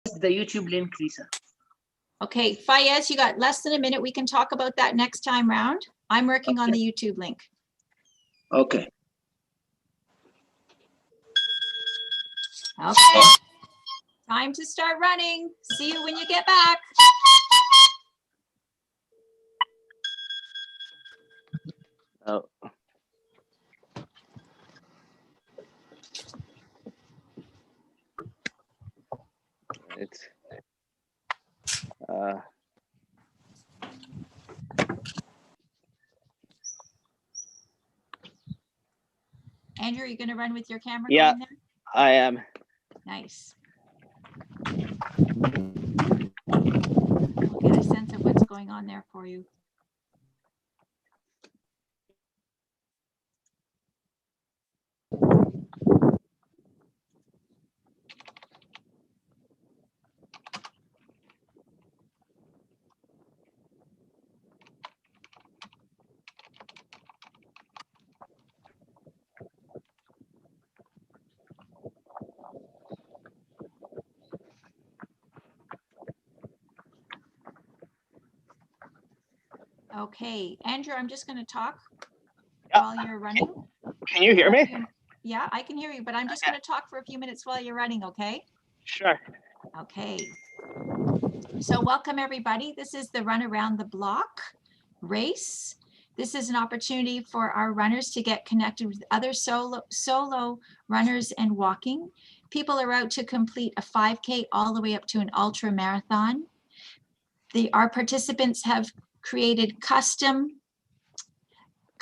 the YouTube link, Lisa. Okay, Fayez, you got less than a minute. We can talk about that next time round. I'm working on the YouTube link. Okay. Okay, time to start running. See you when you get back. Oh. It's Andrew, are you going to run with your camera yeah, going there? I am. Nice. Get a sense of what's going on there for you. Okay, Andrew, I'm just going to talk while you're running. Can you hear me? Yeah, I can hear you, but I'm just going to talk for a few minutes while you're running, okay? Sure. Okay. So welcome, everybody. This is the Run Around the Block race. This is an opportunity for our runners to get connected with other solo runners and walking. People are out to complete a 5K all the way up to an ultra marathon. Our participants have created custom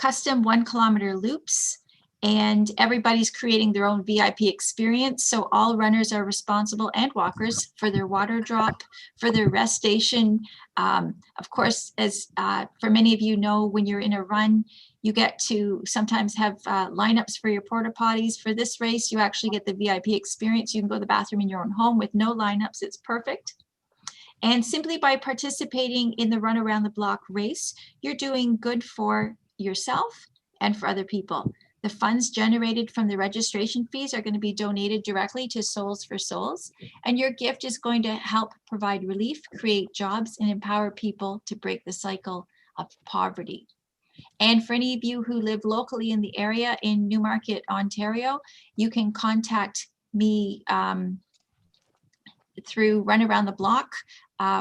1 kilometer loops, and everybody's creating their own VIP experience. So all runners are responsible, and walkers, for their water drop, for their rest station. Of course, as for many of you know, when you're in a run, you get to sometimes have lineups for your porta potties. For this race, you actually get the VIP experience. You can go to the bathroom in your own home with no lineups. It's perfect. And simply by participating in the Run Around the Block race, you're doing good for yourself and for other people. The funds generated from the registration fees are going to be donated directly to Souls for Souls, and your gift is going to help provide relief, create jobs, and empower people to break the cycle of poverty. And for any of you who live locally in the area in Newmarket, Ontario, you can contact me through Run Around the Block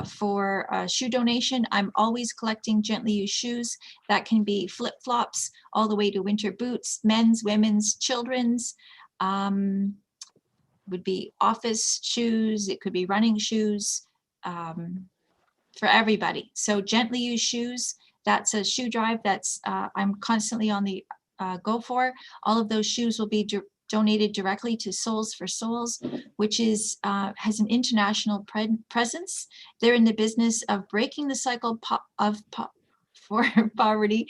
for a shoe donation. I'm always collecting gently used shoes. That can be flip-flops all the way to winter boots, men's, women's, children's, would be office shoes. It could be running shoes, for everybody. So gently used shoes, that's a shoe drive that's I'm constantly on the go for. All of those shoes will be donated directly to Souls for Souls, which is has an international presence. They're in the business of breaking the cycle for poverty.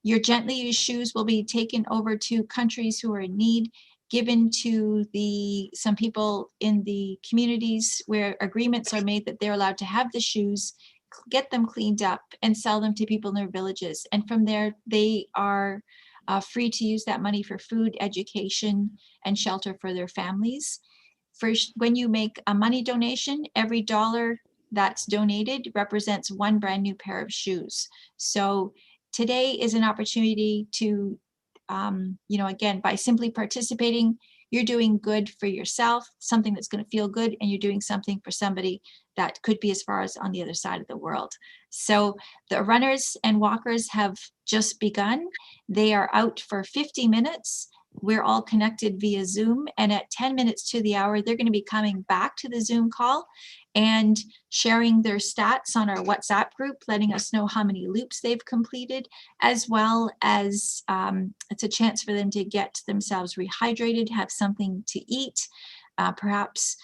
Your gently used shoes will be taken over to countries who are in need, given to some people in the communities where agreements are made that they're allowed to have the shoes, get them cleaned up, and sell them to people in their villages. And from there, they are free to use that money for food, education, and shelter for their families. First, when you make a money donation, every dollar that's donated represents 1 brand new pair of shoes. So today is an opportunity to, again, by simply participating, you're doing good for yourself, something that's going to feel good, and you're doing something for somebody that could be as far as on the other side of the world. So the runners and walkers have just begun. They are out for 50 minutes. We're all connected via Zoom, and at 10 minutes to the hour, they're going to be coming back to the Zoom call and sharing their stats on our WhatsApp group, letting us know how many loops they've completed, as well as it's a chance for them to get themselves rehydrated, have something to eat, perhaps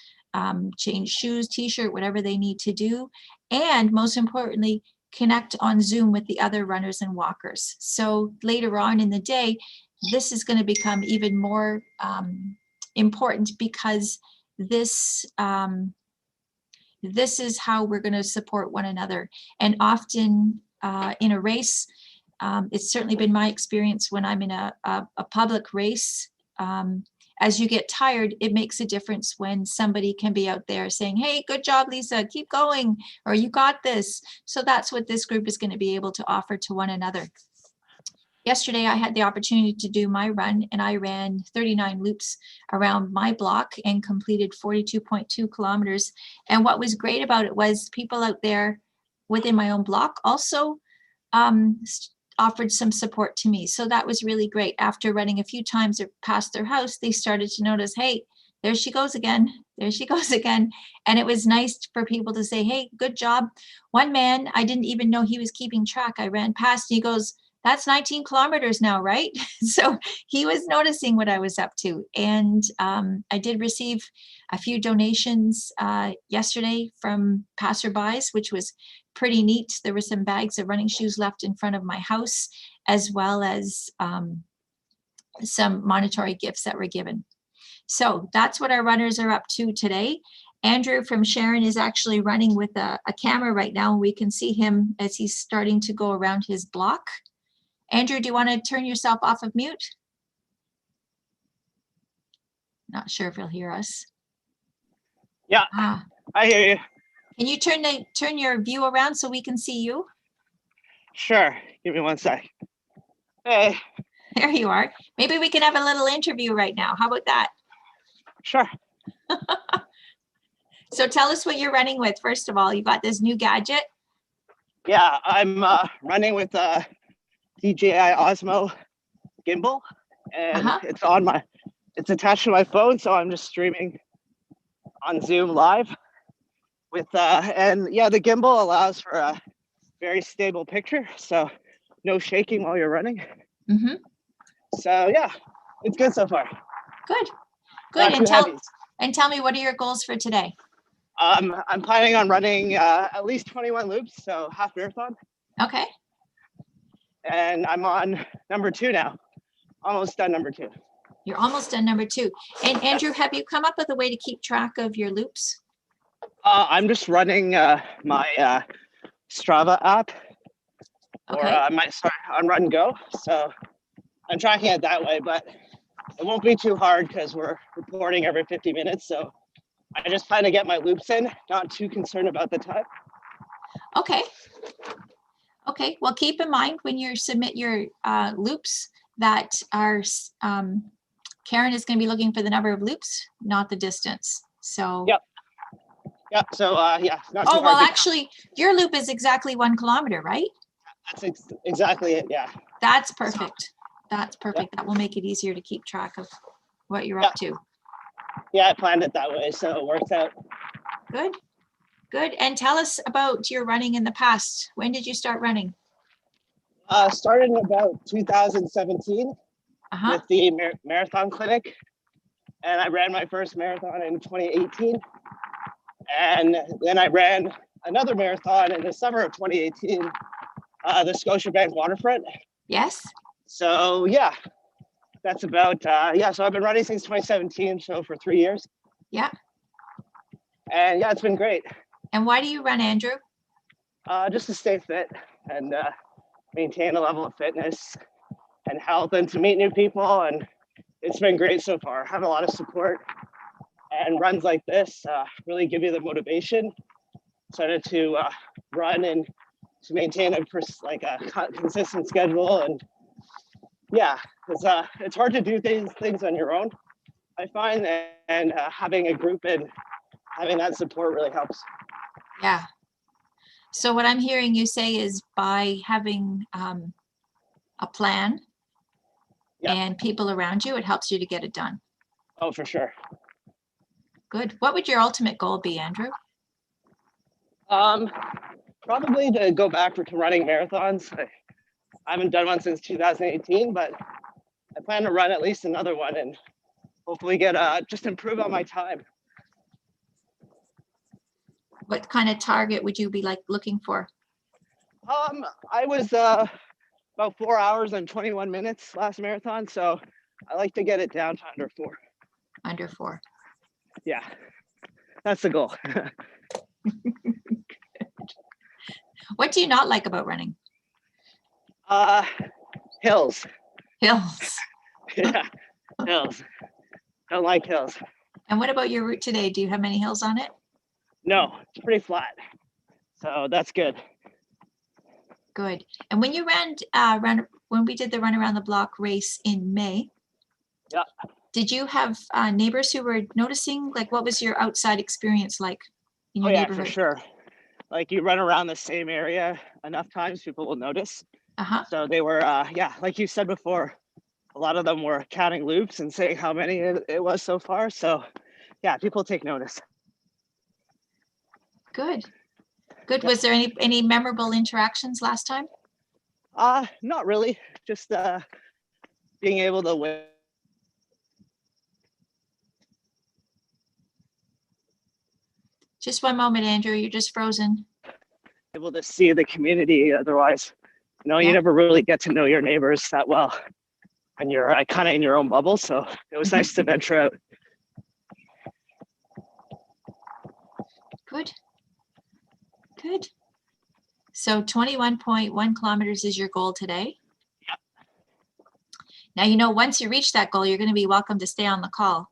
change shoes, t-shirt, whatever they need to do, and most importantly, connect on Zoom with the other runners and walkers. So later on in the day, this is going to become even more important, because this is how we're going to support one another. And often in a race, it's certainly been my experience when I'm in a public race, as you get tired, it makes a difference when somebody can be out there saying, hey, good job, Lisa, keep going, or you got this. So that's what this group is going to be able to offer to one another. Yesterday, I had the opportunity to do my run, and I ran 39 loops around my block and completed 42.2 kilometers. And what was great about it was people out there within my own block also offered some support to me. So that was really great. After running a few times past their house, they started to notice, hey, there she goes again. There she goes again. And it was nice for people to say, hey, good job. One man, I didn't even know he was keeping track. I ran past, and he goes, that's 19 kilometers now, right? So he was noticing what I was up to. And I did receive a few donations yesterday from passerbys, which was pretty neat. There were some bags of running shoes left in front of my house, as well as some monetary gifts that were given. So that's what our runners are up to today. Andrew from Sharon is actually running with a camera right now, and we can see him as he's starting to go around his block. Andrew, do you want to turn yourself off of mute? Not sure if he'll hear us. Yeah, I hear you. Can you turn your view around so we can see you? Sure. Give me 1 sec. Hey. There you are. Maybe we can have a little interview right now. How about that? Sure. So tell us what you're running with. First of all, you got this new gadget. Yeah, I'm running with DJI Osmo gimbal, and it's attached to my phone, so I'm just streaming on Zoom live with and yeah, the gimbal allows for a very stable picture, so no shaking while you're running. Mm-hmm. So yeah, it's good so far. Good. And tell me, what are your goals for today? I'm planning on running at least 21 loops, so half marathon. Okay. And I'm on number 2 now. Almost done number 2. You're almost done number 2. And Andrew, have you come up with a way to keep track of your loops? I'm just running my Strava app, Okay. or I might start on Run Go. So I'm tracking it that way, but it won't be too hard because we're reporting every 50 minutes. So I just plan to get my loops in, not too concerned about the time. Okay. Okay. Well, keep in mind when you submit your loops that our Karen is going to be looking for the number of loops, not the distance. So. Yep. Yep. So yeah. Not too Oh, well, hard actually, your loop is exactly 1 kilometer, right? That's exactly it. Yeah. That's perfect. That's perfect. Yep. That will make it easier to keep track of what you're up to. Yeah, I planned it that way, so it works out. Good. Good. And tell us about your running in the past. When did you start running? Started in about 2017 with the marathon clinic, and I ran my first marathon in 2018, and then I ran another marathon in the summer of 2018, the Scotiabank waterfront. Yes. So yeah, that's about so I've been running since 2017, so for 3 years. Yeah. And yeah, it's been great. And why do you run, Andrew? Just to stay fit and maintain a level of fitness and health, and to meet new people. And it's been great so far. I have a lot of support, and runs like this really give you the motivation sort of to run and to maintain a consistent schedule. And yeah, it's hard to do things on your own, I find, and having a group and having that support really helps. Yeah. So what I'm hearing you say is by having a plan and people around you, it helps you to get it done. Oh, for sure. Good. What would your ultimate goal be, Andrew? Probably to go back to running marathons. I haven't done one since 2018, but I plan to run at least another one and hopefully get just improve on my time. What kind of target would you be looking for? I was about 4 hours and 21 minutes last marathon, so I like to get it down to under 4. Under 4. Yeah, that's the goal. What do you not like about running? Hills. Hills. Yeah, hills. Don't like hills. And what about your route today? Do you have many hills on it? No, it's pretty flat. So that's good. Good. And when you when we did the run around the block race in May, Yeah. did you have neighbors who were noticing? Like, what was your outside experience like in Oh your yeah, neighborhood? for sure. Like you run around the same area enough times, people will notice. Uh-huh. So they were, yeah, like you said before, a lot of them were counting loops and saying how many it was so far. So yeah, people take notice. Good. Good. Yeah. Was there any memorable interactions last time? Not really. Just being able to win. Just one moment, Andrew. You're just frozen. Able to see the community. Otherwise, you Yeah. never really get to know your neighbors that well, and you're kind of in your own bubble. So it was nice to venture out. Good. Good. So 21.1 kilometers is your goal today. Yeah. Now, once you reach that goal, you're going to be welcome to stay on the call.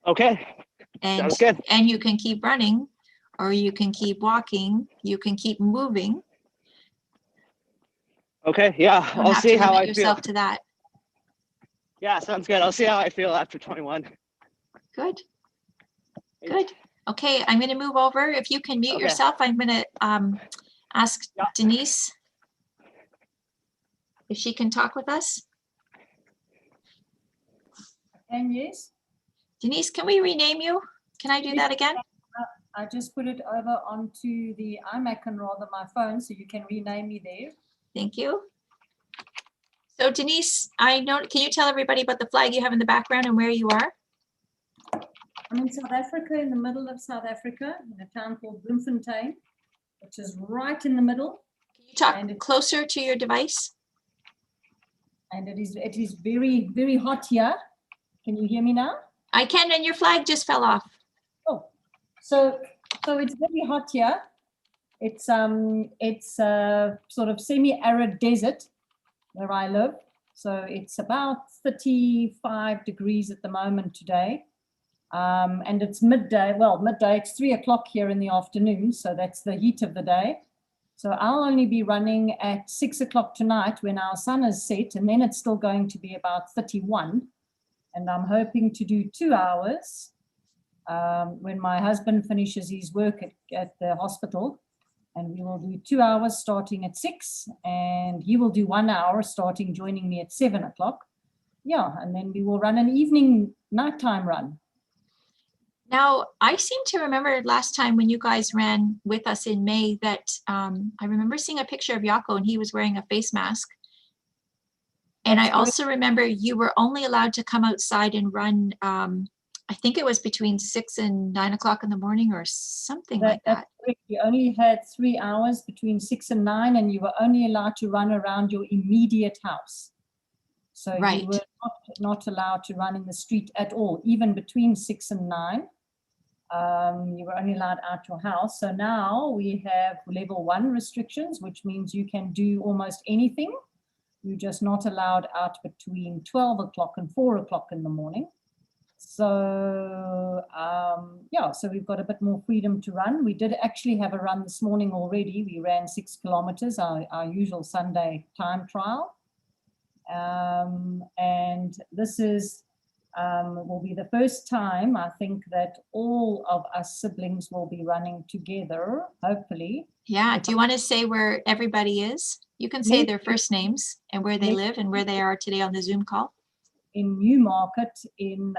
Okay. And, Sounds good. and you can keep running, or you can keep walking, you can keep moving. Okay, yeah, You don't I'll have see to how limit I feel. yourself to that. Yeah, sounds good. I'll see how I feel after 21. Good. Good. Okay, I'm going to move over. If you can mute Okay. yourself, I'm going to ask Yeah. Denise if she can talk with us. And yes, Denise, can we rename you? Can I do that again? I just put it over onto the iMac and rather my phone, so you can rename me there. Thank you. So Denise, can you tell everybody about the flag you have in the background and where you are? I'm in South Africa, in the middle of South Africa, in a town called Bloemfontein, which is right in the middle. Can you talk And closer to your device? And it is very, very hot here. Can you hear me now? I can, and your flag just fell off. Oh, so it's very hot here. It's a sort of semi-arid desert where I live. So it's about 35 degrees at the moment today. And it's midday. Well, midday, it's 3 o'clock here in the afternoon. So that's the heat of the day. So I'll only be running at 6 o'clock tonight when our sun is set, and then it's still going to be about 31. And I'm hoping to do 2 hours when my husband finishes his work at the hospital. And we will do 2 hours starting at 6, and he will do 1 hour starting joining me at 7 o'clock. Yeah, and then we will run an evening nighttime run. Now, I seem to remember last time when you guys ran with us in May that I remember seeing a picture of Jaco and he was wearing a face mask. And I also remember you were only allowed to come outside and run, I think it was between 6 and 9 o'clock in the morning or something like that. You only had 3 hours between 6 and 9, and you were only allowed to run around your immediate house. So Right. you were not allowed to run in the street at all, even between 6 and 9. You were only allowed out your house. So now we have level 1 restrictions, which means you can do almost anything. You're just not allowed out between 12 o'clock and 4 o'clock in the morning. So yeah, so we've got a bit more freedom to run. We did actually have a run this morning already. We ran 6 kilometers, our usual Sunday time trial. And this is will be the first time, I think, that all of us siblings will be running together, hopefully. Yeah, do you want to say where everybody is? You can say Yes. their first names and where they Yes. live and where they are today on the Zoom call. In Newmarket, in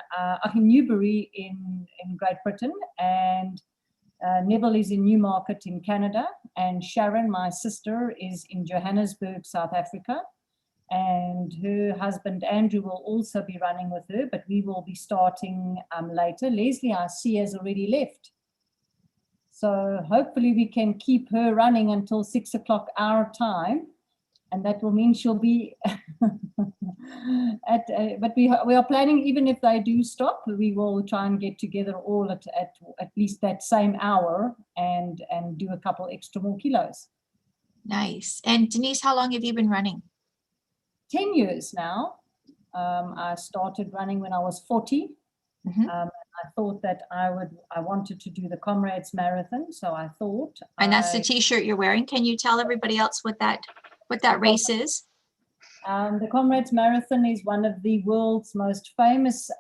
Newbury in Great Britain, and Neville is in Newmarket in Canada, and Sharon, my sister, is in Johannesburg, South Africa, and her husband Andrew will also be running with her, but we will be starting later. Leslie, I see, has already left. So hopefully we can keep her running until 6 o'clock our time, and that will mean she'll be but we are planning, even if they do stop, we will try and get together all at least that same hour and do a couple extra more kilos. Nice. And Denise, how long have you been running? 10 years now. I started running when I was 40, Mhm. I thought that I wanted to do the Comrades Marathon, so I thought. And that's the T-shirt you're wearing. Can you tell everybody else what that race is? The Comrades Marathon is one of the world's most famous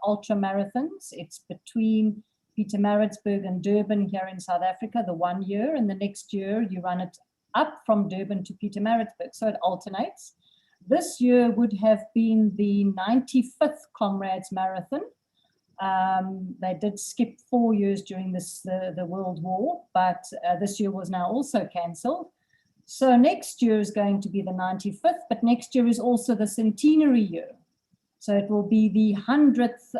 ultra marathons. It's between Pietermaritzburg and Durban here in South Africa, the 1 year, and the next year you run it up from Durban to Pietermaritzburg, so it alternates. This year would have been the 95th Comrades Marathon. They did skip 4 years during the World War, but this year was now also cancelled. So next year is going to be the 95th, but next year is also the centenary year. So it will be the 100th,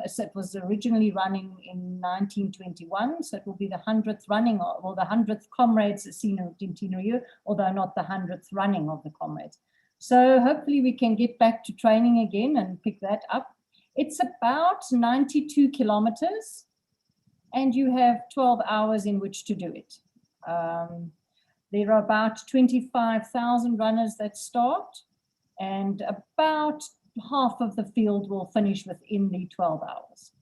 so it was originally running in 1921, so it will be the 100th running, or the 100th Comrades centenary year, although not the 100th running of the Comrades. So hopefully we can get back to training again and pick that up. It's about 92 kilometers, and you have 12 hours in which to do it. There are about 25,000 runners that start, and about half of the field will finish within the 12 hours.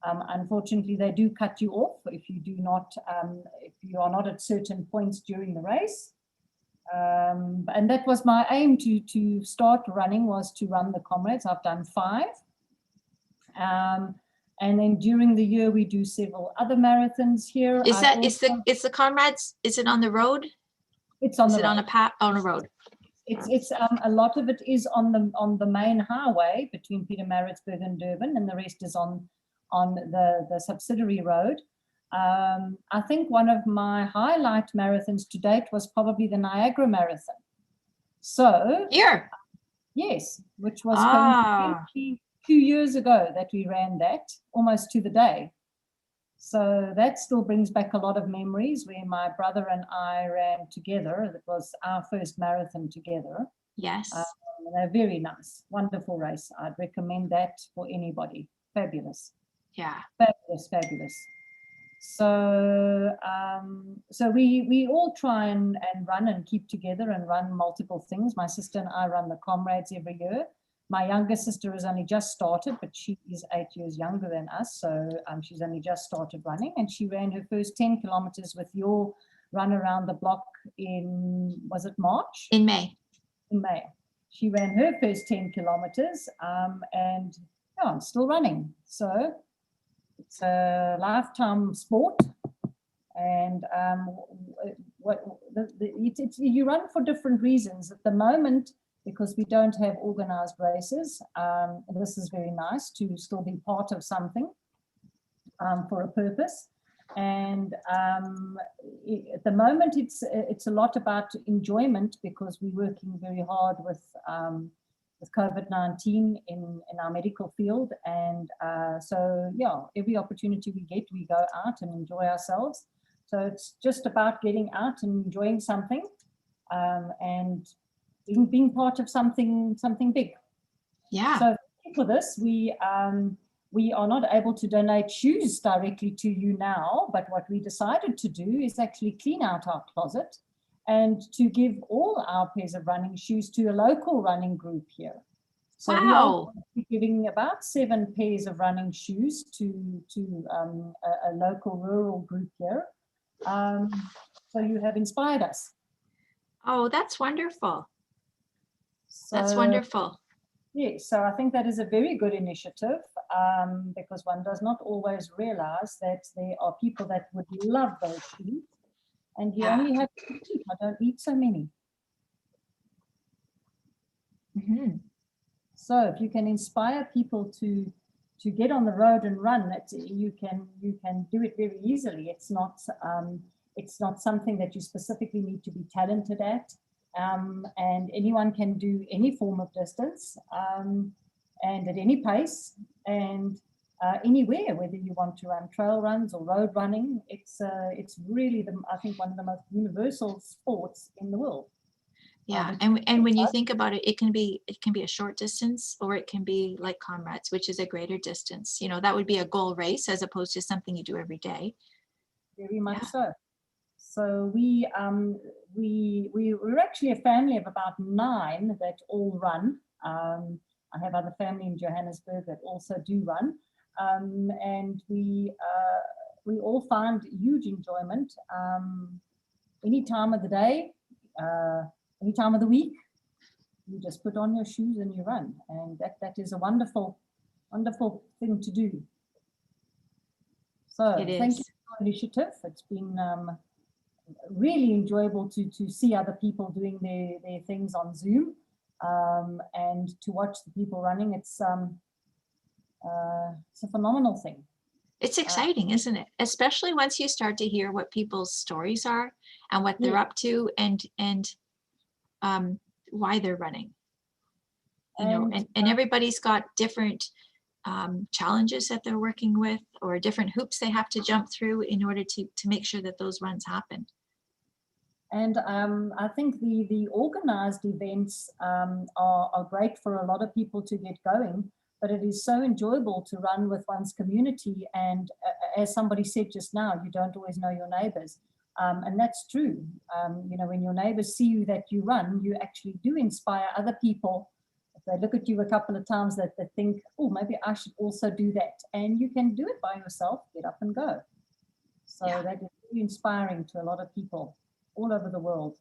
Unfortunately, they do cut you off if you are not at certain points during the race. And that was my aim to start running, was to run the Comrades. I've done 5. And then during the year, we do several other marathons here. Is the Comrades, is it on the road? It's on Is the it road. on a road? It's a lot of it is on the main highway between Pietermaritzburg and Durban, and the rest is on the subsidiary road. I think one of my highlight marathons to date was probably the Niagara Marathon. So Here. yes, which was Ah. 2 years ago that we ran that, almost to the day. So that still brings back a lot of memories, where my brother and I ran together. It was our first marathon together. Yes. They're very nice, wonderful race. I'd recommend that for anybody. Fabulous. Yeah. Fabulous, fabulous. So so we all try and run and keep together and run multiple things. My sister and I run the Comrades every year. My younger sister has only just started, but she is 8 years younger than us. So she's only just started running, and she ran her first 10 kilometers with your run around the block in, was it March? In May. In May. She ran her first 10 kilometers and yeah, I'm still running. So it's a lifetime sport. And you run for different reasons. At the moment, because we don't have organized races, this is very nice to still be part of something for a purpose. And at the moment, it's a lot about enjoyment, because we're working very hard with COVID-19 in our medical field. And so, yeah, every opportunity we get, we go out and enjoy ourselves. So it's just about getting out and enjoying something, and being part of something big. Yeah. So for this, we are not able to donate shoes directly to you now, but what we decided to do is actually clean out our closet and to give all our pairs of running shoes to a local running group here. So wow. we are giving about 7 pairs of running shoes to a local rural group here. So you have inspired us. Oh, that's wonderful. So, that's wonderful. Yes, so I think that is a very good initiative, because one does not always realize that there are people that would love those shoes, and you only have to eat. I don't eat so many. Mm-hmm. So if you can inspire people to get on the road and run, you can do it very easily. It's not something that you specifically need to be talented at. And anyone can do any form of distance, and at any pace, and anywhere, whether you want to run trail runs or road running. It's really, I think, one of the most universal sports in the world. Yeah, and when you think about it, it can be a short distance, or it can be like Comrades, which is a greater distance. You know, that would be a goal race as opposed to something you do every day. Very much so. So we're actually a family of about 9 that all run. I have other family in Johannesburg that also do run. And we all find huge enjoyment any time of the day, any time of the week. You just put on your shoes and you run, and that is a wonderful thing to do. So It thank you is. for the initiative. It's been really enjoyable to see other people doing their things on Zoom, and to watch the people running. It's a phenomenal thing. It's exciting, isn't it? Especially once you start to hear what people's stories are and what they're up to, and why they're running. You know, and everybody's got different challenges that they're working with, or different hoops they have to jump through in order to make sure that those runs happen. And I think the organized events are great for a lot of people to get going, but it is so enjoyable to run with one's community. And as somebody said just now, you don't always know your neighbors. And that's true. You know, when your neighbors see you that you run, you actually do inspire other people. If they look at you a couple of times, that they think, oh, maybe I should also do that. And you can do it by yourself, get up and go. So that is really inspiring to a lot of people all over the world.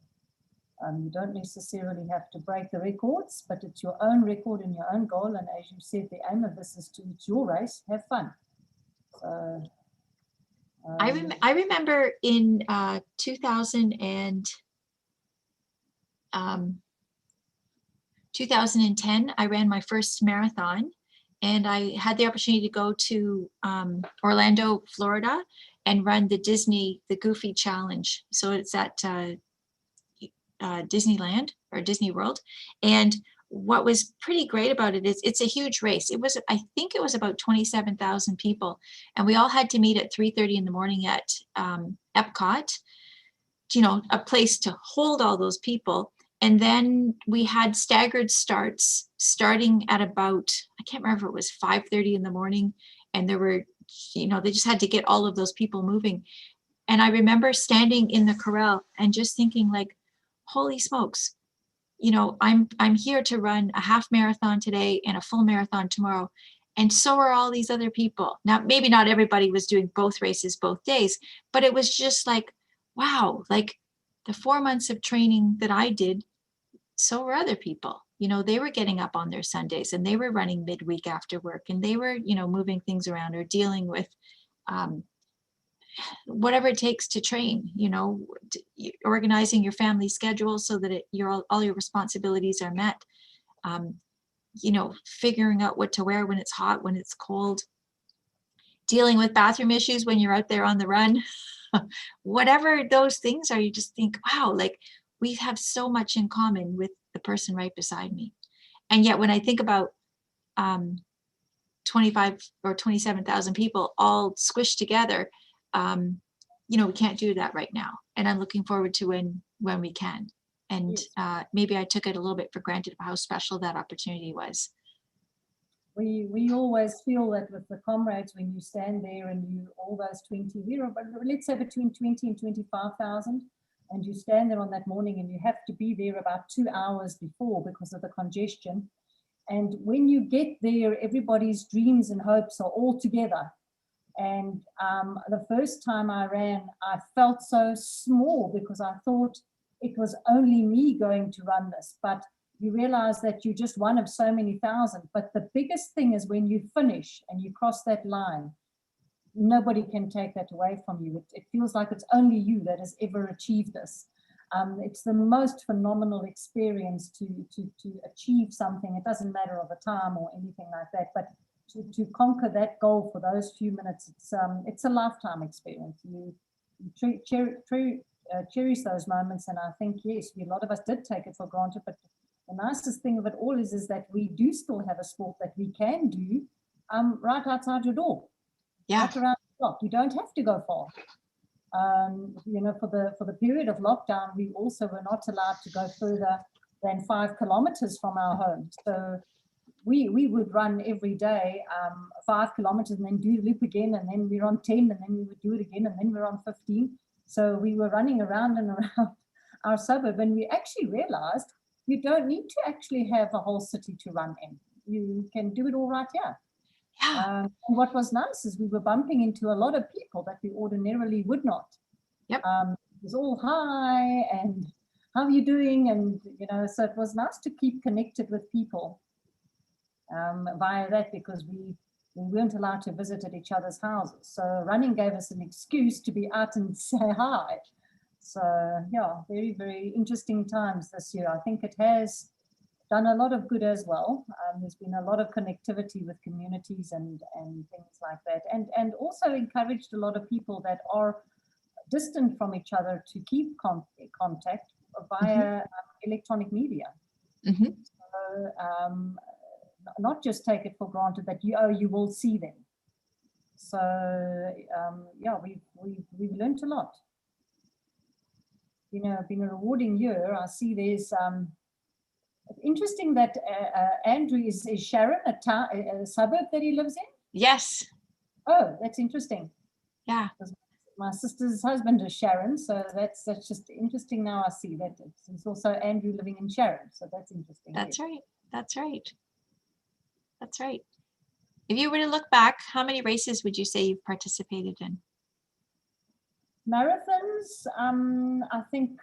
You don't necessarily have to break the records, but it's your own record and your own goal. And as you said, the aim of this is it's your race, have fun. So I remember in 2010, I ran my first marathon, and I had the opportunity to go to Orlando, Florida, and run the Goofy Challenge. So it's at Disneyland or Disney World. And what was pretty great about it is it's a huge race. I think it was about 27,000 people, and we all had to meet at 3:30 in the morning at Epcot, you know, a place to hold all those people. And then we had staggered starts starting at about, I can't remember if it was 5:30 in the morning, and there were, you know, they just had to get all of those people moving. And I remember standing in the corral and just thinking, like, holy smokes, you know, I'm here to run a half marathon today and a full marathon tomorrow. And so are all these other people. Now, maybe not everybody was doing both races both days, but it was just like, wow, like the 4 months of training that I did, so were other people. You know, they were getting up on their Sundays and they were running midweek after work, and they were, you know, moving things around or dealing with whatever it takes to train, you know, organizing your family schedule so that all your responsibilities are met, you know, figuring out what to wear when it's hot, when it's cold, dealing with bathroom issues when you're out there on the run, whatever those things are, you just think, wow, like we have so much in common with the person right beside me. And yet when I think about 25 or 27,000 people all squished together, you know, we can't do that right now. And I'm looking forward to when we can. And maybe I took it a little bit for granted of how special that opportunity was. We always feel that with the comrades, when you stand there and you, all those 20, but let's say between 20 and 25,000, and you stand there on that morning and you have to be there about 2 hours before because of the congestion. And when you get there, everybody's dreams and hopes are all together. And the first time I ran, I felt so small because I thought it was only me going to run this. But you realize that you're just one of so many thousand. But the biggest thing is when you finish and you cross that line, nobody can take that away from you. It feels like it's only you that has ever achieved this. It's the most phenomenal experience to achieve something. It doesn't matter of a time or anything like that, but to conquer that goal for those few minutes, it's a lifetime experience. You cherish those moments, and I think, yes, a lot of us did take it for granted, but the nicest thing of it all is that we do still have a sport that we can do right outside your door. Yeah. Right around the clock. You don't have to go far. You know, for the period of lockdown, we also were not allowed to go further than 5 kilometers from our home. So we would run every day 5 kilometers and then do the loop again, and then we're on 10, and then we would do it again, and then we're on 15. So we were running around and around our suburb, and we actually realized you don't need to actually have a whole city to run in. you can do it all right here. Yeah. And what was nice is we were bumping into a lot of people that we ordinarily would not. Yep. It was all hi and how are you doing? And, you know, so it was nice to keep connected with people via that, because we weren't allowed to visit at each other's houses. So running gave us an excuse to be out and say hi. So yeah, very, very interesting times this year. I think it has done a lot of good as well. There's been a lot of connectivity with communities and things like that, and also encouraged a lot of people that are distant from each other to keep contact via electronic media. Mm-hmm. So not just take it for granted that you will see them. So yeah, we've learned a lot. You know, been a rewarding year. I see there's interesting that Andrew is Sharon, a suburb that he lives in. Yes. Oh, that's interesting. Yeah. My sister's husband is Sharon, so that's just interesting. Now I see that it's also Andrew living in Sharon, so that's interesting. That's right. That's right. That's right. If you were to look back, how many races would you say you've participated in? Marathons, I think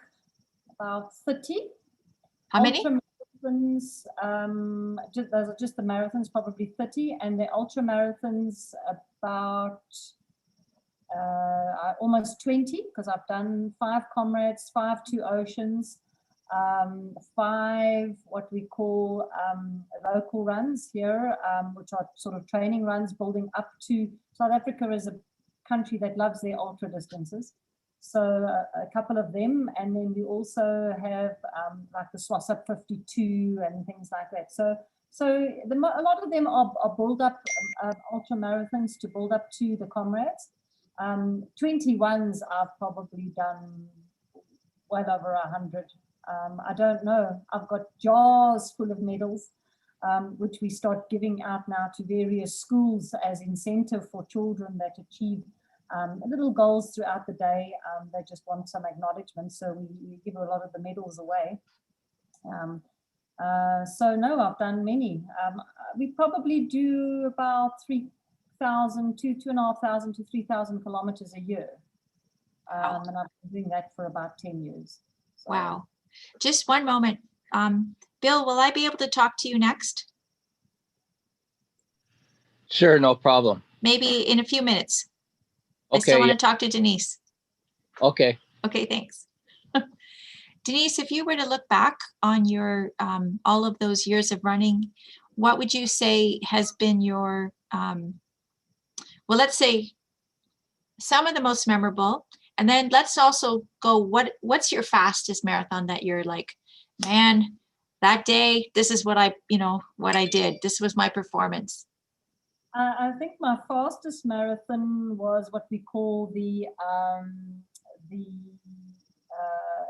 about 30. How many? Marathons, those are just the marathons, probably 30, and the ultra marathons about almost 20, because I've done 5 comrades, 5 2 oceans, 5 what we call local runs here, which are sort of training runs building up to. South Africa is a country that loves their ultra distances, so a couple of them, and then we also have like the Swassa 52 and things like that. So a lot of them are build up ultra marathons to build up to the comrades. 21s I've probably done well over 100. I don't know. I've got jars full of medals, which we start giving out now to various schools as incentive for children that achieve little goals throughout the day. They just want some acknowledgement, so we give a lot of the medals away. So no, I've done many. We probably do about 3,000 to 2,500 to 3,000 kilometers a year. And I've been doing that for about 10 years. So. Wow. Just one moment. Bill, will I be able to talk to you next? Sure, no problem. Maybe in a few minutes. Okay. I still want to talk to Denise. Okay. Okay, thanks. Denise, if you were to look back on your all of those years of running, what would you say has been your, well, let's say some of the most memorable, and then let's also go, what's your fastest marathon that you're like, man, that day, this is what what I did. This was my performance. I think my fastest marathon was what we call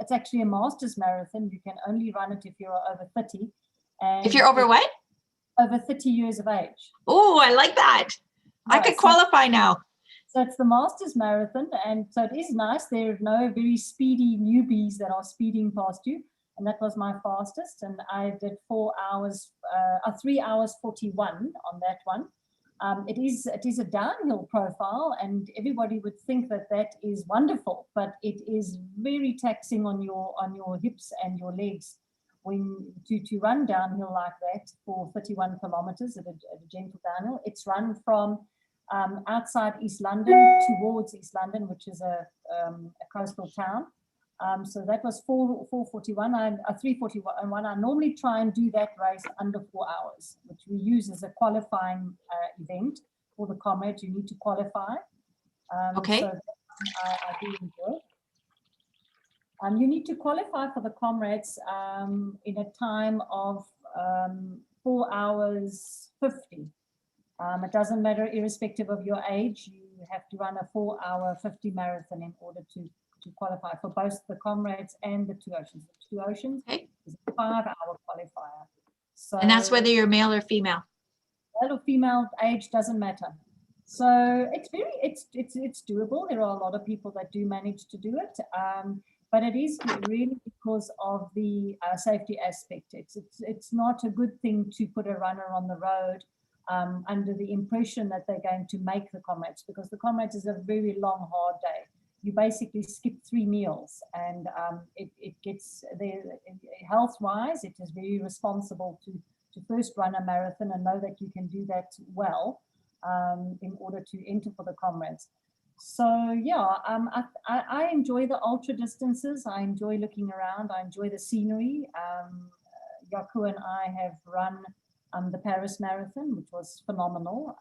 it's actually a master's marathon. You can only run it if you're over 30. And if you're over what? Over 30 years of age. Oh, I like that. Yeah, I could qualify now. So it's the Masters Marathon, and so it is nice. There are no very speedy newbies that are speeding past you, and that was my fastest. And I did 3 hours 41 on that one. It is a downhill profile, and everybody would think that is wonderful, but it is very taxing on your hips and your legs when to run downhill like that for 31 kilometers at a gentle downhill. It's run from outside East London towards East London, which is a coastal town. So that was 4:41, 3:41. I normally try and do that race under 4 hours, which we use as a qualifying event for the comrades. You need to qualify. Okay. So I do enjoy. You need to qualify for the comrades in a time of 4 hours 50. It doesn't matter, irrespective of your age, you have to run a 4-hour 50 marathon in order to qualify for both the comrades and the 2 oceans. The 2 oceans is a 5-hour qualifier. So, and that's whether you're male or female. Male or female, age doesn't matter. So it's doable. There are a lot of people that do manage to do it. but it is really because of the safety aspect. It's not a good thing to put a runner on the road under the impression that they're going to make the comrades, because the comrades is a very long, hard day. You basically skip 3 meals, and it gets there. Health-wise, it is very responsible to first run a marathon and know that you can do that well in order to enter for the comrades. So yeah, I enjoy the ultra distances. I enjoy looking around. I enjoy the scenery. Yaku and I have run the Paris Marathon, which was phenomenal,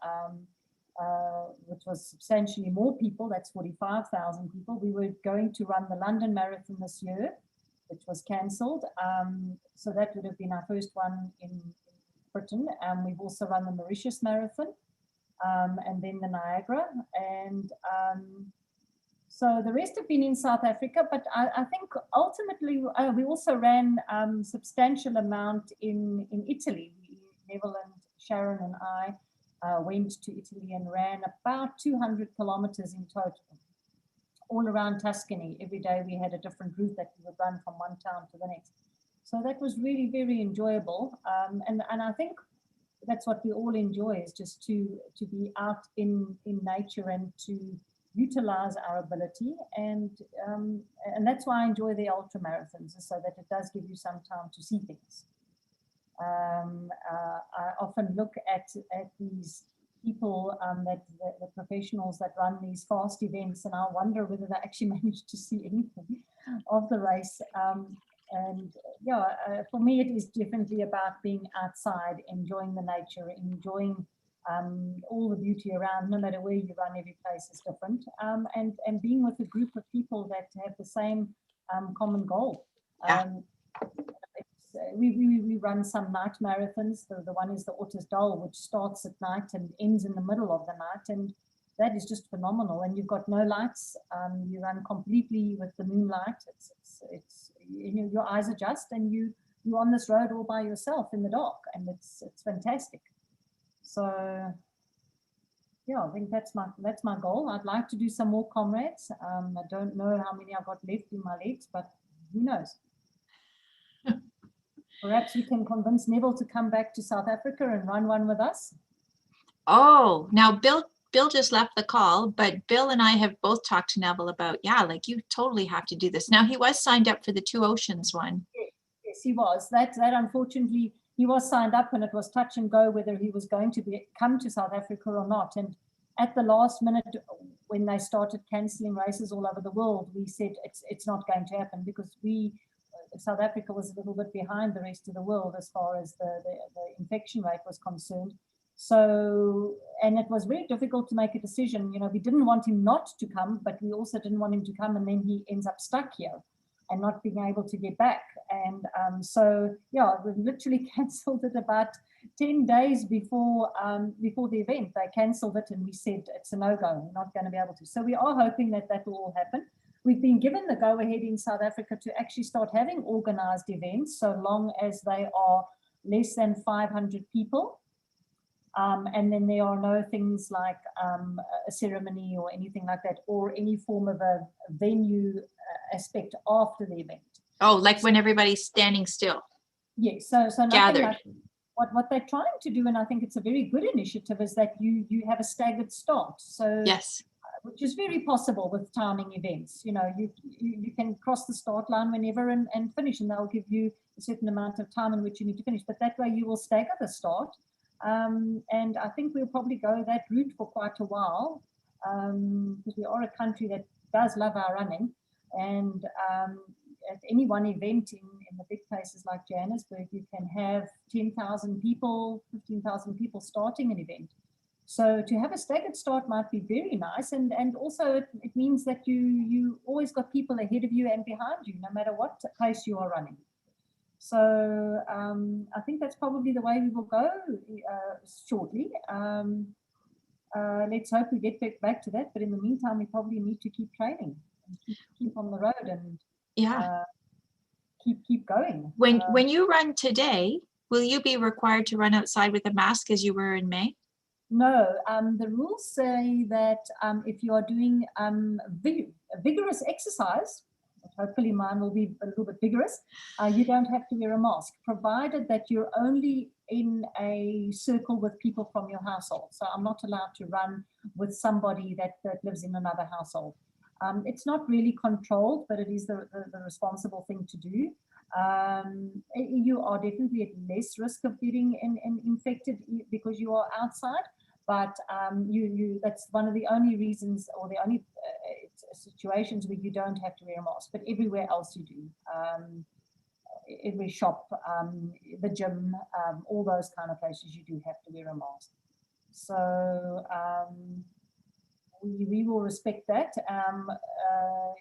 which was substantially more people. That's 45,000 people. We were going to run the London Marathon this year, which was cancelled. So that would have been our first one in Britain. We've also run the Mauritius Marathon, and then the Niagara. And so the rest have been in South Africa, but I think ultimately we also ran substantial amount in Italy. Neville and Sharon and I went to Italy and ran about 200 kilometers in total, all around Tuscany. Every day we had a different route that we would run from one town to the next. So that was really very enjoyable. And I think that's what we all enjoy, is just to be out in nature and to utilize our ability. And that's why I enjoy the ultra marathons, so that it does give you some time to see things. I often look at these people, the professionals that run these fast events, and I wonder whether they actually manage to see anything of the race. And yeah, for me, it is definitely about being outside, enjoying the nature, enjoying all the beauty around. No matter where you run, every place is different, and being with a group of people that have the same common goal. We run some night marathons. The one is the Ottesdal, which starts at night and ends in the middle of the night, and that is just phenomenal. And you've got no lights. You run completely with the moonlight. It's your eyes adjust, and you're on this road all by yourself in the dark, and it's fantastic. So yeah, I think that's my goal. I'd like to do some more comrades. I don't know how many I've got left in my legs, but who knows? Perhaps we can convince Neville to come back to South Africa and run one with us. Oh, now Bill just left the call, but Bill and I have both talked to Neville about, yeah, like you totally have to do this. Now he was signed up for the Two Oceans one. Yes, he was. That unfortunately, he was signed up, and it was touch and go whether he was going to come to South Africa or not. And at the last minute, when they started cancelling races all over the world, we said it's not going to happen, because South Africa was a little bit behind the rest of the world as far as the infection rate was concerned. So, and it was very difficult to make a decision. You know, we didn't want him not to come, but we also didn't want him to come and then he ends up stuck here and not being able to get back. And so, yeah, we literally cancelled it about 10 days before the event. They cancelled it, and we said it's a no-go. We're not going to be able to. So we are hoping that will all happen. We've been given the go-ahead in South Africa to actually start having organised events, so long as they are less than 500 people. And then there are no things like a ceremony or anything like that, or any form of a venue aspect after the event. Oh, like when everybody's standing still. Yes, so nothing gathered. Like what they're trying to do, and I think it's a very good initiative, is that you have a staggered start. So yes. Which is very possible with timing events. You know, you can cross the start line whenever and finish, and they'll give you a certain amount of time in which you need to finish. But that way you will stagger the start. And I think we'll probably go that route for quite a while, because we are a country that does love our running. And at any one event in the big places like Johannesburg, you can have 10,000 people, 15,000 people starting an event. So to have a staggered start might be very nice, and also it means that you always got people ahead of you and behind you, no matter what pace you are running. So I think that's probably the way we will go shortly. Let's hope we get back to that, but in the meantime, we probably need to keep training, and keep on the road, and keep going. When you run today, will you be required to run outside with a mask as you were in May? No, the rules say that if you are doing vigorous exercise, which hopefully mine will be a little bit vigorous, you don't have to wear a mask, provided that you're only in a circle with people from your household. So I'm not allowed to run with somebody that lives in another household. It's not really controlled, but it is the responsible thing to do. You are definitely at less risk of getting infected because you are outside, but that's one of the only reasons, or the only situations where you don't have to wear a mask, but everywhere else you do. Every shop, the gym, all those kind of places, you do have to wear a mask. So we will respect that.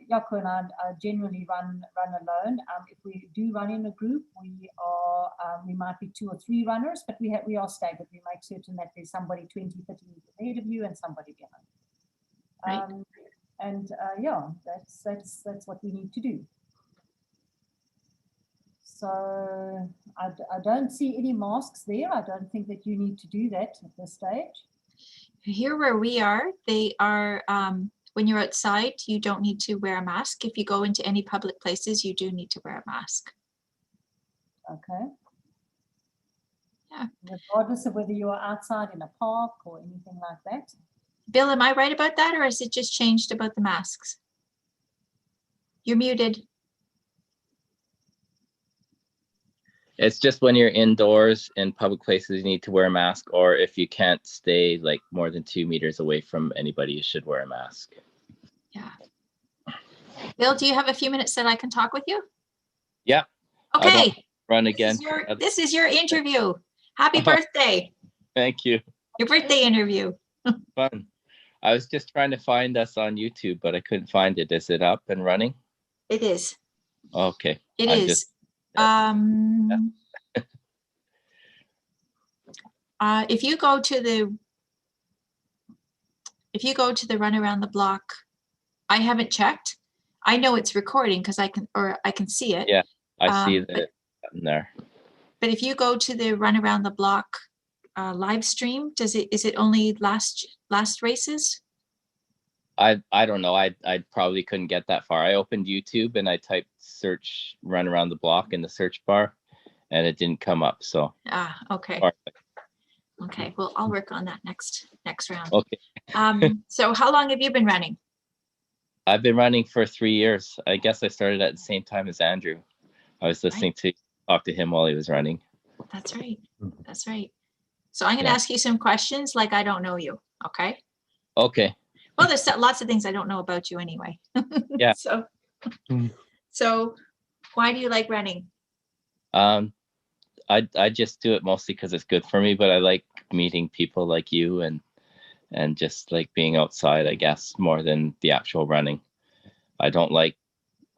Jaco and I generally run alone. If we do run in a group, we might be 2 or 3 runners, but we are staggered. We make certain that there's somebody 20, 30 meters ahead of you and somebody behind. Right. Yeah, that's what we need to do. So I don't see any masks there. I don't think that you need to do that at this stage. Here where we are, they are, when you're outside, you don't need to wear a mask. If you go into any public places, you do need to wear a mask. Okay. Yeah. Regardless of whether you are outside in a park or anything like that. Bill, am I right about that, or has it just changed about the masks? You're muted. It's just when you're indoors in public places, you need to wear a mask, or if you can't stay like more than 2 meters away from anybody, you should wear a mask. Yeah. Bill, do you have a few minutes that I can talk with you? Yeah. Okay. Run again. This is your interview. Happy Oh. birthday. Thank you. Your birthday interview. Fun. I was just trying to find us on YouTube, but I couldn't find it. Is it up and running? It is. Okay. It I'm is. just- If you go to the run around the block, I haven't checked. I know it's recording because I can see it. Yeah, I see but- that button there. But if you go to the run around the block live stream, is it only last races? I don't know. I probably couldn't get that far. I opened YouTube and I typed search run around the block in the search bar, and it didn't come up. So Okay. Or- Okay. Well, I'll work on that next round. okay. So how long have you been running? I've been running for 3 years. I guess I started at the same time as Andrew. I was listening to talk to him while he was running. That's right. That's right. So I'm going to Yeah. ask you some questions like I don't know you. Okay. Okay. Well, there's lots of things I don't know about you anyway. Yeah. So why do you like running? I just do it mostly because it's good for me, but I like meeting people like you and just like being outside, I guess, more than the actual running. I don't like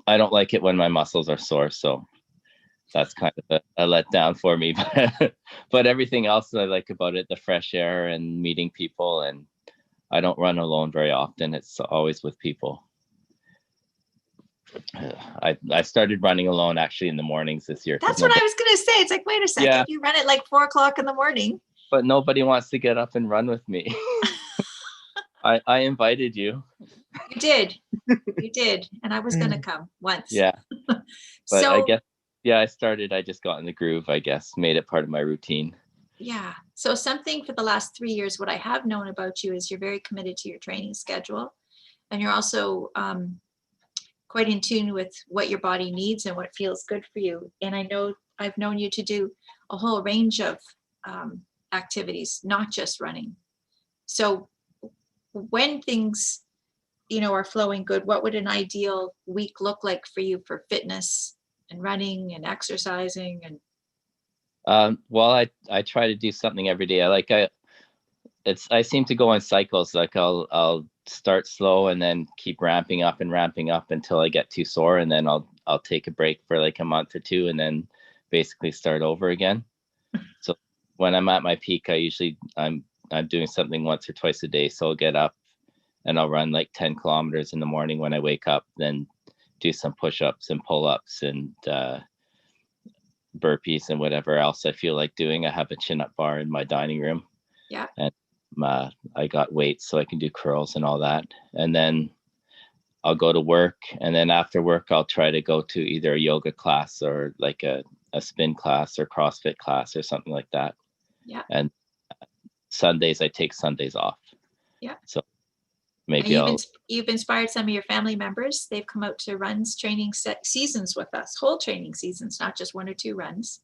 it when my muscles are sore, so that's kind of a letdown for me. But everything else I like about it, the fresh air and meeting people, and I don't run alone very often. It's always with people. I started running alone actually in the mornings this year. That's what I was going to say. It's like, wait a second, Yeah. you run at like 4 o'clock in the morning. But nobody wants to get up and run with me. I invited you. You did. You did. And I was going to come once. Yeah. But So, I guess, yeah, I just got in the groove, I guess, made it part of my routine. yeah. So something for the last 3 years, what I have known about you is you're very committed to your training schedule. And you're also quite in tune with what your body needs and what feels good for you. And I know I've known you to do a whole range of activities, not just running. So when things, are flowing good, what would an ideal week look like for you for fitness and running and exercising? And Well, I try to do something every day. I seem to go in cycles. Like I'll start slow and then keep ramping up until I get too sore, and then I'll take a break for like a month or 2 and then basically start over again. So when I'm at my peak, I'm doing something once or twice a day. So I'll get up and I'll run like 10 kilometers in the morning when I wake up, then do some push-ups and pull-ups and burpees and whatever else I feel like doing. I have a chin-up bar in my dining room. Yeah. And I got weights so I can do curls and all that. And then I'll go to work, and then after work I'll try to go to either a yoga class or like a spin class or CrossFit class or something like that. Yeah. And Sundays I take Sundays off. Yeah. So And maybe you've inspired some of your family members. They've come out to runs, training seasons with us, whole training seasons, not just 1 or 2 runs.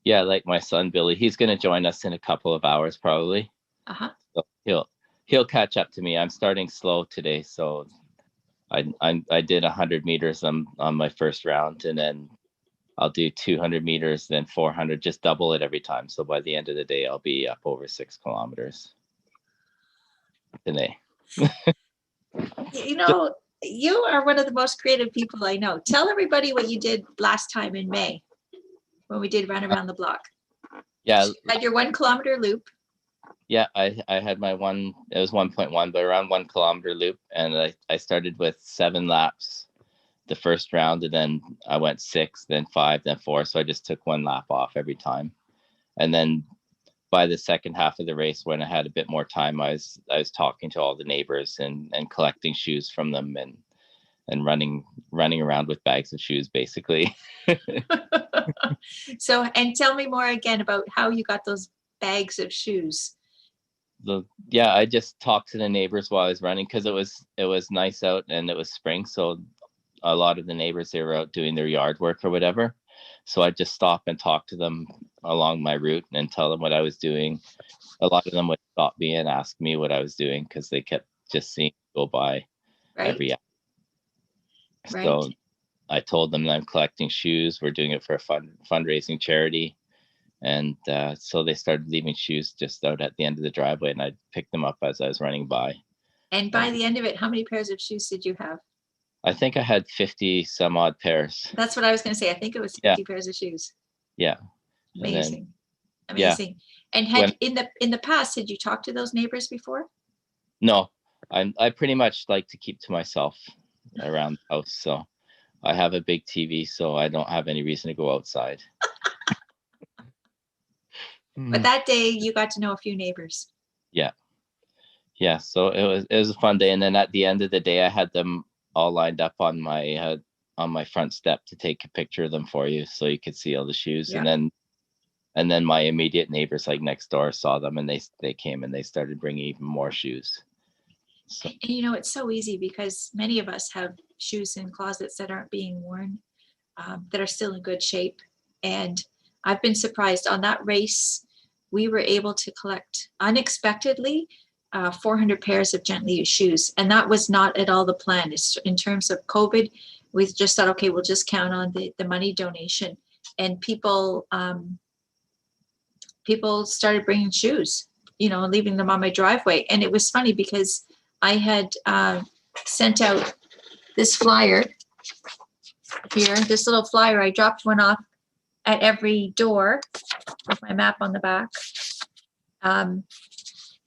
yeah, like my son Billy, he's going to join us in a couple of hours probably. Uh-huh. So he'll catch up to me. I'm starting slow today, so I did 100 meters on my first round, and then I'll do 200 meters, then 400, just double it every time. So by the end of the day, I'll be up over 6 kilometers today. You know, you are one of the most creative people I know. Tell everybody what you did last time in May when we did run around the block. Yeah, You had your 1 kilometer loop. yeah, I had my one, it was 1.1, but around 1 kilometer loop. And I started with 7 laps the first round, and then I went 6, then 5, then 4. So I just took 1 lap off every time. And then by the second half of the race, when I had a bit more time, I was talking to all the neighbors and collecting shoes from them and running around with bags of shoes, basically. So, and tell me more again about how you got those bags of shoes. Yeah, I just talked to the neighbors while I was running, because it was nice out and it was spring, so a lot of the neighbors, they were out doing their yard work or whatever. So I just stop and talk to them along my route and tell them what I was doing. A lot of them would stop me and ask me what I was doing, because they kept just seeing me go by every hour. Right. So I told them that I'm collecting shoes. We're doing it for a fundraising charity. And so they started leaving shoes just out at the end of the driveway, and I picked them up as I was running by. And by the end of it, how many pairs of shoes did you have? I think I had 50 some odd pairs. That's what I was going to say. I think it was 50 pairs of shoes. Yeah. Amazing. And then, amazing. And had in the past, had you talked to those neighbors before? No, I pretty much like to keep to myself around the house. So I have a big TV, so I don't have any reason to go outside. But that day you got to know a few neighbors. Yeah. So it was a fun day. And then at the end of the day, I had them all lined up on my front step to take a picture of them for you, so you could see all the shoes. Yeah. And then my immediate neighbors, like next door, saw them, and they came and they started bringing even more shoes. So. And you know, it's so easy because many of us have shoes in closets that aren't being worn, that are still in good shape. And I've been surprised on that race. We were able to collect unexpectedly 400 pairs of gently used shoes. And that was not at all the plan. It's, in terms of COVID, we just thought, okay, we'll just count on the money donation. And people started bringing shoes, you know, and leaving them on my driveway. And it was funny because I had sent out this flyer here, this little flyer. I dropped one off at every door with my map on the back.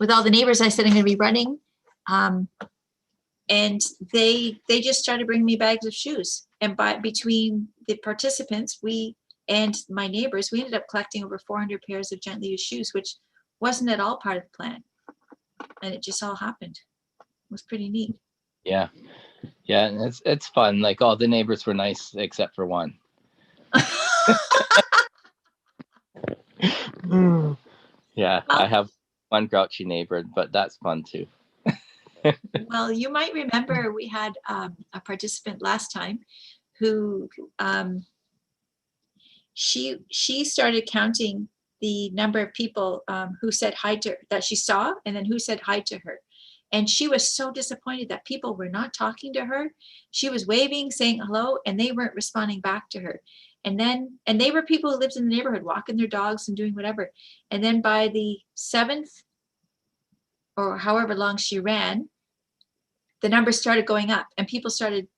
With all the neighbors, I said I'm going to be running. And they just started bringing me bags of shoes. And between the participants, and my neighbors, we ended up collecting over 400 pairs of gently used shoes, which wasn't at all part of the plan. And it just all happened. It was pretty neat. Yeah. And it's fun. Like, all the neighbors were nice except for one. Yeah, Well, I have one grouchy neighbor, but that's fun too. well, you might remember we had a participant last time who she started counting the number of people who said hi to her, that she saw, and then who said hi to her. And she was so disappointed that people were not talking to her. She was waving, saying hello, and they weren't responding back to her. And they were people who lived in the neighborhood, walking their dogs and doing whatever. And then by the 7th, or however long she ran, the numbers started going up and people started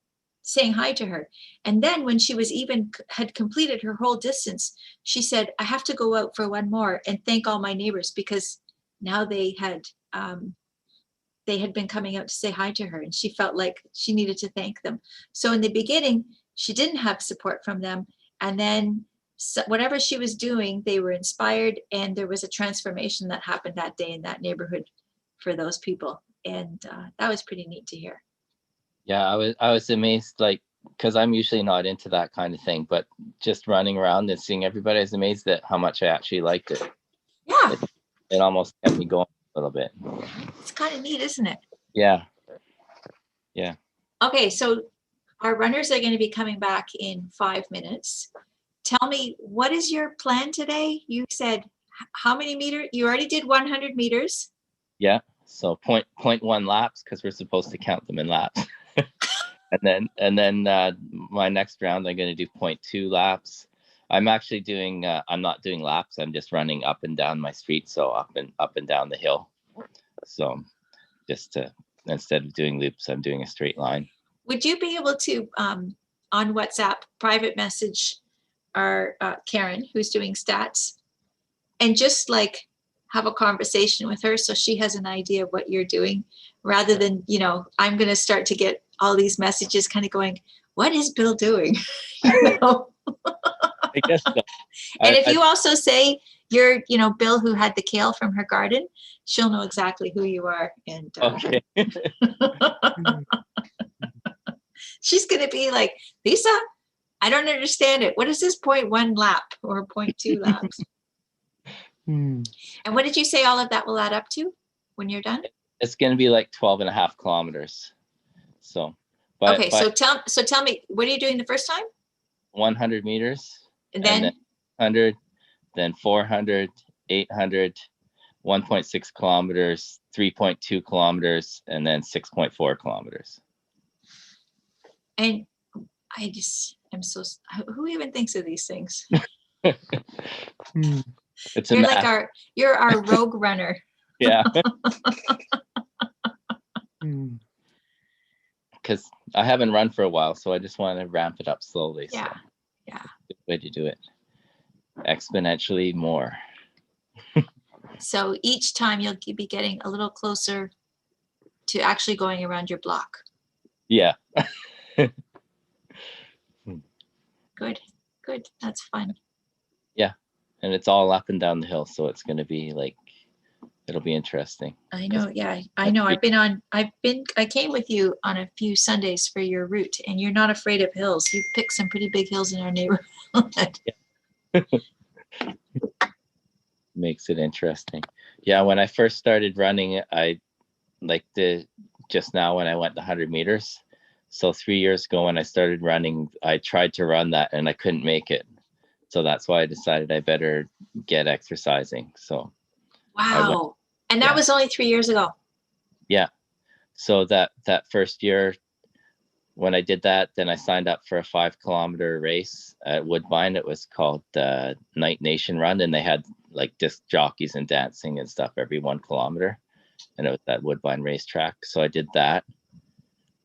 saying hi to her. And then when she had completed her whole distance, she said, I have to go out for one more and thank all my neighbors, because now they had been coming out to say hi to her, and she felt like she needed to thank them. So in the beginning, she didn't have support from them. And then whatever she was doing, they were inspired, and there was a transformation that happened that day in that neighborhood for those people. And that was pretty neat to hear. Yeah, I was amazed, like, because I'm usually not into that kind of thing, but just running around and seeing everybody, I was amazed at how much I actually liked it. Yeah, It almost kept me going a little bit. it's kind of neat, isn't it? Yeah. Okay, so our runners are going to be coming back in 5 minutes. Tell me, what is your plan today? You said how many meters? You already did 100 meters. Yeah. So point one laps, because we're supposed to count them in laps. and then my next round I'm going to do 0.2 laps. I'm actually doing I'm not doing laps. I'm just running up and down my street, so up and down the hill. So just to, instead of doing loops, I'm doing a straight line. Would you be able to on WhatsApp private message our Karen, who's doing stats, and just like have a conversation with her so she has an idea of what you're doing, rather than, you know, I'm going to start to get all these messages kind of going, what is Bill doing? You know? I guess so. And if you also say you're, you know, Bill who had the kale from her garden, she'll know exactly who you are. And Okay. she's going to be like, Lisa, I don't understand it. What is this 0.1 lap or 0.2 laps? And what did you say all of that will add up to when you're done? It's going to be like 12.5 kilometers. So, but, Okay, so tell me, what are you doing the first time? 100 meters, And then 100, then 400, 800, 1.6 kilometers, 3.2 kilometers, and then 6.4 kilometers. and I just am so, who even thinks of these things? It's You're like you're our rogue runner. yeah. Because I haven't run for a while, so I just want to ramp it up slowly. Yeah, so yeah. good way to do it. Exponentially more. So each time you'll be getting a little closer to actually going around your block. Yeah. Good, good. That's fun. And it's all up and down the hill, so it's going to be like, it'll be interesting. I know. Yeah, I know. I came with you on a few Sundays for your route, and you're not afraid of hills. You've picked some pretty big hills in our neighborhood. Makes it interesting. Yeah, when I first started running, I like just now when I went the 100 meters. So 3 years ago when I started running, I tried to run that and I couldn't make it. So that's why I decided I better get exercising. So Wow. And that yeah. was only 3 years ago. yeah. So that first year when I did that, then I signed up for a 5 kilometer race at Woodbine. It was called Night Nation Run, and they had like disc jockeys and dancing and stuff every 1 kilometer. And it was at Woodbine racetrack. So I did that.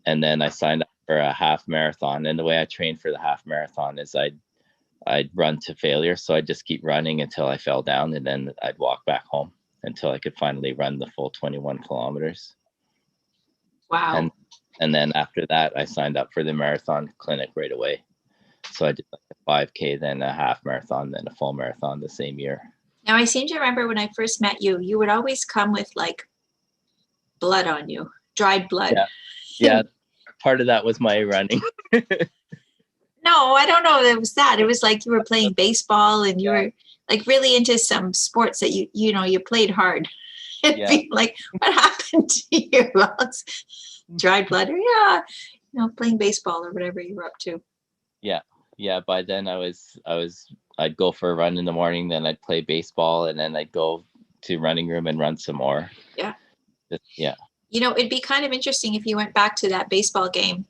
And then I signed up for a half marathon. And the way I trained for the half marathon is I'd run to failure. So I'd just keep running until I fell down, and then I'd walk back home until I could finally run the full 21 kilometers. Wow. And then after that, I signed up for the marathon clinic right away. So I did like a 5K, then a half marathon, then a full marathon the same year. Now I seem to remember when I first met you, you would always come with like blood on you, dried blood. Yeah. Part of that was my running. No, I don't know if it was that. It was like you were playing baseball and you were like really into some sports that you played hard. It'd be like, what happened to you? Well, it's dried blood, or playing baseball or whatever you were up to. Yeah. By then I'd go for a run in the morning, then I'd play baseball, and then I'd go to running room and run some more. Yeah. Yeah. It'd be kind of interesting if you went back to that baseball game,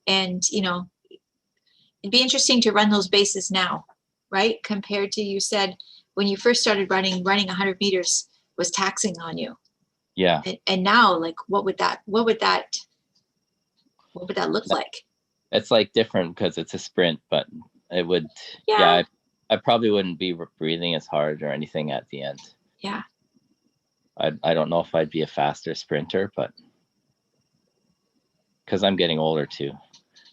and it'd be interesting to run those bases now, right? Compared to, you said when you first started running 100 meters was taxing on you. Yeah. And now, like, what would that look like? It's like different because it's a sprint, but it would, I probably wouldn't be breathing as hard or anything at the end. Yeah. I don't know if I'd be a faster sprinter, but because I'm getting older too.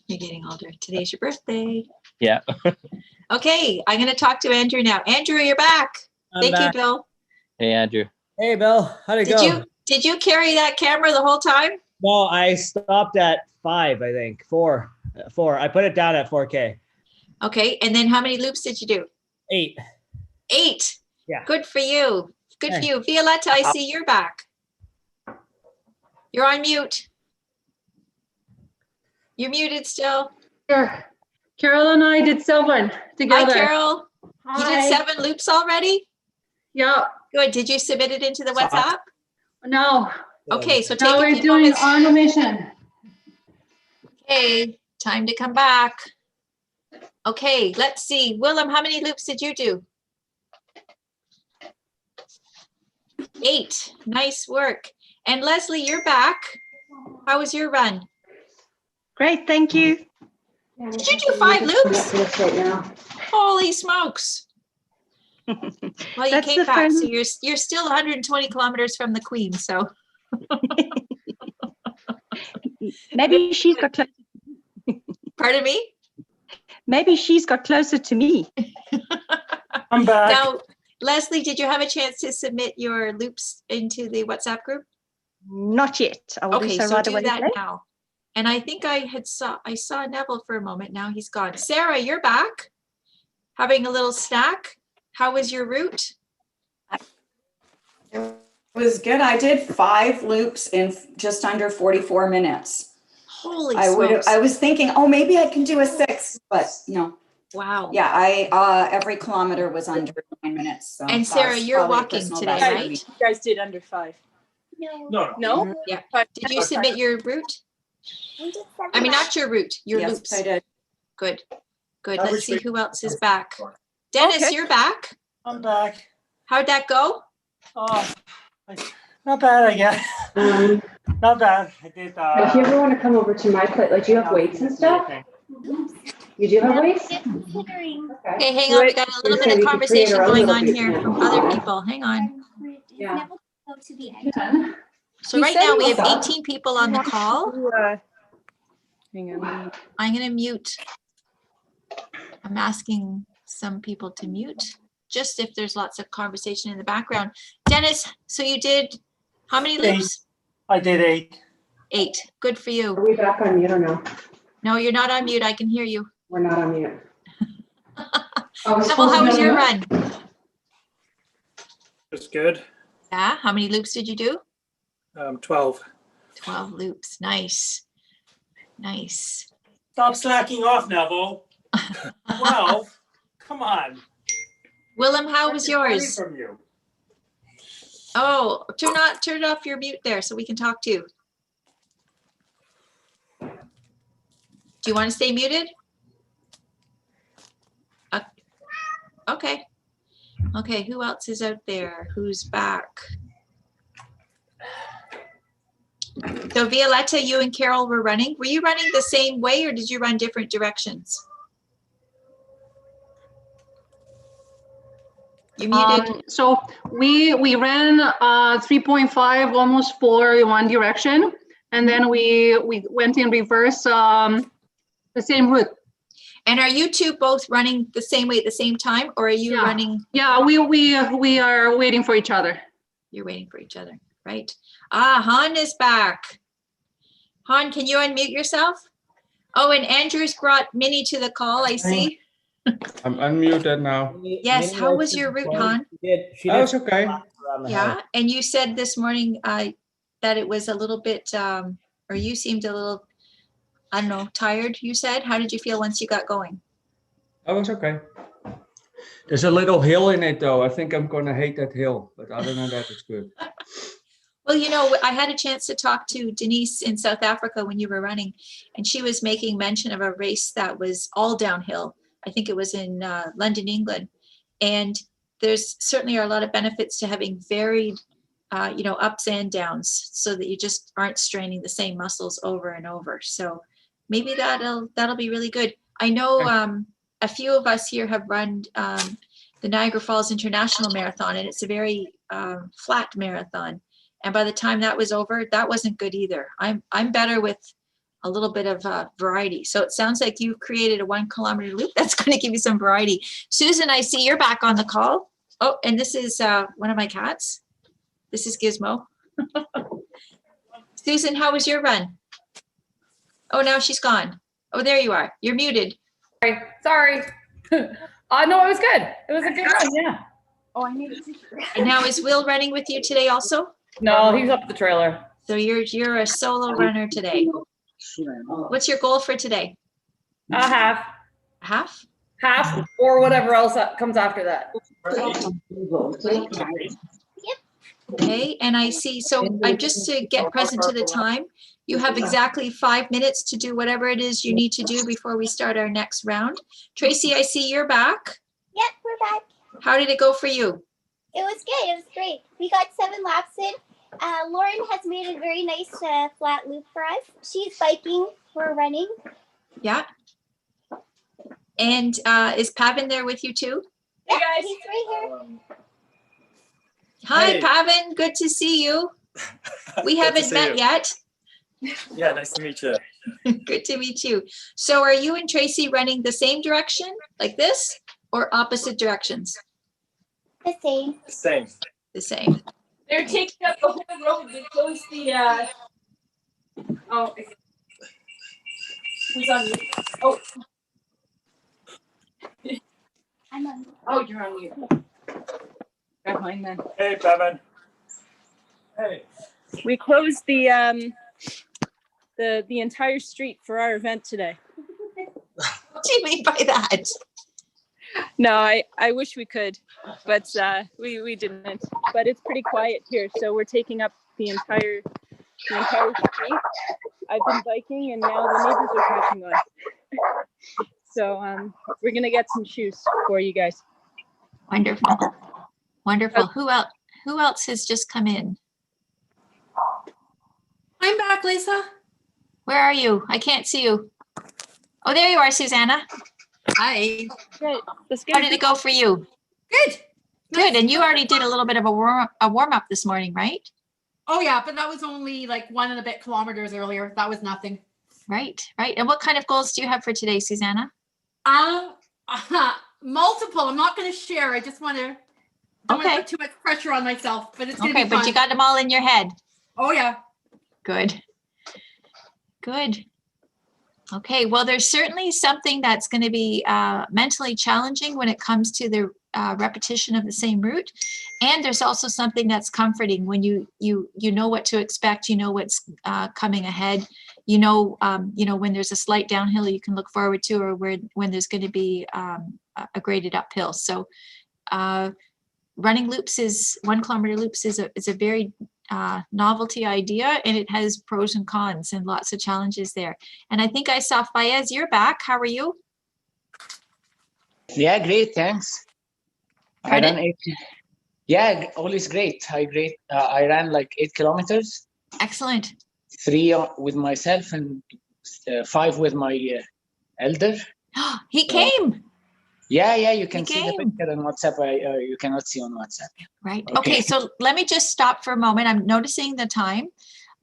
You're getting older. Today's your birthday. Yeah. Okay, I'm going to talk to Andrew now. Andrew, you're back. Thank you, Bill. Hey, Andrew. Hey, Bill. How'd it go? Did you carry that camera the whole time? No, I stopped at 5, I think. 4. 4. I put it down at 4K. Okay, and then how many loops did you do? 8. 8. Yeah. Good for you. Good for Thanks. you. Violetta, I see you're back. You're on mute. You're muted still. Here. Carol and I did 7 Hi, together. Carol. You did 7 loops already? Yeah. Good. Did you submit it into the WhatsApp? No. Okay, so take Now a we're few doing moments. automation. Okay, time to come back. Okay, let's see. Willem, how many loops did you do? 8. Nice work. And Leslie, you're back. How was your run? Great, thank you. Did you do 5 loops? Holy smokes. Well, you That's came the back, so fun. you're still 120 kilometers from the Queen, so. Maybe she's got Pardon me? maybe she's got closer to me. I'm back. Now, Leslie, did you have a chance to submit your loops into the WhatsApp group? Not yet. I will Okay, do so so right do away. that today. now. And I think I saw Neville for a moment. Now he's gone. Sarah, you're back. Having a little snack. How was your route? It was good. I did 5 loops in just under 44 minutes. Holy I smokes. was thinking, oh, maybe I can do a 6, but no. Wow. Yeah, every kilometer was under 9 minutes. So And Sarah, that's you're probably a walking personal today, best for right? me. You guys did under 5. No. No? Yeah. Did you submit your route? I mean, not your route, your Yes, loops. I did. Good. Good. Average Let's see weight. who else is back. Dennis, Okay. you're back. I'm back. How'd that go? Oh, not bad, I guess. Not bad. I did. If you ever want to come over to my place, like, do you have weights and stuff? You do have weights? Okay, hang on. We got a little bit of conversation going on here from other people. Hang on. Yeah. So He right said now he we have was 18 people on the call. Hang on. I'm going to mute. I'm asking some people to mute, just if there's lots of conversation in the background. Dennis, so you did how many 8. loops? I did 8. 8. Good for you. Are we back on mute or no? No, you're not on mute. I can hear you. We're not on mute. Neville, how was your run? It's good. Yeah, how many loops did you do? 12. 12 loops. Nice. Nice. Stop slacking off, Neville. 12? Come on. Willem, how was yours? From you. Oh, turn off your mute there so we can talk to you. Do you want to stay muted? Okay. Okay, who else is out there? Who's back? So Violetta, you and Carol were running. Were you running the same way or did you run different directions? You muted. So we ran 3.5, almost 4 in one direction, and then we went in reverse, the same route. And are you two both running the same way at the same time, or are you Yeah. running? Yeah, we are waiting for each other. You're waiting for each other, right? Ah, Han is back. Han, can you unmute yourself? Oh, and Andrew's brought Minnie to the call, I see. I'm unmuted now. Yes, how was your route, Han? She That did was okay. around the Yeah, house. and you said this morning that it was a little bit, or you seemed a little, I don't know, tired, you said? How did you feel once you got going? That was okay. There's a little hill in it though. I think I'm gonna hate that hill, but other than that, it's good. Well, you know, I had a chance to talk to Denise in South Africa when you were running, and she was making mention of a race that was all downhill. I think it was in London, England. And there's certainly are a lot of benefits to having varied, ups and downs so that you just aren't straining the same muscles over and over. So maybe that'll be really good. I know a few of us here have run the Niagara Falls International Marathon, and it's a very flat marathon. And by the time that was over, that wasn't good either. I'm better with a little bit of variety. So it sounds like you created a 1 kilometer loop. That's going to give you some variety. Susan, I see you're back on the call. Oh, and this is one of my cats. This is Gizmo. Susan, how was your run? Oh, now she's gone. Oh, there you are. You're muted. Sorry. No, it was good. It was a good run, yeah. Oh, I need a picture. And now is Will running with you today also? No, he's up the trailer. So you're a solo runner today. What's your goal for today? Half. Half? Half or whatever else that comes after that. Okay, and I see, so I just to get present to the time, you have exactly 5 minutes to do whatever it is you need to do before we start our next round. Tracy, I see you're back. Yep, we're back. How did it go for you? It was good. It was great. We got 7 laps in. Lauren has made a very nice flat loop for us. She's biking. We're running. Yeah. And is Pavan there with you too? Yeah, he's right here. Hi, Hey. Pavan. Good to see you. We Good to haven't see met you. yet. Yeah, nice to meet you. Good to meet you. So are you and Tracy running the same direction like this or opposite directions? The same. Same. The same. They're taking up the whole road. They closed the oh, who's on mute? Oh. I'm on. Oh, you're on mute. Behind then. Hey, Pavan. Hey. We closed the entire street for our event today. What do you mean by that? No, I wish we could, but we didn't. But it's pretty quiet here, so we're taking up the entire street. I've been biking, and now the neighbors are catching on. So we're gonna get some shoes for you guys. Wonderful, wonderful. Who else has just come in? I'm back, Lisa. Where are you? I can't see you. Oh, there you are, Susanna. Hi. Good. How did it go for you? Good. Good. And you already did a little bit of a warm up this morning, right? Oh yeah, but that was only like 1 and a bit kilometers earlier. That was nothing. Right, right. And what kind of goals do you have for today, Susanna? Multiple. I'm not going to share. I just want to don't want to put too much pressure on myself, but it's going to Okay, be fun. but you got them all in your head. Oh yeah. Good. Good. Okay, well, there's certainly something that's going to be mentally challenging when it comes to the repetition of the same route, and there's also something that's comforting when you know what to expect, you know what's coming ahead, you know when there's a slight downhill you can look forward to, or when there's going to be a graded uphill. So running loops 1 kilometer loops is a very novelty idea, and it has pros and cons and lots of challenges there. And I think I saw Fayez, you're back. How are you? Yeah, great. Thanks. Pardon? I ran 8. Yeah, always great. I ran like 8 kilometers. Excellent. 3 with myself and 5 with my elder. He came. Yeah, you can see the picture on WhatsApp. You cannot see on WhatsApp. Right. Okay. So let me just stop for a moment. I'm noticing the time.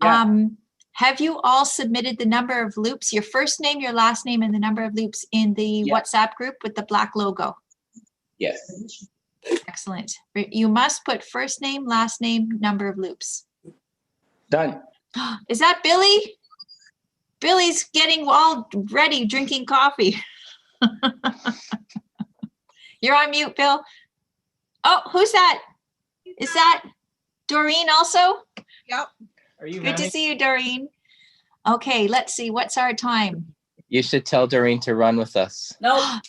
Yeah. Have you all submitted the number of loops, your first name, your last name, and the number of loops in the WhatsApp group with the black logo? Yes. Excellent. You must put first name, last name, number of loops. Done. Is that Billy? Billy's getting all ready, drinking coffee. You're on mute, Bill. Oh, who's that? Is that Doreen also? Yep. Are you good to see you, Doreen? Okay, let's see. What's our time? You should tell Doreen to run with us. No.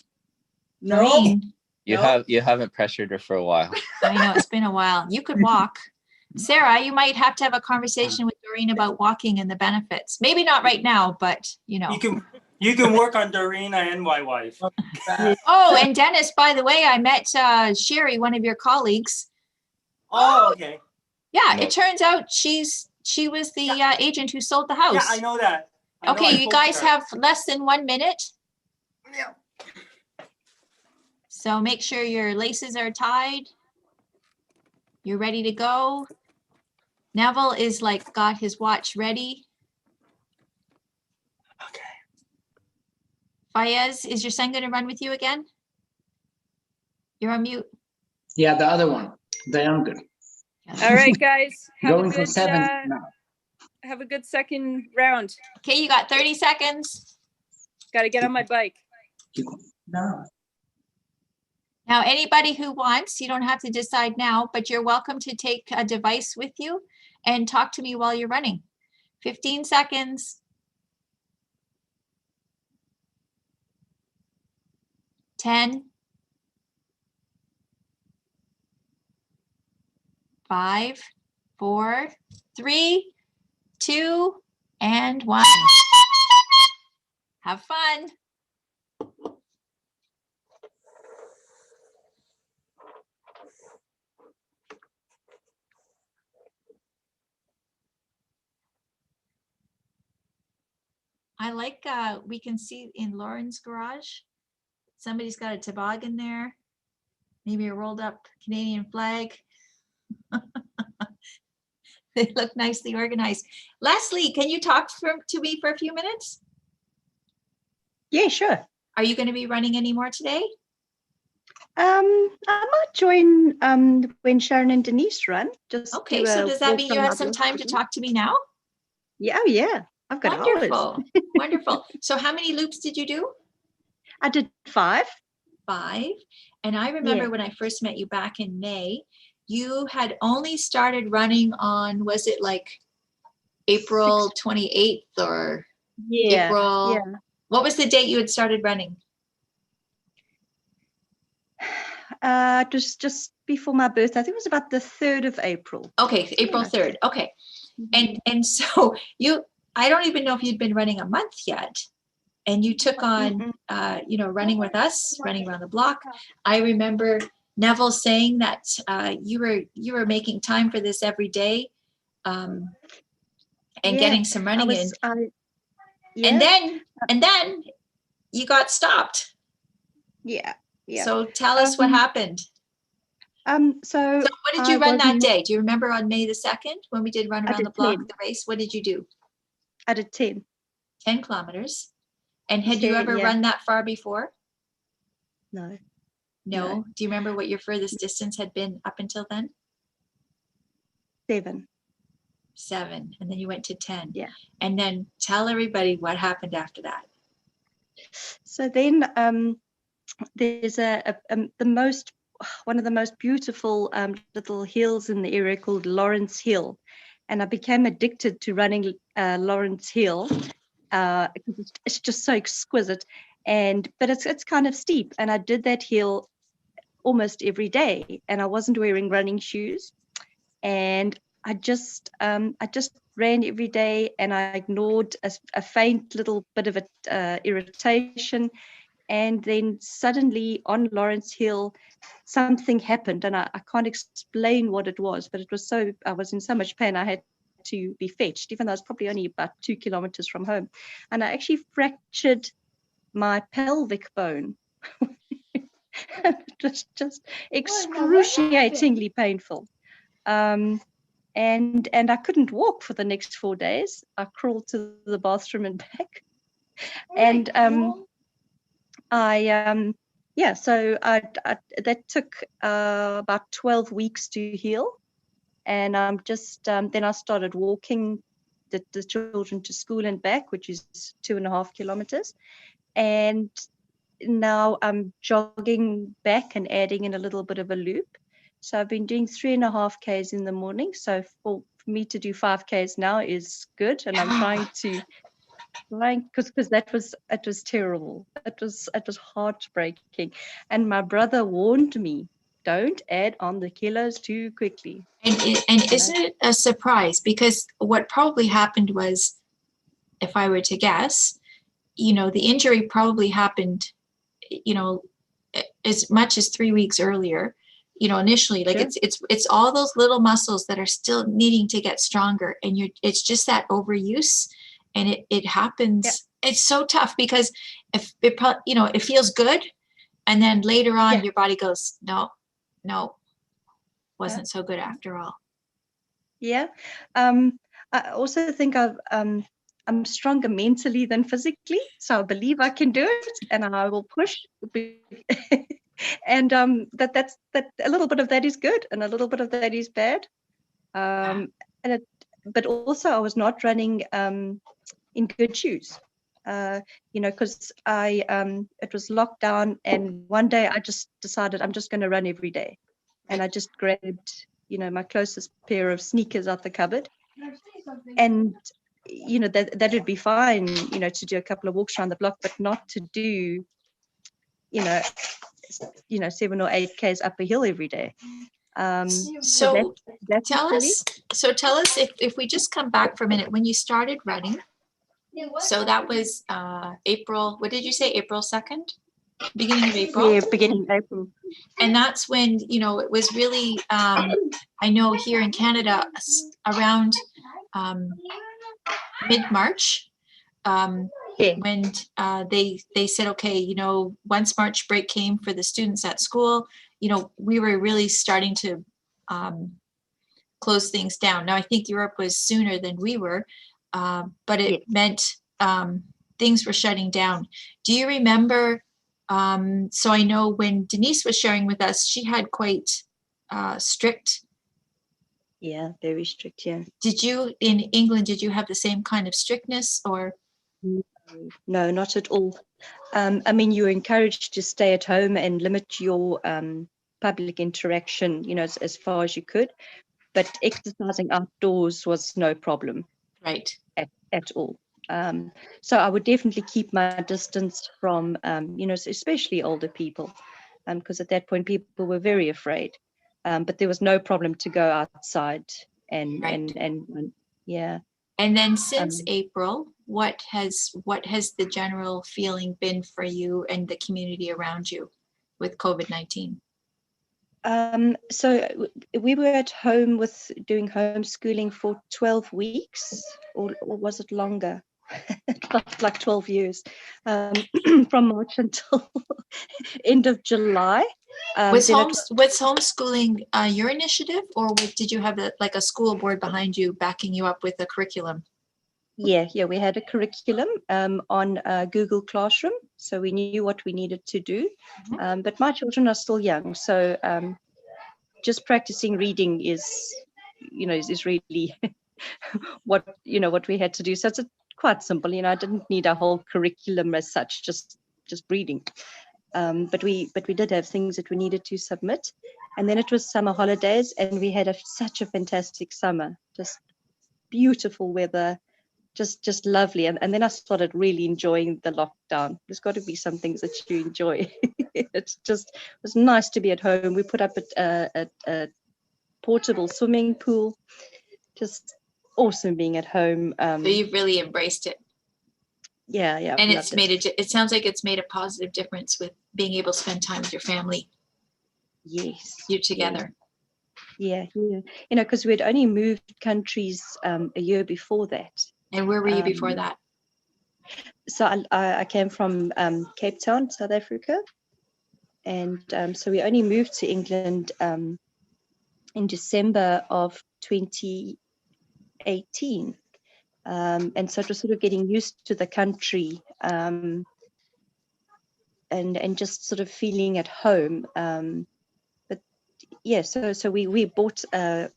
Doreen. You haven't pressured her for a while. I know, it's been a while. You could walk. Sarah, you might have to have a conversation with Doreen about walking and the benefits. Maybe not right now, but You can work on Doreen and my wife. Oh, and Dennis, by the way, I met Sherry, one of your colleagues. Oh, okay. Yeah, it turns out she was the agent who sold the house. Yeah, I know that. Okay, you guys have less than 1 minute. Yeah. So make sure your laces are tied. You're ready to go. Neville is got his watch ready. Okay. Fayez, is your son going to run with you again? You're on mute. Yeah, the other one, the younger. All right, guys. Have Going a for good, 7 now. have a good second round. Okay, you got 30 seconds. Got to get on my bike. Now, anybody who wants, you don't have to decide now, but you're welcome to take a device with you and talk to me while you're running. 15 seconds. 10. 5, 4, 3, 2, and 1. Have fun. I like, we can see in Lauren's garage, somebody's got a toboggan there, maybe a rolled up Canadian flag. They look nicely organized. Leslie, can you talk to me for a few minutes? Yeah, sure. Are you going to be running any more today? I might join when Sharon and Denise run. Just Okay, do so a does that walk mean you on have my some block time to again. talk to me now? Yeah, oh yeah. I've got Wonderful. hours. Wonderful. So how many loops did you do? I did 5. 5. And I remember Yeah. when I first met you back in May, you had only started running on, was it like April 28th or Yeah. April? Yeah. What was the date you had started running? It was just before my birthday. I think it was about the 3rd of April. Okay, April 3rd. Okay. And so I don't even know if you'd been running a month yet. And you took on, running with us, running around the block. I remember Neville saying that you were making time for this every day, and getting some running in. And then you got stopped. Yeah. Yeah. So tell us what happened. So what did you run that day? Do you remember on May the 2nd when we did run around the block, 10. the race? What did you do? I did 10. 10 kilometers. And had you 10, ever yeah. run that far before? No. No. Do you remember what your furthest distance had been up until then? 7. 7. And then you went to 10. Yeah. And then tell everybody what happened after that. So then there's one of the most beautiful little hills in the area called Lawrence Hill. And I became addicted to running Lawrence Hill. It's just so exquisite. But it's kind of steep. And I did that hill almost every day. And I wasn't wearing running shoes. And I just ran every day, and I ignored a faint little bit of irritation. And then suddenly on Lawrence Hill, something happened, and I can't explain what it was, but I was in so much pain, I had to be fetched, even though it's probably only about 2 kilometers from home. And I actually fractured my pelvic bone. It was just excruciatingly painful. And I couldn't walk for the next 4 days. I crawled to the bathroom and back. And so that took about 12 weeks to heal. And then I started walking the children to school and back, which is 2.5 kilometers. And now I'm jogging back and adding in a little bit of a loop. So I've been doing 3.5 Ks in the morning. So for me to do 5 Ks now is good. And I'm trying to, because it was terrible. It was heartbreaking. And my brother warned me, don't add on the kilos too quickly. And isn't it a surprise? Because what probably happened was, if I were to guess, the injury probably happened, as much as 3 weeks earlier. Initially, like Sure. it's all those little muscles that are still needing to get stronger, and it's just that overuse, and it happens. Yeah. It's so tough because if it feels good, and then later on your body goes, no, wasn't so good after all. Yeah. I also think I'm stronger mentally than physically, so I believe I can do it, and I will push. And that a little bit of that is good, and a little bit of that is bad. And but also I was not running in good shoes. Because it was lockdown, and one day I just decided I'm just going to run every day, and I just grabbed, my closest pair of sneakers out the cupboard, and that would be fine, to do a couple of walks around the block, but not to do, 7 or 8 Ks up a hill every day. So tell us if we just come back for a minute, when you started running, so that was April, what did you say, April 2nd? Beginning of April? Yeah, beginning of April. And that's when, it was really, I know here in Canada, around mid-March, when they said, okay, once March break came for the students at school, we were really starting to close things down. Now, I think Europe was sooner than we were, but it meant things were shutting down. Do you remember, so I know when Denise was sharing with us, she had quite strict. Yeah, very strict, yeah. Did you, in England, did you have the same kind of strictness, or? No, not at all. I mean, you were encouraged to stay at home and limit your public interaction, as far as you could, but exercising outdoors was no problem. Right. At all. So I would definitely keep my distance from, especially older people, because at that point people were very afraid. But there was no problem to go outside and yeah. And then since April, what has the general feeling been for you and the community around you with COVID-19? So we were at home with doing homeschooling for 12 weeks, or was it longer? like 12 years, from March until end of July. Was homeschooling your initiative, or did you have a school board behind you backing you up with a curriculum? Yeah, we had a curriculum on Google Classroom, so we knew what we needed to do. But my children are still young, so just practicing reading is really what we had to do. So it's quite simple. I didn't need a whole curriculum as such, just reading. But we did have things that we needed to submit, and then it was summer holidays, and we had such a fantastic summer, just beautiful weather, just lovely. And then I started really enjoying the lockdown. There's got to be some things that you enjoy. It was nice to be at home. We put up a portable swimming pool. Just awesome being at home. So you've really embraced it. Yeah. And it's made it sounds like it's made a positive difference with being able to spend time with your family. Yes. You're together. Yeah. Because we had only moved countries a year before that. And where were you before that? So I came from Cape Town, South Africa. And so we only moved to England in December of 2018. And so it was sort of getting used to the country and just sort of feeling at home. But yeah, so we bought our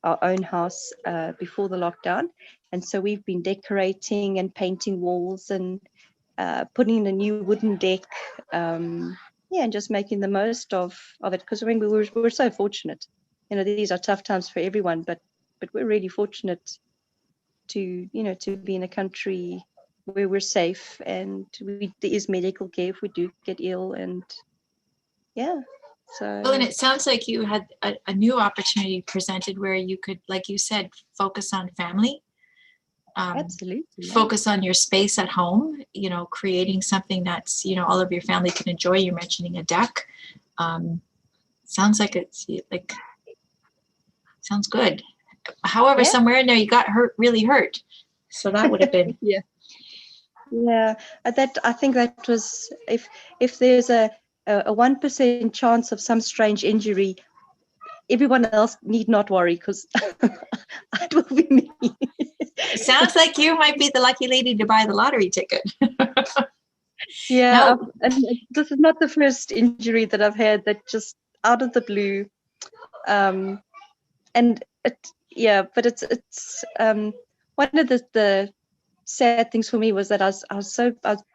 own house before the lockdown, and so we've been decorating and painting walls and putting in a new wooden deck. And just making the most of it, because I mean we're so fortunate. These are tough times for everyone, but we're really fortunate to be in a country where we're safe, and there is medical care if we do get ill, and so. Well, and it sounds like you had a new opportunity presented where you could, like you said, focus on family. Absolutely. Focus on your space at home, creating something that's, all of your family can enjoy. You're mentioning a deck. Sounds like sounds good. However, somewhere in there you got really hurt. So that would have been. Yeah. That I think that was, if there's a 1% chance of some strange injury, everyone else need not worry, because it will be me. Sounds like you might be the lucky lady to buy the lottery ticket. Yeah, and this is not the first injury that I've had that just out of the blue. And yeah, but it's one of the sad things for me was that I was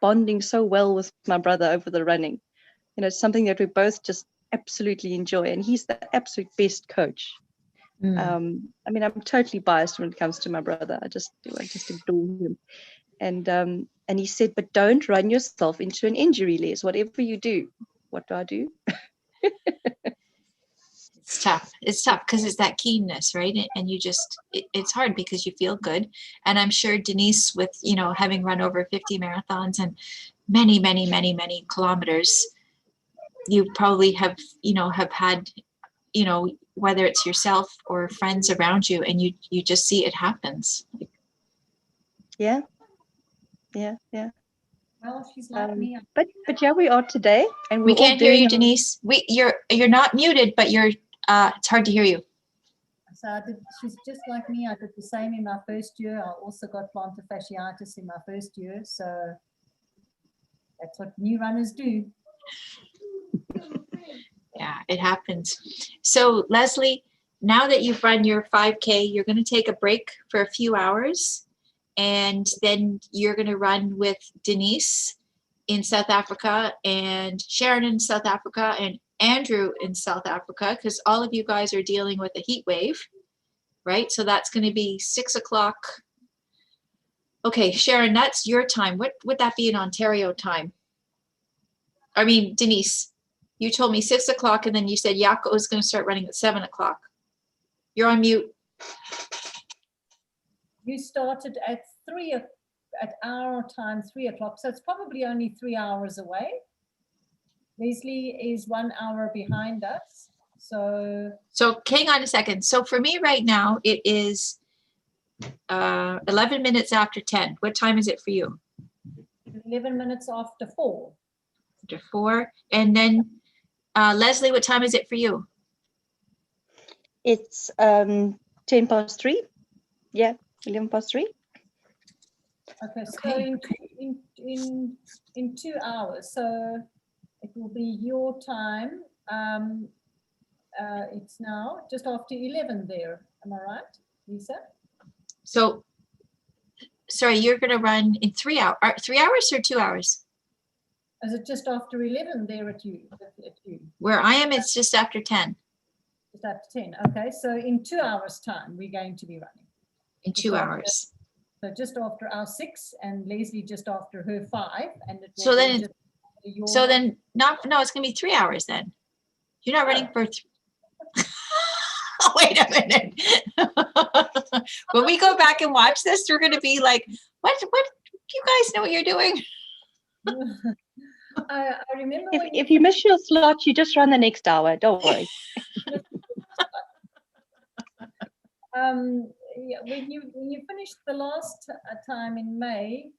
bonding so well with my brother over the running. You know, something that we both just absolutely enjoy, and he's the absolute best coach. I mean, I'm totally biased when it comes to my brother. I just adore him. And he said, but don't run yourself into an injury, Les. Whatever you do. What do I do? It's tough. It's tough because it's that keenness, right? And you just, it's hard because you feel good. And I'm sure Denise, with, you know, having run over 50 marathons and many, many, many, many kilometers, you probably have, you know, have had, you know, whether it's yourself or friends around you, and you just see it happens. Yeah. Well, she's like me. But yeah, we are today, and We we're all can't hear doing you, Denise. You're not muted, but you're it's hard to hear you. So she's just like me. I did the same in my first year. I also got plantar fasciitis in my first year. So that's what new runners do. Yeah, it happens. So Leslie, now that you've run your 5K, you're going to take a break for a few hours, and then you're going to run with Denise in South Africa and Sharon in South Africa and Andrew in South Africa, because all of you guys are dealing with a heat wave, right? So that's going to be 6 o'clock. Okay, Sharon, that's your time. What would that be in Ontario time? I mean, Denise, you told me 6 o'clock, and then you said Jaco is going to start running at 7 o'clock. You're on mute. You started at our time, 3 o'clock. So it's probably only 3 hours away. Leslie is 1 hour behind us. So hang on a second. So for me right now, it is 11 minutes after 10. What time is it for you? 11 minutes after 4. After 4. And then Leslie, what time is it for you? It's 10 past 3. Yeah, 11 past 3. Okay, so in 2 hours, so it will be your time. It's now just after 11 there. Am I right, Lisa? So, sorry, you're going to run in 3 hours. 3 hours or 2 hours? Is it just after 11 there at you? Where I am, it's just after 10. Just after 10. Okay, so in 2 hours' time, we're going to be running. In 2 hours. So just after our 6, and Leslie just after her 5, and it will So then, no, it's going to be 3 hours then. You're not running for. Oh, wait a minute. When we go back and watch this, we're going to be like, what? You guys know what you're doing? I remember if you miss your slot, you just run the next hour. Don't worry. When you finished the last time in May,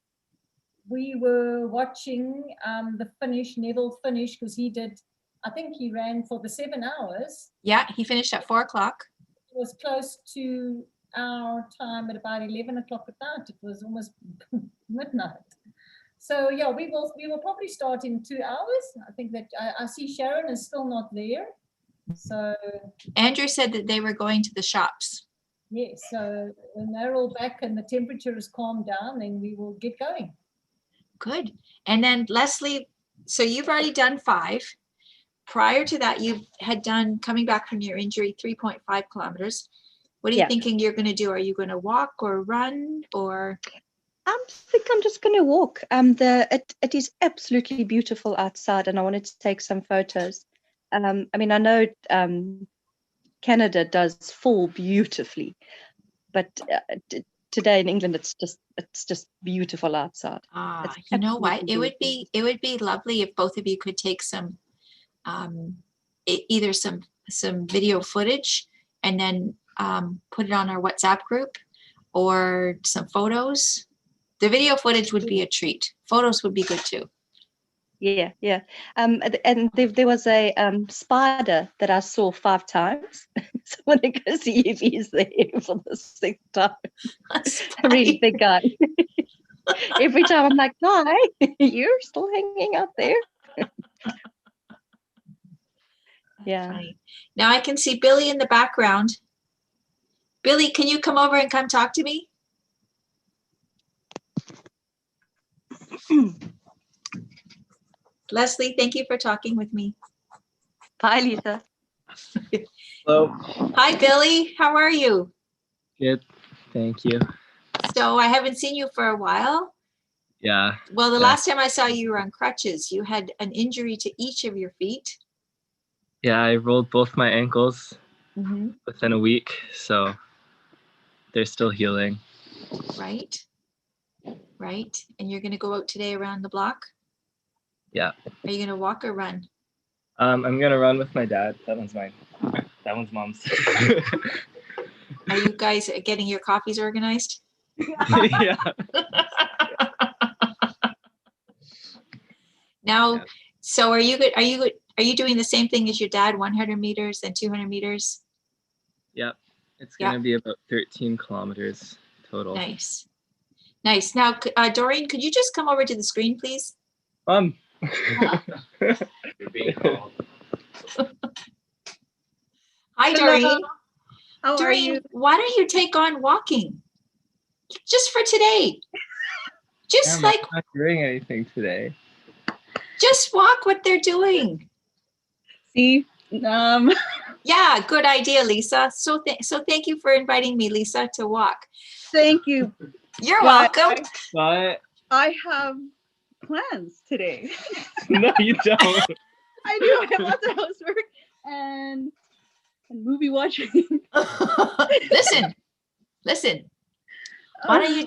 we were watching the finish, Neville finish, because he did, I think he ran for the 7 hours. Yeah, he finished at 4 o'clock. It was close to our time at about 11 o'clock at night. It was almost midnight. So yeah, we will probably start in 2 hours. I think that I see Sharon is still not there. So Andrew said that they were going to the shops. Yes, so when they're all back and the temperature has calmed down, then we will get going. Good. And then Leslie, so you've already done 5. Prior to that, you had done, coming back from your injury, 3.5 kilometers. What are you thinking you're going to do? Are you going to walk or run or? I think I'm just going to walk. It is absolutely beautiful outside, and I wanted to take some photos. I mean, I know Canada does fall beautifully, but today in England it's just beautiful outside. You know what? It would be lovely if both of you could take some either some video footage and then put it on our WhatsApp group, or some photos. The video footage would be a treat. Photos would be good too. Yeah. And there was a spider that I saw 5 times. So I want to go see if he's there for the 6th time. A really big guy. Every time I'm like, hi, you're still hanging out there. Yeah. Funny. Now I can see Billy in the background. Billy, can you come over and come talk to me? Leslie, thank you for talking with me. Bye, Lisa. Hello. Hi, Billy. How are you? Good. Thank you. So I haven't seen you for a while. Yeah. Well, the Yeah. last time I saw you, you were on crutches. You had an injury to each of your feet. Yeah, I rolled both my ankles Mhm. within a week, so they're still healing. Right. Right. And you're going to go out today around the block? Yeah. Are you going to walk or run? I'm gonna run with my dad. That one's mine. That one's mom's. Are you guys getting your coffees organized? Yeah. Now, so are you good? Are you doing the same thing as your dad, 100 meters and 200 meters? Yep. It's Yeah. gonna be about 13 kilometers total. Nice. Nice. Now, Doreen, could you just come over to the screen, please? You're being called. Hi, Hello. Doreen. How are Doreen, you? why don't you take on walking? Just for today. Just I'm like, not doing anything today. just walk what they're doing. See, Yeah, good idea, Lisa. So thank you for inviting me, Lisa, to walk. thank you. You're But welcome. But I have plans today. no, you don't. I do. I have lots of housework and movie watching. Listen. Why don't you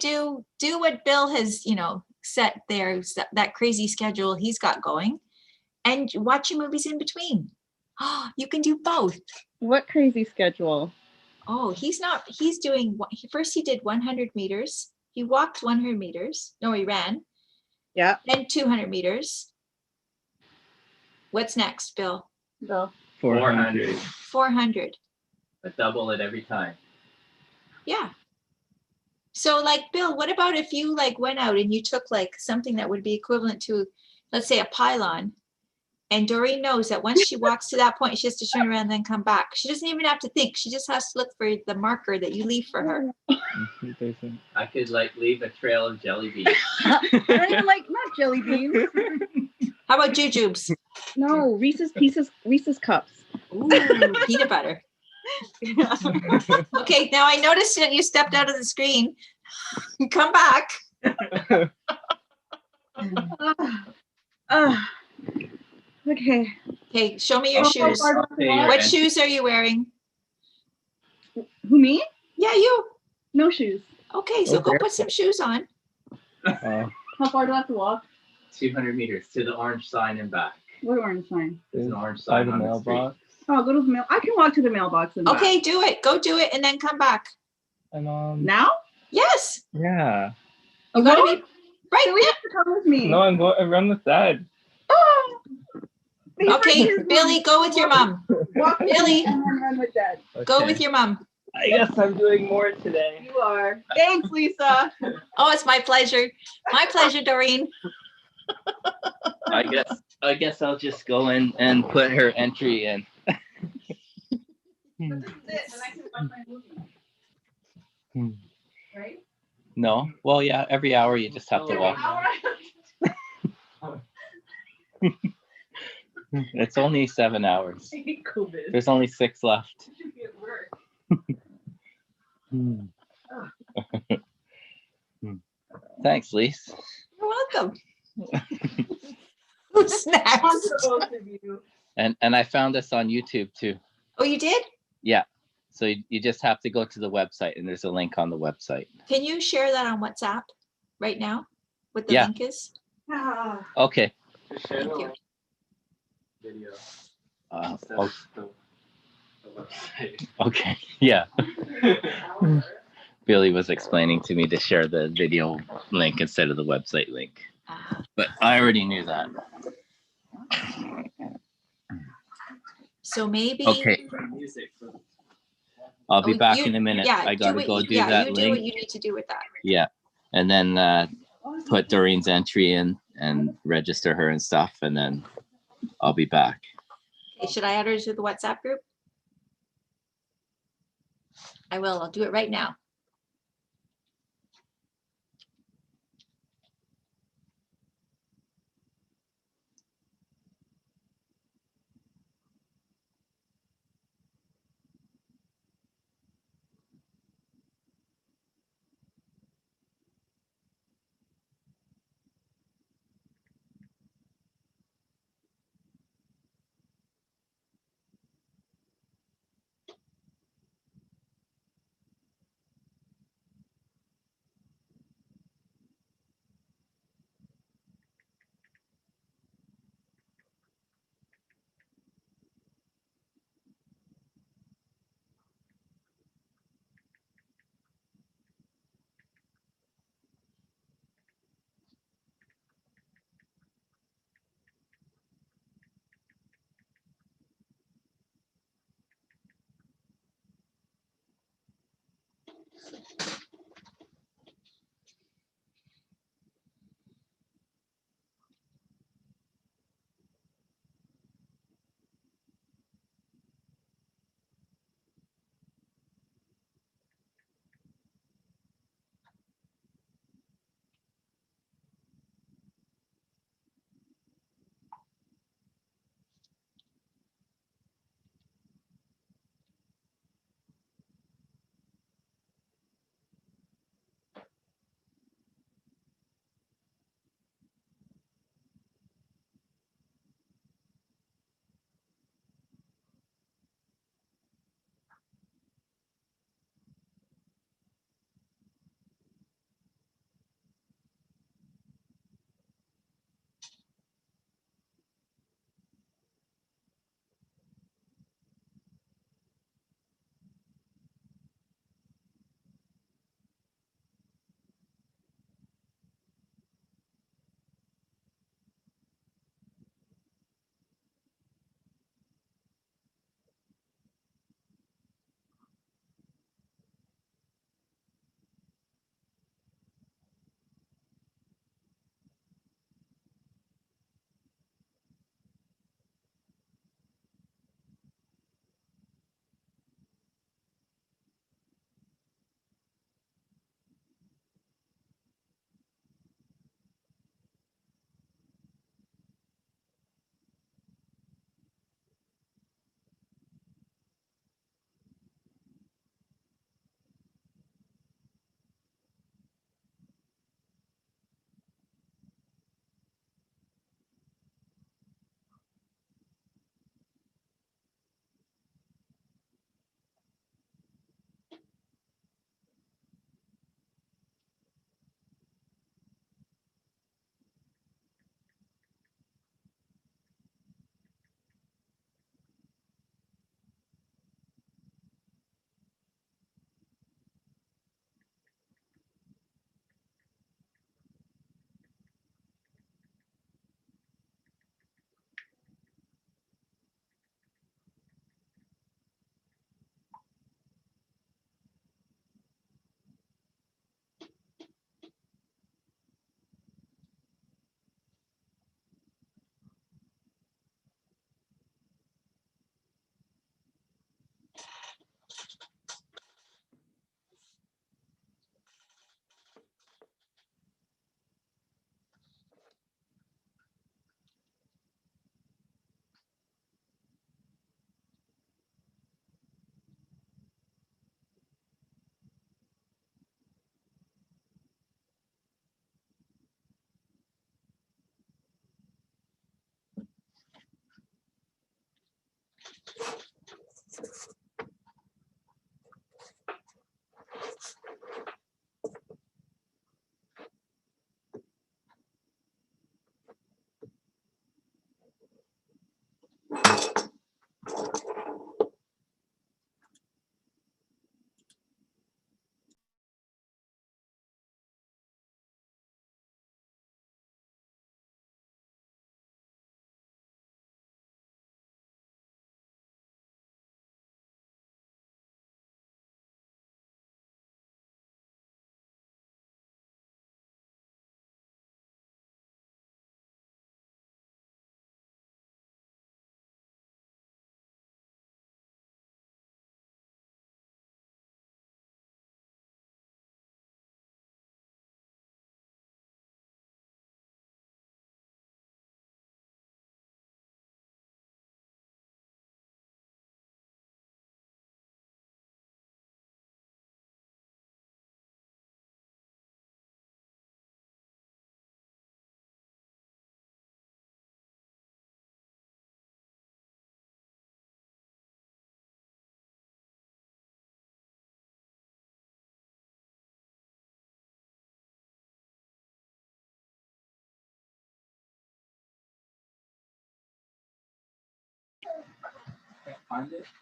do what Bill has, set there, that crazy schedule he's got going, and watch your movies in between. Oh, you can do both. What crazy schedule? Oh, he's doing, first he did 100 meters. He walked 100 meters. No, he ran. Yeah. Then 200 meters. What's next, Bill? Bill. 400. 400. But double it every time. Yeah. So like, Bill, what about if you went out and you took something that would be equivalent to, let's say, a pylon, and Doreen knows that once she walks to that point, she has to turn around and then come back. She doesn't even have to think. She just has to look for the marker that you leave for her. I could leave a trail of jelly beans. Not jelly beans. How about jujubes? No, Reese's cups. Ooh, peanut butter. Okay, now I noticed that you stepped out of the screen. Come back. Okay. Okay, show me your shoes. What shoes are you wearing? Who, me? Yeah, you. No shoes. Okay, so go put some shoes on. How far do I have to walk? 200 meters to the orange sign and back. What orange sign? There's an orange sign on the street. Oh, go to the mail. I can walk to the mailbox and Okay, back. do it. Go do it and then come back. Now? Yes. Yeah. You gotta be right. So we have to come with me. No, I run with dad. Okay, Billy, go with your mom. Walk with Billy, me and then run with Dad. go Okay. with your mom. I guess I'm doing more today. You are. Thanks, Lisa. Oh, it's my pleasure. My pleasure, Doreen. I guess I'll just go in and put her entry in. Right? No? Well, yeah, every hour you just have to walk. It's only 7 hours. COVID. There's only 6 left. Thanks, Lise. You're welcome. Who's next? On to both of you. And I found this on YouTube too. Oh, you did? Yeah. So you just have to go to the website and there's a link on the website. Can you share that on WhatsApp right now? What the Yeah. link is? Okay. Thank you. Video. Okay. Yeah. Billy was explaining to me to share the video link instead of the website link. But I already knew that. So maybe. Okay. I'll be back in a minute. Yeah, I gotta go do yeah, that you link. do what you need to do with that. Yeah. And then put Doreen's entry in and register her and stuff, and then I'll be back. Okay, should I add her to the WhatsApp group? I will. I'll do it right now.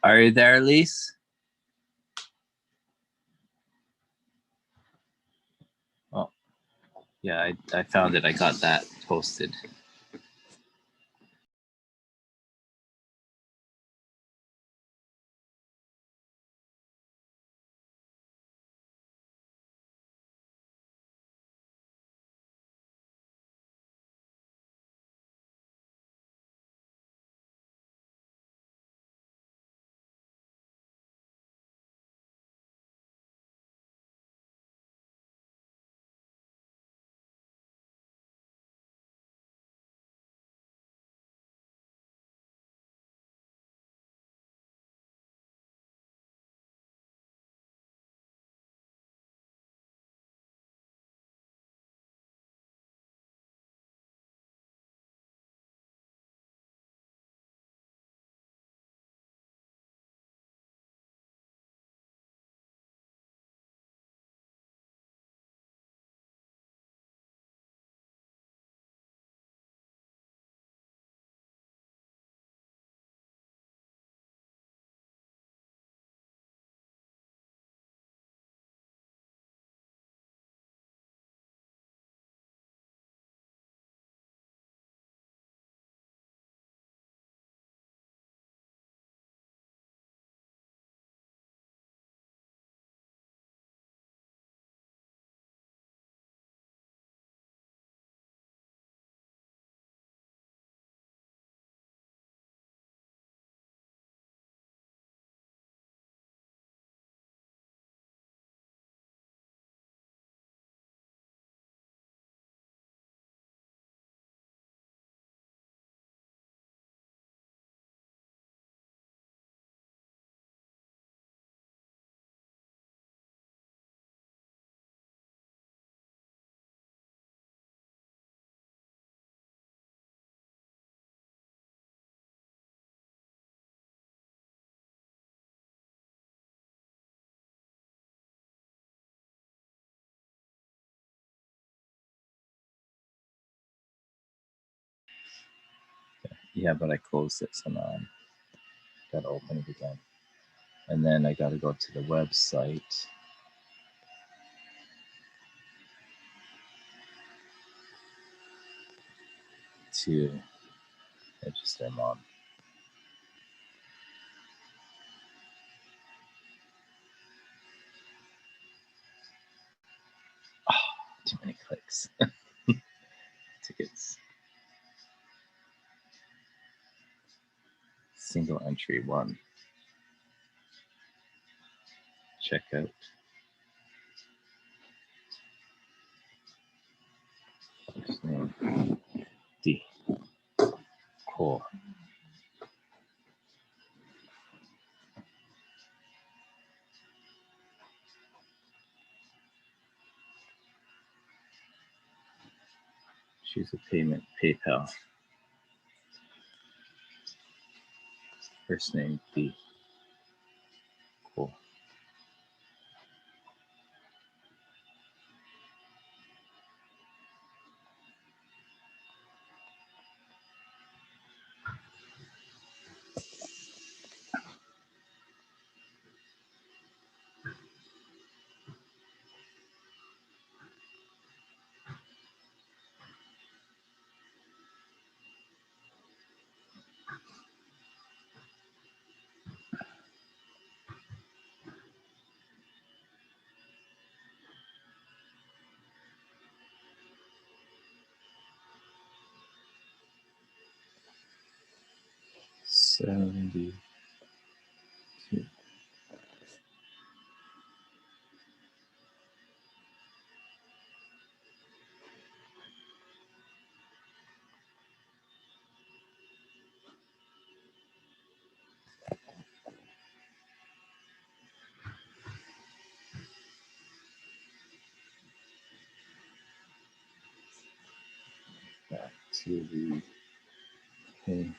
Are you there, Lise? Oh, yeah, I found it. I got that posted. Yeah, but I closed it, so now I gotta open it again. And then I gotta go to the website to register mom. Oh, too many clicks. Tickets. Single entry 1. Checkout. First name D. Cool. Choose a payment. PayPal. First name D. Cool. $72. Back to the pay.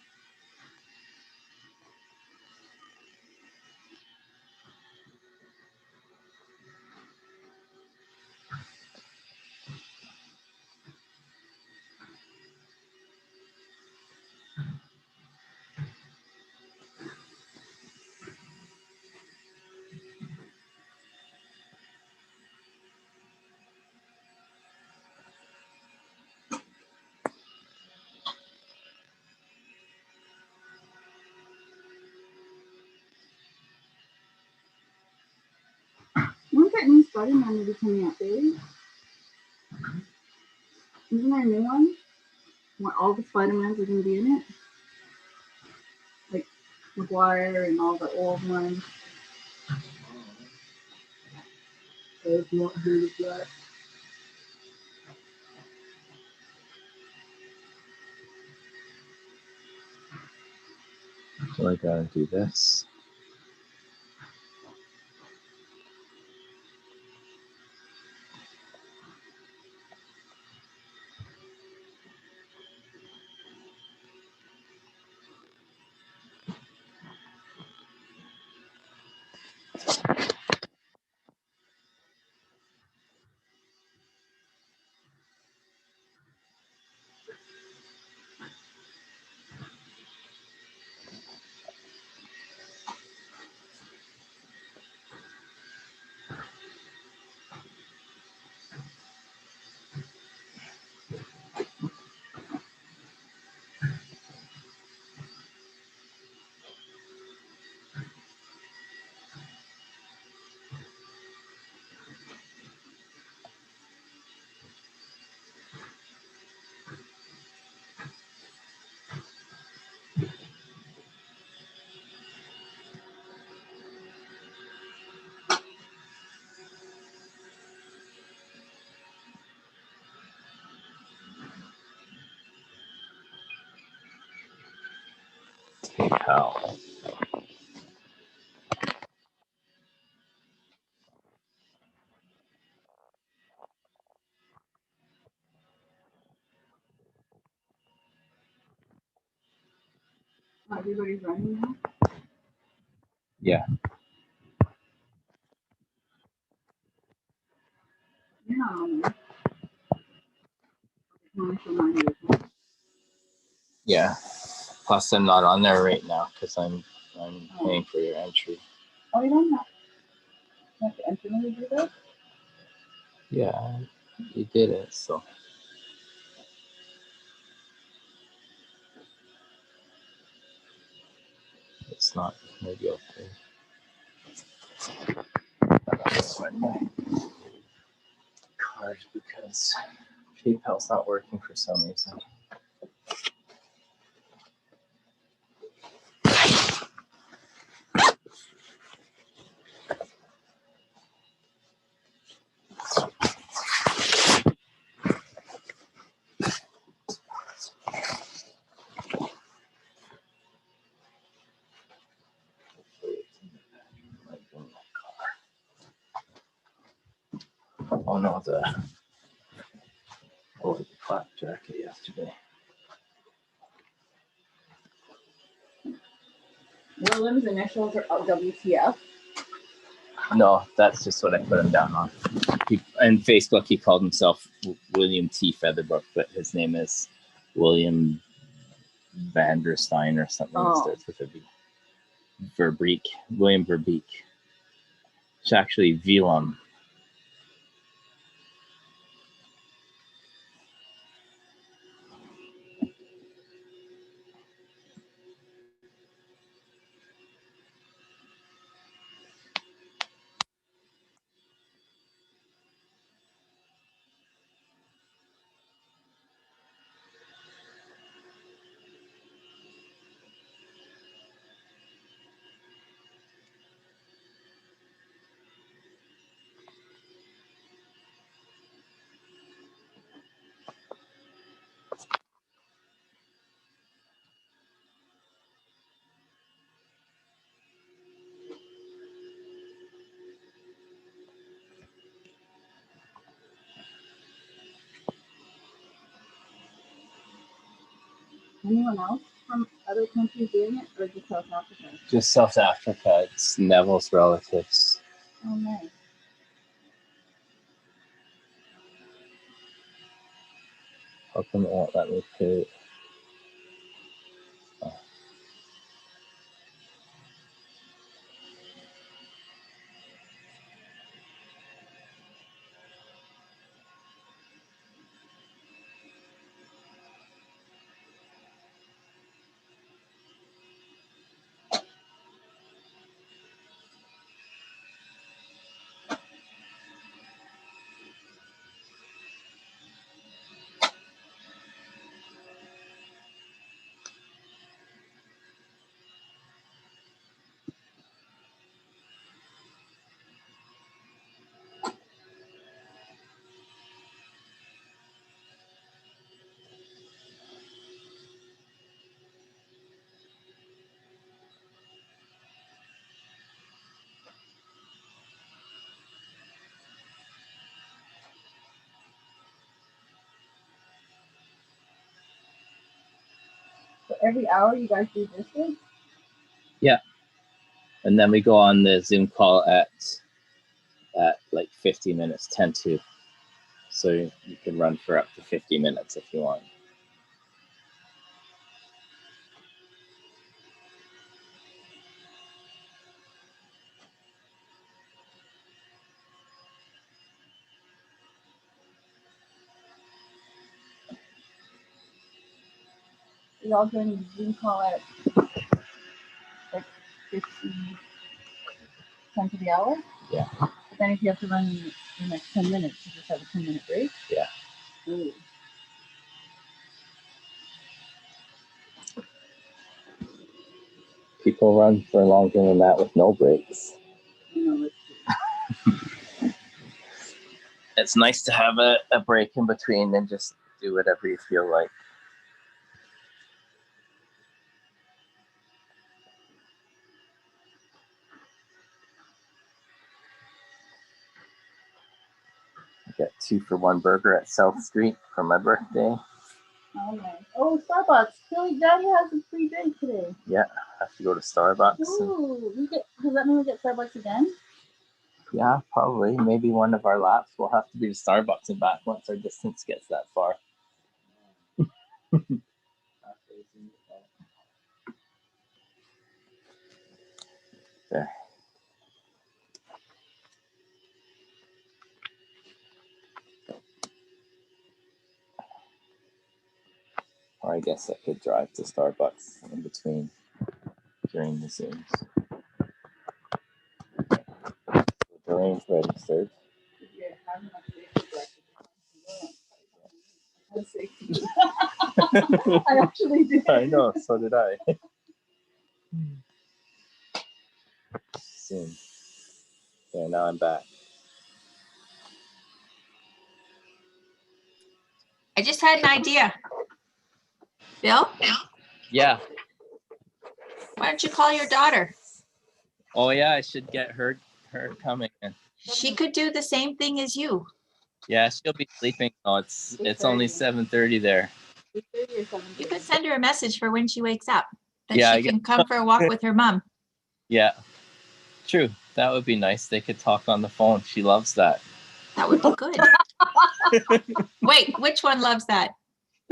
Spider-Man movie coming out, daily? Isn't there a new one? Where all the Spider-Mans are going to be in it? Like Maguire and all the old ones. I've not heard of that. So I gotta do this. PayPal. Everybody's running now? Yeah. You're not on there. Commercial money. Yeah. Plus, I'm not on there right now because I'm paying for your entry. Oh, you don't have to enter me to do this? Yeah, you did it, so. It's not maybe okay. That's my card because PayPal's not working for some reason. Oh no, the flap jacket yesterday. William's initials are WTF. No, that's just what I put him down on. And Facebook, he called himself William T. Featherbrook, but his name is William Vanderstein or something that starts with a V. Verbeek, William Verbeek. It's actually Willem. Anyone else from other countries doing it, or just South Africa? Just South Africa. It's Neville's relatives. Oh, nice. How come it won't let me pay? Oh. every hour you guys do distance? Yeah. And then we go on the Zoom call at like 50 minutes, 10 to. So you can run for up to 50 minutes if you want. You all doing a Zoom call at like 50, 10 to the hour? Yeah. But then if you have to run in the next 10 minutes, you just have a 10-minute break? Yeah. Ooh. People run for longer than that with no breaks. It's nice to have a break in between and just do whatever you feel like. I got 2-for-1 burger at South Street for my birthday. Oh, nice. Oh, Starbucks. Billy Daddy has a free drink today. Yeah, I have to go to Starbucks. Ooh, does that mean we get Starbucks again? Yeah, probably. Maybe one of our laps will have to be to Starbucks and back once our distance gets that far. There. Or I guess I could drive to Starbucks in between during the Zooms. Doreen's registered. I actually did. I know, so did I. Soon. Yeah, now I'm back. I just had an idea. Bill, Yeah. why don't you call your daughter? Oh yeah, I should get her coming in. She could do the same thing as you. Yeah, she'll be sleeping. Oh, it's only 7:30 there. You could send her a message for when she wakes up, that Yeah, she can come for a walk with her mom. Yeah. True. That would be nice. They could talk on the phone. She loves that. That would be good. Wait, which one loves that?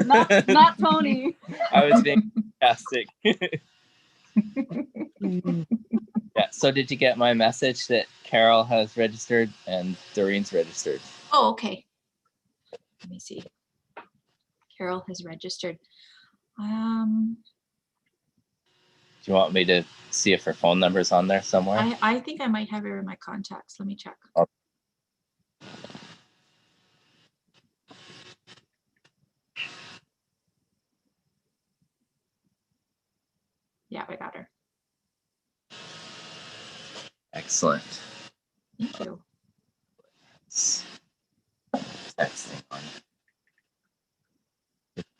Not Tony. I was being sarcastic. Yeah. So did you get my message that Carol has registered and Doreen's registered? Oh, okay. Let me see. Carol has registered. Do you want me to see if her phone number's on there somewhere? I think I might have her in my contacts. Let me check. Oh. Yeah, I got her. Excellent. Thank you. Texting on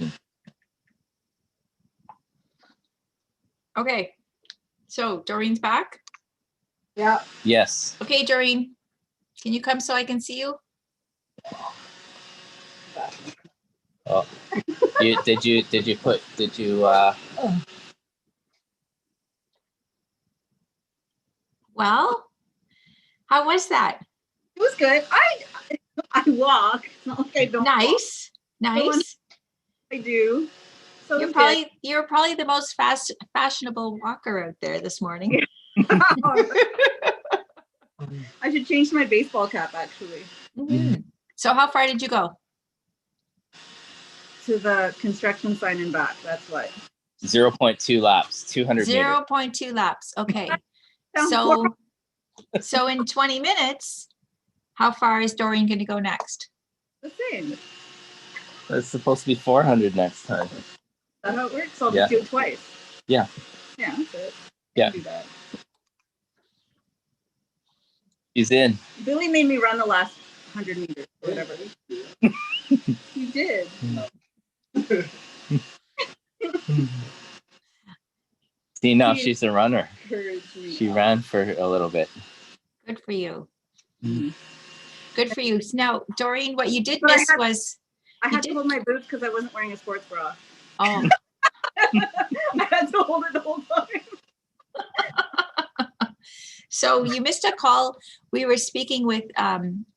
it. Okay. So Doreen's back? Yeah. Yes. Okay, Doreen. Can you come so I can see you? Oh. Did you Well, how was that? It was good. I walk. It's not like I don't. Nice. Nice. I do. So You're probably the most fashionable walker out there this morning. I should change my baseball cap actually. Mm-hmm. So how far did you go? To the construction sign and back. That's what. 0.2 laps, 200 meters. 0.2 laps. Okay. So in 20 minutes, how far is Doreen going to go next? The same. It's supposed to be 400 next time. Is that how it works? So I'll Yeah. just do it twice. Yeah. Yeah, that's it. Yeah. Do that. He's in. Billy made me run the last 100 meters or whatever. He did. See, now she's a runner. Encouraged me. She ran for a little bit. Good for you. Mm-hmm. Good for you. So now, Doreen, what you did But miss I had you to hold my boots because I wasn't wearing a sports bra. Oh. So you missed a call. We were speaking with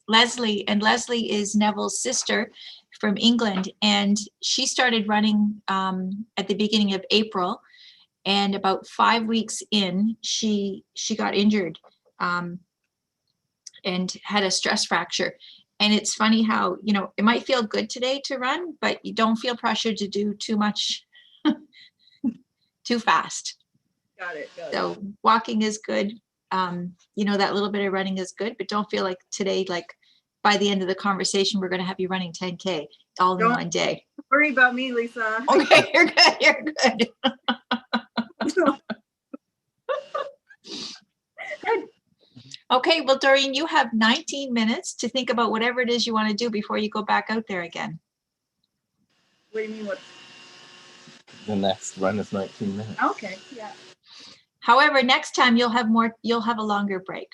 Leslie, and Leslie is Neville's sister from England, and she started running at the beginning of April, and about 5 weeks in, she got injured and had a stress fracture. And it's funny how, you know, it might feel good today to run, but you don't feel pressured to do too much too fast. Got it. So walking is good. You know, that little bit of running is good, but don't feel like today, like by the end of the conversation, we're going to have you running 10K all in one day. Don't worry about me, Lisa. Okay, you're good. You're good. Okay, well, Doreen, you have 19 minutes to think about whatever it is you want to do before you go back out there again. What do you mean? What? The next run is 19 minutes. Okay, yeah. However, next time you'll have a longer break.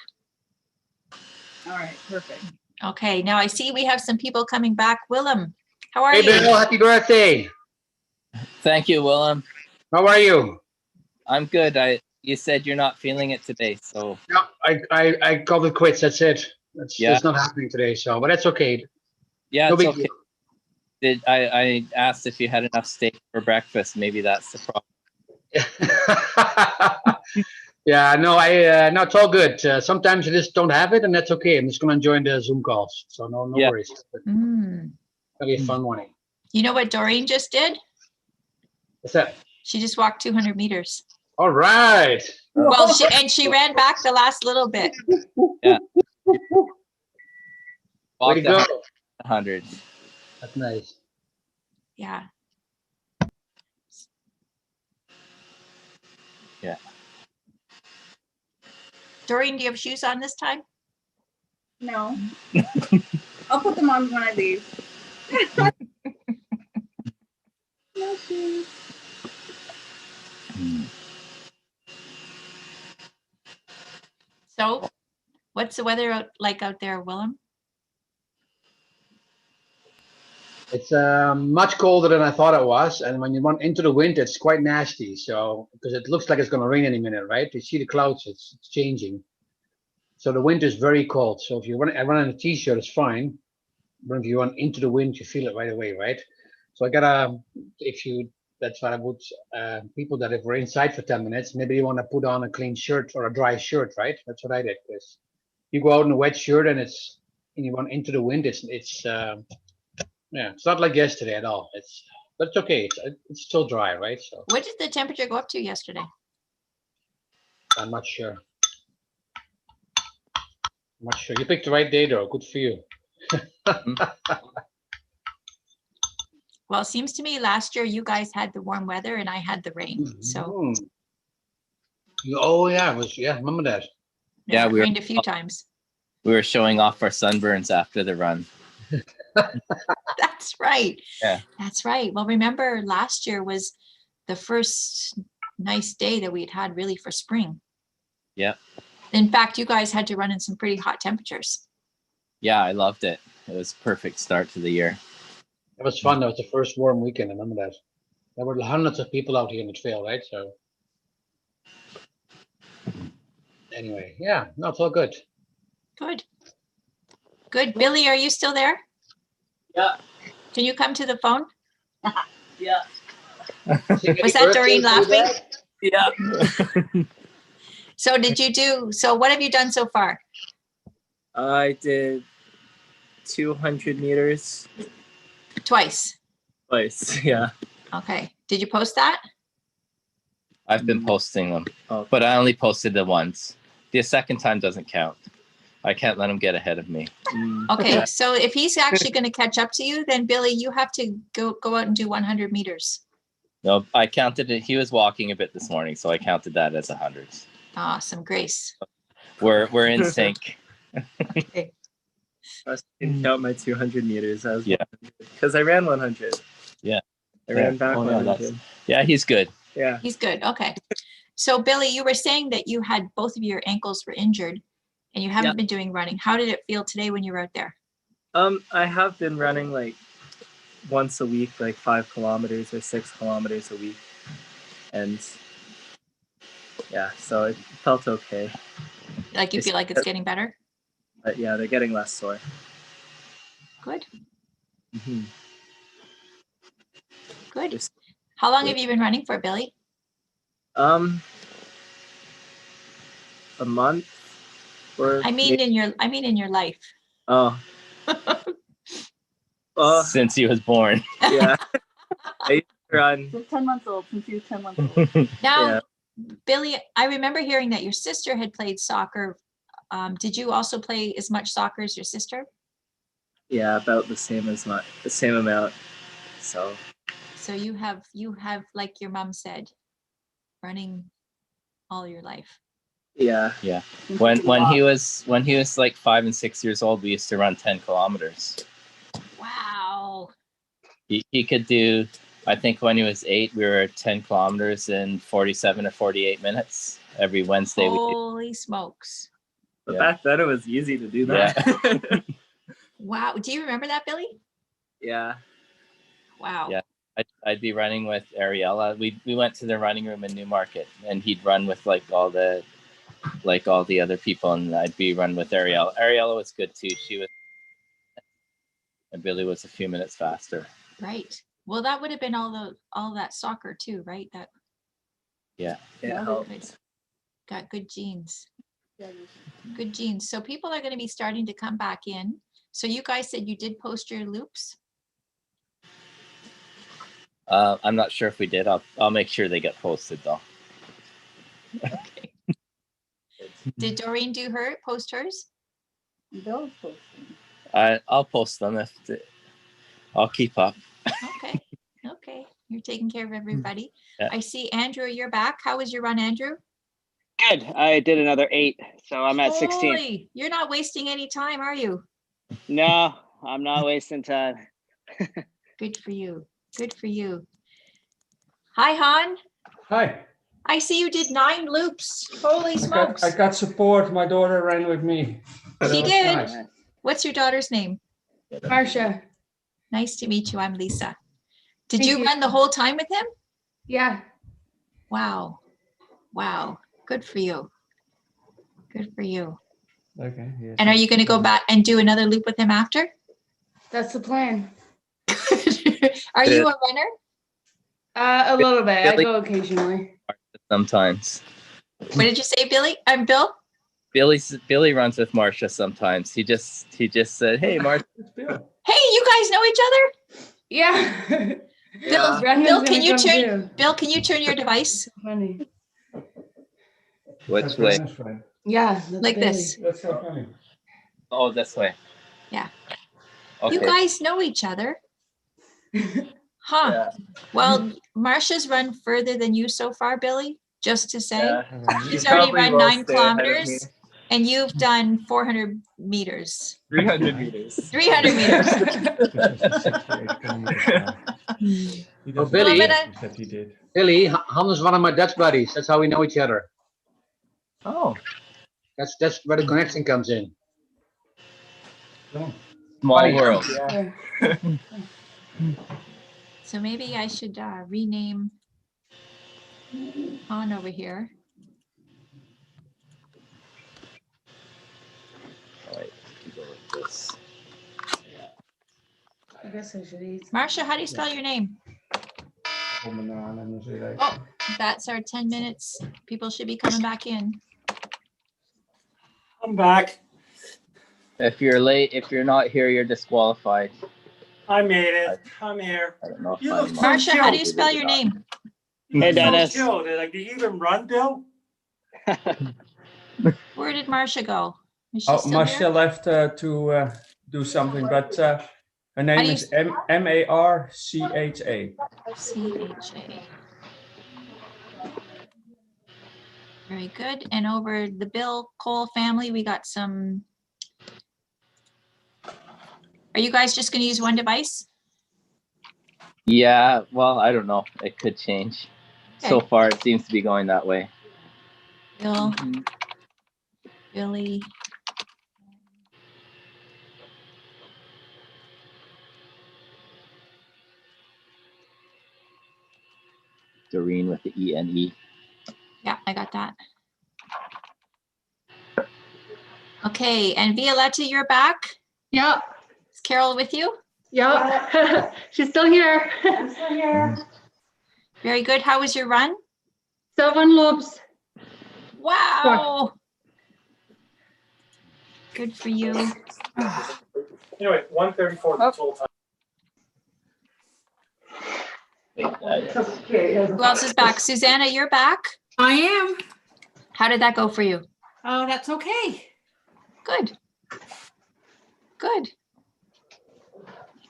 All right, perfect. Okay, now I see we have some people coming back. Willem, how are Hey, you? Bill, happy birthday. Thank you, Willem. How are you? I'm good. You said you're not feeling it today, so No, I called it quits. That's it. It's not happening today. So, but that's okay. yeah, No it's big okay. I asked if you had enough steak for breakfast. Maybe that's the problem. Yeah, no, no, it's all good. Sometimes you just don't have it, and that's okay. I'm just gonna join the Zoom calls, so no worries. It'll be a fun one. You know what Doreen just did? What's that? She just walked 200 meters. All right. Well, she ran back the last little bit. Yeah. Way to go. 100. That's nice. Yeah. Yeah. Doreen, do you have shoes on this time? No. I'll put them on when I leave. No shoes. So, what's the weather like out there, Willem? It's much colder than I thought it was, and when you run into the wind, it's quite nasty. So because it looks like it's going to rain any minute, right? You see the clouds; it's changing. So the wind is very cold. So if you run in a t-shirt, it's fine. But if you run into the wind, you feel it right away, right? So I gotta, that's what I would, people that if we're inside for 10 minutes, maybe you want to put on a clean shirt or a dry shirt, right? That's what I did. Because you go out in a wet shirt and you run into the wind, yeah, it's not like yesterday at all. But it's okay. It's still dry, right? So What did the temperature go up to yesterday? I'm not sure. I'm not sure. You picked the right day, though. Good for you. Well, it seems to me last year you guys had the warm weather and I had the rain. So Oh yeah, remember that? Yeah, it rained a few times. We were showing off our sunburns after the run. That's right. Yeah. That's right. Well, remember last year was the first nice day that we'd had really for spring. Yeah. In fact, you guys had to run in some pretty hot temperatures. Yeah, I loved it. It was a perfect start to the year. It was fun. That was the first warm weekend. I remember that. There were hundreds of people out here in the trail, right? So anyway, yeah, no, it's all good. Good. Good. Billy, are you still there? Yeah. Can you come to the phone? Yeah. Was that Doreen laughing? Yeah. So what have you done so far? I did 200 meters. Twice. Yeah. Okay. Did you post that? I've been posting them, but I only posted it once. The second time doesn't count. I can't let him get ahead of me. Okay, so if he's actually going to catch up to you, then Billy, you have to go out and do 100 meters. No, I counted it. He was walking a bit this morning, so I counted that as 100. Awesome, Grace. We're in sync. Okay. I didn't count my 200 meters. Because I ran 100. Yeah. I ran back 100. Yeah, he's good. Yeah. He's good. Okay. So Billy, you were saying that you had both of your ankles were injured and you haven't been doing running. How did it feel today when you were out there? I have been running like once a week, like 5 kilometers or 6 kilometers a week. And yeah, so it felt okay. Like you feel like it's getting better? But yeah, they're getting less sore. Good, Mhm. good. How long have you been running for, Billy? A month or I mean in your life. oh. Well, Since he was born. yeah. I used to run. Just 10 months old, since he was 10 months old. Now, Yeah. Billy, I remember hearing that your sister had played soccer. Did you also play as much soccer as your sister? Yeah, about the same amount. So So you have, like your mom said, running all your life. yeah. Yeah. When he was like 5 and 6 years old, we used to run 10 kilometers. Wow. He could do, I think when he was 8, we were 10 kilometers in 47 or 48 minutes every Wednesday. Holy smokes. But Yeah. back then it was easy to do that. Wow. Do you remember that, Billy? Yeah. Wow. Yeah. I'd be running with Ariella. We went to the running room in Newmarket, and he'd run with like all the other people, and I'd be running with Ariella. Ariella was good too. She was, and Billy was a few minutes faster. Right. Well, that would have been all that soccer too, right? That Yeah. It helped. got good genes. Good genes. So people are going to be starting to come back in. So you guys said you did post your loops? I'm not sure if we did. I'll make sure they get posted though. Okay. Did Doreen post hers? Bill's posting. I'll post them I'll keep up. Okay. Okay. You're taking care of everybody. Yeah. I see Andrew, you're back. How was your run, Andrew? Good. I did another 8, so I'm at 16. Holy, you're not wasting any time, are you? No, I'm not wasting time. Good for you. Good for you. Hi, Han. Hi. I see you did 9 loops. Holy smokes. I got support. My daughter ran with me. She That was did. nice. What's your daughter's name? Marsha. Nice to meet you. I'm Lisa. Did Thank you you. run the whole time with him? Yeah. Wow. Wow. Good for you. Good for you. Okay. Yes. And are you going to go back and do another loop with him after? That's the plan. Are you a runner? A little bit. I Billy- go occasionally. Sometimes. What did you say, Billy? I'm Bill. Billy runs with Marcia sometimes. He just said, "Hey, Marcia." Hey, you guys know each other? Yeah. Bill, Brendan's Bill, can gonna you come turn? too. Bill, can you turn your device? Funny. Which That's way? Brenda's friend. Yeah. That's Like Billy. this. That's so funny. Oh, this way. Yeah. Okay. You guys know each other. Huh. Yeah. Well, Marcia's run further than you so far, Billy, just to say. Yeah. She's You already probably run will 9 stay ahead of kilometers me. and you've done 400 meters. 300 meters. 300 meters. Oh, Billy, That he did. Billy, Hans is one of my Dutch buddies. That's how we know each other. Oh. That's where the connection comes in. Small Funny. world. Yeah. So maybe I should rename on over here. All right. Go with this. I guess I should eat. Marcia, how do you spell your name? Oh, that's our 10 minutes. People should be coming back in. I'm back. If you're late, if you're not here, you're disqualified. I made it. I'm here. I don't know if You I'm look so Marcia, how do you chilled. spell your name? You Hey, look so Dennis. chilled. Like, do you even run, Bill? Where did Marcia go? Is she Oh, still Marcia here? left to do something, but her name do you is Marcha. CHA. Very good. And over the Bill Cole family, we got some. Are you guys just going to use one device? Yeah, well, I don't know. It could change. So Okay. far, it seems to be going that way. Bill, Billy. Doreen with the E-N-E. Yeah, I got that. Okay, and Violetta, you're back? Yeah. Is Carol with you? Yeah. She's still here. I'm still here. Very good. How was your run? 7 loops. Wow. Good for you. Anyway, 1:34 the total time. Who else is back? Susanna, you're back? I am. How did that go for you? Oh, that's okay. Good. Good.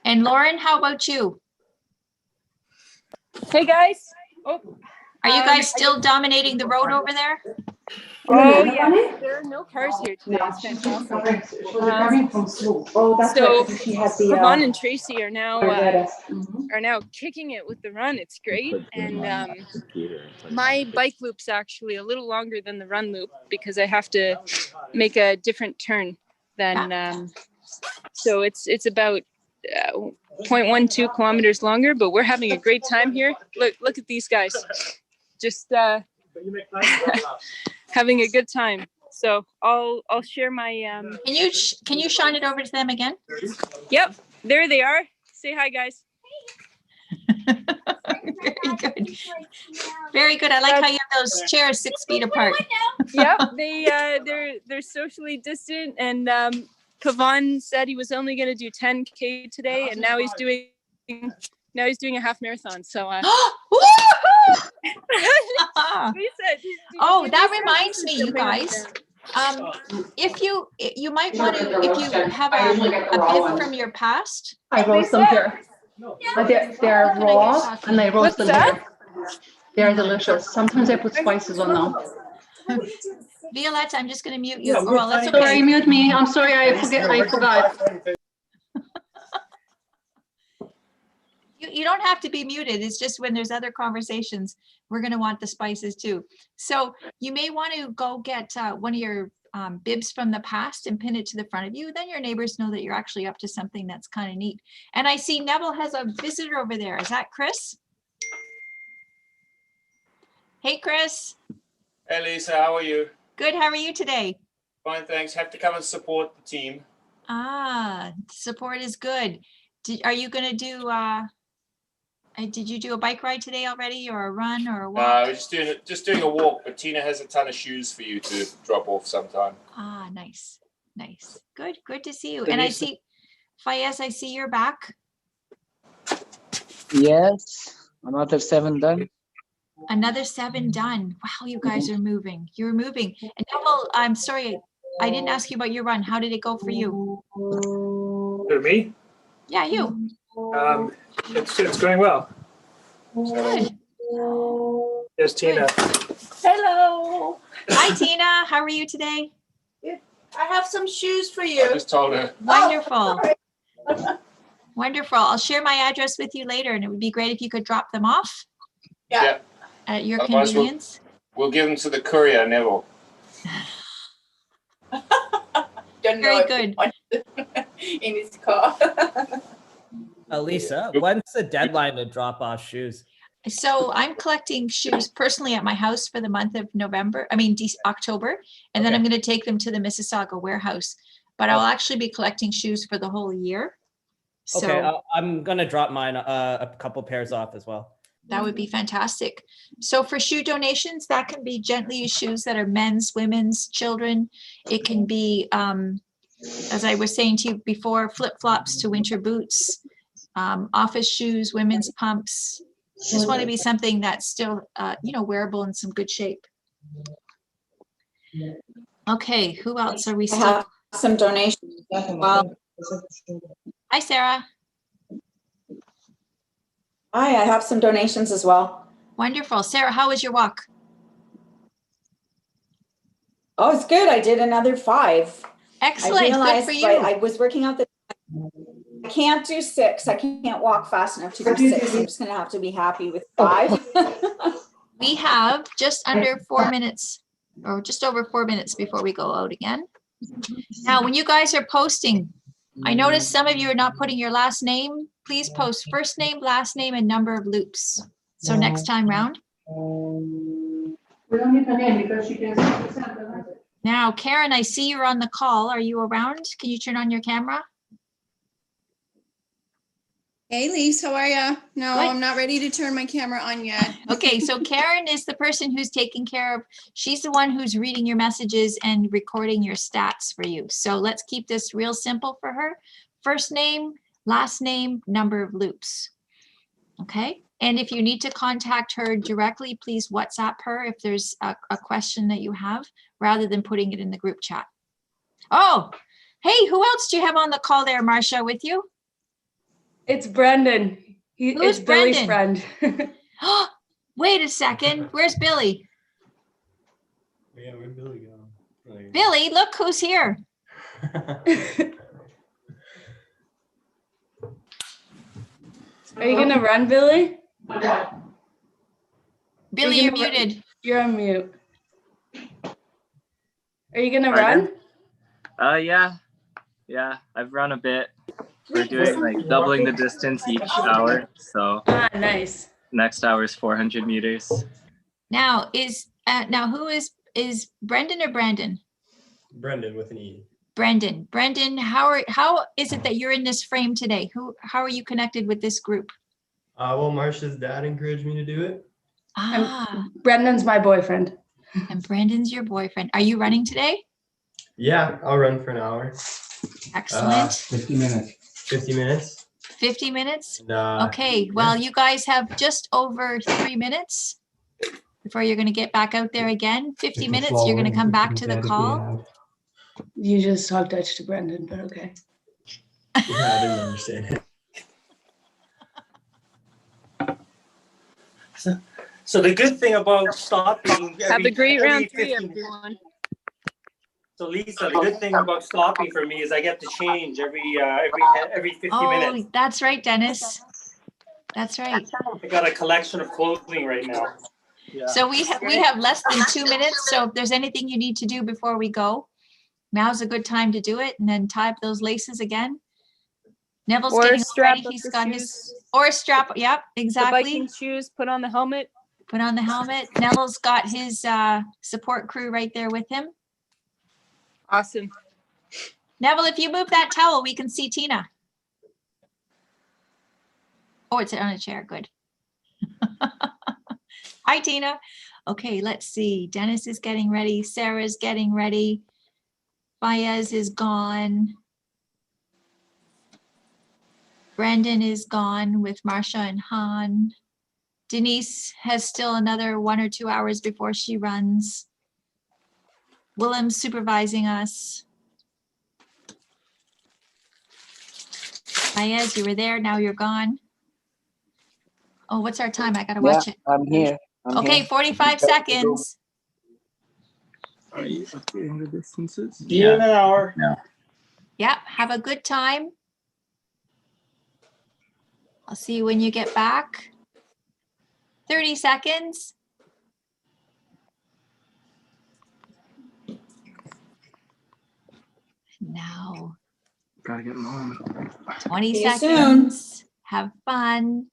And Lauren, how about you? Hey guys. Oh, Are you guys still dominating the road over there? oh yeah, there are no cars here today. It's fantastic. Oh, that's So right. She had the Yvonne and Tracy are now arthritis. kicking it with the run. It's great, and my bike loop's actually a little longer than the run loop because I have to make a different turn than. So it's about 0.12 kilometers longer, but we're having a great time here. Look at these guys, just having a good time. So I'll share my. Can you shine it over to them again? Yep, there they are. Say hi, guys. Very good. Very good. I like how you have those chairs 6 feet apart. Yep, they're socially distant, and Pavan said he was only going to do 10K today, and now he's doing a half marathon. So. Oh, that reminds me, you guys. If you might want to, if you have a bib from your past. I roast them here. They're raw and I roast them here. They're delicious. Sometimes I put spices on them. Violetta, I'm just going to mute you. Yeah, well, that's okay. Sorry, mute me. I'm sorry, I forgot. You don't have to be muted. It's just when there's other conversations, we're going to want the spices too. So you may want to go get one of your bibs from the past and pin it to the front of you. Then your neighbors know that you're actually up to something that's kind of neat. And I see Neville has a visitor over there. Is that Chris? Hey, Chris. Hey, Lisa, how are you? Good. How are you today? Fine, thanks. Have to come and support the team. Ah, support is good. Are you going to do... did you do a bike ride today already, or a run, or a walk? No, we're just doing a walk, but Tina has a ton of shoes for you to drop off sometime. Ah, nice. Nice. Good. Good to see you. And I see, Fayez, I see you're back. Yes, another 7 done. Another 7 done. Wow, you guys are moving. You're moving. And Neville, I'm sorry, I didn't ask you about your run. How did it go for you? Who, me? Yeah, you. It's going well. Good. There's Tina. Hello. Hi, Tina. How are you today? I have some shoes for you. I just told her. Wonderful. Wonderful. I'll share my address with you later, and it would be great if you could drop them off. Yeah. At your Otherwise, convenience. We'll give them to the courier, Neville. Very good. In his car. Lisa, when's the deadline to drop off shoes? So I'm collecting shoes personally at my house for the month of October, and then I'm going to take them to the Mississauga warehouse. But I'll actually be collecting shoes for the whole year. So Okay, I'm going to drop mine a couple pairs off as well. that would be fantastic. So for shoe donations, that can be gently used shoes that are men's, women's, children. It can be, as I was saying to you before, flip-flops to winter boots, office shoes, women's pumps. Just want to be something that's still, wearable in some good shape. Okay, who else are we I still? have some donations. Well, Hi, Sarah. hi, I have some donations as well. Wonderful. Sarah, how was your walk? Oh, it's good. I did another 5. Excellent. I realized Good for you. I was working out I can't do 6. I can't walk fast enough to do 6. I'm just going to have to be happy with 5. We have just under 4 minutes, or just over 4 minutes before we go out again. Now, when you guys are posting, I noticed some of you are not putting your last name. Please post first name, last name, and number of loops. So next time round. We don't need the name because she can send the message. Now, Karen, I see you're on the call. Are you around? Can you turn on your camera? Hey, Lise, how are ya? No, Good. I'm not ready to turn my camera on yet. Okay, so Karen is the person who's taking care of, she's the one who's reading your messages and recording your stats for you. So let's keep this real simple for her. First name, last name, number of loops. Okay, and if you need to contact her directly, please WhatsApp her if there's a question that you have, rather than putting it in the group chat. Oh, hey, who else do you have on the call there, Marcia, with you? It's Brendan. Who's It's Billy's Brendan? friend. Wait a second. Where's Billy? Yeah, where'd Billy go? Billy, look who's here. Are you gonna run, Billy? Billy, you're muted. You're on mute. Are you gonna run? Yeah, I've run a bit. We're doing like doubling the distance each hour. So Nice. next hour is 400 meters. Now who is Brendan or Brandon? Brendan with an E. Brendan. Brendan, how is it that you're in this frame today? How are you connected with this group? Well, Marcia's dad encouraged me to do it. Brendan's my boyfriend. And Brandon's your boyfriend. Are you running today? Yeah, I'll run for an hour. Excellent. 50 minutes. 50 minutes? 50 minutes? And, okay, well, you guys have just over 3 minutes before you're going to get back out there again. 50 minutes, you're going to come back to the call. You just talk Dutch to Brendan, but okay. Yeah, I didn't understand it. So the good thing about stopping Have a great round every 3, 15 everyone. So Lisa, the good thing about stopping for me is I get to change every 50 minutes. Oh, that's right, Dennis. That's right. I got a collection of clothing right now. Yeah. So we have less than 2 minutes. So if there's anything you need to do before we go, now's a good time to do it, and then tie up those laces again. Neville's Or getting strap ready. up He's the got shoes. his or strap. Yep, exactly. The biking shoes, put on the helmet. Put on the helmet. Neville's got his support crew right there with him. Awesome. Neville, if you move that towel, we can see Tina. Oh, it's on a chair. Good. Hi, Tina. Okay, let's see. Dennis is getting ready. Sarah's getting ready. Baez is gone. Brandon is gone with Marcia and Han. Denise has still another 1 or 2 hours before she runs. Willem's supervising us. Baez, you were there, now you're gone. Oh, what's our time? I gotta watch it. I'm here. Okay, 45 seconds. Are you updating the distances? See you in an hour. No. Yep, have a good time. I'll see you when you get back. 30 seconds. Now. Gotta get mom. 20 See you seconds. Have fun.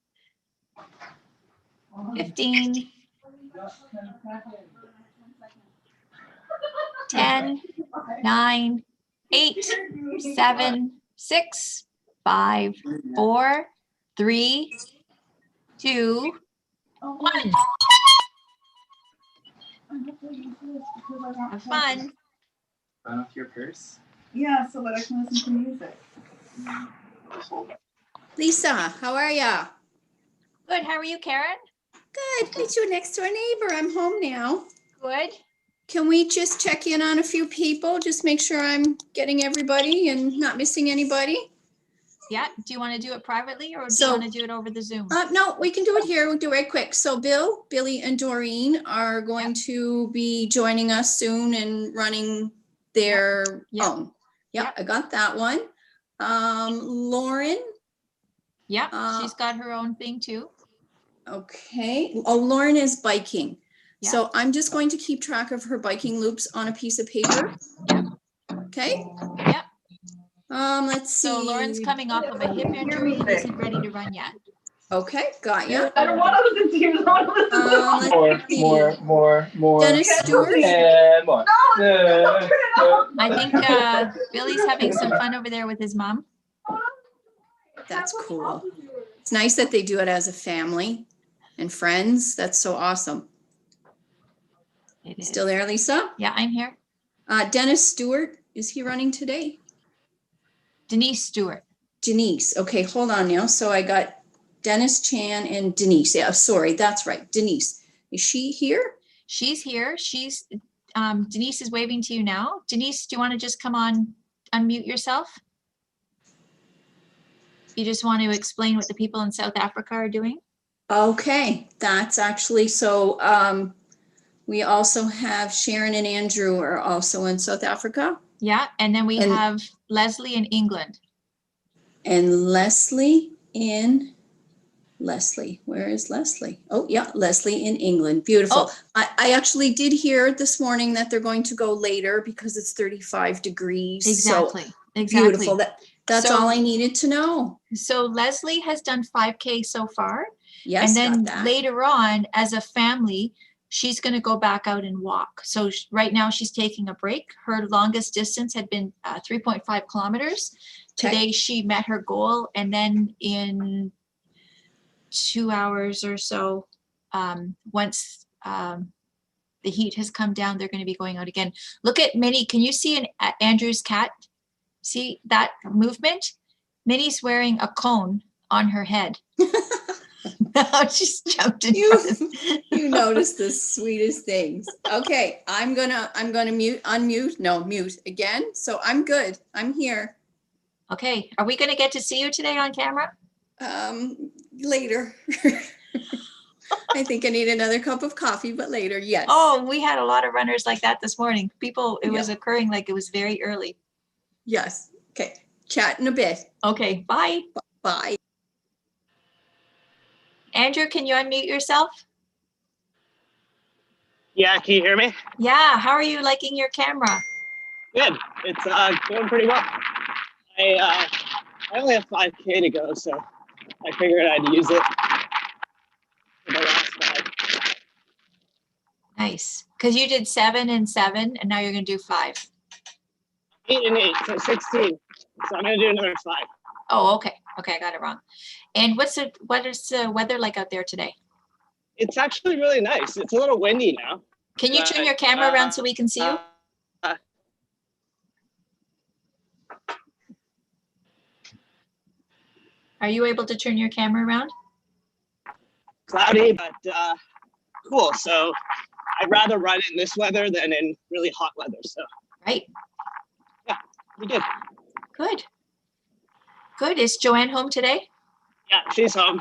15. 10, 9, 8, 7, 6, 5, 4, 3, 2, 1. Have fun. Run off your purse. Yeah, so that I can listen to music. Lisa, how are ya? Good. How are you, Karen? Good. Meet your next door neighbor. I'm home now. Good. Can we just check in on a few people? Just make sure I'm getting everybody and not missing anybody? Yeah. Do you want to do it privately, or do So- you want to do it over the Zoom? No, we can do it here. We'll do it right quick. So Billy, and Doreen are going to be joining us soon and running their own. Yeah, I got that one. Lauren. Yeah, she's got her own thing too. Okay. Oh, Lauren is biking. So I'm just going to keep track of her biking loops on a piece of paper. Okay. Yep. Let's see. So Lauren's coming off of a hip injury and isn't ready to run yet. Okay, got you. I don't want to listen to you. I want to listen to you. More. Dennis Stewart. And more. I think Billy's having some fun over there with his mom. That's cool. It's nice that they do it as a family and friends. That's so awesome. It is. Still there, Lisa? Yeah, I'm here. Dennis Stewart, is he running today? Denise Stewart. Denise. Okay, hold on now. So I got Dennis Chan and Denise. Yeah, sorry, that's right. Denise. Is she here? She's here. She's Denise is waving to you now. Denise, do you want to just come on, unmute yourself? You just want to explain what the people in South Africa are doing? Okay, that's actually so. We also have Sharon and Andrew are also in South Africa. Yeah, and then we have Leslie in England. And Leslie, where is Leslie? Oh, yeah, Leslie in England. Beautiful. Oh. I actually did hear this morning that they're going to go later because it's 35 degrees. Exactly. So Exactly. beautiful. That's all I needed to know. So Leslie has done 5K so far. Yes, and then got that. later on, as a family, she's going to go back out and walk. So right now she's taking a break. Her longest distance had been 3.5 kilometers. Today she met her goal, and then in 2 hours or so, once the heat has come down, they're going to be going out again. Look at Minnie. Can you see Andrew's cat? See that movement? Minnie's wearing a cone on her head. Now she's jumped in. You notice the sweetest things. Okay, I'm gonna mute again. So I'm good. I'm here. Okay, are we gonna get to see you today on camera? Later. I think I need another cup of coffee, but later, yes. Oh, we had a lot of runners like that this morning. People, it was occurring like it was very early. Yes. Okay. Chat in a bit. Okay. Bye. Bye. Andrew, can you unmute yourself? Yeah, can you hear me? Yeah. How are you liking your camera? Good. It's going pretty well. I only have 5K to go, so I figured I'd use it for the last 5. Nice. Because you did 7 and 7, and now you're going to do 5. 8 and 8, so 16. So I'm going to do another 5. Oh, okay. Okay, I got it wrong. And what is the weather like out there today? It's actually really nice. It's a little windy now. Can you turn your camera around so we can see you? Are you able to turn your camera around? Cloudy, but cool. So I'd rather run in this weather than in really hot weather. So right. Yeah, pretty good. Good. Good. Is Joanne home today? Yeah, she's home.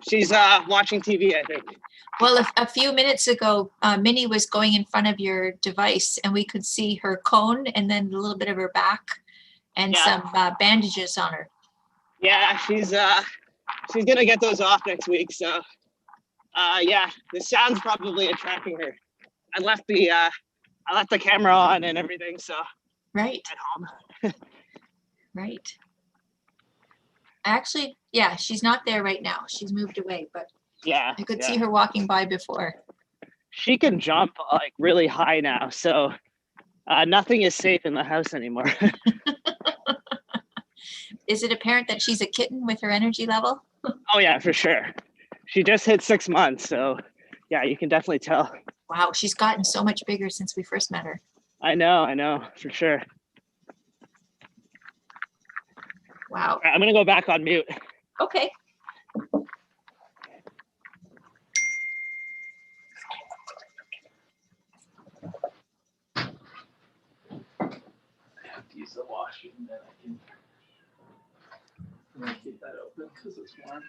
She's watching TV, I think. Well, a few minutes ago, Minnie was going in front of your device, and we could see her cone and then a little bit of her back and some bandages on her. Yeah, she's gonna get those off next week. So yeah, the sound's probably attracting her. I left the camera on and everything, so right at home. Right. Actually, yeah, she's not there right now. She's moved away, but yeah, I could see her walking by before. She can jump like really high now, so nothing is safe in the house anymore. Is it apparent that she's a kitten with her energy level? Oh yeah, for sure. She just hit 6 months, so yeah, you can definitely tell. Wow, she's gotten so much bigger since we first met her. I know, for sure. Wow. All right, I'm gonna go back on mute. Okay. I have to use the washroom, then I can keep that open because it's warm.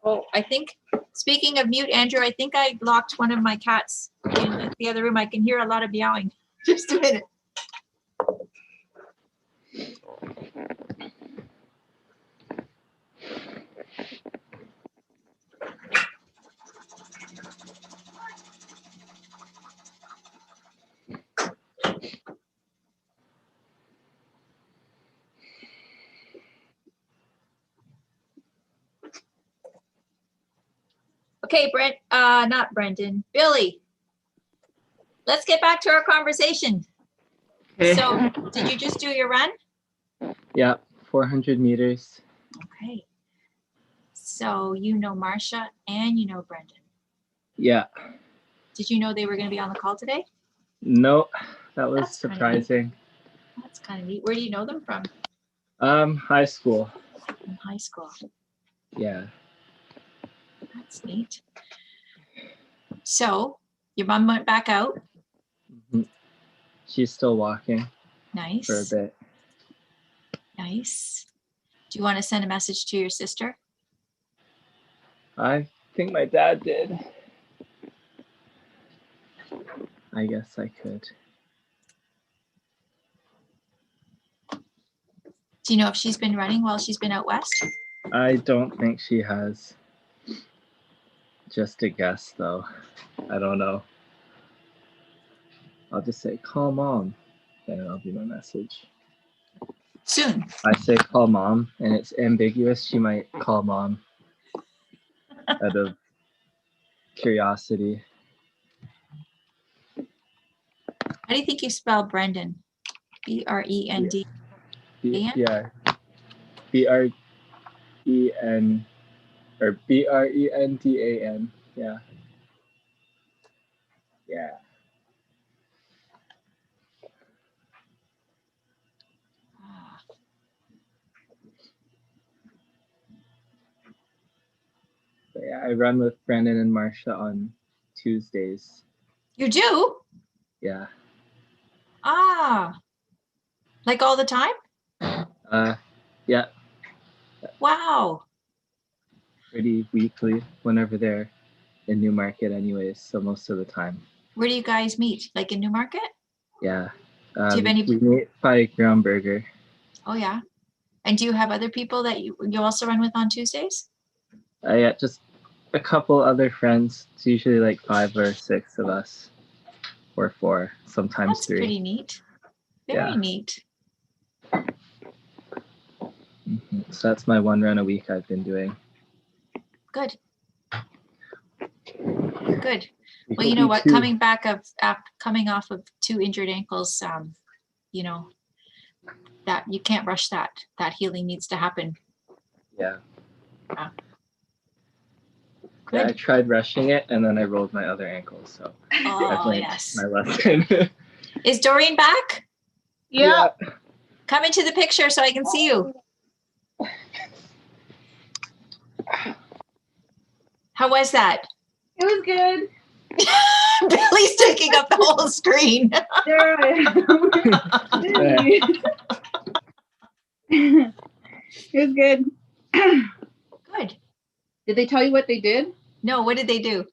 Oh, I think, speaking of mute, Andrew, I think I locked one of my cats in the other room. I can hear a lot of meowing. Just a minute. Okay, Brent, not Brendan, Billy. Let's get back to our conversation. Okay. So did you just do your run? Yeah, 400 meters. Okay. So you know Marcia and you know Brendan. Yeah. Did you know they were going to be on the call today? No, that was That's kinda surprising. That's kind of neat. Where do you know them from? High school. From high school. Yeah. That's neat. So your mom went back out. Mhm. She's still walking Nice. for a bit. Nice. Do you want to send a message to your sister? I think my dad did. I guess I could. Do you know if she's been running while she's been out west? I don't think she has. Just a guess, though. I don't know. I'll just say, call mom. Then that'll be my message. Soon. I say call mom, and it's ambiguous. She might call mom out of curiosity. How do you think you spell Brendan? B-R-E-N-D. Yeah. B-R-E-N or B-R-E-N-D-A-N. Yeah. Yeah. But yeah, I run with Brendan and Marcia on Tuesdays. You do? Yeah. Ah. Like all the time? Yeah, Wow. pretty weekly whenever they're in Newmarket anyways, so most of the time. Where do you guys meet? Like in Newmarket? Yeah. Do you have any? We meet by Ground Burger. Oh yeah. And do you have other people that you also run with on Tuesdays? Yeah, just a couple other friends. It's usually like 5 or 6 of us, or 4, sometimes That's 3. pretty neat. Very neat. So that's my 1 run a week I've been doing. Good. Good. We Well, could you know be what? 2. Coming off of 2 injured ankles, you know, that you can't rush that. That healing needs to happen. Yeah. Yeah. Yeah, I tried rushing it and then I rolled my other ankle, so I've learned my lesson. Is Doreen back? Yeah. Come into the picture so I can see you. How was that? It was good. Billy's taking up the whole screen. There I am. It was good. Good. Did they tell you what they did? No, what did they do?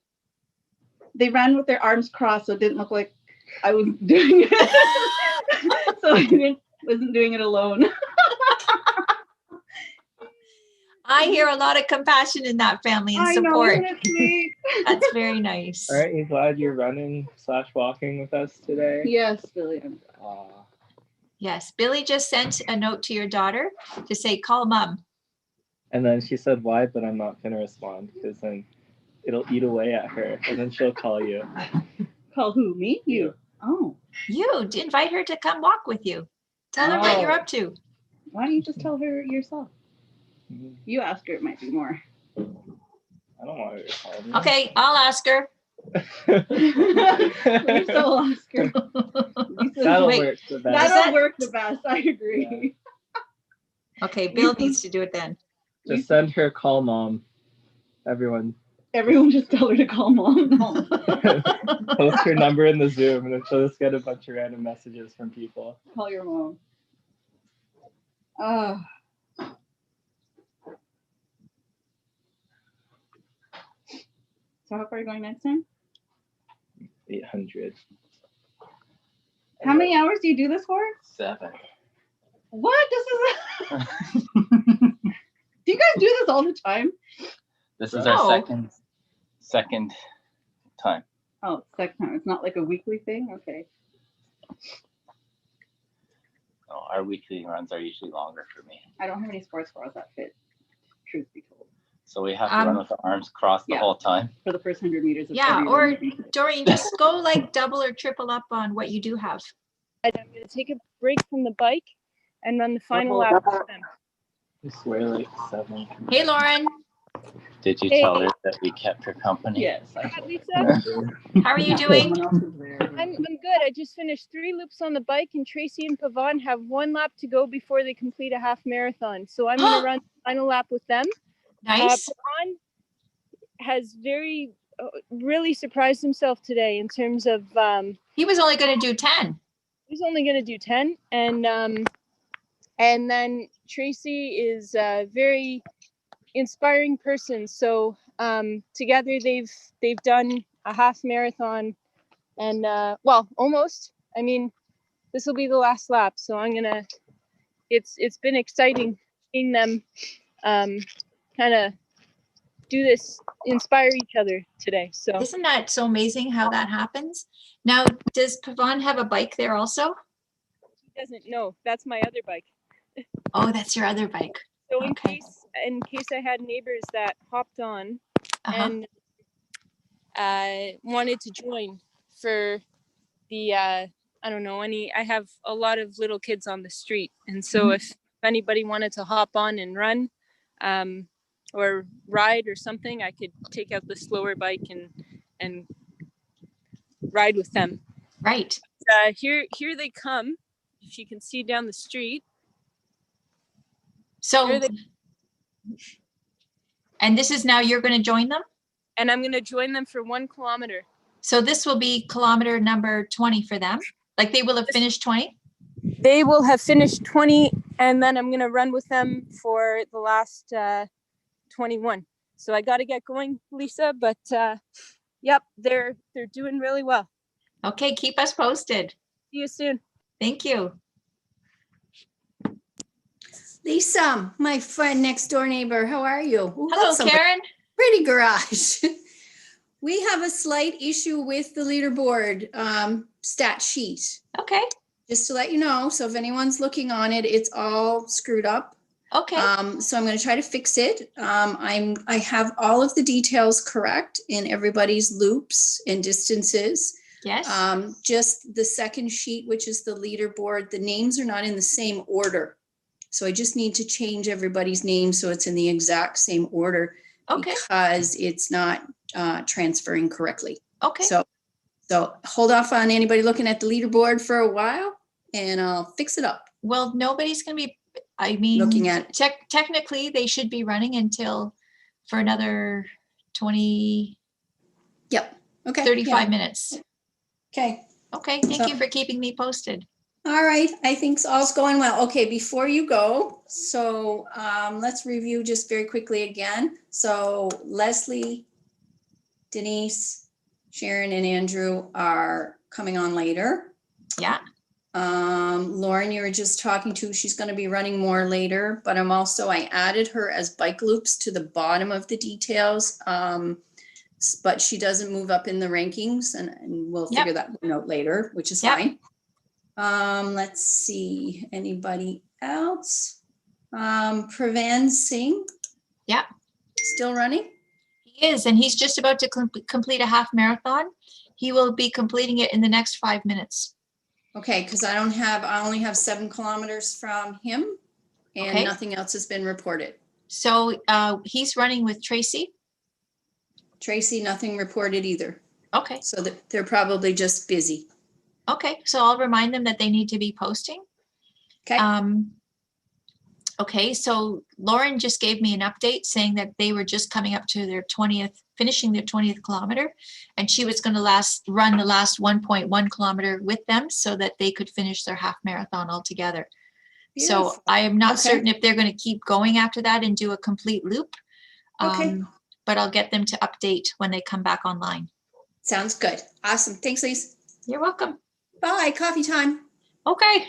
They ran with their arms crossed, so it didn't look like I was doing it. So I wasn't doing it alone. I hear a lot of compassion in that family and support. Isn't it sweet? That's very nice. Aren't you glad you're running / walking with us today? Yes, Billy. Yes, Billy just sent a note to your daughter to say, call mom. And then she said, why? But I'm not going to respond because then it'll eat away at her and then she'll call you. Call who? Me? You? Oh. You invite her to come walk with you. Tell her what you're up to. Why don't you just tell her yourself? You ask her, it might be more. I don't want her to call me. Okay, I'll ask her. Lisa will ask her. That'll work the best. That'll work the best. I agree. Okay, Bill needs to do it then. Just send her call mom. Everyone just tell her to call mom. post her number in the Zoom and then she'll just get a bunch of random messages from people. Call your mom. So how far are you going next time? 800. How many hours do you do this for? 7. What? This is do you guys do this all the time? This is our second time. Oh, second time. It's not like a weekly thing? Okay. No, our weekly runs are usually longer for me. I don't have any sports bras that fit, truth be told. So we have to run with the arms crossed the whole time. For the first 100 meters. Of Yeah, every or run. Doreen, just go like double or triple up on what you do have. I'm going to take a break from the bike and run the final lap with them. I swear, like 7. Hey, Lauren. Did you Hey. tell her that we kept her company? Yes. Hi, Lisa. How are you doing? I'm good. I just finished 3 loops on the bike, and Tracy and Pavan have 1 lap to go before they complete a half marathon. So I'm going to run the final lap with them. Nice. Pavan has really surprised himself today in terms of. He was only going to do 10. He was only going to do 10, and then Tracy is a very inspiring person. So together they've done a half marathon, and well, almost. I mean, this will be the last lap, so I'm gonna. It's been exciting seeing them kind of do this, inspire each other today. So Isn't that so amazing how that happens? Now, does Pavan have a bike there also? he doesn't know. That's my other bike. Oh, that's your other bike. So Okay. in case I had neighbors that hopped on and wanted to join for the I don't know, I have a lot of little kids on the street, and so if anybody wanted to hop on and run or ride or something, I could take out the slower bike and ride with them. Right. Here they come. If you can see down the street. So, and this is now you're going to join them? And I'm going to join them for 1 kilometer. So this will be kilometer number 20 for them. Like they will have finished 20? They will have finished 20, and then I'm going to run with them for the last 21. So I got to get going, Lisa, but yep, they're doing really well. Okay, keep us posted. See you soon. Thank you. Lisa, my friend next door neighbor, how are you? Ooh, Hello, that's a Karen. Pretty garage. We have a slight issue with the leaderboard stat sheet. Okay. Just to let you know, so if anyone's looking on it, it's all screwed up. Okay. So I'm going to try to fix it. I have all of the details correct in everybody's loops and distances. Yes. Just the second sheet, which is the leaderboard, the names are not in the same order. So I just need to change everybody's name so it's in the exact same order. Okay. Because it's not transferring correctly. Okay. So hold off on anybody looking at the leaderboard for a while, and I'll fix it up. Well, nobody's going to be, I mean, looking at technically they should be running until for another 20. Yep. Okay. 35 minutes. Okay. Okay. Thank you for keeping me posted. All right. I think all's going well. Okay. Before you go, so let's review just very quickly again. So Leslie, Denise, Sharon, and Andrew are coming on later. Yeah. Lauren, you were just talking to, she's going to be running more later, but I added her as bike loops to the bottom of the details. But she doesn't move up in the rankings, and we'll figure that one out later, which is fine. Let's see, anybody else? Pravan Singh. Yeah. Still running? He is, and he's just about to complete a half marathon. He will be completing it in the next 5 minutes. Okay, because I only have 7 kilometers from him, and nothing else has been reported. So he's running with Tracy. Tracy, nothing reported either. Okay. So they're probably just busy. Okay, so I'll remind them that they need to be posting. Okay. Okay, so Lauren just gave me an update saying that they were just coming up to their 20th, finishing their 20th kilometer, and she was going to run the last 1.1 kilometer with them so that they could finish their half marathon altogether. Beautiful. So I am not certain if they're going to keep going after that and do a complete loop. But I'll get them to update when they come back online. Sounds good. Awesome. Thanks, Lise. You're welcome. Bye. Coffee time. Okay.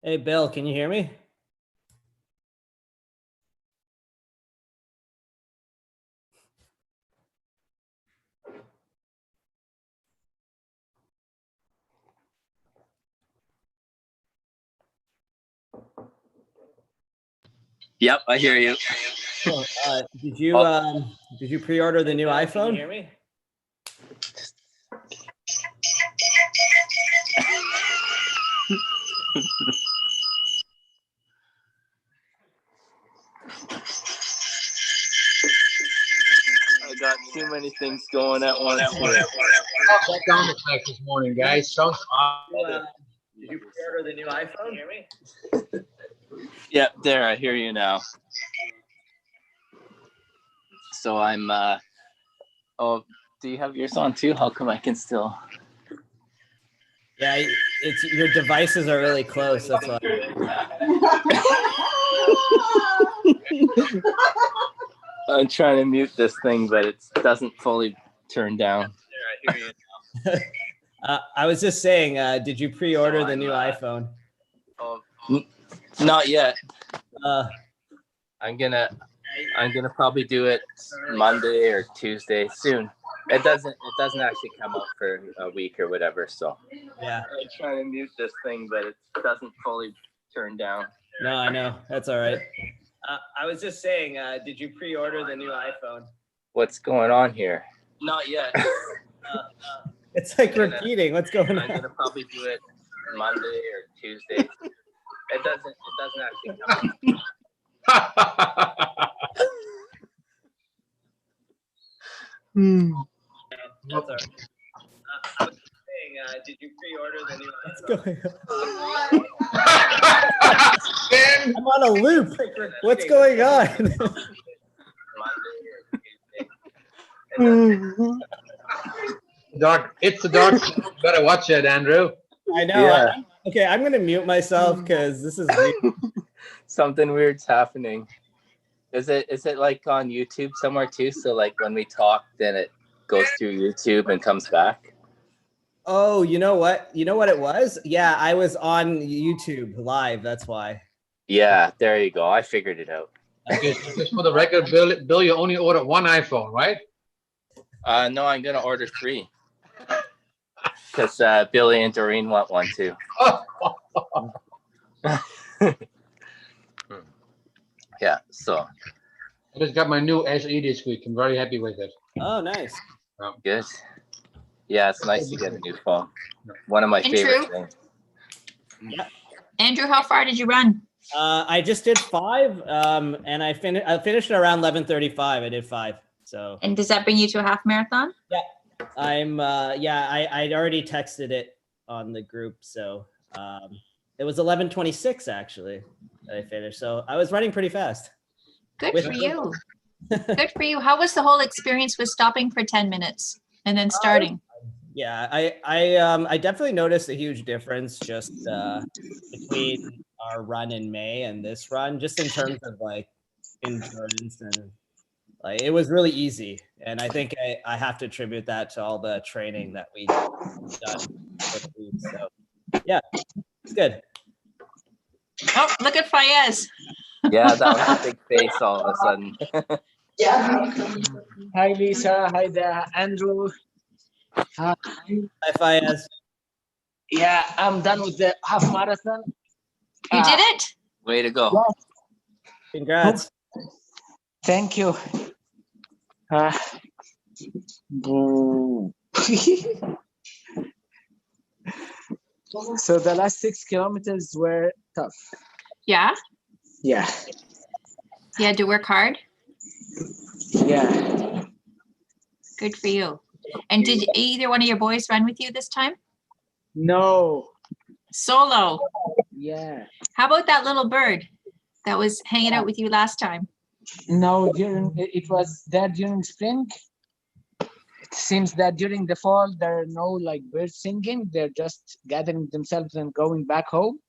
Hey, Bill, can you hear me? Yep, I hear you. Oh, did you pre-order the new iPhone? Can you hear me? I got too many things going at once. That sound effect this morning, guys. Sounds Did you pre-order the new iPhone? Can you hear me? Yep, there, I hear you now. So I'm, oh, do you have yours on too? How come I can still? Yeah, it's your devices are really close. That's why. I'm trying to mute this thing, but it doesn't fully turn down. There, I hear you now. I was just saying, did you pre-order the new iPhone? Not yet. Uh, I'm gonna probably do it Monday or Tuesday soon. It doesn't actually come out for a week or whatever. So yeah, I'm trying to mute this thing, but it doesn't fully turn down. No, I know. That's all right. I was just saying, did you pre-order the new iPhone? What's going on here? Not yet. It's like repeating. What's going on? I'm gonna probably do it Monday or Tuesday. It doesn't actually come out. That's all right. I was just saying, did you pre-order the new iPhone? What's going on? I'm on a loop. What's going on? Doc, it's the dark. Better watch it, Andrew. I know. Yeah. Okay, I'm gonna mute myself because this is weird. Something weird's happening. Is it like on YouTube somewhere too? So like when we talk, then it goes through YouTube and comes back. Oh, you know what? You know what it was? Yeah, I was on YouTube live. That's why. Yeah, there you go. I figured it out. Just for the record, Bill, you only ordered one iPhone, right? No, I'm gonna order 3 because Billy and Doreen want one too. Yeah, so I just got my new SE this week. I'm very happy with it. Oh, nice. Good. Yeah, it's nice to get a new phone. One of my favorite things. Yeah. Andrew, how far did you run? I just did 5, and I finished around 11:35. I did 5. So. And does that bring you to a half marathon? Yeah, I'd already texted it on the group, so it was 11:26 actually that I finished. So I was running pretty fast. Good for you. Good for you. How was the whole experience with stopping for 10 minutes and then starting? Yeah, I definitely noticed a huge difference just between our run in May and this run, just in terms of like endurance, and like it was really easy. And I think I have to attribute that to all the training that we've done for the week. So yeah, it's good. Oh, look at Fayez. Yeah, that was a big face all of a sudden. Yeah. Hi, Lisa. Hi there, Andrew. Hi, Fayez. Yeah, I'm done with the half marathon. You did it? Way to go. Yes. Congrats. Thank you. So the last 6 kilometers were tough. Yeah. Yeah. You had to work hard? Yeah. Good for you. And did either one of your boys run with you this time? No. Solo. Yeah. How about that little bird that was hanging out with you last time? No, it was there during spring. It seems that during the fall there are no like birds singing. They're just gathering themselves and going back home.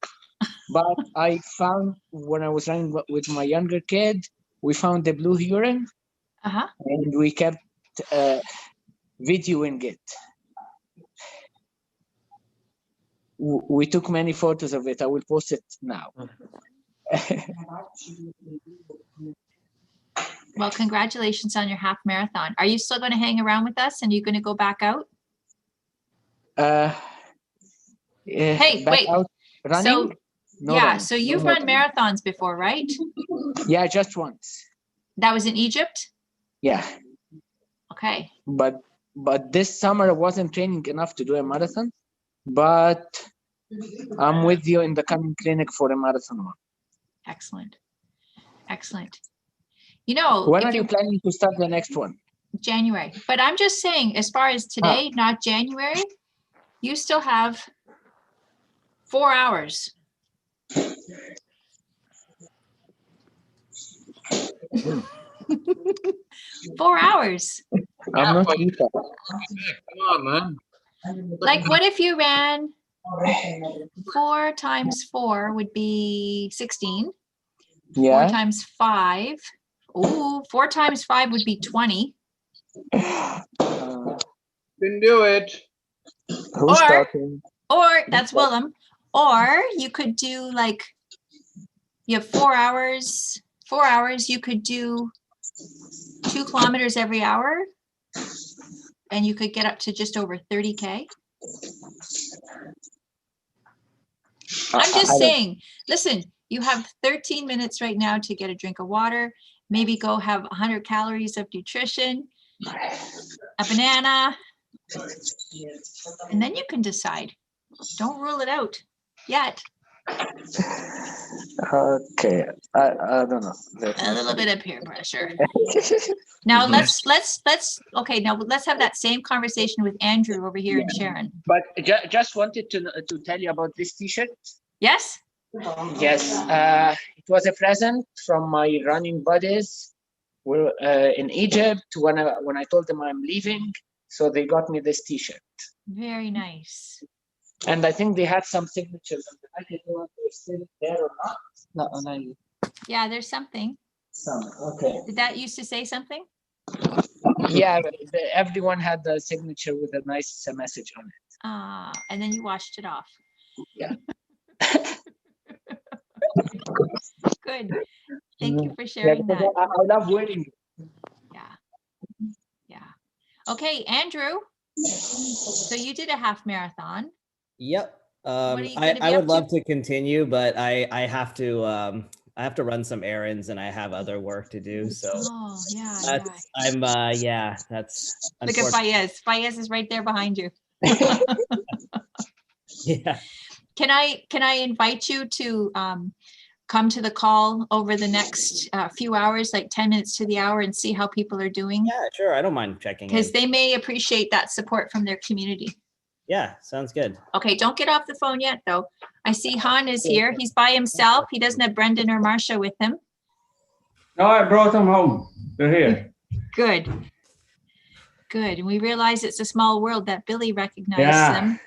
But I found when I was running with my younger kid, we found the blue heron, and we kept videoing it. We took many photos of it. I will post it now. Well, congratulations on your half marathon. Are you still going to hang around with us and you're going to go back out? Hey, back wait. out running? So, No yeah, running. so you've No run marathons before, right? Yeah, just once. That was in Egypt? Yeah. Okay. But this summer I wasn't training enough to do a marathon. But I'm with you in the coming clinic for a marathon one. Excellent. Excellent. You know, when are you planning to start the next one? January. But I'm just saying, as far as today, not January, you still have 4 hours. Hmm. 4 hours. I'm not Come on, man. Like, what if you ran 4 times 4 would be 16. Yeah. 4 times 5. Ooh, 4 times 5 would be 20. Didn't do it. Who's talking? Or that's Willem. Or you could do like, you have 4 hours. 4 hours, you could do 2 kilometers every hour. And you could get up to just over 30K. I'm just saying, listen, you have 13 minutes right now to get a drink of water, maybe go have 100 calories of nutrition, a banana, and then you can decide. Don't rule it out yet. Okay, I don't know. A little bit of peer pressure. Now let's okay. Now let's have that same conversation with Andrew over here and Sharon. But just wanted to tell you about this T-shirt. Yes. Yes, it was a present from my running buddies. We're in Egypt when I told them I'm leaving, so they got me this T-shirt. Very nice. And I think they had some signatures on the back. I don't know if they're still there or not. No. Yeah, there's something. Okay. Did that used to say something? Yeah, everyone had the signature with a nice message on it. And then you washed it off. Yeah. Good. Thank you for sharing that. I love wearing it. Yeah. Okay, Andrew. So you did a half marathon. Yep. What are you gonna be I up would love to continue, but I have to run some errands and I have other work to do. So that's Look at Fayez. Fayez is right there behind you. Yeah. Can I invite you to come to the call over the next few hours, like 10 minutes to the hour, and see how people are doing? Yeah, sure. I don't mind checking in. Because they may appreciate that support from their community. Yeah, sounds good. Okay, don't get off the phone yet, though. I see Han is here. He's by himself. He doesn't have Brendan or Marcia with him. No, I brought them home. They're here. Good. Good. And we realize it's a small world that Billy recognized them.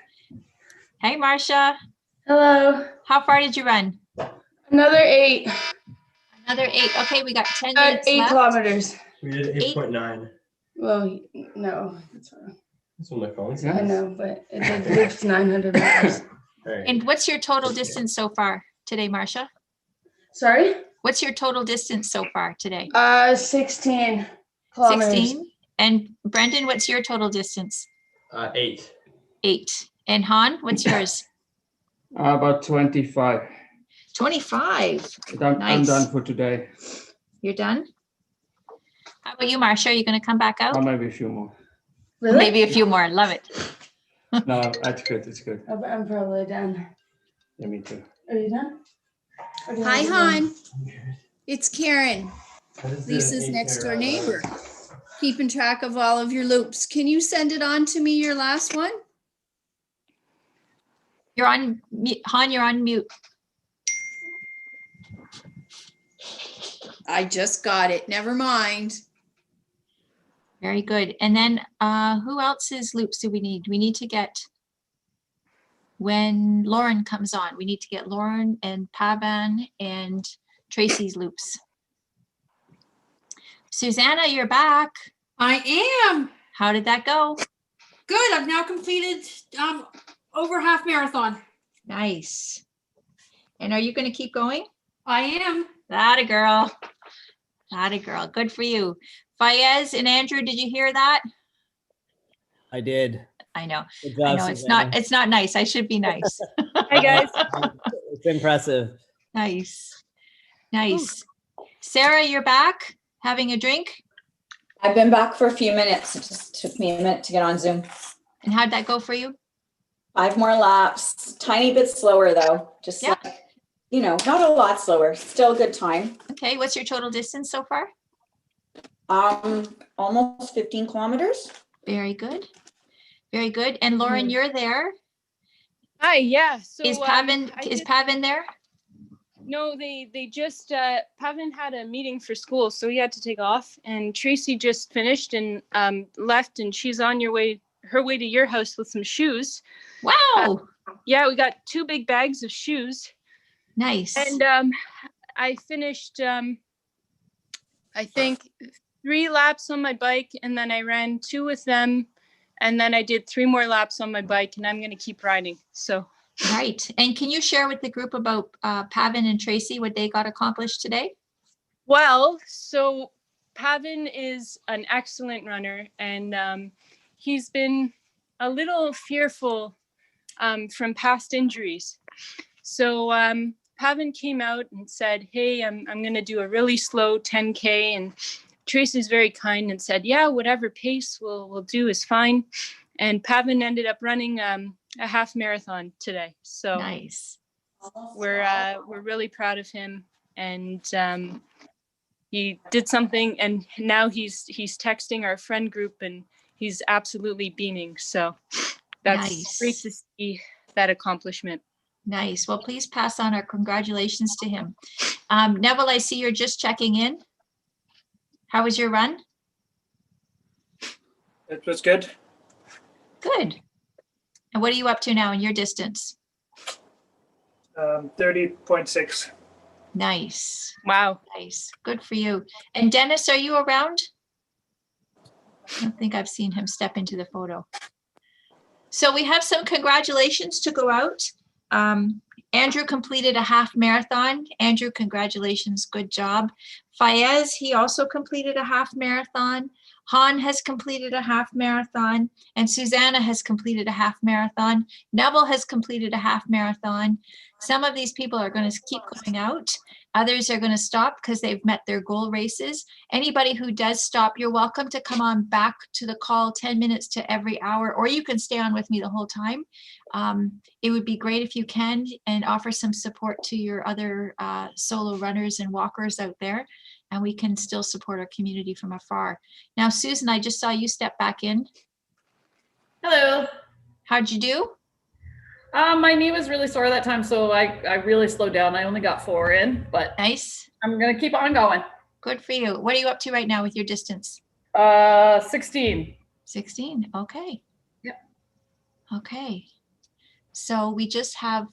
Hey, Marcia. Hello. How far did you run? Another 8. Another 8. Okay, we got 10 minutes 8 left. kilometers. We did 8.9. Well, no, that's wrong. That's what my phone says. I know, but it loops 900 meters. And what's your total distance so far today, Marcia? Sorry? What's your total distance so far today? 16 kilometers. 16. And Brendan, what's your total distance? 8. 8. And Han, what's yours? About 25. 25. I'm Nice. done for today. You're done? How about you, Marcia? Are you going to come back out? Or maybe a few more. Really? Maybe a few more. Love it. No, that's good. It's good. I'm probably done. Yeah, me too. Are you done? Or do you Hi, want to go? Han. It's Karen, Lisa's next door neighbor. Keeping track of all of your loops. Can you send it on to me, your last one? You're on mute. Han, you're on mute. I just got it. Never mind. Very good. And then who else's loops do we need? We need to get, when Lauren comes on, we need to get Lauren and Pavan and Tracy's loops. Susanna, you're back. I am. How did that go? Good. I've now completed over half marathon. Nice. And are you going to keep going? I am. That a girl. That a girl. Good for you. Fayez and Andrew, did you hear that? I did. I know. Good job, I know Susanna. it's not nice. I should be nice. Hi guys. It's impressive. Nice. Nice. Sarah, you're back having a drink? I've been back for a few minutes. It just took me a minute to get on Zoom. And how'd that go for you? 5 more laps. Tiny bit slower though. Just like, not a lot slower. Still a good time. Okay. What's your total distance so far? Almost 15 kilometers. Very good. Very good. And Lauren, you're there. Hi, yeah. So Is Pavin there? No, they just Pavin had a meeting for school, so he had to take off. And Tracy just finished and left, and she's on her way to your house with some shoes. Wow. Yeah, we got 2 big bags of shoes. Nice. And I finished I think 3 laps on my bike, and then I ran 2 with them, and then I did 3 more laps on my bike, and I'm going to keep riding. So. Right. And can you share with the group about Pavin and Tracy, what they got accomplished today? Well, so Pavin is an excellent runner, and he's been a little fearful from past injuries. So Pavin came out and said, hey, I'm going to do a really slow 10K. And Tracy's very kind and said, yeah, whatever pace we'll do is fine. And Pavin ended up running a half marathon today. So nice. We're really proud of him, and he did something, and now he's texting our friend group, and he's absolutely beaming. So that's great to see that accomplishment. Nice. Well, please pass on our congratulations to him. Neville, I see you're just checking in. How was your run? It was good. Good. And what are you up to now in your distance? 30.6. Nice. Wow. Nice. Good for you. And Dennis, are you around? I don't think I've seen him step into the photo. So we have some congratulations to go out. Andrew completed a half marathon. Andrew, congratulations. Good job. Fayez, he also completed a half marathon. Han has completed a half marathon, and Susanna has completed a half marathon. Neville has completed a half marathon. Some of these people are going to keep going out. Others are going to stop because they've met their goal races. Anybody who does stop, you're welcome to come on back to the call 10 minutes to every hour, or you can stay on with me the whole time. It would be great if you can, and offer some support to your other solo runners and walkers out there. And we can still support our community from afar. Now, Susan, I just saw you step back in. Hello. How'd you do? My knee was really sore that time, so I really slowed down. I only got 4 in, but nice. I'm gonna keep on going. Good for you. What are you up to right now with your distance? 16. 16. Okay. Yep. Okay. So we just have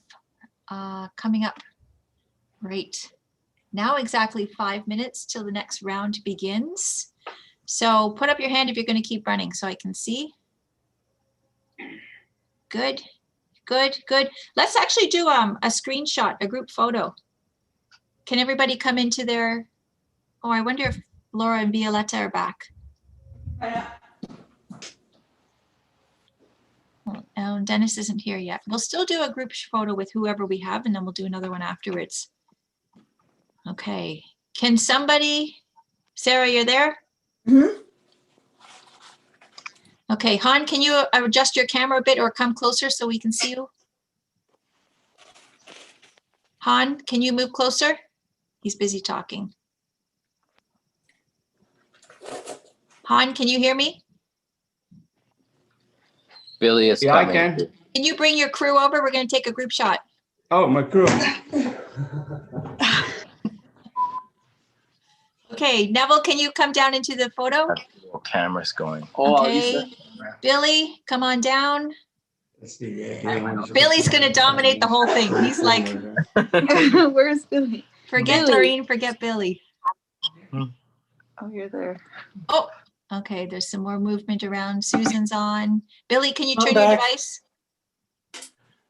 coming up right now exactly 5 minutes till the next round begins. So put up your hand if you're going to keep running so I can see. Good, good, good. Let's actually do a screenshot, a group photo. Can everybody come into their, oh, I wonder if Laura and Violetta are back. Well, Dennis isn't here yet. We'll still do a group photo with whoever we have, and then we'll do another one afterwards. Okay. Can somebody, Sarah, you're there? Mm-hmm. Okay, Han, can you adjust your camera a bit or come closer so we can see you? Han, can you move closer? He's busy talking. Han, can you hear me? Billy is Yeah, coming. I can. Can you bring your crew over? We're going to take a group shot. Oh, my crew. Okay, Neville, can you come down into the photo? Camera's going. Okay, Billy, come on down. Billy's going to dominate the whole thing. He's like, where's Billy? Forget Doreen, forget Billy. Oh, you're there. Oh, okay, there's some more movement around. Susan's on. Billy, can you I'm turn your back. device?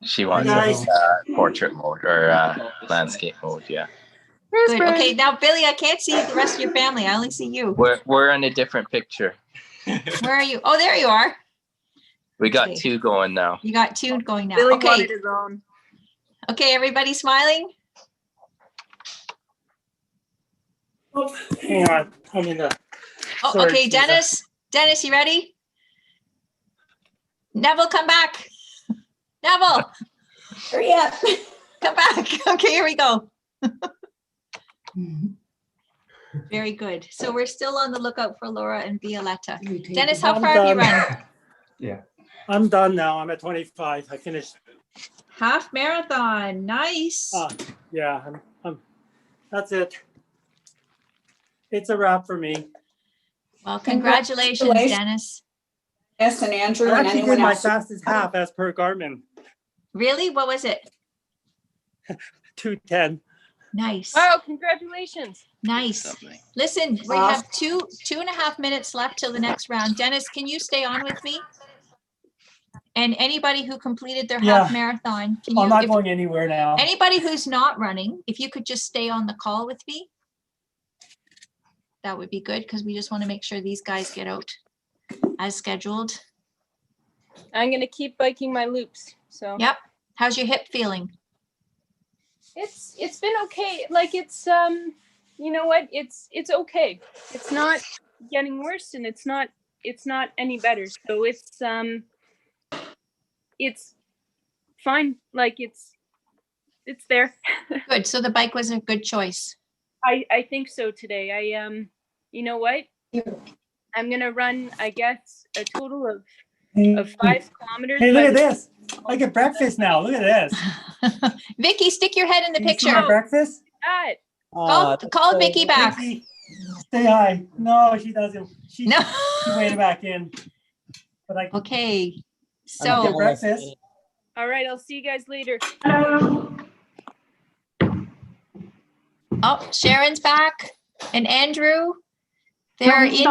She wants Nice. portrait mode or landscape mode. Yeah. Good. Okay, now Billy, I can't see the rest of your family. I only see you. We're in a different picture. Where are you? Oh, there you are. We got Okay. 2 going now. You got 2 going now. Billy Okay. wanted his own. Okay, everybody smiling? Oh, hang on. I'm in the. Oh, Sorry, okay, Lisa. Dennis. Dennis, you ready? Neville, come back. Neville, Hurry up. come back. Okay, here we go. Very good. So we're still on the lookout for Laura and Violetta. Dennis, how I'm far have you done. run? Yeah. I'm done now. I'm at 25. I finished. Half marathon. Nice. Yeah, I'm that's it. It's a wrap for me. Well, congratulations, Dennis. Yes, and Andrew I and actually anyone did my else. fastest half as per Garmin. Really? What was it? 2:10. Nice. Wow, congratulations. Nice. Listen, we have 2.5 minutes left till the next round. Dennis, can you stay on with me? And anybody who completed their half marathon, can you? I'm not going anywhere now. Anybody who's not running, if you could just stay on the call with me, that would be good, because we just want to make sure these guys get out as scheduled. I'm gonna keep biking my loops. So Yep. How's your hip feeling? It's been okay. Like it's you know what? It's okay. It's not getting worse, and it's not any better. So it's fine. Like it's there. Good. So the bike was a good choice. I think so today. I you know what? I'm gonna run, I guess, a total of 5 kilometers. Hey, look at this. I get breakfast now. Look at this. Vicky, stick your head in the Can you see picture. my breakfast? Call Vicky back. Vicky, say hi. No, she doesn't. She waited back in. But I okay. I'll get breakfast. All right, I'll see you guys later. Oh, Sharon's back, and Andrew. They're in.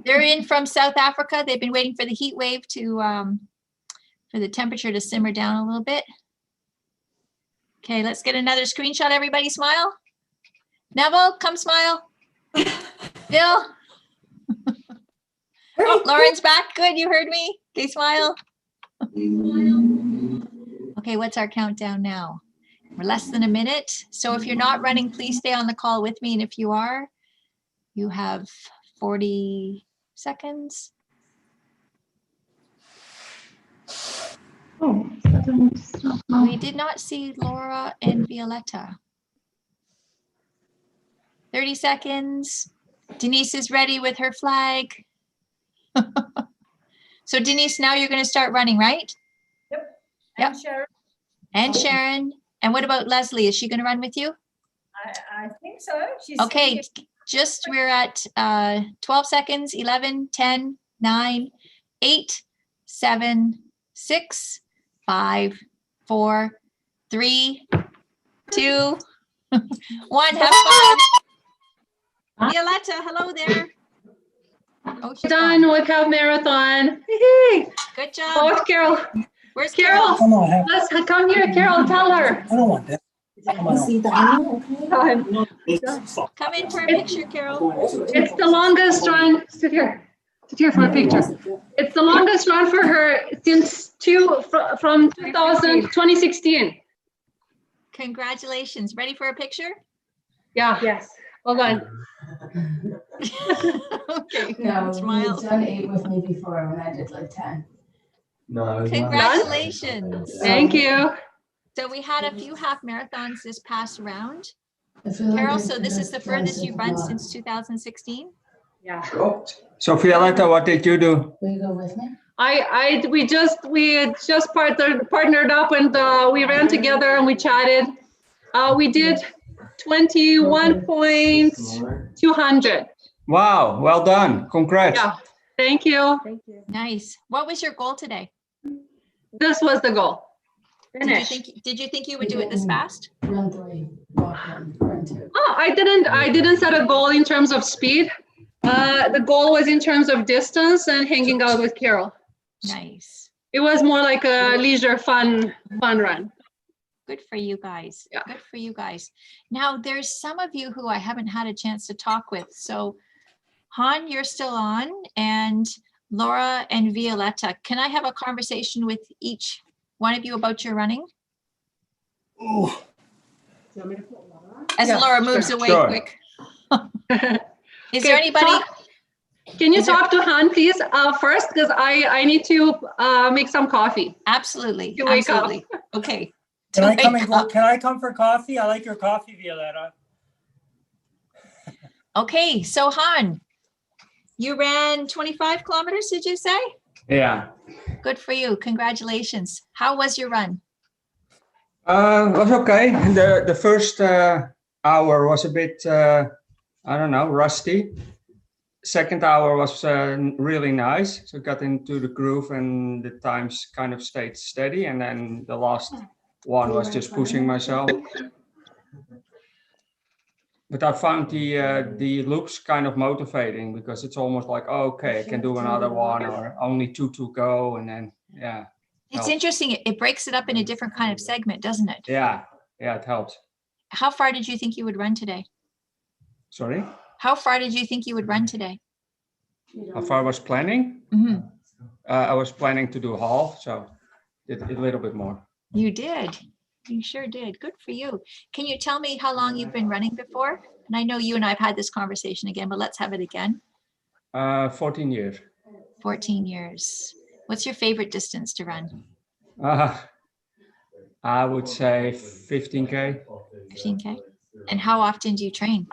They're in from South Africa. They've been waiting for the heat wave to for the temperature to simmer down a little bit. Okay, let's get another screenshot. Everybody smile. Neville, come smile. Bill. Oh, Lauren's back. Good, you heard me. Okay, smile. Okay, what's our countdown now? We're less than a minute. So if you're not running, please stay on the call with me. And if you are, you have 40 seconds. Oh, We did not see Laura and Violetta. 30 seconds. Denise is ready with her flag. So Denise, now you're going to start running, right? Yep. Yep. And Sharon, And Sharon. And what about Leslie? Is she going to run with you? I think so. She's Okay, just we're at 12 seconds, 11, 10, 9, 8, 7, 6, 5, 4, 3, 2, 1. Have fun. Violetta, hello there. Oh, she's Done gone. with half marathon. Good job. Oh, Carol. Where's Carol? Carol? Let's come here, Carol. Tell her. I don't want that. Come in for a picture, Carol. It's the longest run. Sit here. Sit here for a picture. It's the longest run for her since from 2016. Congratulations. Ready for a picture? Yeah. Yes. Hold on. Okay. No, Smile. you've done 8 with me before when I did like 10. No, Congratulations. Thank you. So we had a few half marathons this past round. I feel like Carol, I so did this it is the twice furthest with you've run Bob. since 2016? Yeah. So Violetta, what did you do? Will you go with me? We just partnered up and we ran together and we chatted. We did 21.200. Wow, well done. Congrats. Yeah. Thank you. Nice. What was your goal today? This was the goal. Did you think you would do it this fast? Run 3, walk 1, run 2. Oh, I didn't set a goal in terms of speed. The goal was in terms of distance and hanging out with Carol. Nice. it was more like a leisure fun run. Good for you guys. Yeah. Good for you guys. Now, there's some of you who I haven't had a chance to talk with. So, Han, you're still on, and Laura and Violetta. Can I have a conversation with each one of you about your running? Ooh. As Laura moves away quick. Is there anybody? Can you talk to Han, please, first? Because I need to make some coffee. Absolutely. To wake up. Okay. Can I come for coffee? I like your coffee, Violetta. Okay, so Han, you ran 25 kilometers, did you say? Yeah. Good for you. Congratulations. How was your run? Was okay. The first hour was a bit, I don't know, rusty. Second hour was really nice. So got into the groove and the times kind of stayed steady. And then the last one was just pushing myself. But I found the loops kind of motivating because it's almost like, oh, okay, I can do another one or only 2 to go. And then, yeah. It's interesting. It breaks it up in a different kind of segment, doesn't it? Yeah, it helps. How far did you think you would run today? Sorry? How far did you think you would run today? How far I was planning? Mm-hmm. I was planning to do half, so did a little bit more. You did. You sure did. Good for you. Can you tell me how long you've been running before? And I know you and I've had this conversation again, but let's have it again. 14 years. 14 years. What's your favorite distance to run? I would say 15K. 15K. And how often do you train?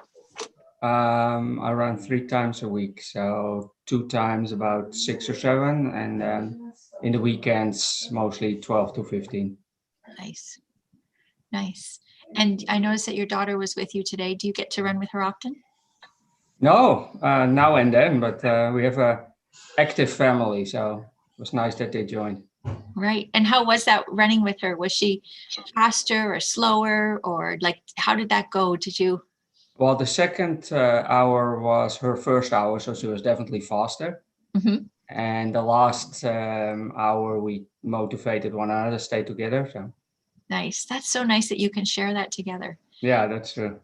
I run 3 times a week, so 2 times about 6 or 7, and in the weekends mostly 12 to 15. Nice, nice. And I noticed that your daughter was with you today. Do you get to run with her often? No, now and then, but we have a active family, so it was nice that they joined. Right. And how was that running with her? Was she faster or slower, or like how did that go? Did you? Well, the second hour was her first hour, so she was definitely faster. Mm-hmm. And the last hour, we motivated one another to stay together. So nice. That's so nice that you can share that together. Yeah, that's true.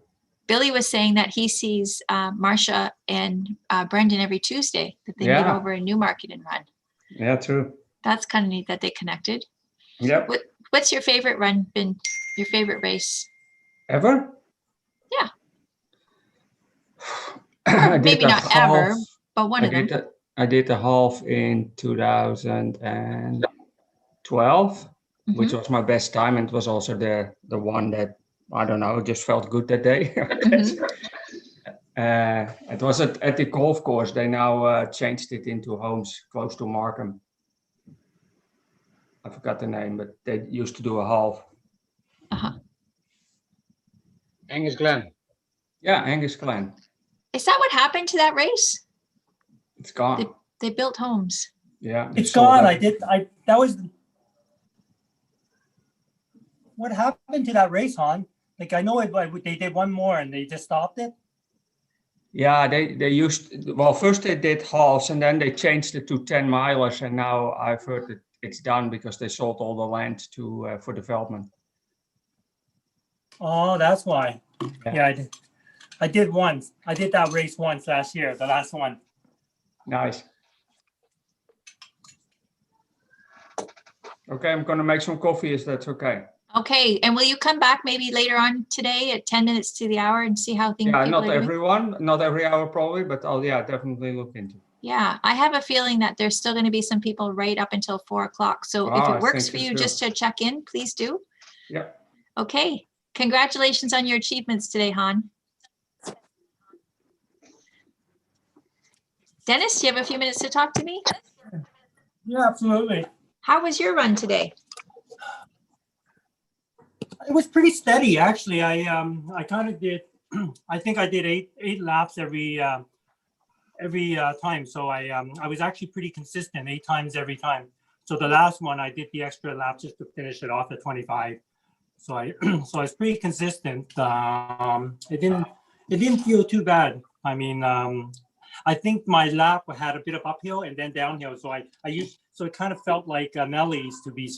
Billy was saying that he sees Marcia and Brendan every Tuesday, that they meet over in Newmarket and run. Yeah, true. That's kind of neat that they connected. Yep. What's your favorite run been? Your favorite race? Ever? Yeah. Maybe not ever, but one of them. I did a half in 2012, which was my best time, and it was also the one that, I don't know, it just felt good that day. It was at the golf course. They now changed it into homes close to Markham. I forgot the name, but they used to do a half. Angus Glen. Yeah, Angus Glen. Is that what happened to that race? It's gone. They built homes. Yeah. It's gone. That was. What happened to that race, Han? Like, I know they did one more and they just stopped it. Yeah, they used, well, first they did halves and then they changed it to 10 milers, and now I've heard that it's done because they sold all the land to for development. Oh, that's why. Yeah, I did once. I did that race once last year, the last one. Nice. Okay, I'm gonna make some coffee, if that's okay. Okay, and will you come back maybe later on today at 10 minutes to the hour and see how things? Yeah, not everyone, not every hour probably, but I'll definitely look into it. Yeah, I have a feeling that there's still going to be some people right up until 4 o'clock. So if it works for you just to check in, please do. Yeah. Okay, congratulations on your achievements today, Han. Dennis, do you have a few minutes to talk to me? Yeah, absolutely. How was your run today? It was pretty steady, actually. I kind of did. I think I did eight laps every time. So I was actually pretty consistent, 8 times every time. So the last one I did the extra lap just to finish it off at 25. So I was pretty consistent. It didn't feel too bad. I mean, I think my lap had a bit of uphill and then downhill. So so it kind of felt like Nellie's to be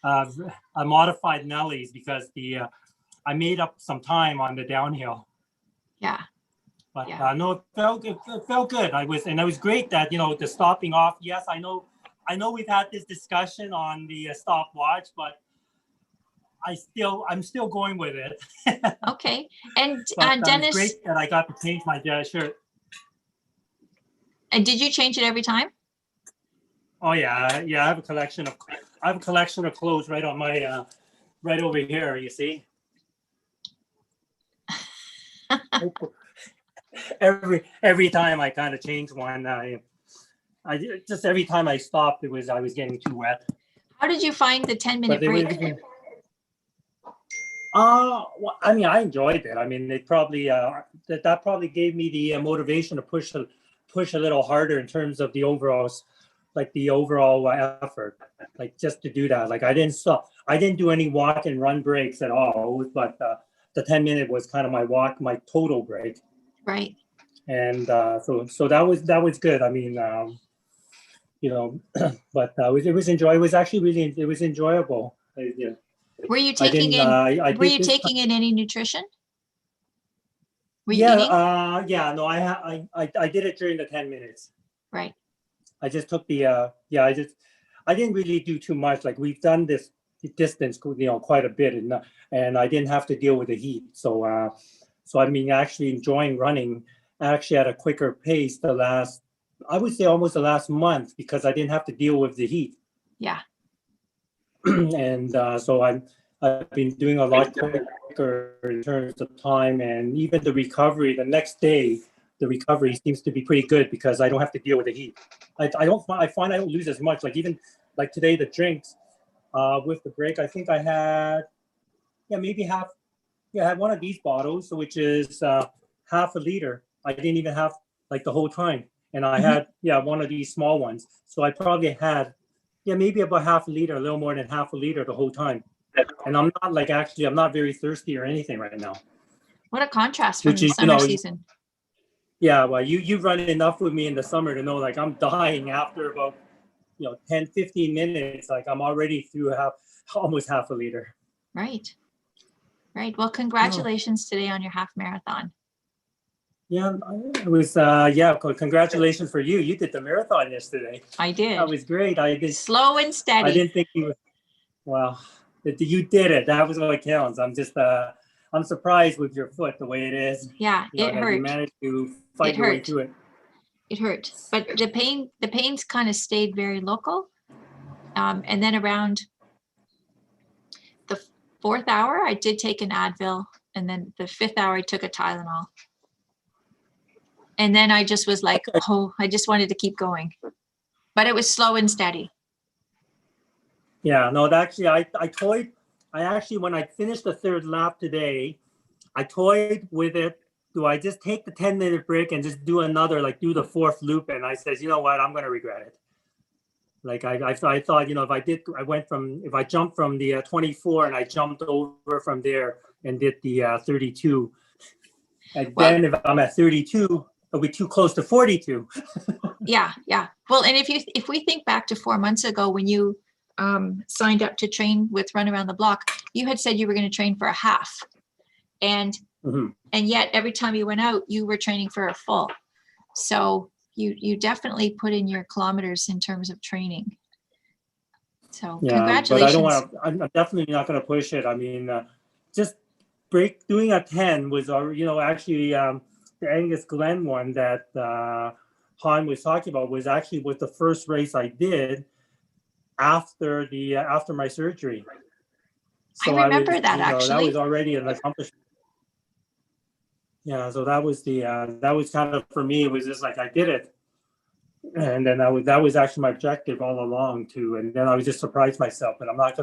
a modified Nellie's because I made up some time on the downhill. Yeah. But no, it felt good. It felt good. It was great that, the stopping off. Yes, I know we've had this discussion on the stopwatch, but I'm still going with it. Okay. And But, Dennis, it's great that I got to change my shirt. And did you change it every time? Oh yeah, yeah. I have a collection of clothes right on my right over here. You see. every time I kind of changed one, I just every time I stopped, I was getting too wet. How did you find the 10-minute break? Well, I mean, I enjoyed it. I mean, they probably that probably gave me the motivation to push a little harder in terms of the overall effort, like just to do that. Like I didn't stop. I didn't do any walk and run breaks at all. But the 10-minute was kind of my total break. Right. And so that was good. I mean, but it was It was actually really enjoyable. Were you taking in any nutrition? Were you eating? No, I did it during the 10 minutes. Right. I just took I didn't really do too much. Like we've done this distance, quite a bit, and I didn't have to deal with the heat. So I mean, actually enjoying running actually at a quicker pace I would say almost the last month, because I didn't have to deal with the heat. Yeah. And so I've been doing a lot quicker in terms of time, and even the recovery. The next day, the recovery seems to be pretty good because I don't have to deal with the heat. I find I don't lose as much. Like even like today, the drinks with the break, I think I had maybe half. Yeah, I had one of these bottles, which is half a liter. I didn't even have like the whole time, and I had one of these small ones. So I probably had maybe about half a liter, a little more than half a liter the whole time. And I'm not very thirsty or anything right now. What a contrast from the summer season. Yeah, well, you run enough with me in the summer to know, like, I'm dying after about 10, 15 minutes. Like I'm already through almost half a liter. Right. Well, congratulations today on your half marathon. Yeah, it was congratulations for you. You did the marathon yesterday. I did. That was great. I did slow and steady. I didn't think you you did it. That was what counts. I'm surprised with your foot the way it is. Yeah, it hurt. You managed to fight your way through it. It hurt, but the pains kind of stayed very local. And then around the 4th hour, I did take an Advil, and then the 5th hour, I took a Tylenol. And then I just was like, I just wanted to keep going, but it was slow and steady. Yeah, no, actually, I toyed. I actually, when I finished the 3rd lap today, I toyed with it. Do I just take the 10-minute break and just do another, like do the 4th loop? And I said, you know what, I'm going to regret it. Like I thought, if I jumped from the 24 and I jumped over from there and did the 32, and then if I'm at 32, it'll be too close to 42. Yeah. Well, and if we think back to 4 months ago when you signed up to train with Run Around the Block, you had said you were going to train for a half, and yet every time you went out, you were training for a full. So you definitely put in your kilometers in terms of training. So congratulations. But I'm definitely not going to push it. I mean, just doing a 10 was, actually the Angus Glen one that Han was talking about was the first race I did after my surgery. So I remember that actually. That was already an accomplishment. Yeah, so that was kind of, for me, it was just like I did it, and then that was actually my objective all along too. And then I was just surprised myself, but I'm not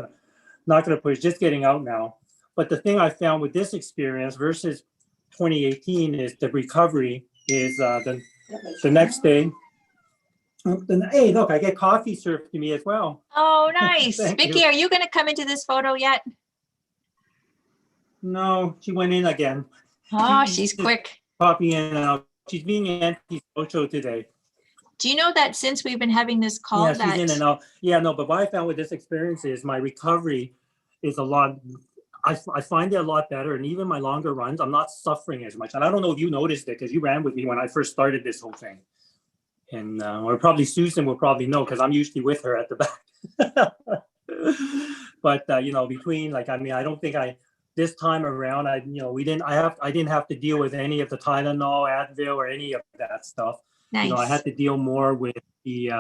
gonna push. Just getting out now. But the thing I found with this experience versus 2018 is the recovery is the next day. Hey, look, I get coffee served to me as well. Oh, nice. Vicky, are you going to come into this photo yet? No, she went in again. Oh, she's quick. Coffee in and out. she's being antisocial today. Do you know that since we've been having this call Yeah, she's that in and out. Yeah, no, but what I found with this experience is my recovery is a lot. I find it a lot better, and even my longer runs, I'm not suffering as much. And I don't know if you noticed it because you ran with me when I first started this whole thing. And or probably Susan will probably know because I'm usually with her at the back. But you know, between like, I mean, I don't think this time around, I didn't have to deal with any of the Tylenol, Advil, or any of that stuff. Nice. You know, I had to deal more with the.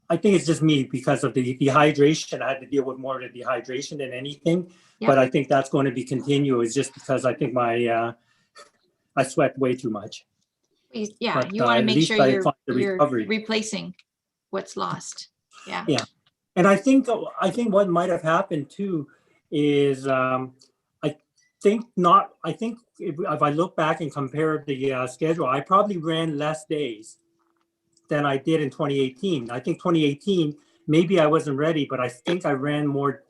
I think it's just me because of the dehydration. I had to deal with more of the dehydration than anything. Yep. But I think that's going to be continuous just because I think I sweat way too much. Yeah, But, you want to at make least sure I you're, find the recovery. replacing what's lost. Yeah. Yeah. And I think what might have happened too is I think if I look back and compare the schedule, I probably ran less days than I did in 2018. I think 2018, maybe I wasn't ready, but I think I ran more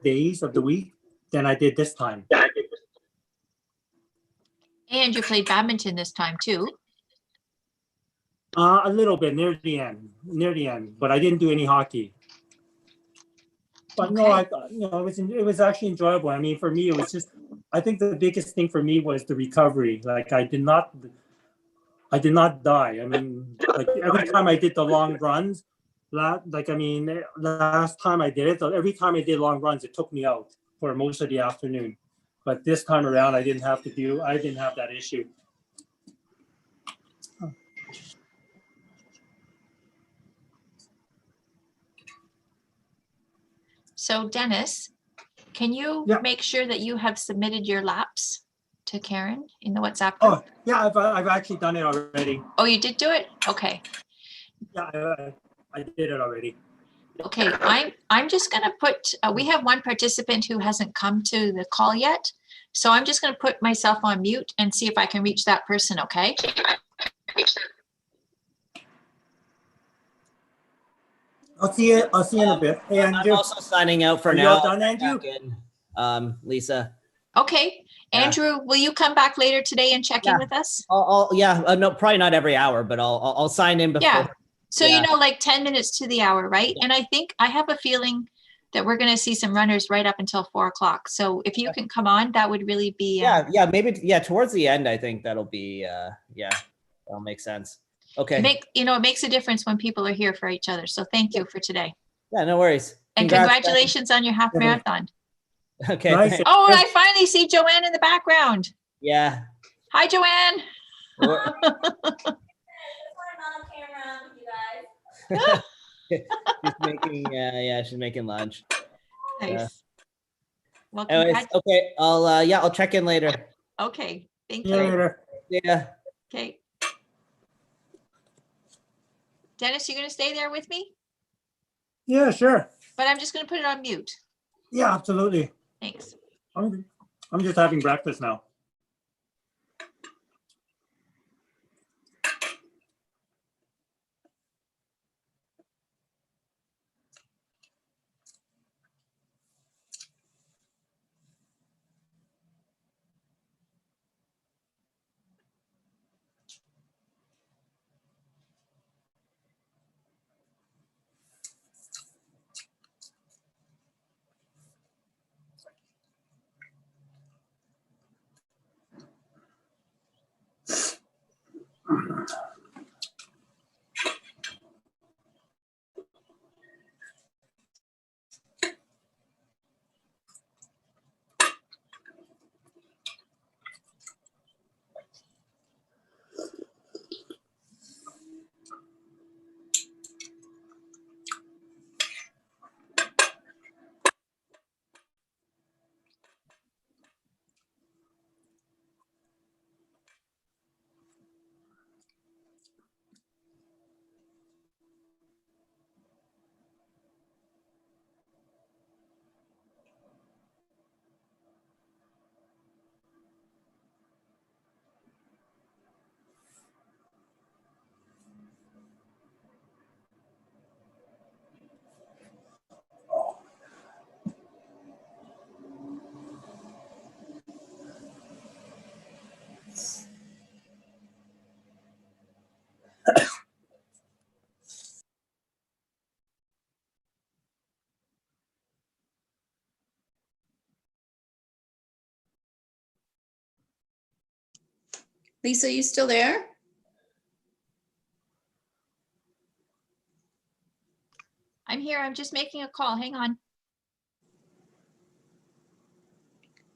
days of the week than I did this time. And you played badminton this time too. A little bit near the end, but I didn't do any hockey. But Okay. no, it was actually enjoyable. I mean, for me, it was just, I think the biggest thing for me was the recovery. Like I did not die. I mean, like every time I did the long runs, last time I did it, every time I did long runs, it took me out for most of the afternoon. But this time around, I didn't have that issue. So Dennis, can you make sure that you have submitted your laps to Karen in the WhatsApp group? Oh, yeah, I've actually done it already. Oh, you did do it? Okay. Yeah, I did it already. Okay, I'm just gonna put, we have one participant who hasn't come to the call yet. So I'm just gonna put myself on mute and see if I can reach that person, okay? I'll see you in a bit. Hey, I'm Andrew. also signing out for Are you now. all done, Andrew? Lisa. Okay, Andrew, will you come back later today and check in with us? No, probably not every hour, but I'll sign in before. Yeah. So, you know, like 10 minutes to the hour, right? And I have a feeling that we're going to see some runners right up until 4 o'clock. So if you can come on, that would really be. Maybe towards the end, I think that'll be, that'll make sense. Okay. It makes a difference when people are here for each other. So thank you for today. Yeah, no worries. And congratulations on your half marathon. Okay. Nice. Oh, and I finally see Joanne in the background. Yeah. Hi, Joanne. She's making lunch. Nice. Well, anyways, okay. I'll check in later. Okay. Thank See you you. later. Yeah. Okay. Dennis, you going to stay there with me? Yeah, sure. But I'm just going to put it on mute. Yeah, absolutely. Thanks. I'm just having breakfast now. Lisa, you still there? I'm here. I'm just making a call. Hang on.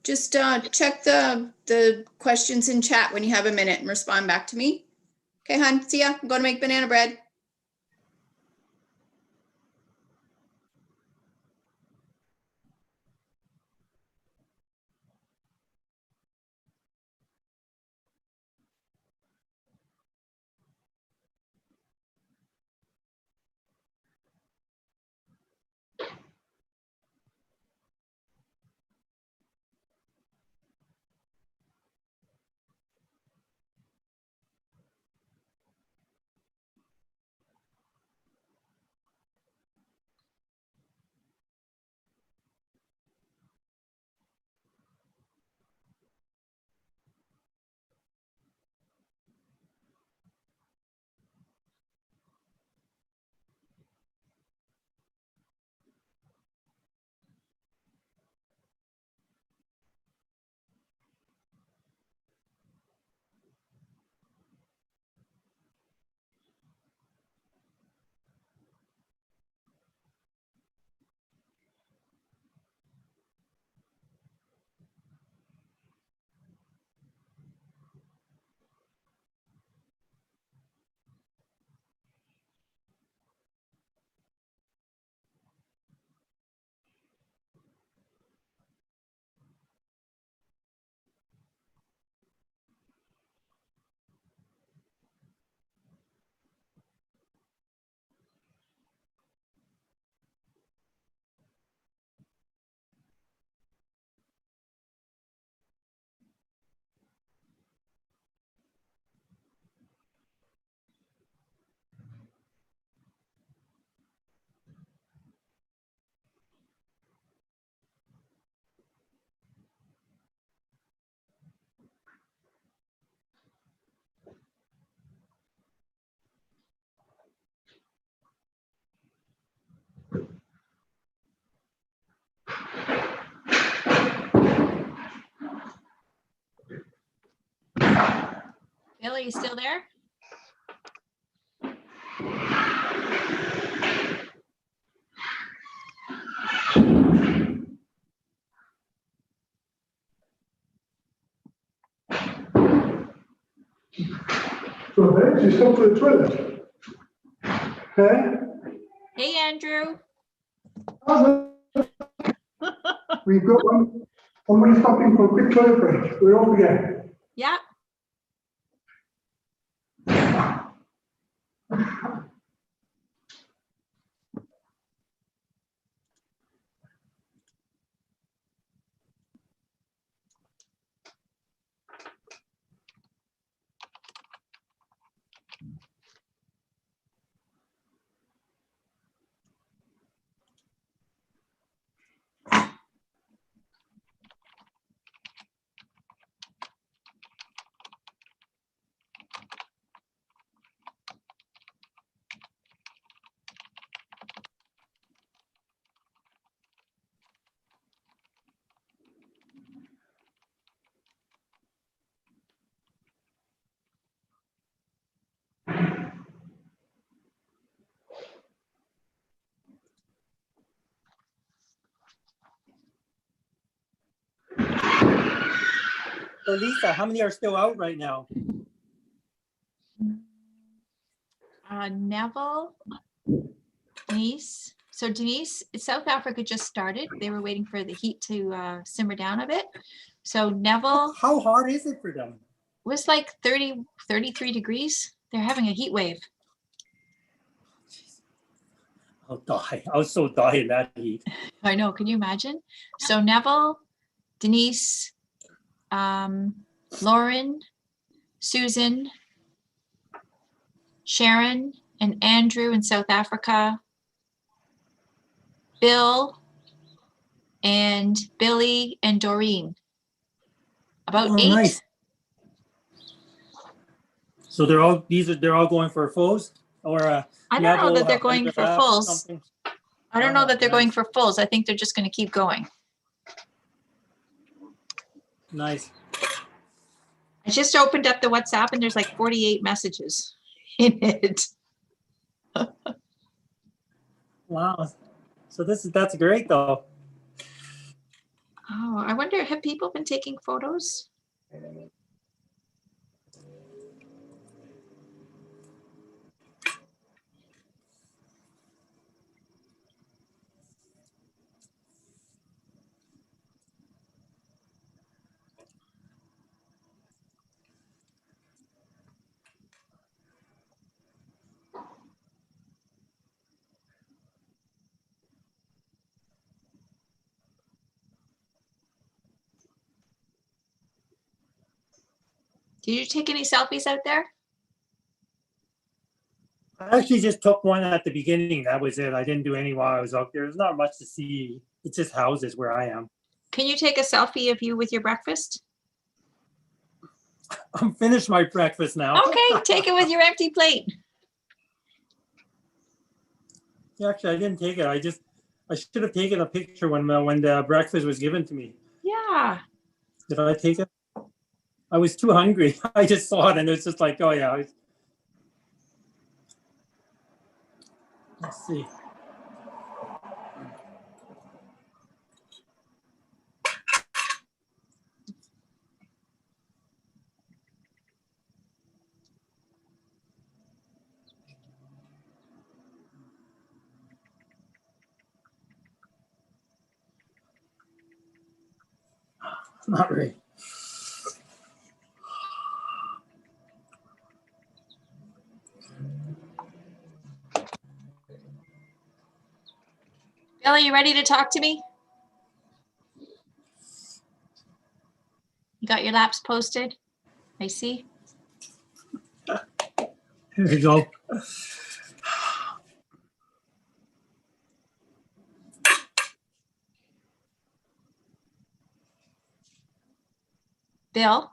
Just check the questions in chat when you have a minute and respond back to me. Okay, hon, see ya. I'm going to make banana bread. Bill, are you still there? So hey, she's come to the toilet. Hey? Hey, Andrew. We've got somebody stopping for a quick toilet break. We're off again. Yeah. So Lisa, how many are still out right now? Neville, Denise. So Denise, South Africa just started. They were waiting for the heat to simmer down a bit. So Neville. How hard is it for them? Was like 30, 33 degrees. They're having a heat wave. I'll die. I'll so die in that heat. I know. Can you imagine? So Neville, Denise, Lauren, Susan, Sharon, and Andrew in South Africa, Bill, and Billy, and Doreen. About 8. Nice. So they're all going for fulls, or I don't know level, that they're going for underdraft or fulls. something? I don't know that they're nice. going for fulls. I think they're just going to keep going. Nice. I just opened up the WhatsApp and there's like 48 messages in it. Wow. So that's great though. Oh, I wonder, have people been taking photos? Did you take any selfies out there? I actually just took one at the beginning. That was it. I didn't do any while I was out there. There's not much to see. It's just houses where I am. Can you take a selfie of you with your breakfast? I'm finished my breakfast now. Okay, take it with your empty plate. Yeah, actually, I didn't take it. I should have taken a picture when the breakfast was given to me. Yeah. Did I take it? I was too hungry. I just saw it and it's just like, oh yeah. Let's see. Not really. Bill, are you ready to talk to me? You got your laps posted? I see. Here we go. Bill?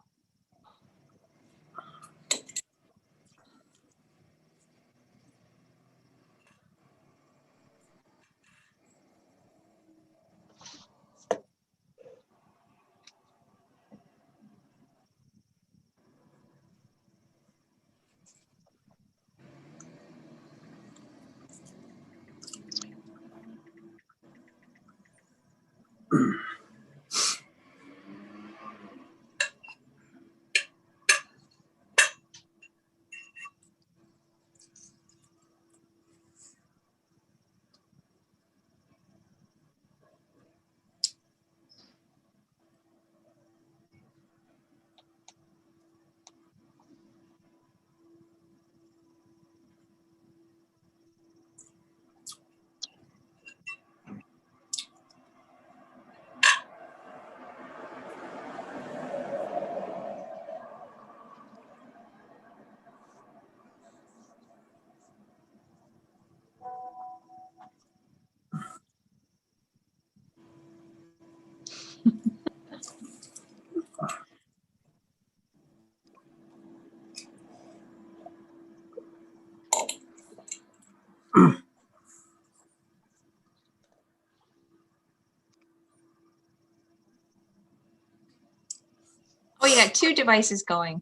Oh, you got two devices going.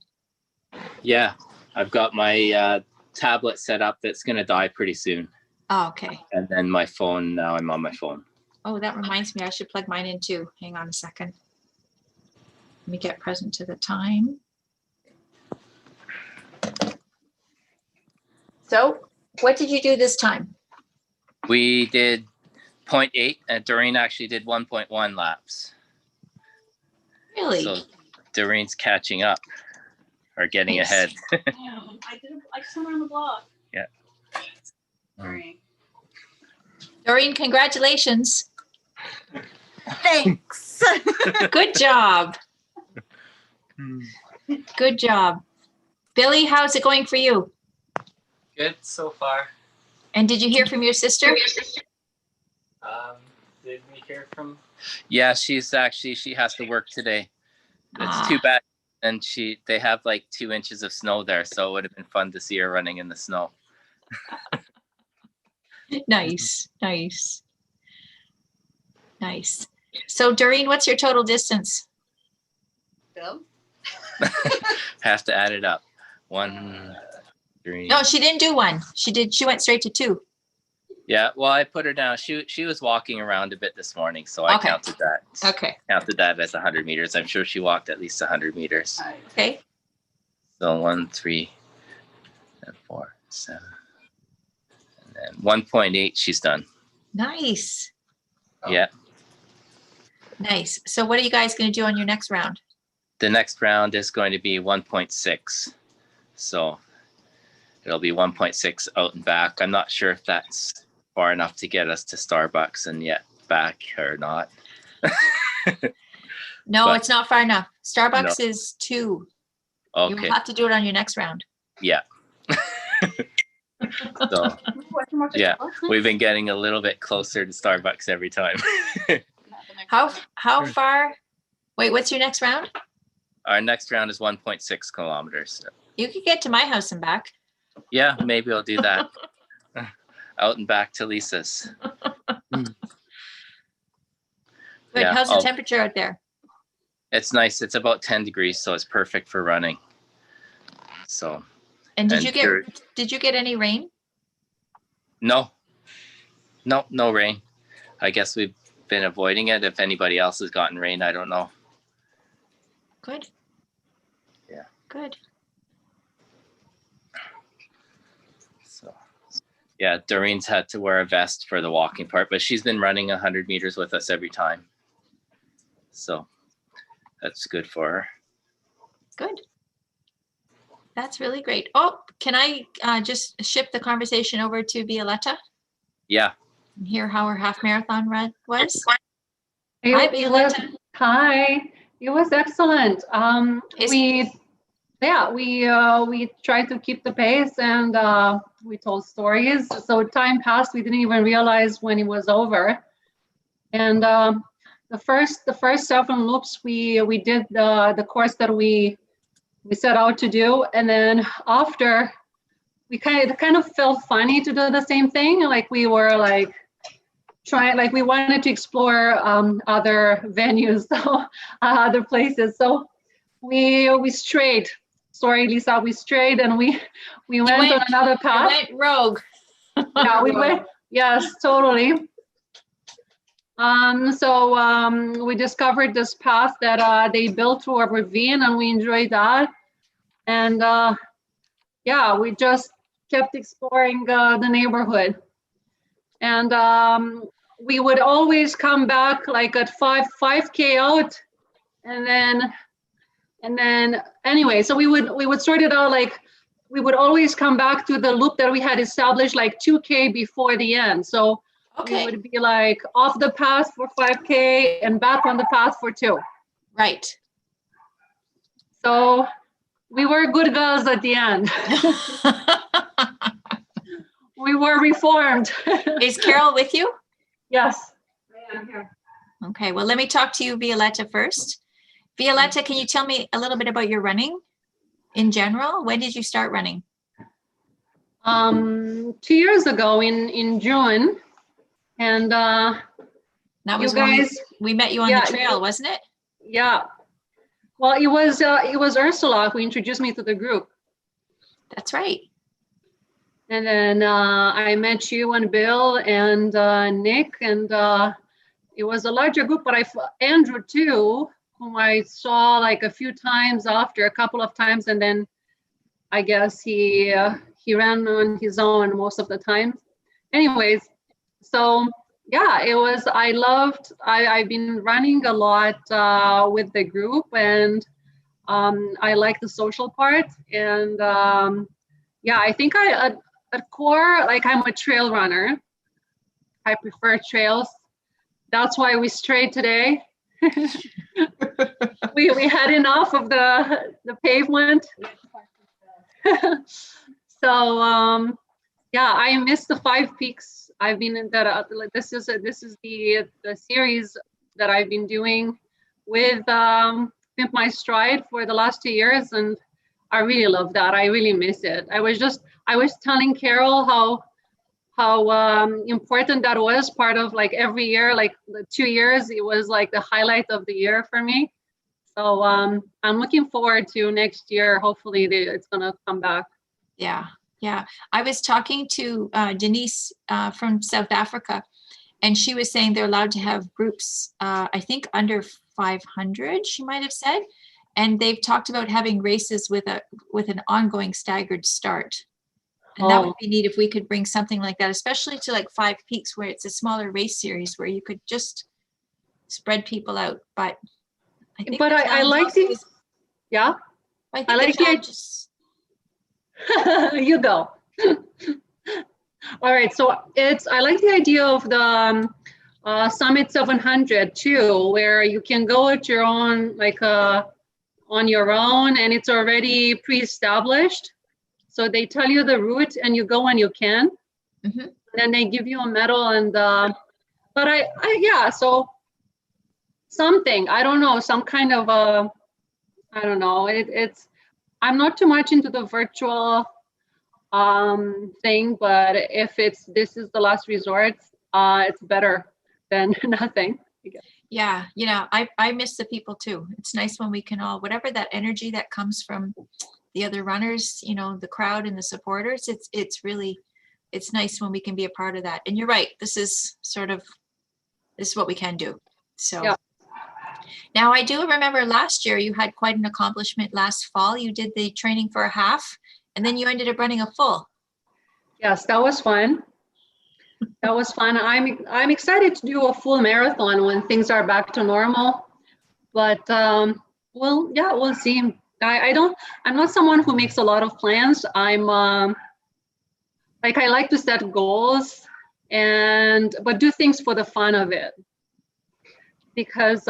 Yeah, I've got my tablet set up that's going to die pretty soon. Oh, okay. And then my phone, now I'm on my phone. Oh, that reminds me, I should plug mine in too. Hang on a second. Let me get present to the time. So what did you do this time? We did 0.8 and Doreen actually did 1.1 laps. Really? So Doreen's catching up or getting ahead. I just went around the block. Yeah. Sorry. Doreen, congratulations. Thanks. Good job. Good job. Billy, how's it going for you? Good so far. And did you hear from your sister? Did we hear from? Yeah, she has to work today. It's too bad And they have like 2 inches of snow there, so it would have been fun to see her running in the snow. Nice, nice. Nice. So Doreen, what's your total distance? Bill? Have to add it up. 1, 3. No, she didn't do 1. She went straight to 2. Yeah, well, I put her down. She was walking around a bit this morning, so I counted that. Okay. Counted that as 100 meters. I'm sure she walked at least 100 meters. Okay. So 1, 3, and 4, 7, and then 1.8. She's done. Nice. Yeah. Nice. So what are you guys going to do on your next round? The next round is going to be 1.6. So it'll be 1.6 out and back. I'm not sure if that's far enough to get us to Starbucks and yet back or not. No, But- it's not far enough. Starbucks No. is 2. Okay. You'll have to do it on your next round. Yeah. So yeah, we've been getting a little bit closer to Starbucks every time. How far? Wait, what's your next round? Our next round is 1.6 kilometers. You could get to my house and back. Yeah, maybe I'll do that. Out and back to Lisa's. Good. Yeah, How's the temperature out there? It's nice. It's about 10 degrees, so it's perfect for running. So. And did there- you get any rain? No rain. I guess we've been avoiding it. If anybody else has gotten rain, I don't know. Good. Yeah. Good. So, yeah, Doreen's had to wear a vest for the walking part, but she's been running 100 meters with us every time. So that's good for her. Good. That's really great. Oh, can I just ship the conversation over to Violetta Yeah. and hear how her half marathon run was? It, Hi, it was, Violetta. hi. It was excellent. We tried to keep the pace and we told stories. So time passed. We didn't even realize when it was over. And the first 7 loops we did the course that we set out to do, and then after it kind of felt funny to do the same thing. Like we were like trying, like we wanted to explore other venues, so other places. So we strayed. Sorry, Lisa, we strayed and we went on another path. You went rogue. Yeah, we went. Yes, totally. So we discovered this path that they built through a ravine, and we enjoyed that. And yeah, we just kept exploring the neighborhood. And we would always come back like at 5K out, and then anyway, so we would sort it out, like we would always come back to the loop that we had established like 2K before the end. So we would be like off the path for 5K and back on the path for 2. Right. So we were good girls at the end. We were reformed. Is Carol with you? Yes, I am here. Okay, well, let me talk to you, Violetta, first. Violetta, can you tell me a little bit about your running in general? When did you start running? 2 years ago in June. And that was you when guys, we met you on the trail, wasn't it? Yeah. Well, it was Ursula who introduced me to the group. That's right. And then I met you and Bill and Nick, and it was a larger group, but Andrew too, whom I saw like a few times after, a couple of times, and then I guess he ran on his own most of the time. Anyways, so yeah, I've been running a lot with the group, and I like the social part. And yeah, I think at core, like I'm a trail runner. I prefer trails. That's why we strayed today. we had enough of the pavement. So yeah, I missed the 5 peaks. I've been in that. This is the series that I've been doing with Pimp My Stride for the last 2 years, and I really love that. I really miss it. I was telling Carol how important that was, part of like every year, like the 2 years, it was like the highlight of the year for me. So I'm looking forward to next year. Hopefully it's gonna come back. Yeah, yeah. I was talking to Denise from South Africa, and she was saying they're allowed to have groups, I think under 500, she might have said, and they've talked about having races with an ongoing staggered start. And that would be neat if we could bring something like that, especially to like Five Peaks, where it's a smaller race series where you could just spread people out. But I think I like these. Yeah. I like the just. You go. All right. So I like the idea of the Summit 700 too, where you can go at your own, like on your own, and it's already pre-established. So they tell you the route and you go when you can. Mm-hmm. Then they give you a medal and, but yeah, so something, I don't know, some kind of I don't know, I'm not too much into the virtual thing, but if this is the last resort, it's better than nothing. Yeah, you know, I miss the people too. It's nice when we can all, whatever that energy that comes from the other runners, you know, the crowd and the supporters, it's really, it's nice when we can be a part of that. And you're right, this is what we can do. So yeah. Now I do remember last year you had quite an accomplishment last fall. You did the training for a half and then you ended up running a full. Yes, that was fun. That was fun. I'm excited to do a full marathon when things are back to normal. But well, yeah, we'll see. I'm not someone who makes a lot of plans. I'm like, I like to set goals but do things for the fun of it. Because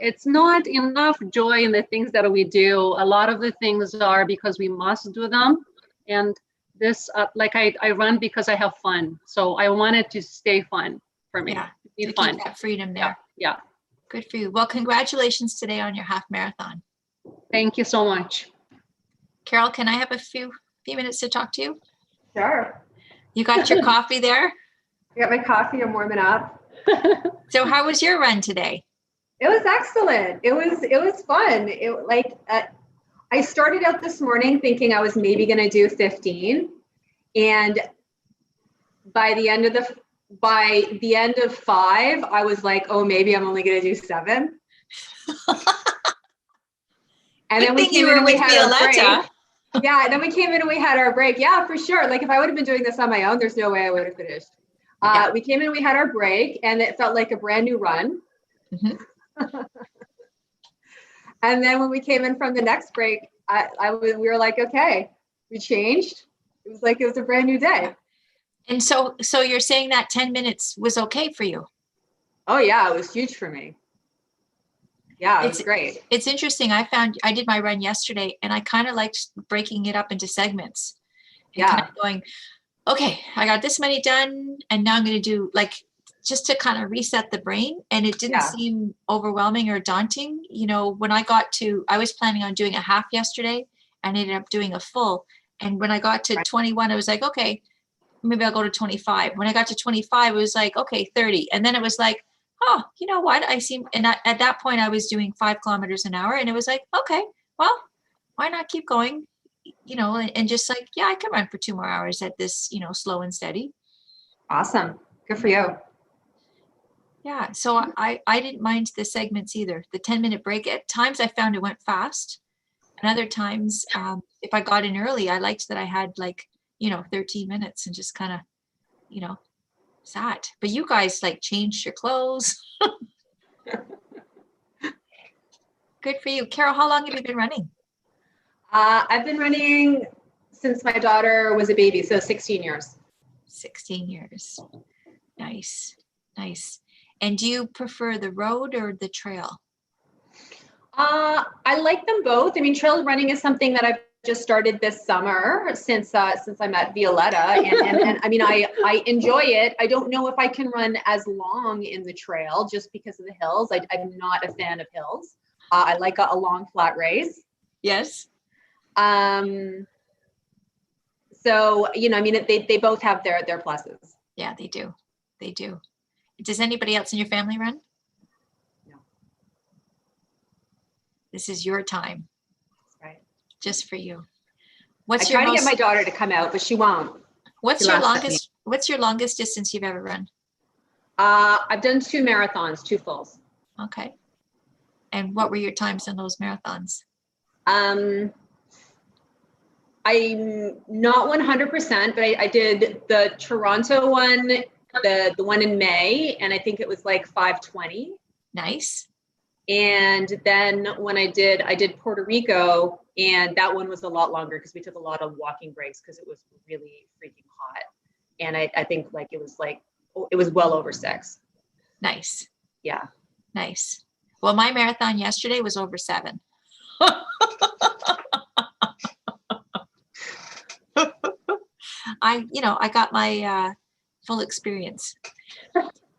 it's not enough joy in the things that we do. A lot of the things are because we must do them. And this, like I run because I have fun. So I want it to stay fun for me. Yeah, be to fun. Keep that freedom there. Yeah. Good for you. Well, congratulations today on your half marathon. Thank you so much. Carol, can I have a few minutes to talk to you? Sure. You got your coffee there? I got my coffee. I'm warming up. So how was your run today? It was excellent. It was fun. I started out this morning thinking I was maybe going to do 15, and by the end of 5, I was like, oh, maybe I'm only going to do 7. And then we came in and we had our break. Yeah, and then we came in and we had our break. Yeah, for sure. Like if I would have been doing this on my own, there's no way I would have finished. We came in, we had our break, and it felt like a brand new run. Mm-hmm. And then when we came in from the next break, we were like, okay, we changed. It was like it was a brand new day. And so you're saying that 10 minutes was okay for you? Oh yeah, it was huge for me. Yeah, it's great. It's interesting. I did my run yesterday, and I kind of liked breaking it up into segments. And kind of going, okay, I got this many done, and now I'm going to do just to kind of reset the brain. And it didn't seem overwhelming or daunting. You know, when I was planning on doing a half yesterday and ended up doing a full. And when I got to 21, I was like, okay, maybe I'll go to 25. When I got to 25, it was like, okay, 30. And then it was like, oh, you know what? At that point I was doing 5 kilometers an hour, and it was like, okay, well, why not keep going? You know, and just like, yeah, I can run for 2 more hours at this, you know, slow and steady. Awesome. Good for you. Yeah. So I didn't mind the segments either. The 10-minute break, at times I found it went fast. And other times, if I got in early, I liked that I had 13 minutes and just kind of, sat. But you guys changed your clothes. Good for you. Carol, how long have you been running? I've been running since my daughter was a baby, so 16 years. 16 years. Nice. Nice. And do you prefer the road or the trail? I like them both. I mean, trail running is something that I've just started this summer since I met Violetta, and I mean, I enjoy it. I don't know if I can run as long in the trail just because of the hills. I'm not a fan of hills. I like a long flat race. Yes. So, you know, I mean, they both have their pluses. Yeah, they do. They do. Does anybody else in your family run? No. This is your time. That's right. Just for you. I try to get my daughter to come out, but she won't. What's She your laughs at me. longest distance you've ever run? I've done 2 marathons, 2 fulls. Okay. And what were your times in those marathons? I'm not 100%, but I did the Toronto one, the one in May, and I think it was like 5:20. Nice. And then when I did Puerto Rico, and that one was a lot longer because we took a lot of walking breaks because it was really freaking hot. And I think like it was well over 6. Nice. Yeah. Nice. Well, my marathon yesterday was over 7. I got my full experience.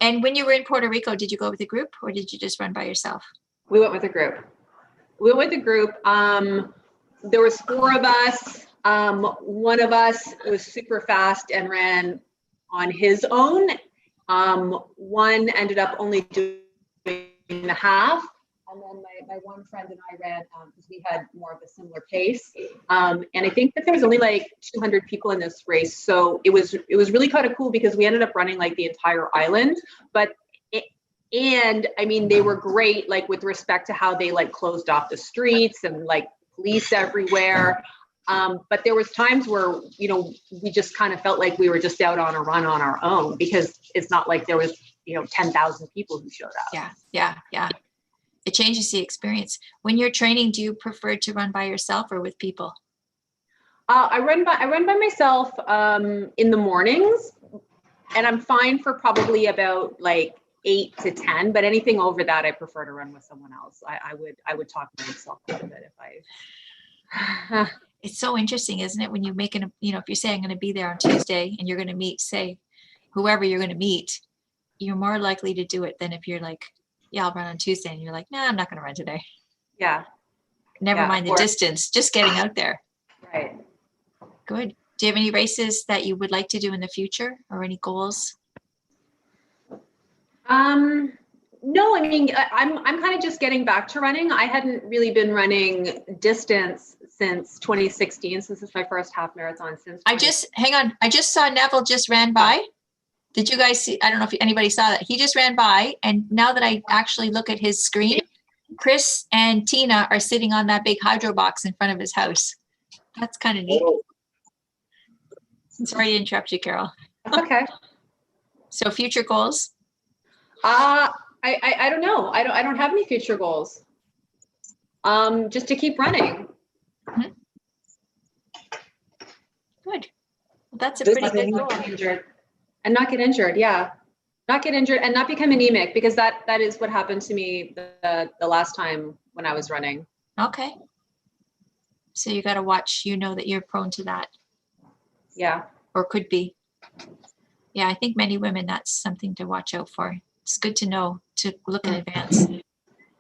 And when you were in Puerto Rico, did you go with a group or did you just run by yourself? We went with a group. There was 4 of us. One of us was super fast and ran on his own. One ended up only doing the half. And then my one friend and I ran because we had more of a similar pace. And I think that there was only like 200 people in this race. So it was really kind of cool because we ended up running like the entire island. And I mean, they were great, like with respect to how they like closed off the streets and like police everywhere. But there was times where, you know, we just kind of felt like we were just out on a run on our own because it's not like there was, 10,000 people who showed up. Yeah. It changes the experience. When you're training, do you prefer to run by yourself or with people? I run by myself in the mornings, and I'm fine for probably about like 8 to 10. But anything over that, I prefer to run with someone else. I would talk myself out of it if I. It's so interesting, isn't it? When you make if you say I'm going to be there on Tuesday and you're going to meet, say, whoever you're going to meet, you're more likely to do it than if you're like, yeah, I'll run on Tuesday. And you're like, nah, I'm not going to run today. Yeah. Never mind the distance, just getting out there. Right. Good. Do you have any races that you would like to do in the future or any goals? No, I mean, I'm kind of just getting back to running. I hadn't really been running distance since 2016, since it's my first half marathon since. I just saw Neville just ran by. Did you guys see? I don't know if anybody saw that. He just ran by. And now that I actually look at his screen, Chris and Tina are sitting on that big hydro box in front of his house. That's kind of neat. Oh. Sorry to interrupt you, Carol. Okay. So future goals? I don't know. I don't have any future goals. Just to keep running. Mm-hmm. Good. Well, that's a pretty good goal. And not get injured. Yeah. Not get injured and not become anemic, because that is what happened to me the last time when I was running. Okay. So you got to watch, that you're prone to that. Yeah. Or could be. Yeah, I think many women, that's something to watch out for. It's good to know, to look in advance,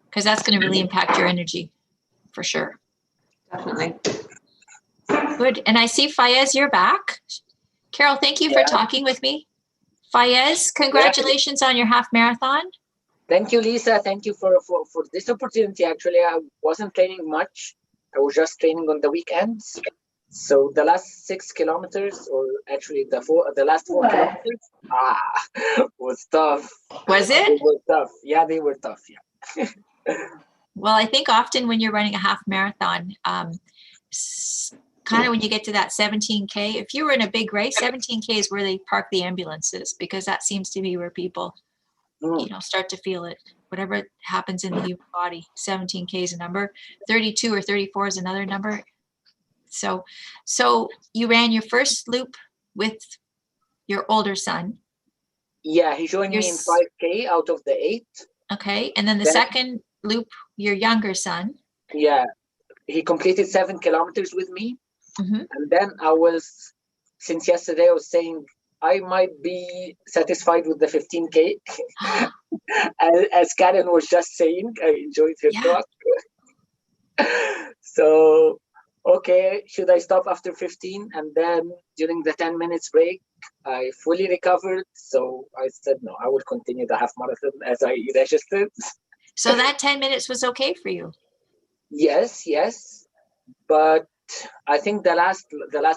because that's going to really impact your energy for sure. Definitely. Good. And I see Fayez, you're back. Carol, thank you for talking with me. Fayez, congratulations on your half marathon. Thank you, Lisa. Thank you for this opportunity. Actually, I wasn't training much. I was just training on the weekends. So the last 6 kilometers, or actually the last 4 kilometers, was tough. Was it? They were tough. Yeah, they were tough. Yeah. Well, I think often when you're running a half marathon, kind of when you get to that 17K, if you were in a big race, 17K is where they park the ambulances, because that seems to be where people, start to feel it. Whatever happens in the human body, 17K is a number, 32 or 34 is another number. So you ran your first loop with your older son. Yeah, he joined me in 5K out of the 8. Okay, and then the second loop, your younger son. Yeah, he completed 7 kilometers with me. Mm-hmm. And then since yesterday, I was saying I might be satisfied with the 15K. As Karen was just saying, I enjoyed her talk. So, okay, should I stop after 15? And then during the 10 minutes break, I fully recovered. So I said, no, I will continue the half marathon as I registered. So that 10 minutes was okay for you? Yes, yes. But I think the last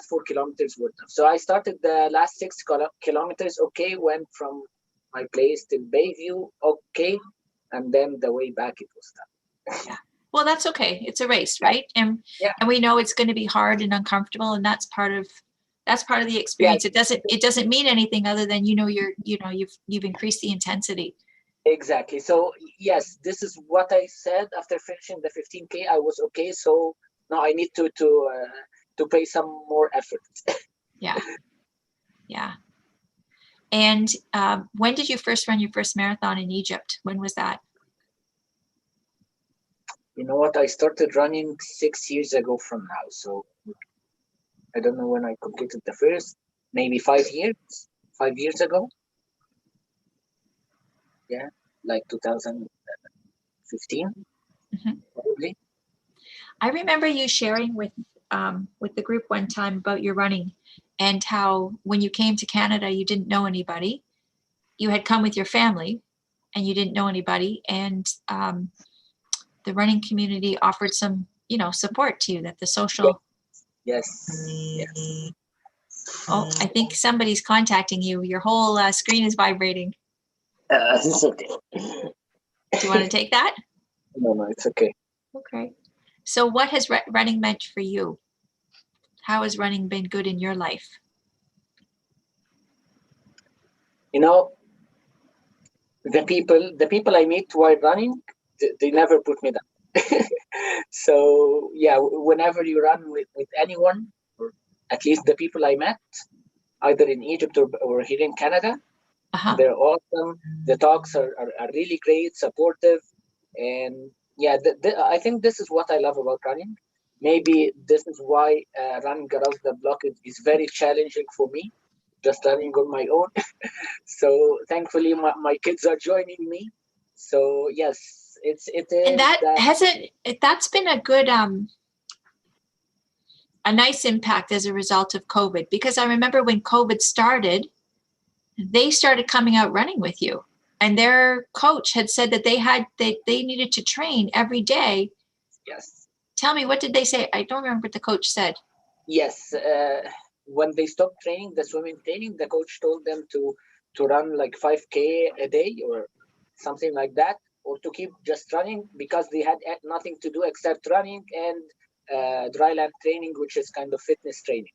4 kilometers were tough. So I started the last 6 kilometers, okay, went from my place to Bayview, okay. And then the way back, it was tough. Yeah. Well, that's okay. It's a race, right? And we know it's going to be hard and uncomfortable, and that's part of the experience. It doesn't mean anything other than you've increased the intensity. Exactly. So yes, this is what I said after finishing the 15K. I was okay. So now I need to pay some more effort. Yeah. Yeah. And when did you first run your first marathon in Egypt? When was that? You know what? I started running 6 years ago from now. So I don't know when I completed the first, maybe 5 years, 5 years ago. Yeah, like 2015, probably. I remember you sharing with the group one time about your running and how when you came to Canada, you didn't know anybody. You had come with your family and you didn't know anybody. And the running community offered some, support to you, that the social. Yes. Yes. Oh, I think somebody's contacting you. Your whole screen is vibrating. It's okay. Do you want to take that? No, it's okay. Okay. So what has running meant for you? How has running been good in your life? The people I meet while running, they never put me down. So yeah, whenever you run with anyone, or at least the people I met, either in Egypt or here in Canada, they're awesome. The talks are really great, supportive, and yeah, I think this is what I love about running. Maybe this is why running around the block is very challenging for me, just running on my own. So thankfully, my kids are joining me. So yes, it is. And that's been a good a nice impact as a result of COVID, because I remember when COVID started, they started coming out running with you, and their coach had said that they needed to train every day. Yes. Tell me, what did they say? I don't remember what the coach said. Yes. When they stopped training, the swimming training, the coach told them to run like 5K a day or something like that, or to keep just running, because they had nothing to do except running and dry land training, which is kind of fitness training.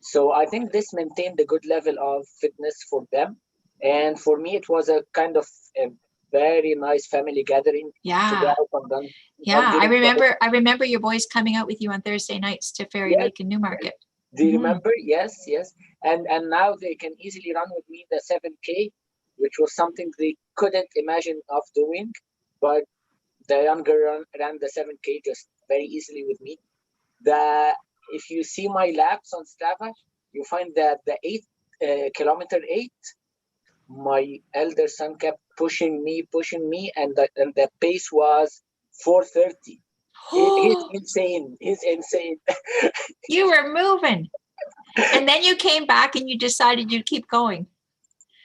So I think this maintained a good level of fitness for them. And for me, it was a kind of a very nice family gathering. Yeah. To go out and run. Yeah, I remember your boys coming out with you on Thursday nights to Fairy Lake in Newmarket. Do you remember? Yes, yes. And now they can easily run with me the 7K, which was something they couldn't imagine of doing. But the younger ran the 7K just very easily with me. If you see my laps on Strava, you find that the 8 kilometer 8, my elder son kept pushing me, and the pace was 4:30. He's insane. He's insane. You were moving. And then you came back and you decided you'd keep going.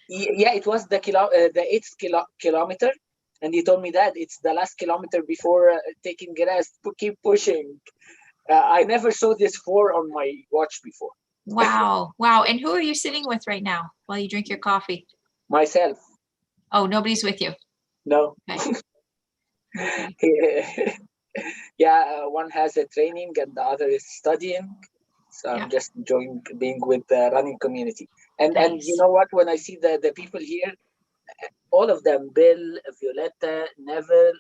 Yeah, it was the 8th kilometer. And he told me that it's the last kilometer before taking rest. Keep pushing. I never saw this 4 on my watch before. Wow. Wow. And who are you sitting with right now while you drink your coffee? Myself. Oh, nobody's with you? No. Okay. Yeah, one has a training and the other is studying. So I'm just enjoying being with the running community. And you know what? When I see the people here, all of them, Bill, Violetta, Neville,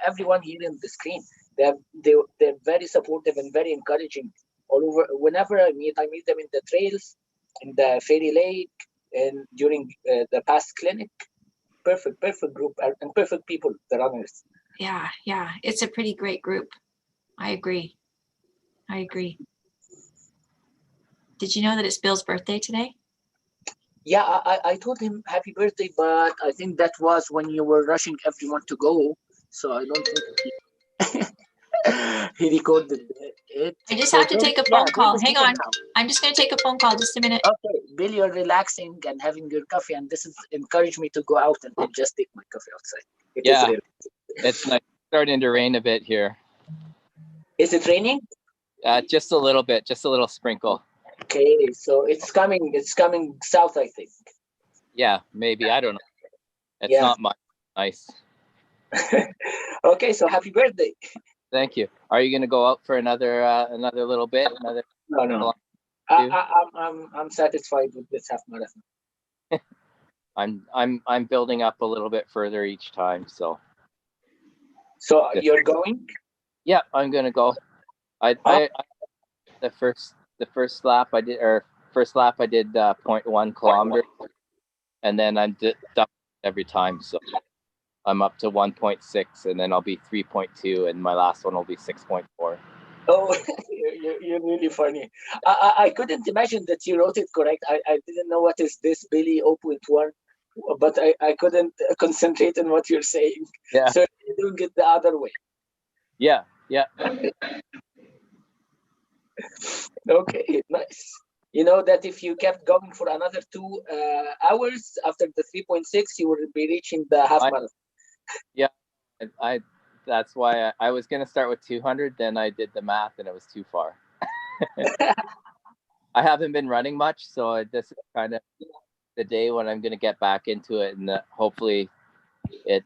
everyone here in the screen, they're very supportive and very encouraging. All over, whenever I meet them in the trails, in the Fairy Lake, and during the past clinic. Perfect group and perfect people, the runners. Yeah, it's a pretty great group. I agree. Did you know that it's Bill's birthday today? Yeah, I told him happy birthday, but I think that was when you were rushing everyone to go. So I don't think He recorded it. I just So have to Bill, take a yeah, phone Bill call. is Hang here on. now. I'm just going to take a phone call. Just a minute. Okay, Bill, you're relaxing and having your coffee, and this is encouraged me to go out and just take my coffee outside. It is Yeah, really. it's nice. Starting to rain a bit here. Is it raining? Just a little bit, just a little sprinkle. Okay, so it's coming. It's coming south, I think. Yeah, maybe. I don't know. It's Yeah. not much. Nice. Okay, so happy birthday. Thank you. Are you going to go out for another little bit? Another? No. I'm satisfied with this half marathon. I'm building up a little bit further each time. So You're going? Yeah, I'm gonna go. I the first lap I did 0.1 kilometer, and then I'm done every time. So I'm up to 1.6, and then I'll be 3.2, and my last one will be 6.4. Oh, you're really funny. I couldn't imagine that you wrote it correct. I didn't know what is this Billy 0.1, but I couldn't concentrate on what you're saying. Yeah. So you're doing it the other way. Yeah. Okay, nice. You know that if you kept going for another 2 hours after the 3.6, you would be reaching the half marathon. Yeah, that's why I was gonna start with 200. Then I did the math, and it was too far. I haven't been running much, so this is kind of the day when I'm gonna get back into it, and hopefully it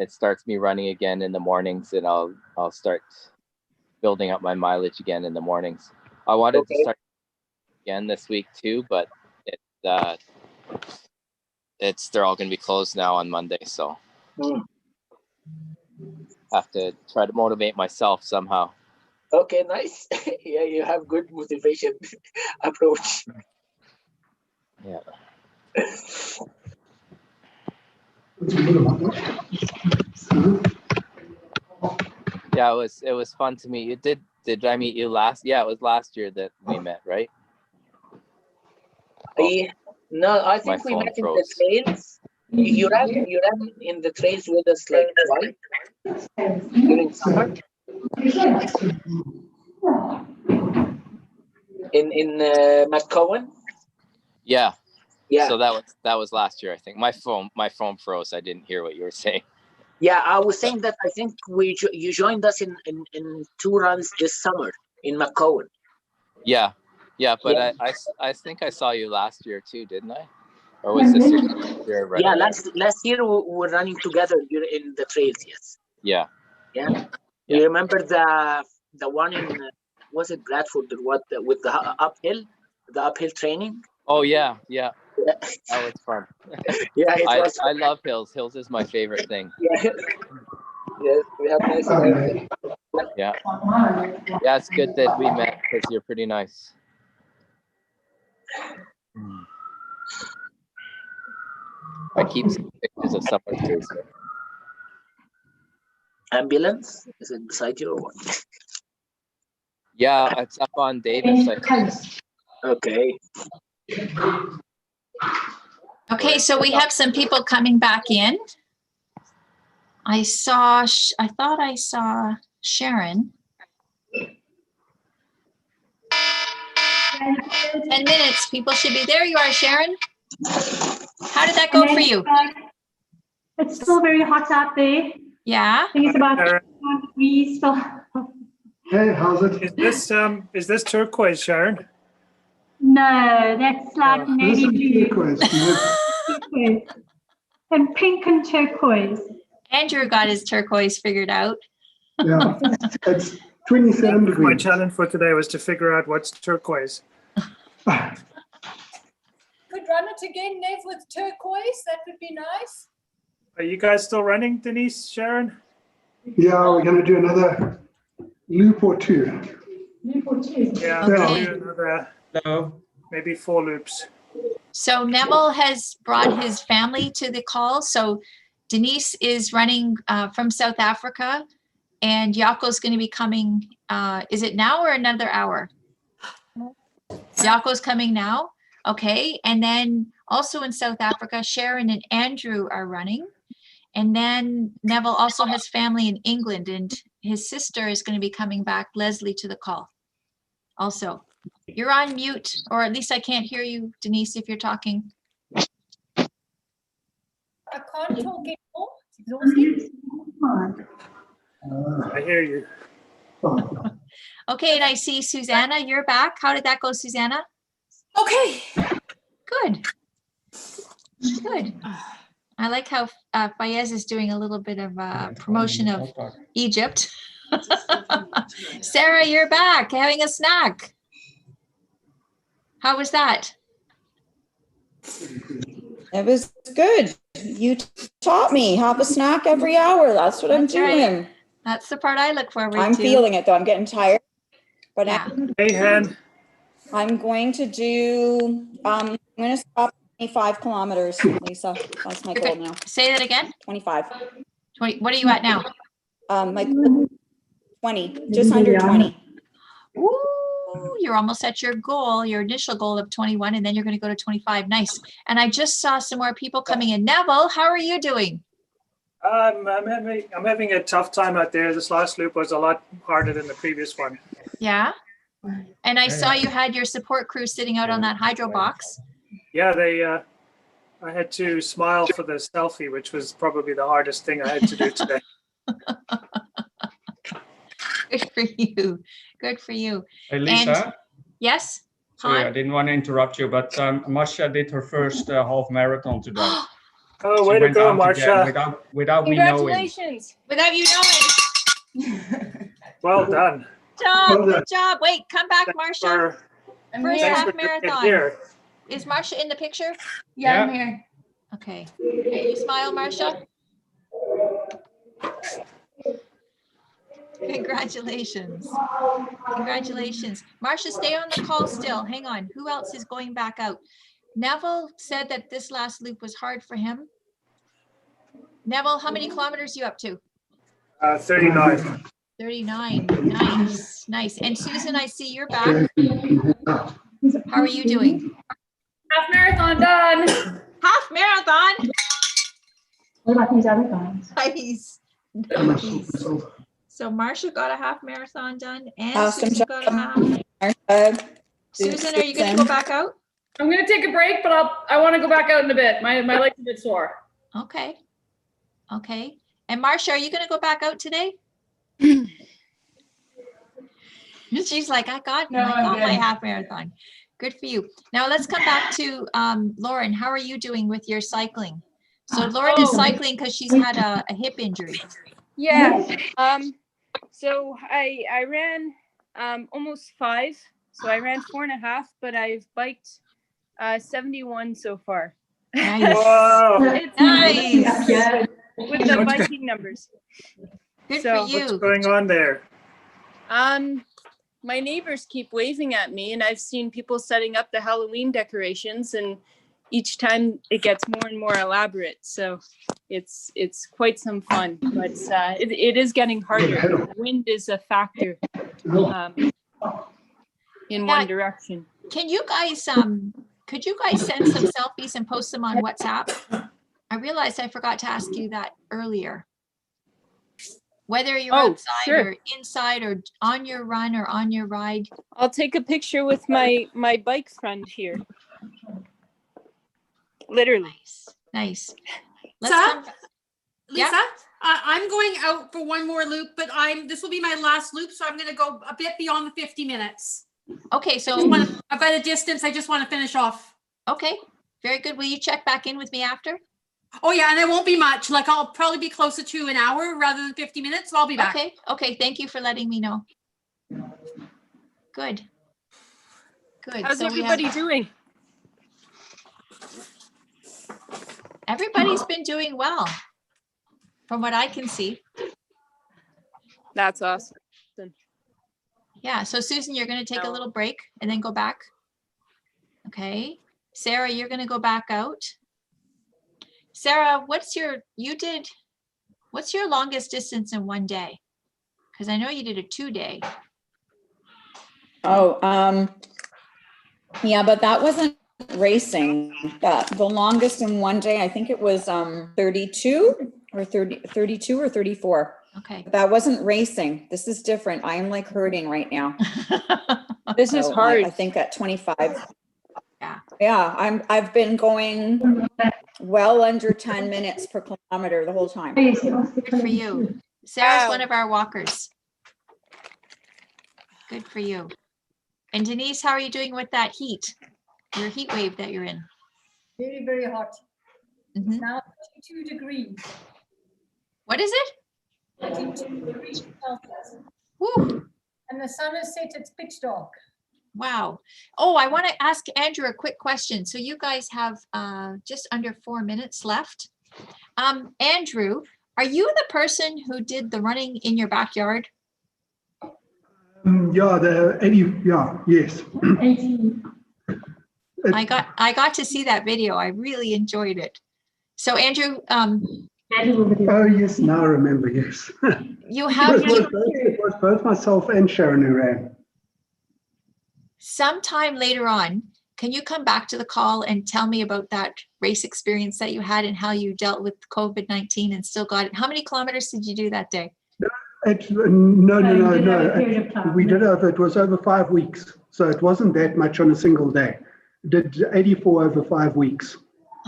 starts me running again in the mornings, and I'll start building up my mileage again in the mornings. I wanted to start again this week too, but they're all gonna be closed now on Monday, so have to try to motivate myself somehow. Okay, nice. Yeah, you have good motivation approach. Yeah. Yeah, it was fun to meet you. Did I meet you last? Yeah, it was last year that we met, right? No, I think we met in the trails. You ran in the trails with us like twice during summer. In McCowan. Yeah. Yeah. So that was last year, I think. My phone froze. I didn't hear what you were saying. Yeah, I was saying that I think you joined us in 2 runs this summer in McCowan. Yeah, but Yeah. I think I saw you last year too, didn't I? Or was this year? Right? Yeah, last year we were running together in the trails. Yes. Yeah. You remember the one in was it Bradford or what with the uphill training? Oh yeah. That was fun. Yeah, it was. I love hills. Hills is my favorite thing. Yeah. Yes, we have nice. Yeah, it's good that we met because you're pretty nice. I keep seeing pictures of someone too. Ambulance? Is it beside you or what? Yeah, it's up on Davis, I think. Okay. Okay, so we have some people coming back in. I thought I saw Sharon. 10 minutes, people should be there. You are, Sharon. How did that go for you? It's still very hot out there. Yeah. I think it's about 1 degree still. Hey, how's it? Is this turquoise, Sharon? No, that's like This navy is blue. turquoise. And pink and turquoise. Andrew got his turquoise figured out. Yeah, it's 27 degrees. My challenge for today was to figure out what's turquoise. Could run it again, Nev, with turquoise. That would be nice. Are you guys still running, Denise, Sharon? Yeah, we're going to do another loop or 2. Yeah, I'm Okay. going to do another, maybe 4 loops. So Neville has brought his family to the call. So Denise is running from South Africa, and Jaco's going to be coming. Is it now or another hour? Jaco's coming now. Okay. And then also in South Africa, Sharon and Andrew are running. And then Neville also has family in England, and his sister is going to be coming back, Leslie, to the call. Also, you're on mute, or at least I can't hear you, Denise, if you're talking. I can't talk anymore. It's exhausting. I hear you. Okay, and I see Susanna, you're back. How did that go, Susanna? Okay. Good. Good. I like how Fayez is doing a little bit of promotion of Egypt. Sarah, you're back having a snack. How was that? It was good. You taught me have a snack every hour. That's what I'm doing. Right. That's the part I look forward to. I'm feeling it though. I'm getting tired. But yeah. Hey, Hen. I'm going to do, I'm going to stop 25 kilometers, Lisa. That's my goal now. Say that again. 25. 20. What are you at now? My 20, just under 20. Ooh, you're almost at your goal, your initial goal of 21, and then you're going to go to 25. Nice. And I just saw some more people coming in. Neville, how are you doing? I'm having a tough time out there. This last loop was a lot harder than the previous one. Yeah. And I saw you had your support crew sitting out on that hydro box. Yeah, I had to smile for the selfie, which was probably the hardest thing I had to do today. Good for you. Good for you. Hey, Lisa. And, yes. Sorry, I didn't want to interrupt you, but Masha did her first half marathon today. Oh, way to go, Marsha. Without me knowing. Congratulations. Without you knowing. Well done. Good job. Wait, come back, Marsha. First half marathon. Here. Is Marsha in the picture? Yeah, I'm here. Okay. Can you smile, Marsha? Congratulations. Congratulations. Marsha, stay on the call still. Hang on. Who else is going back out? Neville said that this last loop was hard for him. Neville, how many kilometers are you up to? 39. 39. Nice. Nice. And Susan, I see you're back. How are you doing? Half marathon done. Half marathon. What about these other guys? Nice. Nice. So Marsha got a half marathon done, and Awesome Susan got a half. Susan, are you going to go back out? I'm going to take a break, but I want to go back out in a bit. My leg's a bit sore. Okay. Okay. And Marsha, are you going to go back out today? She's like, I got my half marathon. Good for you. Now let's come back to Lauren. How are you doing with your cycling? So Lauren is cycling because she's had a hip injury. Yeah. So I ran almost 5. So I ran 4.5, but I've biked 71 so far. Nice. Whoa. It's nice. Yeah. With the biking numbers. Good So, for you. What's going on there? My neighbors keep waving at me, and I've seen people setting up the Halloween decorations, and each time it gets more and more elaborate. So it's quite some fun, but it is getting harder. Wind is a factor in one direction. Can you guys could you guys send some selfies and post them on WhatsApp? I realized I forgot to ask you that earlier. Whether you're outside or inside or on your run or on your ride. I'll take a picture with my bike friend here. Literally. Nice. Lisa, I'm going out for one more loop, but this will be my last loop, so I'm going to go a bit beyond the 50 minutes. Okay, so I've got a distance. I just want to finish off. Okay, very good. Will you check back in with me after? Oh yeah, and it won't be much. Like I'll probably be closer to an hour rather than 50 minutes. So I'll be back. Okay. Okay. Thank you for letting me know. Good. Good. How's everybody doing? Everybody's been doing well, from what I can see. That's awesome. Yeah. So Susan, you're going to take a little break and then go back. Okay. Sarah, you're going to go back out. Sarah, what's your longest distance in one day? Because I know you did a 2-day. Oh, yeah, but that wasn't racing. The longest in one day, I think it was 32 or 34. Okay. That wasn't racing. This is different. I am like hurting right now. This is So hard. I think at 25. Yeah. Yeah, I've been going well under 10 minutes per kilometer the whole time. Good for you. Sarah's one of our walkers. Good for you. And Denise, how are you doing with that heat? Your heat wave that you're in? Very, very hot. Mhm. Now 32 degrees. What is it? 32 degrees Celsius. Woo. And the sun is set, it's pitch dark. Wow. Oh, I want to ask Andrew a quick question. So you guys have just under 4 minutes left. Andrew, are you the person who did the running in your backyard? Yeah, the 80, yeah, yes. 18. I got to see that video. I really enjoyed it. So Andrew, Oh, yes, now I remember, yes. you have It was both myself and Sharon who ran. sometime later on, can you come back to the call and tell me about that race experience that you had and how you dealt with COVID-19 and still got it? How many kilometers did you do that day? No. We did it was over 5 weeks. So it wasn't that much on a single day. Did 84 over 5 weeks.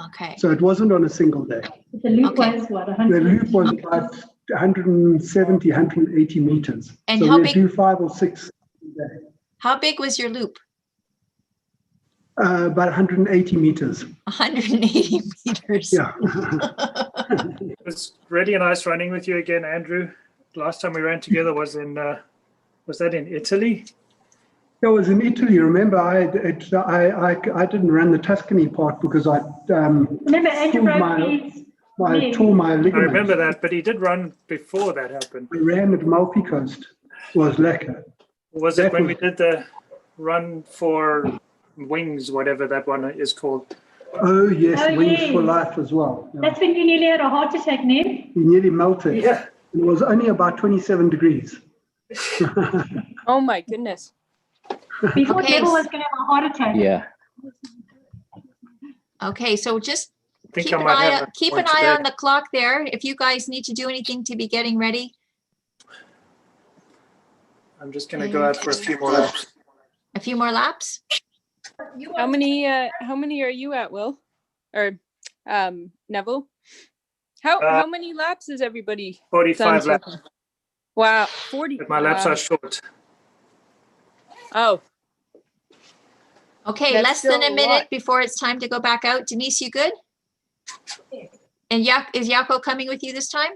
Okay. So it wasn't on a single day. The loop was what, The loop was about 170, 180 meters. And so how we'd big- do 5 or 6 a day. How big was your loop? About 180 meters. 180 meters. Yeah. It was really nice running with you again, Andrew. Last time we ran together was that in Italy? It was in Italy. Remember, I didn't run the Tuscany part because I Remember, Andrew tore my I ligament. remember that, but he did run before that happened. I ran at Amalfi Coast. It was lekker. Was it when we did the run for wings, whatever that one is called? Oh, yes, Oh, Wings yes. for Life as well. Yeah. That's when you nearly had a heart attack, Ned. He nearly melted. Yeah. It was only about 27 degrees. Oh my goodness. We thought Okay. Neville was going to have a heart attack. Yeah. Okay, so just think keep I an might eye, have a keep point an eye today. on the clock there. If you guys need to do anything to be getting ready, I'm just going to go out for a few more laps. a few more laps. How many are you at, Will? Or Neville? How many laps is everybody? 45 done so laps. far? Wow, 40. But my laps wow. are short. Oh, Okay, That's less than still a a minute lot. before it's time to go back out. Denise, you good? And is Jaco coming with you this time?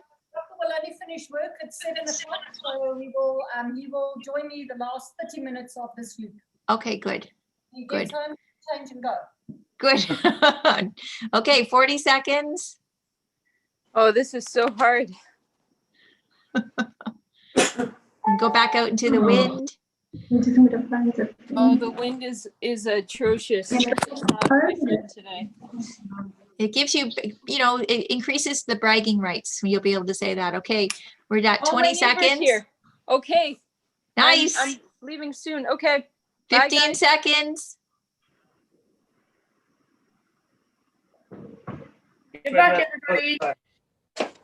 Will only finish work at 7 o'clock, so he will join me the last 30 minutes of this loop. Okay, good. He Good. gets home, change and go. Good. Okay, 40 seconds. Oh, this is so hard. And go back out into the wind. Oh, the wind is atrocious today. It gives you, it increases the bragging rights. You'll be able to say that. Okay, we're at Oh, 20 my neighbor's seconds. here. Okay. Nice. I'm leaving soon. Okay. Bye, 15 guys. seconds. Good luck, everybody.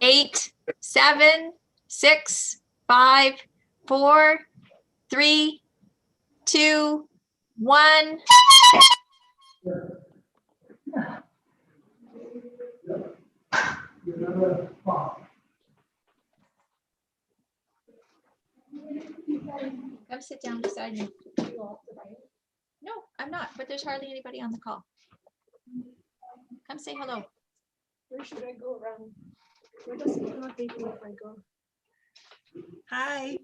8, 7, 6, 5, 4, 3, 2, 1. Come sit down beside me. No, I'm not, but there's hardly anybody on the call. Come say hello. Where should I go around? Where does it not make me if I go? Hi.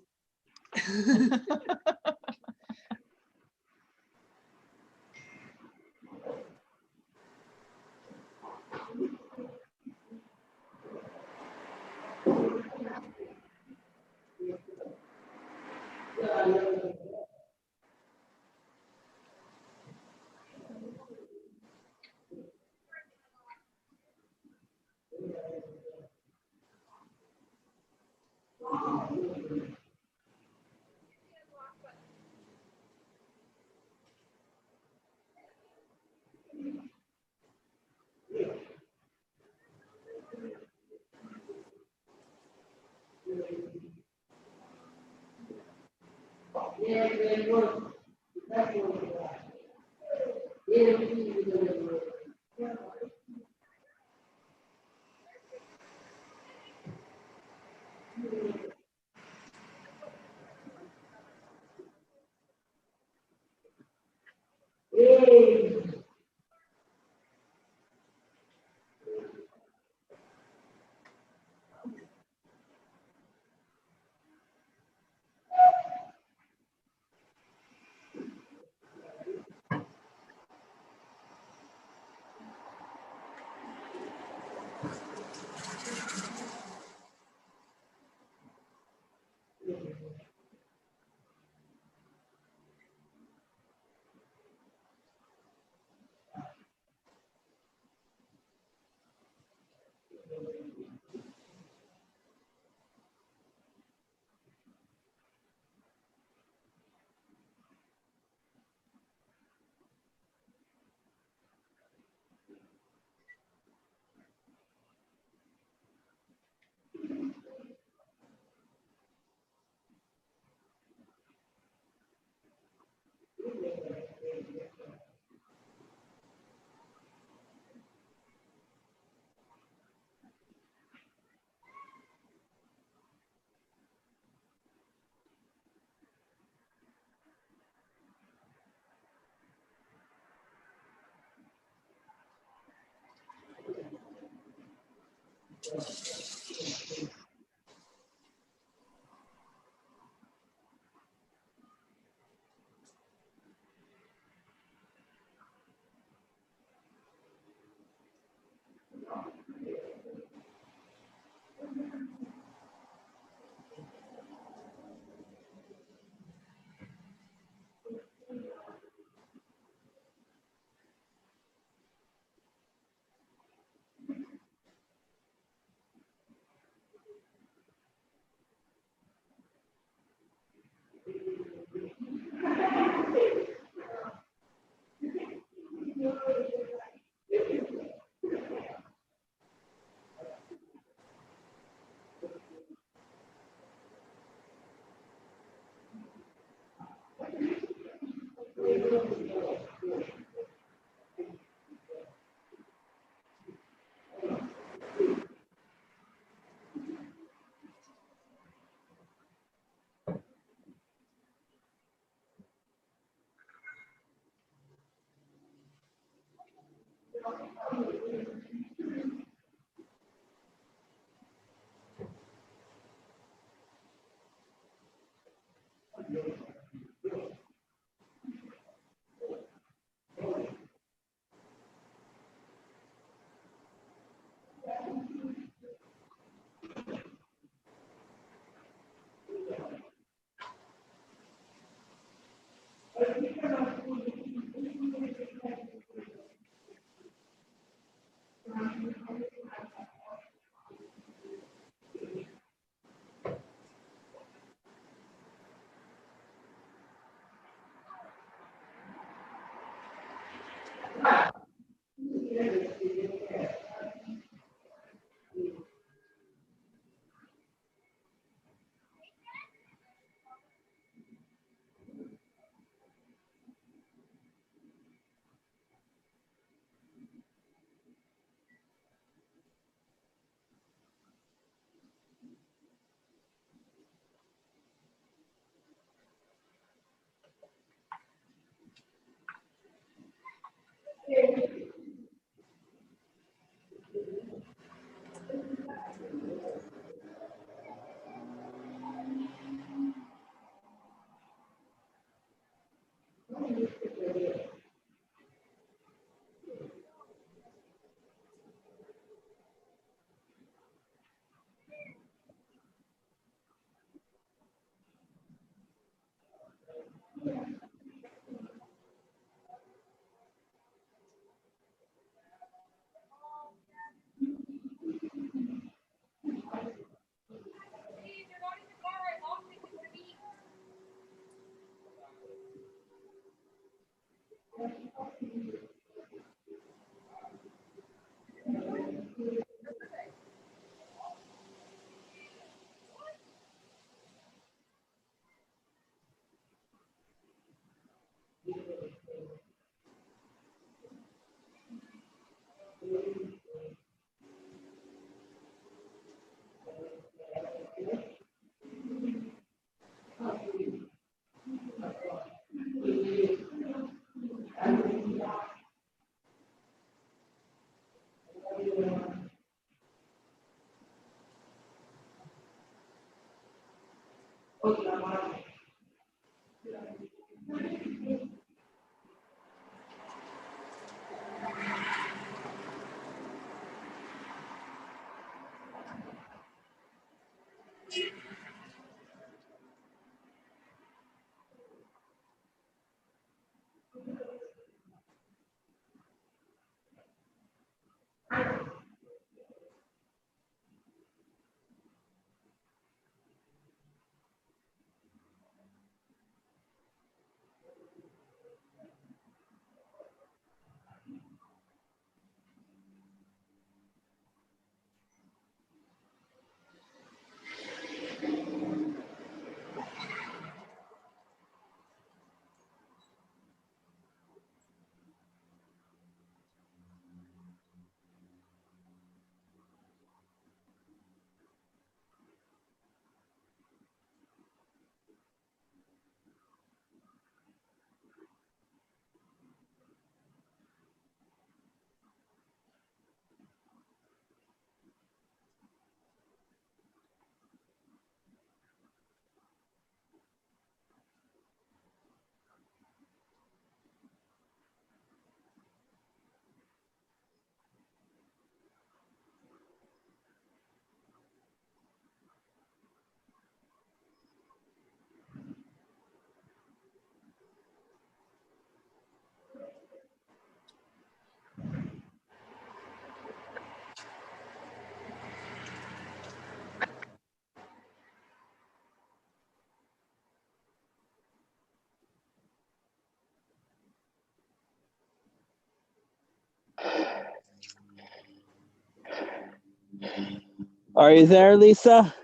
Are you there, Lisa?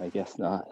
I guess not.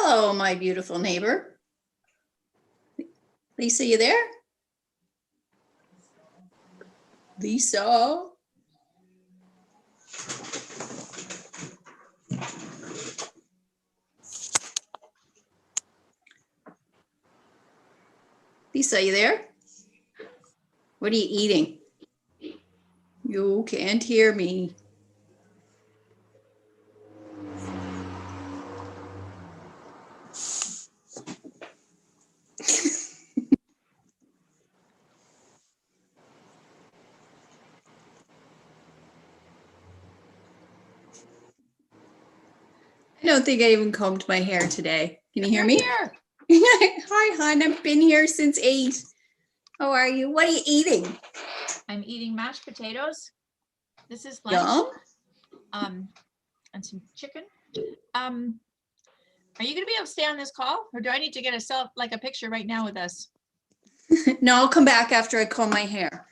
Hello, my beautiful neighbor. Lisa, you there? Lisa? Lisa, you there? What are you eating? You can't hear me. I don't think I even combed my hair today. Can you hear me? Here. Hi, hon. I've been here since 8. How are you? What are you eating? I'm eating mashed potatoes. This is Yum. lunch. And some chicken. Are you gonna be able to stay on this call, or do I need to get a picture right now with us? No, I'll come back after I comb my hair.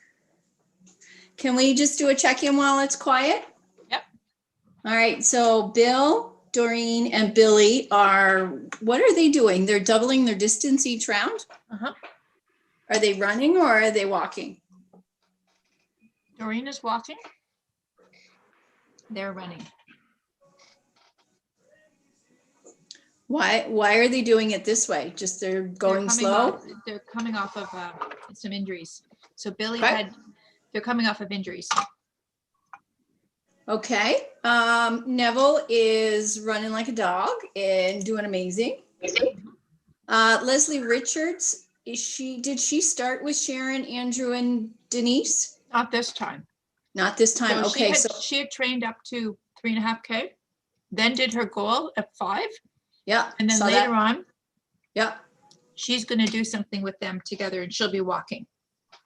Can we just do a check-in while it's quiet? Yep. All right, so Bill, Doreen, and Billy what are they doing? They're doubling their distance each round? Uh-huh. Are they running or are they walking? Doreen is walking. They're running. Why are they doing it this way? Just they're going slow? They're coming off of some injuries. So Billy Okay. they're coming off of injuries. Okay. Neville is running like a dog and doing amazing. Leslie Richards, did she start with Sharon, Andrew, and Denise? Not this time. Not this time. So Okay. she had trained up to 3.5K, then did her goal at 5. Yeah. And then saw later that. on, Yeah. she's going to do something with them together, and she'll be walking.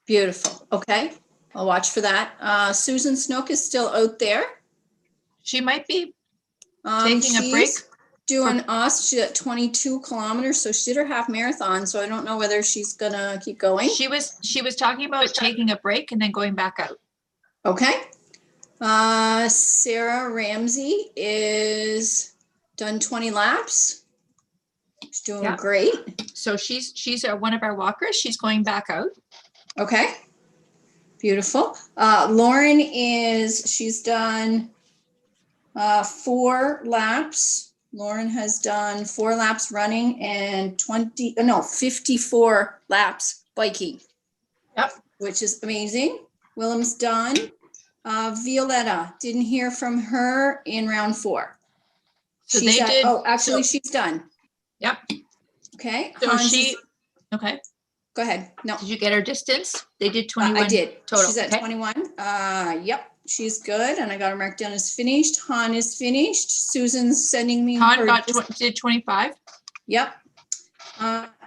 Beautiful. Okay. I'll watch for that. Susan Snook is still out there. She might be taking a break. Doing us. She's at 22 kilometers. So she did her half marathon. So I don't know whether she's gonna keep going. She was talking about taking a break and then going back out. Okay. Sarah Ramsey is done 20 laps. She's doing great. So she's one of our walkers. She's going back out. Okay. Beautiful. Lauren she's done 4 laps. Lauren has done 4 laps running and 54 laps biking. Yep. Which is amazing. Willem's done. Violetta, didn't hear from her in round 4. So she's they she's done. Yep. Okay. So Hans okay. Go ahead. No. Did you get her distance? They did 21. I did. Total. She's at Okay. 21. Yep. She's good. And I got her marked down as finished. Han is finished. Susan's sending me Han did 25. Yep.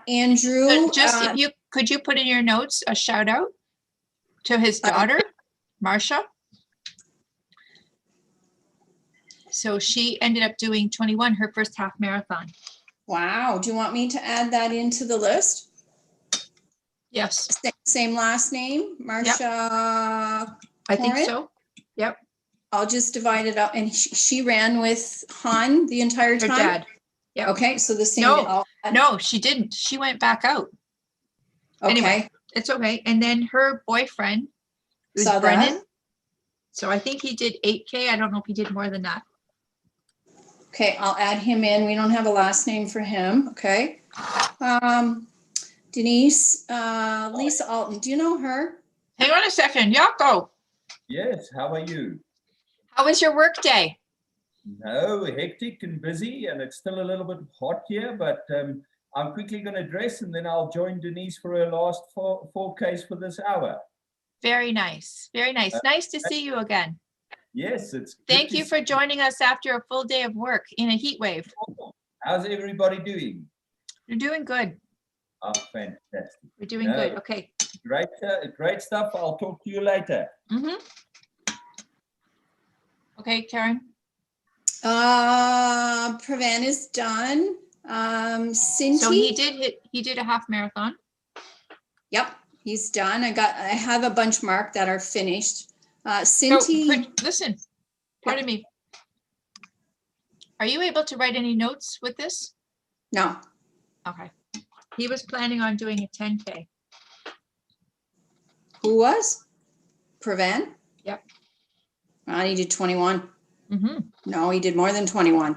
Andrew. Just could you put in your notes a shout out to his daughter, Marsha? So she ended up doing 21, her first half marathon. Wow. Do you want me to add that into the list? Yes. Same last name, Marsha. Yep. I think so. Yep. I'll just divide it up. And she ran with Han the entire time? Her dad. Yeah. Okay. So the same. No, she didn't. She went back out. Okay. Anyway, it's okay. And then her boyfriend was Saw Brennan. that. So I think he did 8K. I don't know if he did more than that. Okay, I'll add him in. We don't have a last name for him. Okay. Denise, Liisa Alton, do you know her? Hang on a second, Yako. Yes, how are you? How was your work day? No, hectic and busy, and it's still a little bit hot here, but I'm quickly going to dress and then I'll join Denise for her last 4Ks for this hour. Very nice. Very nice. Nice to see you again. Yes, it's good. Thank you for joining us after a full day of work in a heat wave. How's everybody doing? You're doing good. Oh, fantastic. We're doing good. Okay. Great stuff. I'll talk to you later. Mm-hmm. Okay, Karen. Pravan is done. Cinti. So he did a half marathon. Yep, he's done. I have a bunch marked that are finished. Cinti. Listen, pardon me. Are you able to write any notes with this? No. Okay. He was planning on doing a 10K. Who was? Prevan? Yep. He did 21. Mm-hmm. No, he did more than 21.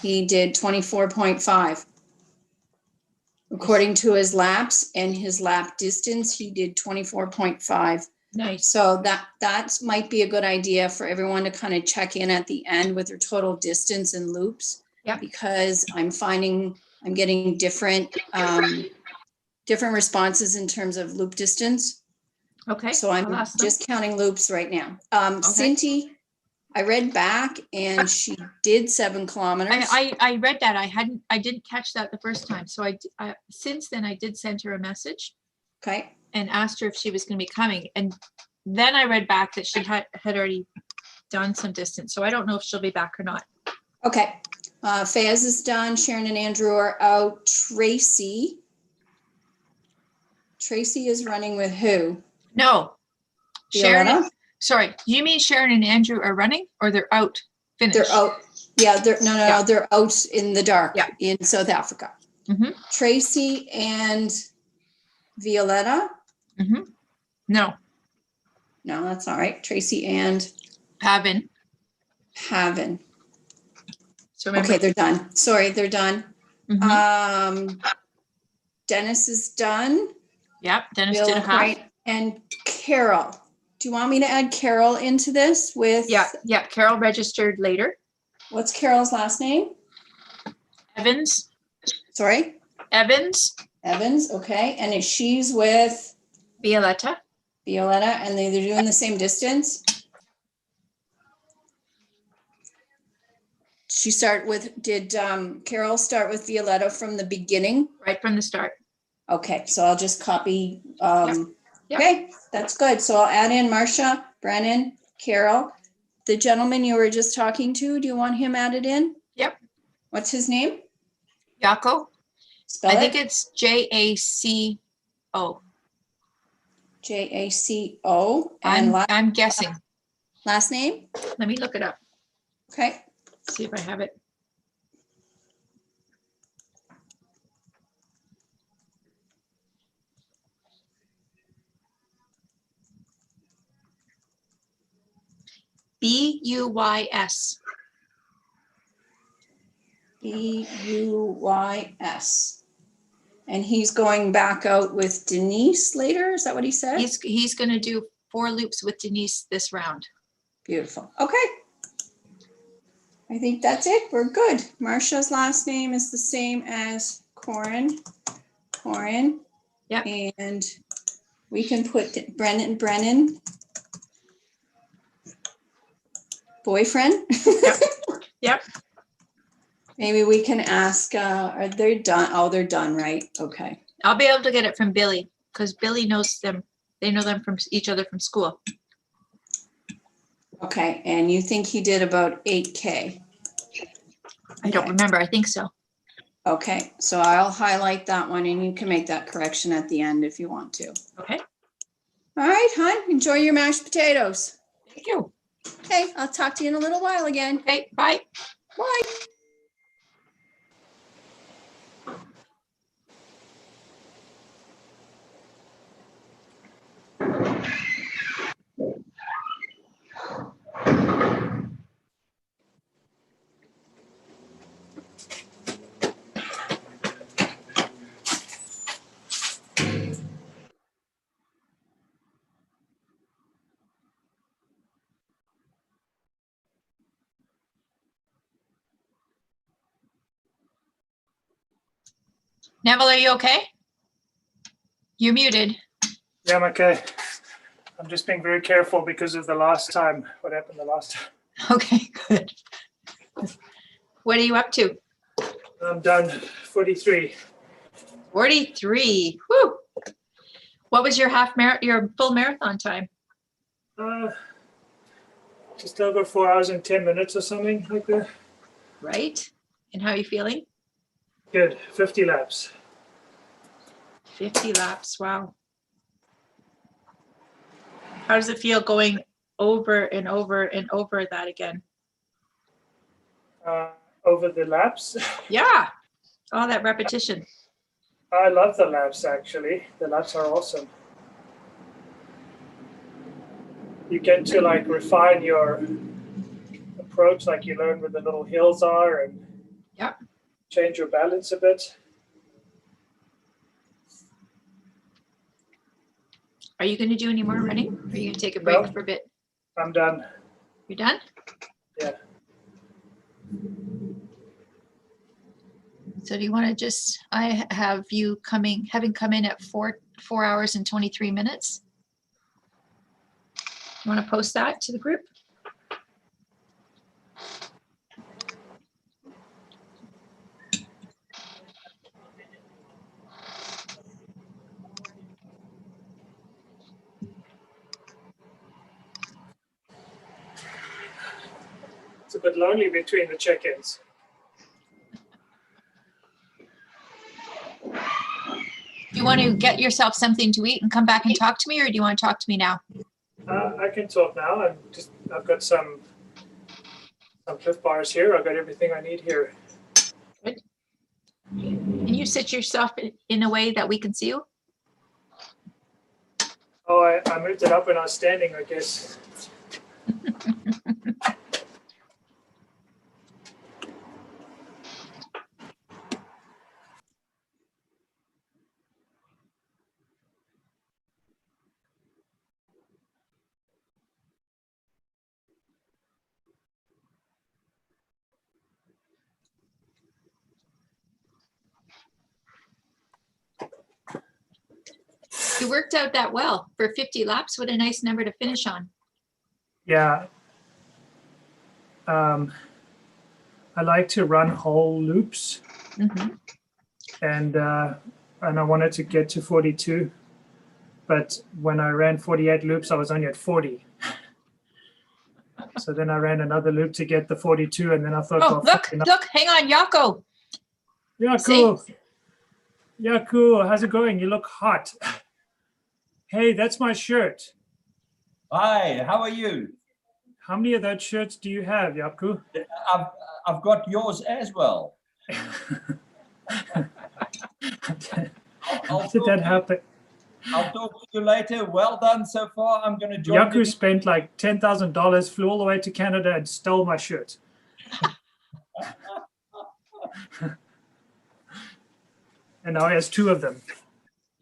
He did 24.5. According to his laps and his lap distance, he did 24.5. Nice. So that might be a good idea for everyone to kind of check in at the end with their total distance and loops. Yeah. Because I'm finding I'm getting different responses in terms of loop distance. Okay. So I'm I'll ask them. just counting loops right now. Cindy, I read back and she did 7 kilometers. I read that. I didn't catch that the first time. So I since then I did send her a message. Okay. And asked her if she was going to be coming. And then I read back that she had already done some distance. So I don't know if she'll be back or not. Okay. Fayez is done. Sharon and Andrew are out. Tracy is running with who? No. Violetta? Sorry. You mean Sharon and Andrew are running or they're out finished? They're out. Yeah, no, they're out in the dark in South Africa. Mm-hmm. Tracy and Violetta? Mm-hmm. No, that's all right. Tracy and Pavin. So okay, they're done. Sorry, they're done. Mm-hmm. Dennis is done. Yep, Dennis Bill did a half. Right. And Carol. Do you want me to add Carol into this with? Yeah. Carol registered later. What's Carol's last name? Evans. Sorry? Evans. Okay. And she's with? Violetta. And they're doing the same distance? Did Carol start with Violetta from the beginning? Right from the start. Okay, so I'll just copy. Yep. Okay, that's good. So I'll add in Marcia, Brennan, Carol. The gentleman you were just talking to, do you want him added in? Yep. What's his name? Jaco. Spell it. I think it's Jaco. Jaco. And I'm guessing. Last name? Let me look it up. Okay. See if I have it. B-U-Y-S. B-U-Y-S. And he's going back out with Denise later? Is that what he said? He's going to do 4 loops with Denise this round. Beautiful. Okay. I think that's it. We're good. Marcia's last name is the same as Corin. Yep. And we can put Brennan. Boyfriend. Yep. Maybe we can ask, are they done? Oh, they're done, right? Okay. I'll be able to get it from Billy because Billy knows them. They know them from each other from school. Okay. And you think he did about 8K? I don't remember. I think so. Okay. So I'll highlight that one and you can make that correction at the end if you want to. Okay. All right, hon. Enjoy your mashed potatoes. Thank you. Okay. I'll talk to you in a little while again. Okay. Bye. Bye. Neville, are you okay? You're muted. Yeah, I'm okay. I'm just being very careful because of the last time, what happened the last time. Okay, good. What are you up to? I'm done, 43. 43. Whew. What was your your full marathon time? Just over 4 hours and 10 minutes or something like that. Right. And how are you feeling? Good, 50 laps. 50 laps, wow. How does it feel going over and over and over that again? Over the laps? Yeah. All that repetition. I love the laps, actually. The laps are awesome. You get to like refine your approach, like you learn where the little hills are and change your balance a bit. Are you going to do any more running? Or are you going to take a break for a bit? I'm done. You're done? Yeah. So do you want to just, I have you having come in at 4 hours and 23 minutes. You want to post that to the group? It's a bit lonely between the check-ins. Do you want to get yourself something to eat and come back and talk to me, or do you want to talk to me now? I can talk now. I've got some Cliff Bars here. I've got everything I need here. Good. Can you sit yourself in a way that we can see you? Oh, I moved it up when I was standing, I guess. You worked out that well for 50 laps. What a nice number to finish on. Yeah. I like to run whole loops. Mm-hmm. And I wanted to get to 42. But when I ran 48 loops, I was only at 40. So then I ran another loop to get the 42, and then I thought, oh, well, look, hang on, Jaco. Jaco, how's it going? You look hot. Hey, that's my shirt. Hi, how are you? How many of those shirts do you have, Jaco? I've got yours as well. How did that happen? I'll talk to you later. Well done so far. I'm going to join. Jaco spent like $10,000, flew all the way to Canada and stole my shirt. And now he has 2 of them.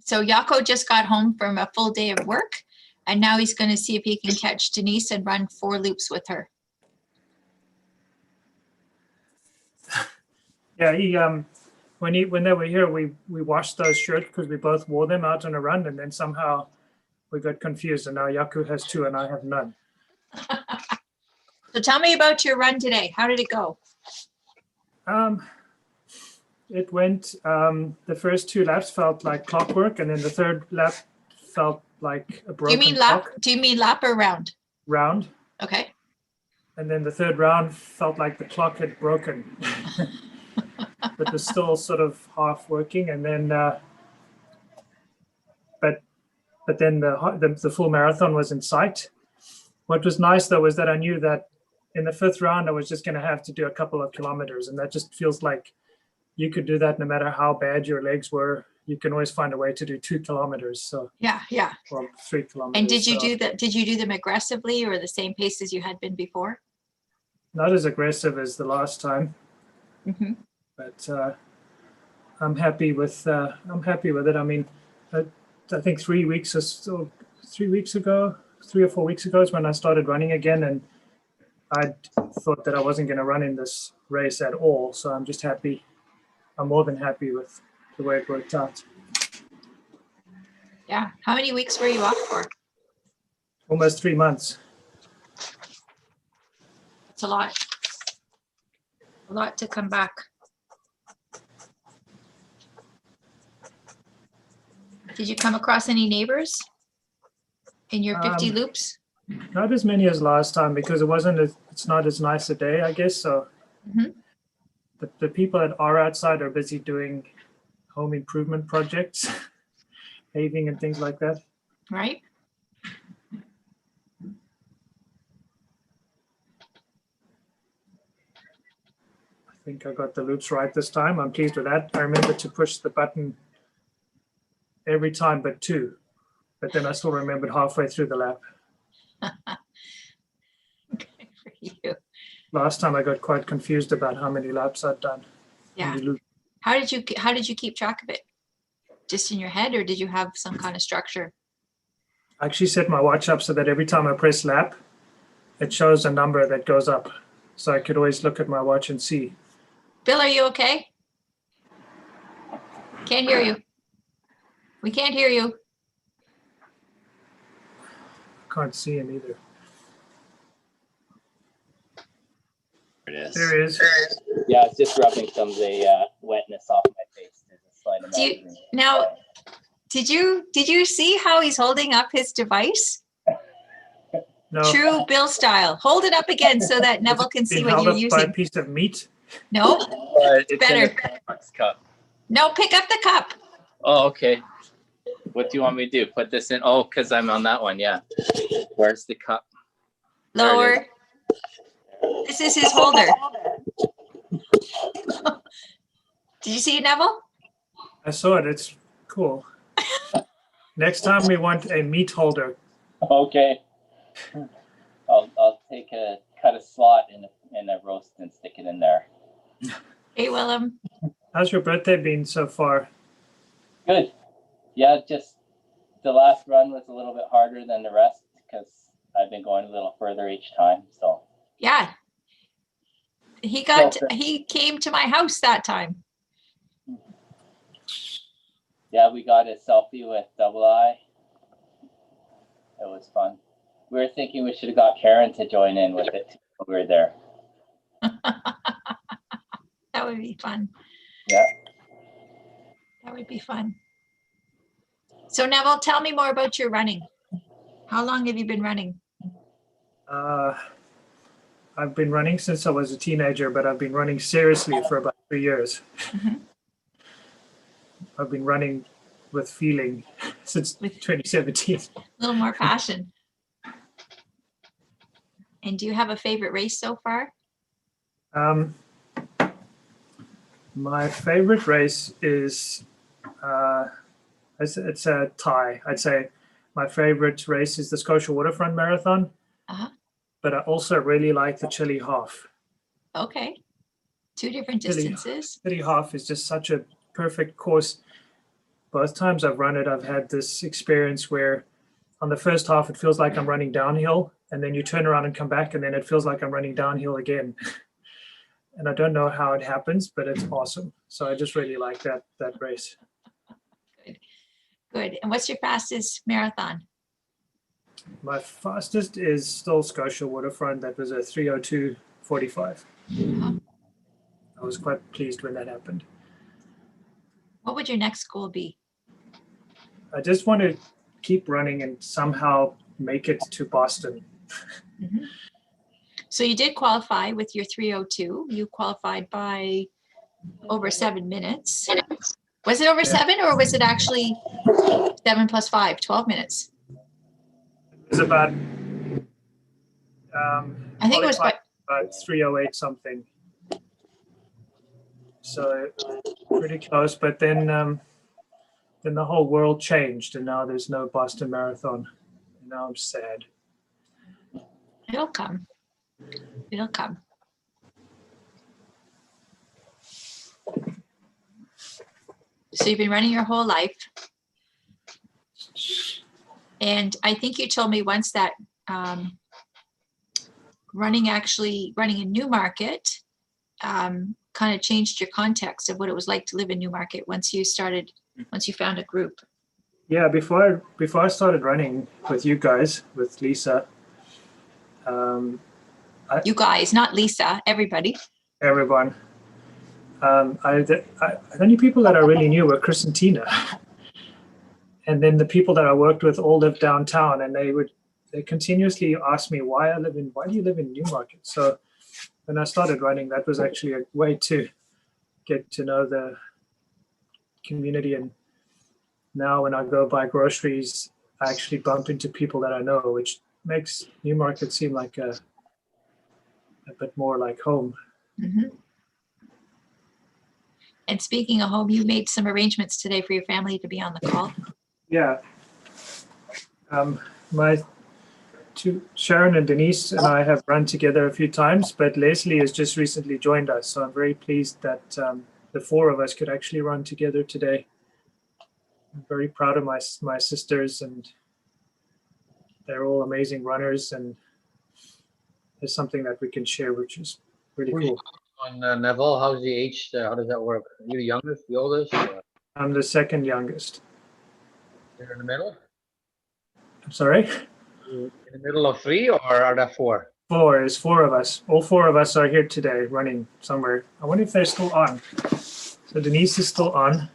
So Jaco just got home from a full day of work, and now he's going to see if he can catch Denise and run 4 loops with her. Yeah, he when they were here, we washed those shirts because we both wore them out on a run, and then somehow we got confused, and now Jaco has 2 and I have none. So tell me about your run today. How did it go? It went, the first 2 laps felt like clockwork, and then the 3rd lap felt like a broken clock. Do you mean lap or round? Round. Okay. And then the 3rd round felt like the clock had broken. But was still sort of half working, and then but then the full marathon was in sight. What was nice though was that I knew that in the 5th round I was just going to have to do a couple of kilometers, and that just feels like you could do that no matter how bad your legs were. You can always find a way to do 2 kilometers. So yeah, or 3 kilometers. And did you do that? Did you do them aggressively or the same pace as you had been before? Not as aggressive as the last time. Mm-hmm. But I'm happy with it. I mean, I think 3 weeks or so, 3 weeks ago, 3 or 4 weeks ago is when I started running again, and I thought that I wasn't going to run in this race at all. So I'm just happy. I'm more than happy with the way it worked out. Yeah. How many weeks were you off for? Almost 3 months. It's a lot. A lot to come back. Did you come across any neighbors in your 50 loops? Not as many as last time because it's not as nice a day, I guess. So the people that are outside are busy doing home improvement projects, paving and things like that. Right. think I got the loops right this time. I'm pleased with that. I remember to push the button every time but 2, but then I still remembered halfway through the lap. Good for you. Last time I got quite confused about how many laps I'd done. Yeah. How did you keep track of it? Just in your head, or did you have some kind of structure? I actually set my watch up so that every time I press lap, it shows a number that goes up. So I could always look at my watch and see. Bill, are you okay? Can't hear you. We can't hear you. Can't see him either. There it is. There he is. Yeah, it's just rubbing some of the wetness off my face. There's a slight amount. Did you see how he's holding up his device? No. True Bill style. Hold it up again so that Neville can see what you're By a using. piece of meat. No, It's better. in a Starbucks cup. No, pick up the cup. Oh, okay. What do you want me to do? Put this in? Oh, because I'm on that one. Yeah. Where's the cup? There it Lower. This is his holder. Did you see it, Neville? I saw it. It's cool. Next time we want a meat holder. Okay. I'll cut a slot in a roast and stick it in there. Hey, Willem. How's your birthday been so far? Good. Yeah, just the last run was a little bit harder than the rest because I've been going a little further each time. So Yeah. He came to my house that time. yeah, we got a selfie with Double I. It was fun. We were thinking we should have got Karen to join in with it when we were there. That would be fun. Yeah. That would be fun. So Neville, tell me more about your running. How long have you been running? I've been running since I was a teenager, but I've been running seriously for about 3 years. Mm-hmm. I've been running with feeling since 2017. A little more passion. And do you have a favorite race so far? My favorite race is, it's a tie. I'd say my favorite race is the Scotia Waterfront Marathon, but I also really like the Chile Half. Okay. 2 different distances. Chile Half is just such a perfect course. Both times I've run it, I've had this experience where on the first half, it feels like I'm running downhill, and then you turn around and come back, and then it feels like I'm running downhill again. And I don't know how it happens, but it's awesome. So I just really like that race. Good. And what's your fastest marathon? My fastest is still Scotia Waterfront. That was a 3:02:45. I was quite pleased when that happened. What would your next goal be? I just want to keep running and somehow make it to Boston. Mm-hmm. So you did qualify with your 3:02. You qualified by over 7 minutes. Was it over 7 or was it actually 7 plus 5, 12 minutes? It was about, I think it was about 3:08 something. So pretty close, but then the whole world changed and now there's no Boston Marathon. And now I'm sad. It'll come. It'll come. So you've been running your whole life. And I think you told me once that running in Newmarket kind of changed your context of what it was like to live in Newmarket once you found a group. Yeah, before I started running with you guys, with Liisa. You guys, not Lisa, everybody. Everyone. The only people that I really knew were Chris and Tina. And then the people that I worked with all lived downtown, and they continuously asked me why do you live in Newmarket? So when I started running, that was actually a way to get to know the community. And now when I go buy groceries, I actually bump into people that I know, which makes Newmarket seem like a bit more like home. Mm-hmm. And speaking of home, you made some arrangements today for your family to be on the call. Yeah. My two, Sharon and Denise and I have run together a few times, but Leslie has just recently joined us. So I'm very pleased that the four of us could actually run together today. I'm very proud of my sisters, and they're all amazing runners, and there's something that we can share, which is really cool. On Neville, how's the age? How does that work? Are you the youngest, the oldest? I'm the second youngest. You're in the middle? I'm sorry? In the middle of three, or are there four? Four. There's four of us. All four of us are here today running somewhere. I wonder if they're still on. So Denise is still on.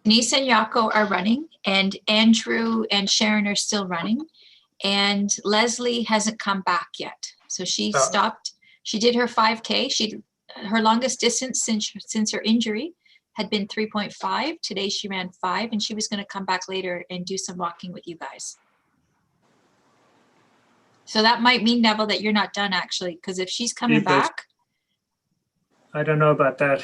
Denise and Jaco are running, and Andrew and Sharon are still running, and Leslie hasn't come back yet. So she stopped. She did her 5K. Her longest distance since her injury had been 3.5. Today she ran 5, and she was going to come back later and do some walking with you guys. So that might mean, Neville, that you're not done actually, because if she's coming back. I don't know about that.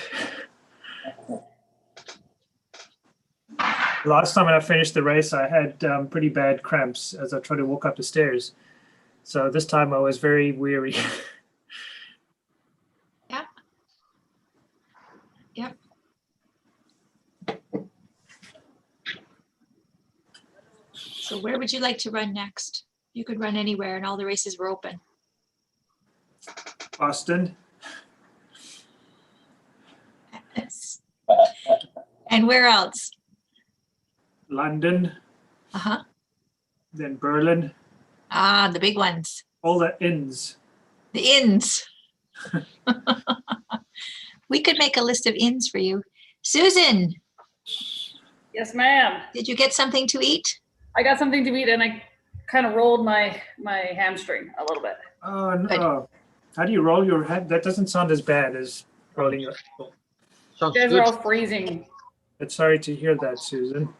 Last time when I finished the race, I had pretty bad cramps as I tried to walk up the stairs. So this time I was very weary. Yep. Yep. So where would you like to run next? You could run anywhere, and all the races were open. Boston. Yes. And where else? London. Uh-huh. Then Berlin. Ah, the big ones. All the inns. The inns. We could make a list of inns for you. Susan. Yes, ma'am. Did you get something to eat? I got something to eat, and I kind of rolled my hamstring a little bit. Oh, no. Good. How do you roll your head? That doesn't sound as bad as rolling your head. You guys are all freezing. But sorry to hear that, Susan.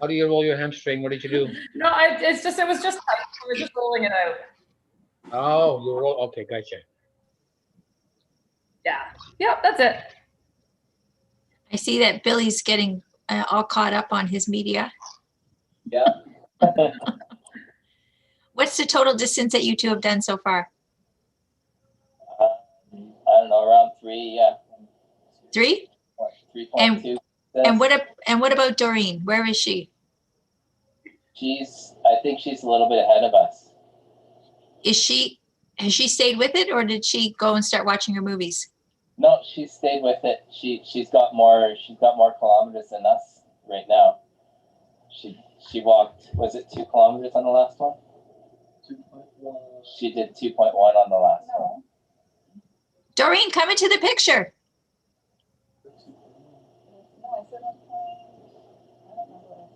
How do you roll your hamstring? What did you do? No, it was just I was just rolling it out. Oh, you roll. Okay, gotcha. Yeah. Yep, that's it. I see that Billy's getting all caught up on his media. Yeah. What's the total distance that you two have done so far? I don't know, around 3, yeah. 3? 3.2. And what about Doreen? Where is she? I think she's a little bit ahead of us. Has she stayed with it, or did she go and start watching her movies? No, she stayed with it. She's got more kilometers than us right now. She walked, was it 2 kilometers on the last one? 2.1. She did 2.1 on the last one. Doreen, come into the picture.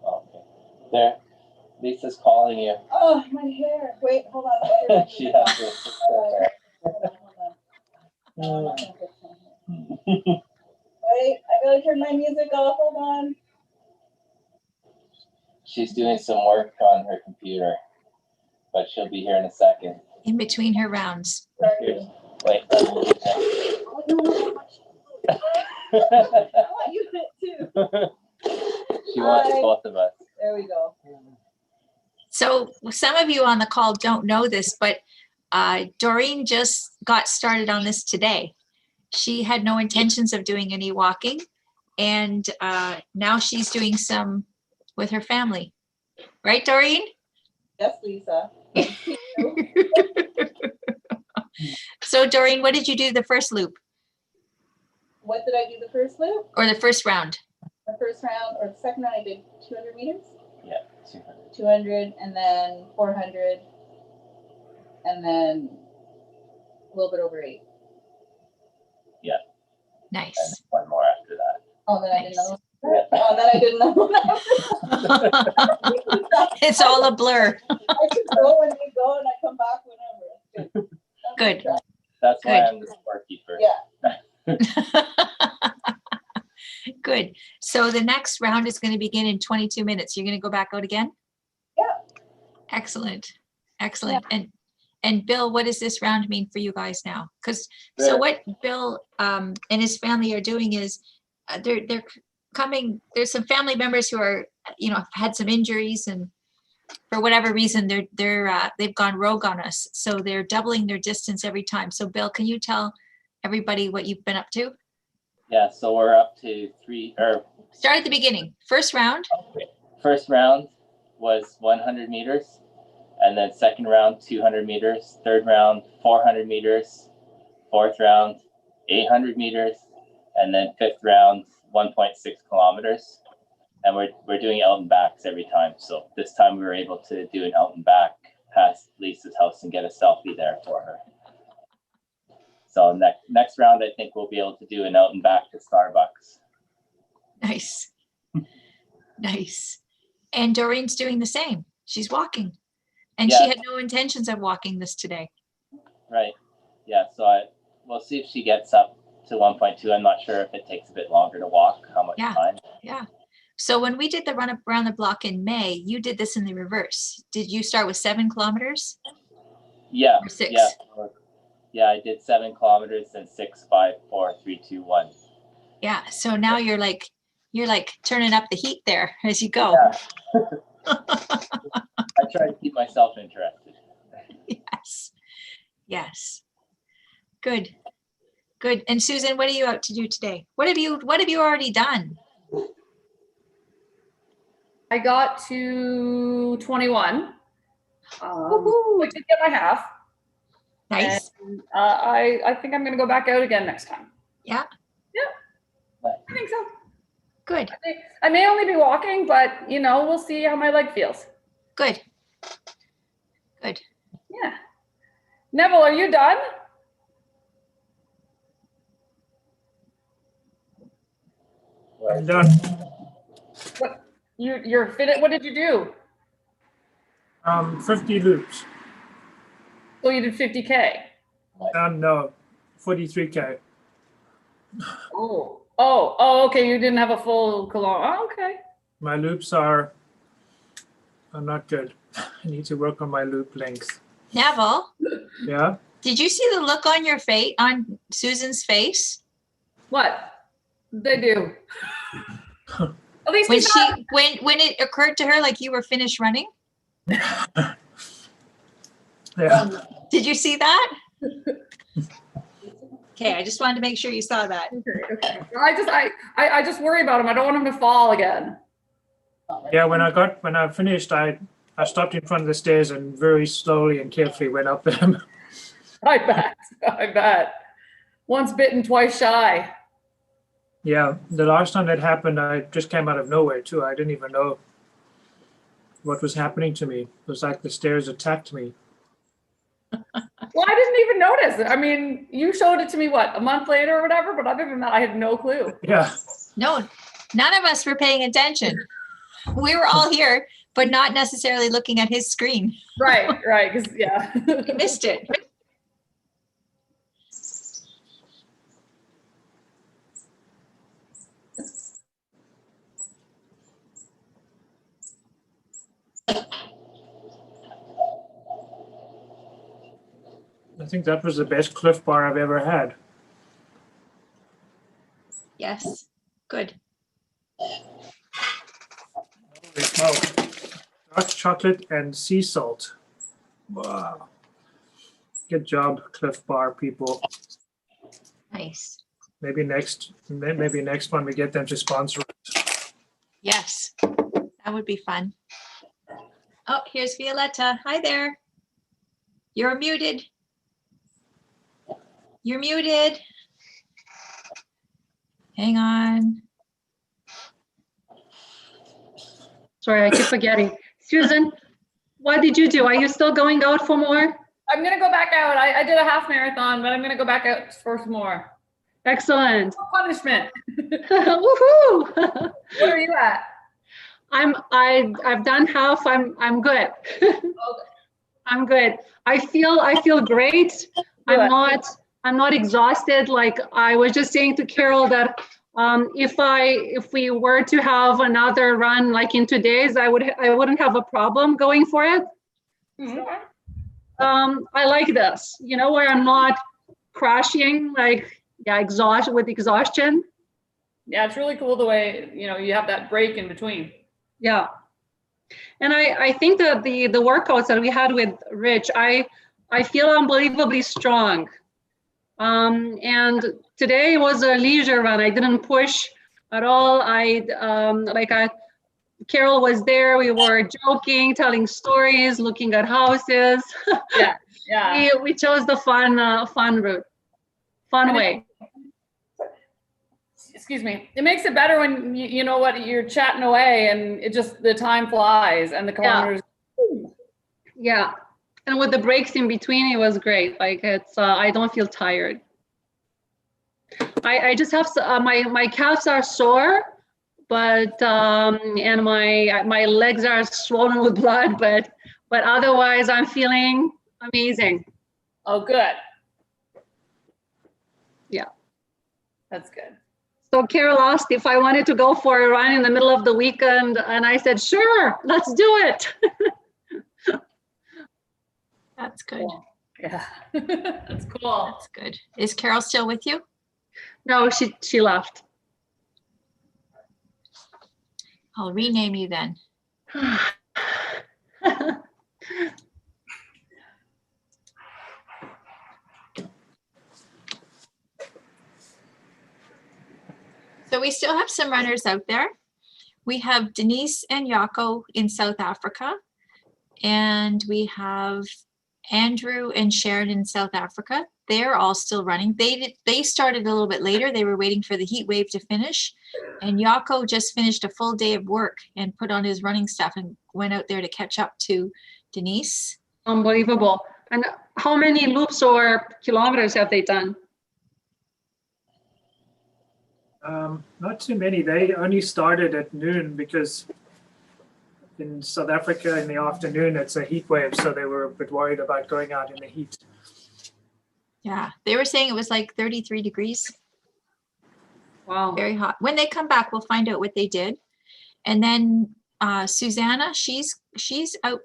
Okay. There, Lisa's calling you. Oh, my hair. Wait, hold on. She has to fix her hair. Wait, I gotta turn my music off. Hold on. She's doing some work on her computer, but she'll be here in a second. In between her rounds. Here's, wait. I want you too. She wants both of us. There we go. So some of you on the call don't know this, but Doreen just got started on this today. She had no intentions of doing any walking, and now she's doing some with her family. Right, Doreen? Yes, Lisa. So Doreen, what did you do the first loop? What did I do the first loop? Or the first round? The first round, or the second round, I did 200 meters. Yeah, 200. 200, and then 400, and then a little bit over 8. Yeah. Nice. And one more after that. Oh, then I didn't know. Oh, then I didn't know. It's all a blur. I could go and you go, and I come back whenever. Good. That's why Good. I'm the scorekeeper. Yeah. Good. So the next round is going to begin in 22 minutes. You're going to go back out again? Yeah. Excellent. Excellent. Yeah. And Bill, what does this round mean for you guys now? So what Bill and his family are doing is they're coming. There's some family members who are, have had some injuries, and for whatever reason, they've gone rogue on us. So they're doubling their distance every time. So Bill, can you tell everybody what you've been up to? Yeah, so we're up to Start at the beginning. First round. First round was 100 meters, and then second round 200 meters, third round 400 meters, fourth round 800 meters, and then fifth round 1.6 kilometers. And we're doing out and backs every time. So this time we were able to do an out and back past Lisa's house and get a selfie there for her. So next round, I think we'll be able to do an out and back to Starbucks. Nice. Nice. And Doreen's doing the same. She's walking. And she had no intentions of walking this today. Right. Yeah. So we'll see if she gets up to 1.2. I'm not sure if it takes a bit longer to walk, how much time. Yeah. So when we did the run up around the block in May, you did this in the reverse. Did you start with 7 kilometers? Yeah. Or 6? Yeah, I did 7 kilometers and 6, 5, 4, 3, 2, 1. Yeah. So now you're like turning up the heat there as you go. Yeah. I try to keep myself interested. Yes. Yes. Good. Good. And Susan, what are you out to do today? What have you already done? I got to 21. I did get my half. Nice. And, I think I'm going to go back out again next time. Yeah. Yeah. I think so. Good. I may only be walking, but we'll see how my leg feels. Good. Good. Yeah. Neville, are you done? I'm done. What you're fit? What did you do? 50 loops. So you did 50K. No, 43K. Oh, okay. You didn't have a full kilometer. Oh, okay. My loops are not good. I need to work on my loop length. Neville. Yeah. Did you see the look on your face, on Susan's face? What? They do. At least when it occurred to her, like you were finished running. Yeah. Did you see that? Okay, I just wanted to make sure you saw that. Okay. I just worry about him. I don't want him to fall again. Yeah, when I finished, I stopped in front of the stairs and very slowly and carefully went up them. I bet. Once bitten, twice shy. Yeah, the last time that happened, I just came out of nowhere too. I didn't even know what was happening to me. It was like the stairs attacked me. Well, I didn't even notice. I mean, you showed it to me, what, a month later or whatever, but other than that, I had no clue. Yeah. No, none of us were paying attention. We were all here, but not necessarily looking at his screen. Right, because, yeah. You missed it. I think that was the best Cliff Bar I've ever had. Yes, good. Holy smoke. Dark chocolate and sea salt. Wow. Good job, Cliff Bar people. Nice. Maybe next one we get them to sponsor it. Yes, that would be fun. Oh, here's Violetta. Hi there. You're muted. You're muted. Hang on. Sorry, I keep forgetting. Susan, what did you do? Are you still going out for more? I'm going to go back out. I did a half marathon, but I'm going to go back out for some more. Excellent. No punishment. Woohoo! What are you at? I've done half. I'm good. Okay. I'm good. I feel great. I'm not exhausted. Like I was just saying to Carol that if we were to have another run like in 2 days, I wouldn't have a problem going for it. Mm-hmm. I like this, where I'm not crashing, like exhaustion. Yeah, it's really cool the way, you know, you have that break in between. Yeah. And I think that the workouts that we had with Rich, I feel unbelievably strong. And today was a leisure run. I didn't push at all. Carol was there. We were joking, telling stories, looking at houses. Yeah, yeah. We chose the fun route, fun way. Excuse me. It makes it better when you know what, you're chatting away and it just, the time flies and the kilometers. Yeah. And with the breaks in between, it was great. Like it's, I don't feel tired. I just have my calves are sore, but and my legs are swollen with blood, but otherwise I'm feeling amazing. Oh, good. Yeah. That's good. So Carol asked if I wanted to go for a run in the middle of the weekend, and I said, sure, let's do it. That's good. Yeah. That's cool. That's good. Is Carol still with you? No, she left. I'll rename you then. So we still have some runners out there. We have Denise and Jaco in South Africa, and we have Andrew and Sharon in South Africa. They're all still running. They started a little bit later. They were waiting for the heat wave to finish, and Jaco just finished a full day of work and put on his running stuff and went out there to catch up to Denise. Unbelievable. And how many loops or kilometers have they done? Not too many. They only started at noon because in South Africa in the afternoon it's a heat wave, so they were a bit worried about going out in the heat. Yeah, they were saying it was like 33 degrees. Wow. Very hot. When they come back, we'll find out what they did. And then Susanna, she's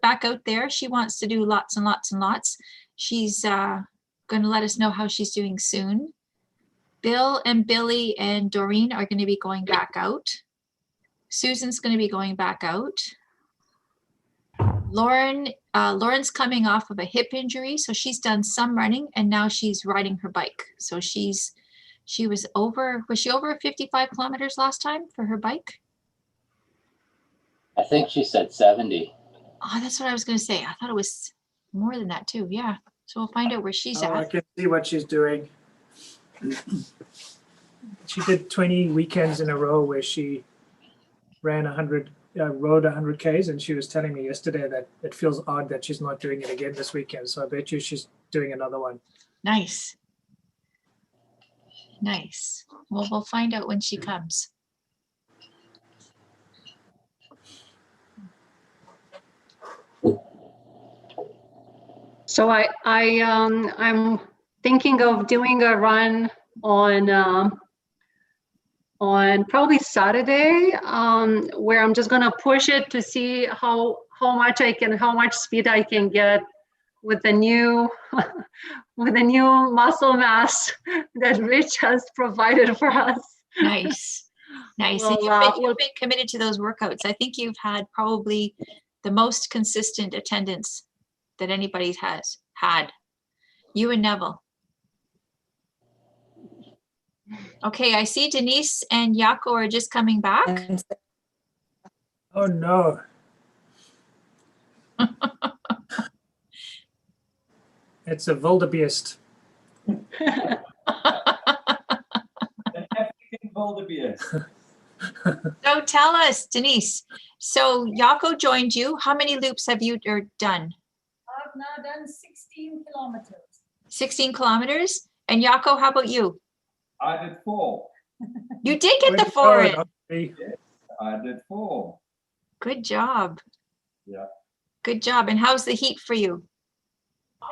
back out there. She wants to do lots and lots and lots. She's going to let us know how she's doing soon. Bill and Billy and Doreen are going to be going back out. Susan's going to be going back out. Lauren's coming off of a hip injury, so she's done some running and now she's riding her bike. So she was over 55 kilometers last time for her bike? I think she said 70. Oh, that's what I was going to say. I thought it was more than that too. Yeah. So we'll find out where she's at. I can see what she's doing. She did 20 weekends in a row where she ran rode 100 Ks, and she was telling me yesterday that it feels odd that she's not doing it again this weekend. So I bet you she's doing another one. Nice. Nice. Well, we'll find out when she comes. So I'm thinking of doing a run on probably Saturday, where I'm just gonna push it to see how much speed I can get with the new muscle mass that Rich has provided for us. Nice. Nice. Well, And you've been committed to those workouts. I think you've had probably the most consistent attendance that anybody has had. You and Neville. Okay, I see Denise and Jaco are just coming back. Oh no. It's a wildebeest. So tell us, Denise. So Jaco joined you. How many loops have you done? I've now done 16 kilometers. 16 kilometers. And Jaco, how about you? I did 4. You did get the 4 in. Yes, I did 4. Good job. Yeah. Good job. And how's the heat for you?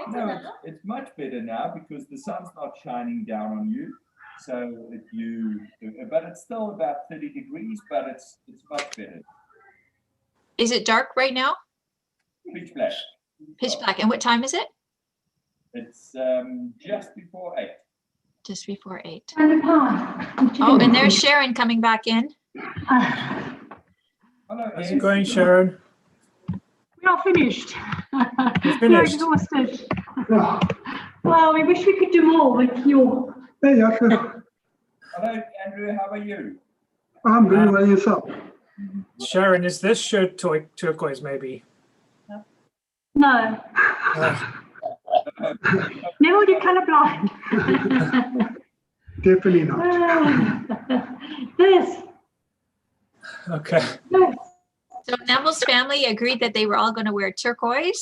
No, it's much better now because the sun's not shining down on you. So but it's still about 30 degrees, but it's much better. Is it dark right now? Pitch black. Pitch black. And what time is it? It's just before 8. Just before 8. Oh, Oh, and there's Sharon coming back in. How's it going, Sharon? We are finished. You're We're finished. exhausted. Well, we wish we could do more with you. Hey, Yaka. Hello, Andrew. How are you? I'm very well yourself. Sharon, is this shirt turquoise maybe? No. Never get colorblind. Definitely not. This. Okay. So Neville's family agreed that they were all going to wear turquoise.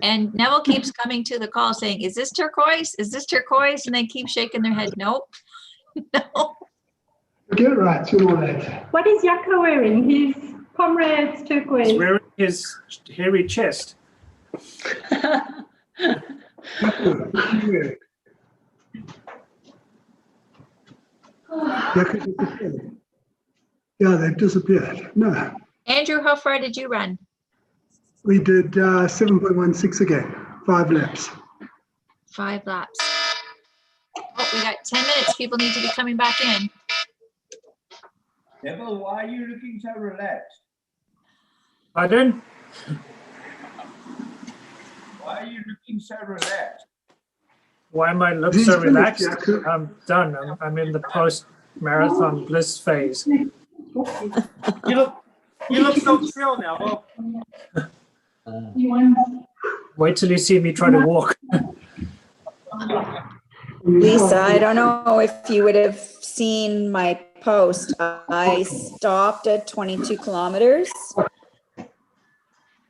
And Neville keeps coming to the call saying, is this turquoise? Is this turquoise? And they keep shaking their head, nope. No. Get right, you know that. What is Yaka wearing? His comrade's turquoise. He's wearing his hairy chest. Yeah, they've disappeared. No, Andrew, how far did you run? we did 7.16 again, 5 laps. 5 laps. Oh, we got 10 minutes. People need to be coming back in. Neville, why are you looking so relaxed? Pardon? Why are you looking so relaxed? Why am I look so relaxed? I'm done. I'm in the post-marathon bliss phase. You look so chill, Neville. Wait till you see me try to walk. Lisa, I don't know if you would have seen my post. I stopped at 22 kilometers. So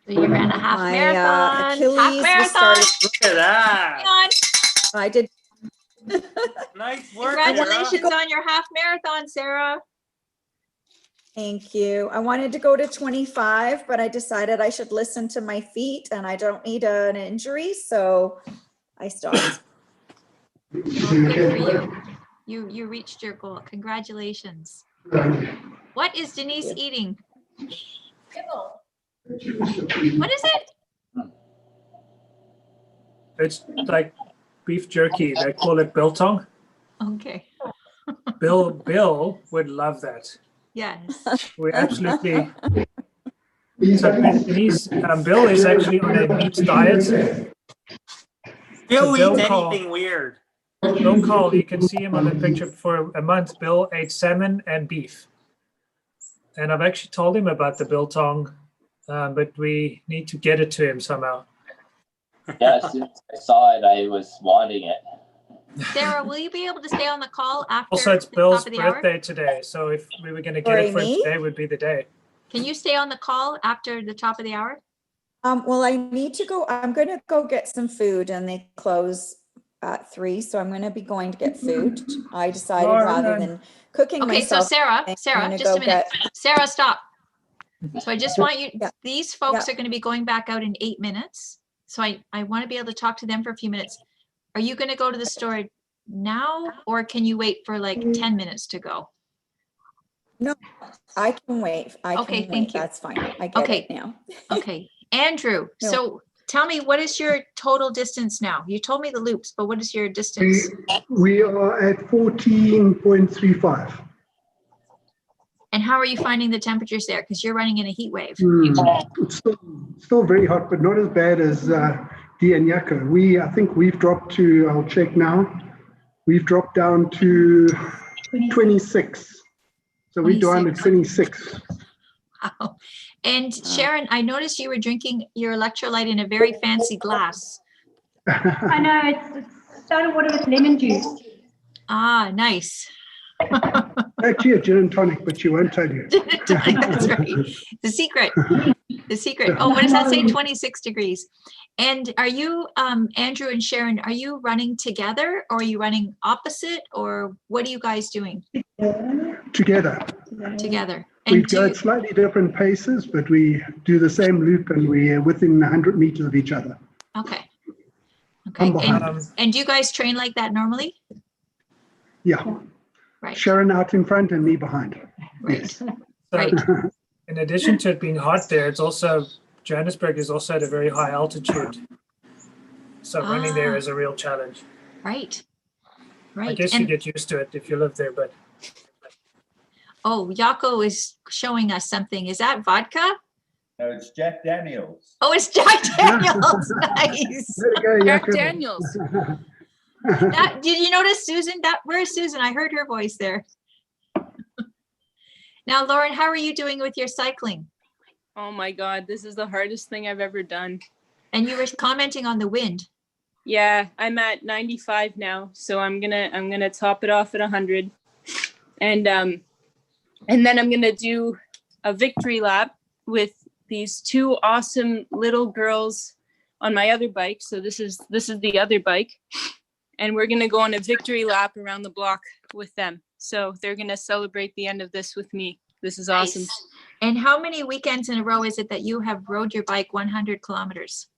you ran a half My marathon. Achilles half was marathon. starting. Look at that. Hang on. I did. Nice work, Congratulations Sarah. on your half marathon, Sarah. Thank you. I wanted to go to 25, but I decided I should listen to my feet and I don't need an injury, so I stopped. Well, good for you. You reached your goal. Congratulations. What is Denise eating? Kibble. What is it? It's like beef jerky. They call it biltong. Okay. Bill would love that. Yes. We absolutely. So Bill is actually on a meat diet. Bill So eats Cole- anything weird. Bill Cole, you can see him on the picture. For a month, Bill ate salmon and beef. And I've actually told him about the biltong, but we need to get it to him somehow. Yeah, as soon as I saw it, I was wanting it. Sarah, will you be able to stay on the call after Also, it's the Bill's top of the hour? birthday today, so if we were going to get it for him today, would be the day. Can you stay on the call after the top of the hour? Well, I need to go. I'm going to go get some food and they close at 3. So I'm going to be going to get food. I decided rather than cooking Okay, myself. so Sarah, I'm gonna just a go minute. get- Sarah, stop. So I just want you, Yeah. these folks Yeah. are going to be going back out in 8 minutes. So I want to be able to talk to them for a few minutes. Are you going to go to the store now or can you wait for like 10 minutes to go? No, I can wait. I Okay, can thank wait. you. That's fine. I get Okay. it now. Okay, Andrew, No. so tell me, what is your total distance now? You told me the loops, but what is your distance? We are at 14.35. And how are you finding the temperatures there? Because you're running in a heat wave. It's still very hot, but not as bad as Dee and Yako. I think we've dropped to, I'll check now, we've dropped down to 26. So we're down to 26. Wow. And Sharon, I noticed you were drinking your electrolyte in a very fancy glass. I know, it's soda water with lemon juice. Ah, nice. Actually a gin and tonic, but she won't tell you. That's right. The secret. The secret. Oh, what does that say? 26 degrees. And are you, Andrew and Sharon, are you running together or are you running opposite or what are you guys doing? Together. Together. We And go at slightly different paces, but we do the same loop and we're within 100 meters of each other. okay. I'm Okay. behind. And do you guys train like that normally? Yeah. Right. Sharon out in front and me behind. Yes. So, in addition to it being hot there, it's also, Johannesburg is also at a very high altitude. So running there is a real challenge. Right. Right. I guess you get used to it if you live there, but Oh, Yako is showing us something. Is that vodka? No, it's Jack Daniels. Oh, it's Jack Daniels. Nice. There you go, Jack Jacob. Daniels. Did you notice Susan? Where's Susan? I heard her voice there. Now, Lauren, how are you doing with your cycling? Oh my God, this is the hardest thing I've ever done. And you were commenting on the wind. Yeah, I'm at 95 now, so I'm gonna top it off at 100, and then I'm gonna do a victory lap with these two awesome little girls on my other bike. So this is the other bike, and we're gonna go on a victory lap around the block with them. So they're gonna celebrate the end of this with me. This is awesome. Nice. And how many weekends in a row is it that you have rode your bike 100 kilometers?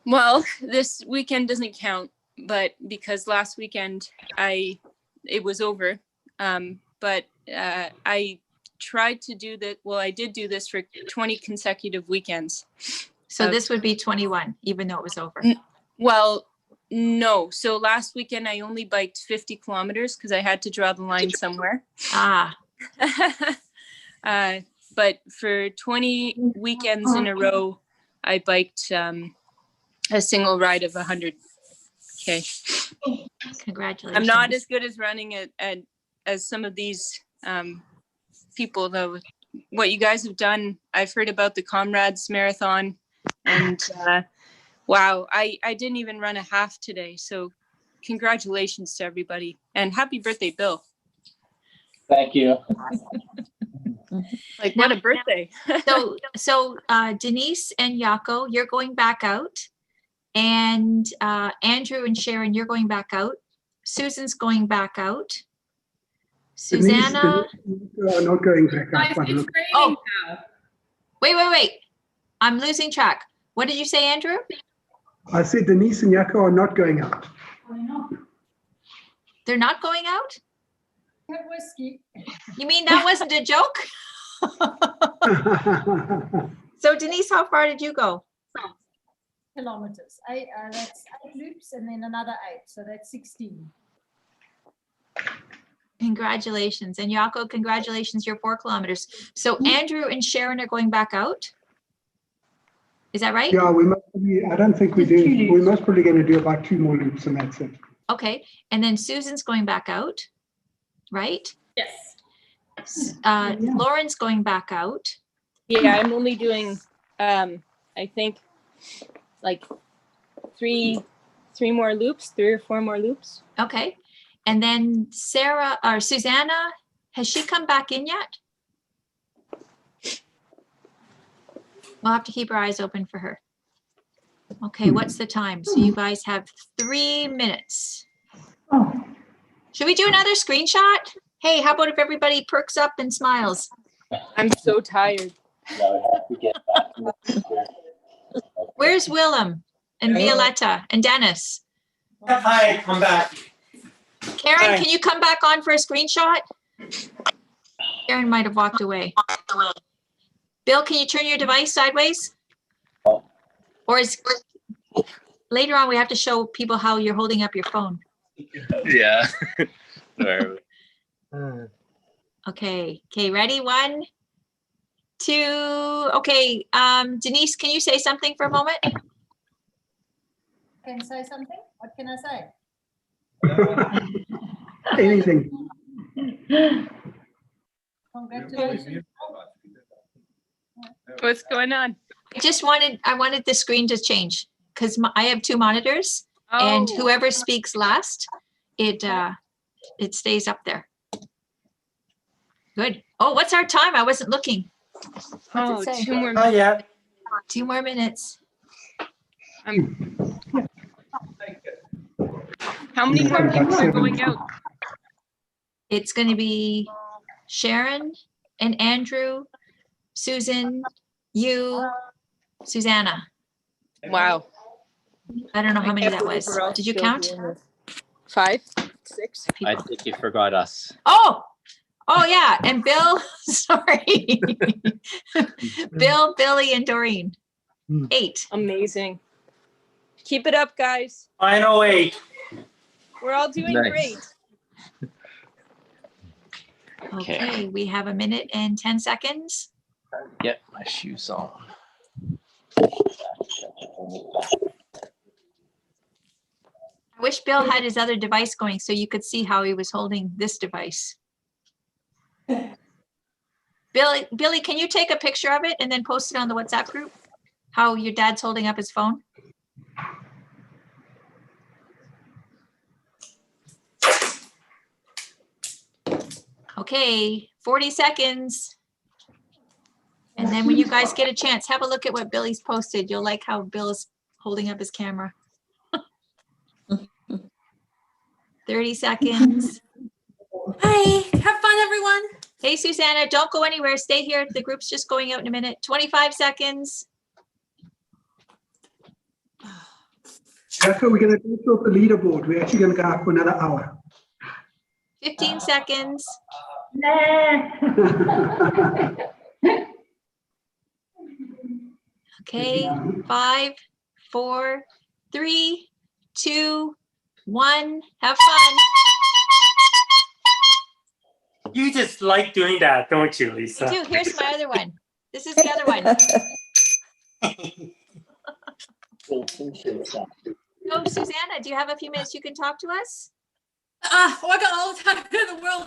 Well, this weekend doesn't count, but because last weekend it was over. But I tried to do that. Well, I did do this for 20 consecutive weekends. So this would be 21, even though it was over. Well, no. So last weekend I only biked 50 kilometers because I had to draw the line somewhere. Ah. But for 20 weekends in a row, I biked a single ride of 100K. Congratulations. I'm not as good as running as some of these people, though. What you guys have done, I've heard about the Comrades Marathon, and wow, I didn't even run a half today. So congratulations to everybody, and happy birthday, Bill. Thank you. Like, what a birthday. So Denise and Yako, you're going back out. And Andrew and Sharon, you're going back out. Susan's going back out. Susanna. Denise, not going back out. Oh, wait. I'm losing track. What did you say, Andrew? I said Denise and Yako are not going out. They're not going out? Have whiskey. You mean that wasn't a joke? So Denise, how far did you go? Kilometers. That's 8 loops and then another 8. So that's 16. Congratulations. And Yako, congratulations, you're 4 kilometers. So Andrew and Sharon are going back out. Is that right? Yeah, we must be, I don't think we do. We're most probably going to do about 2 more loops and that's it. Okay. And then Susan's going back out, right? Yes. Lauren's going back out. Yeah, I'm only doing, I think, like 3 more loops, 3 or 4 more loops. Okay. And then Susanna, has she come back in yet? We'll have to keep our eyes open for her. Okay, what's the time? So you guys have 3 minutes. Should we do another screenshot? Hey, how about if everybody perks up and smiles? I'm so tired. Where's Willem and Violetta and Dennis? Hi, I'm back. Karen, Hi. can you come back on for a screenshot? Karen might have walked away. Bill, can you turn your device sideways? Or is later on we have to show people how you're holding up your phone? Yeah. Okay, ready? 1, 2, okay. Denise, can you say something for a moment? Can I say something? What can I say? Anything. Congratulations. What's going on? I wanted the screen to change because I have 2 monitors and whoever speaks last, it stays up there. Good. Oh, what's our time? I wasn't looking. What's it say? 2 more. Not yet. 2 more minutes. How many more people are going out? It's going to be Sharon and Andrew, Susan, you, Susanna. Wow. I don't know how many that was. Did you count? 5, 6. I think you forgot us. Oh yeah, and Bill, sorry. Bill, Billy, and Doreen. 8. Amazing. Keep it up, guys. 908. We're all doing Nice. great. Okay, we have 1 minute and 10 seconds. Get my shoes on. I wish Bill had his other device going so you could see how he was holding this device. Billy, can you take a picture of it and then post it on the WhatsApp group? How your dad's holding up his phone? Okay, 40 seconds. And then when you guys get a chance, have a look at what Billy's posted. You'll like how Bill's holding up his camera. 30 seconds. Hi, have fun, everyone. Hey, Susanna, don't go anywhere. Stay here. The group's just going out in a minute. 25 seconds. Jacko, we're going to go off the leaderboard. We're actually going to go out for another hour. 15 seconds. Okay, 5, 4, 3, 2, 1. Have fun. You just like doing that, don't you, Lisa? I do. Here's my other one. This is the other one. So, Susanna, do you have a few minutes you can talk to us? I got all the time in the world.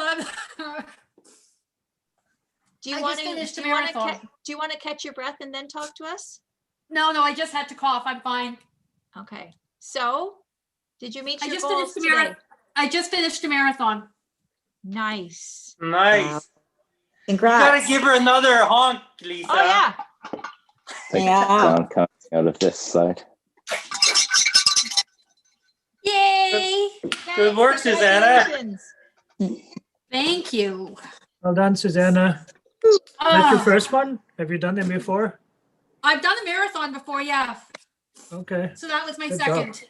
Do you I want just to finished do a you want to marathon. do you want to catch your breath and then talk to us? No, I just had to cough. I'm fine. Okay. So, did you meet I your just goals finished the today? I just finished a marathon. Nice. Nice. Congrats. You gotta give her another honk, Lisa. Oh yeah. Like sound coming out of this side. Yay! Good work, Susanna. Thank you. Well done, Susanna. That's your first one? Have you done them before? I've done a marathon before, yeah. Okay. So that was my Good second. job.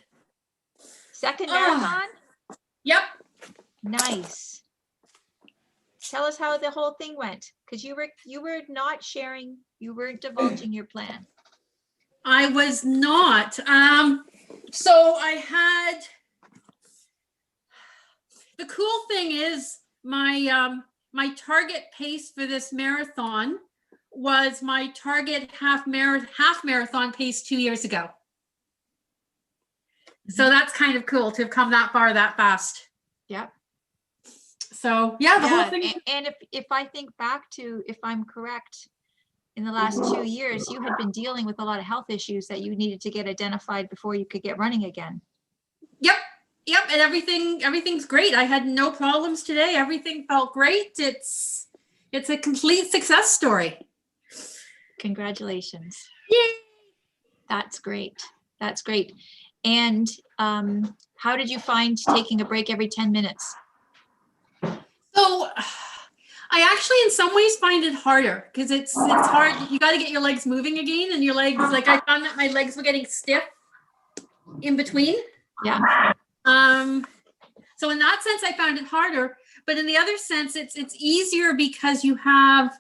Second marathon? Yep. Nice. Tell us how the whole thing went, because you were not sharing, you weren't divulging your plan. I was not. So I had, the cool thing is my target pace for this marathon was my target half marathon pace 2 years ago. So that's kind of cool to have come that far that fast. Yep. So yeah, the whole thing. And if I think back to, if I'm correct, in the last 2 years, you had been dealing with a lot of health issues that you needed to get identified before you could get running again. Yep, and everything's great. I had no problems today. Everything felt great. It's a complete success story. Congratulations. Yay! That's great. That's great. And how did you find taking a break every 10 minutes? So I actually in some ways find it harder because it's hard. You got to get your legs moving again, and your legs, like I found that my legs were getting stiff in between. Yeah. So in that sense, I found it harder, but in the other sense, it's easier because you have,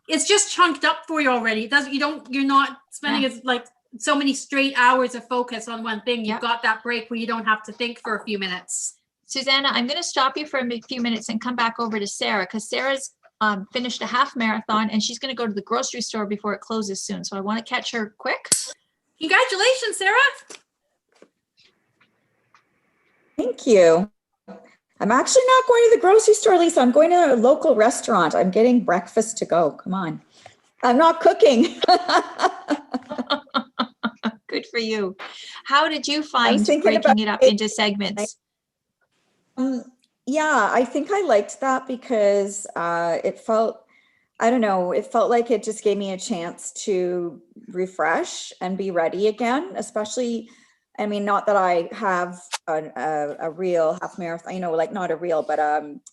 it's just chunked up for you already. It doesn't, you're not spending as like so many straight hours of focus on one thing. You've got that break where you don't have to think for a few minutes. Susanna, I'm going to stop you for a few minutes and come back over to Sarah, because Sarah's finished a half marathon and she's going to go to the grocery store before it closes soon. So I want to catch her quick. Congratulations, Sarah. Thank you. I'm actually not going to the grocery store, Lisa. I'm going to a local restaurant. I'm getting breakfast to go. Come on. I'm not cooking. Good for you. How did you find thinking breaking about it up into segments? Yeah, I think I liked that because it felt, I don't know, it felt like it just gave me a chance to refresh and be ready again, especially, I mean, not that I have a real half marathon, you know, like not a real, but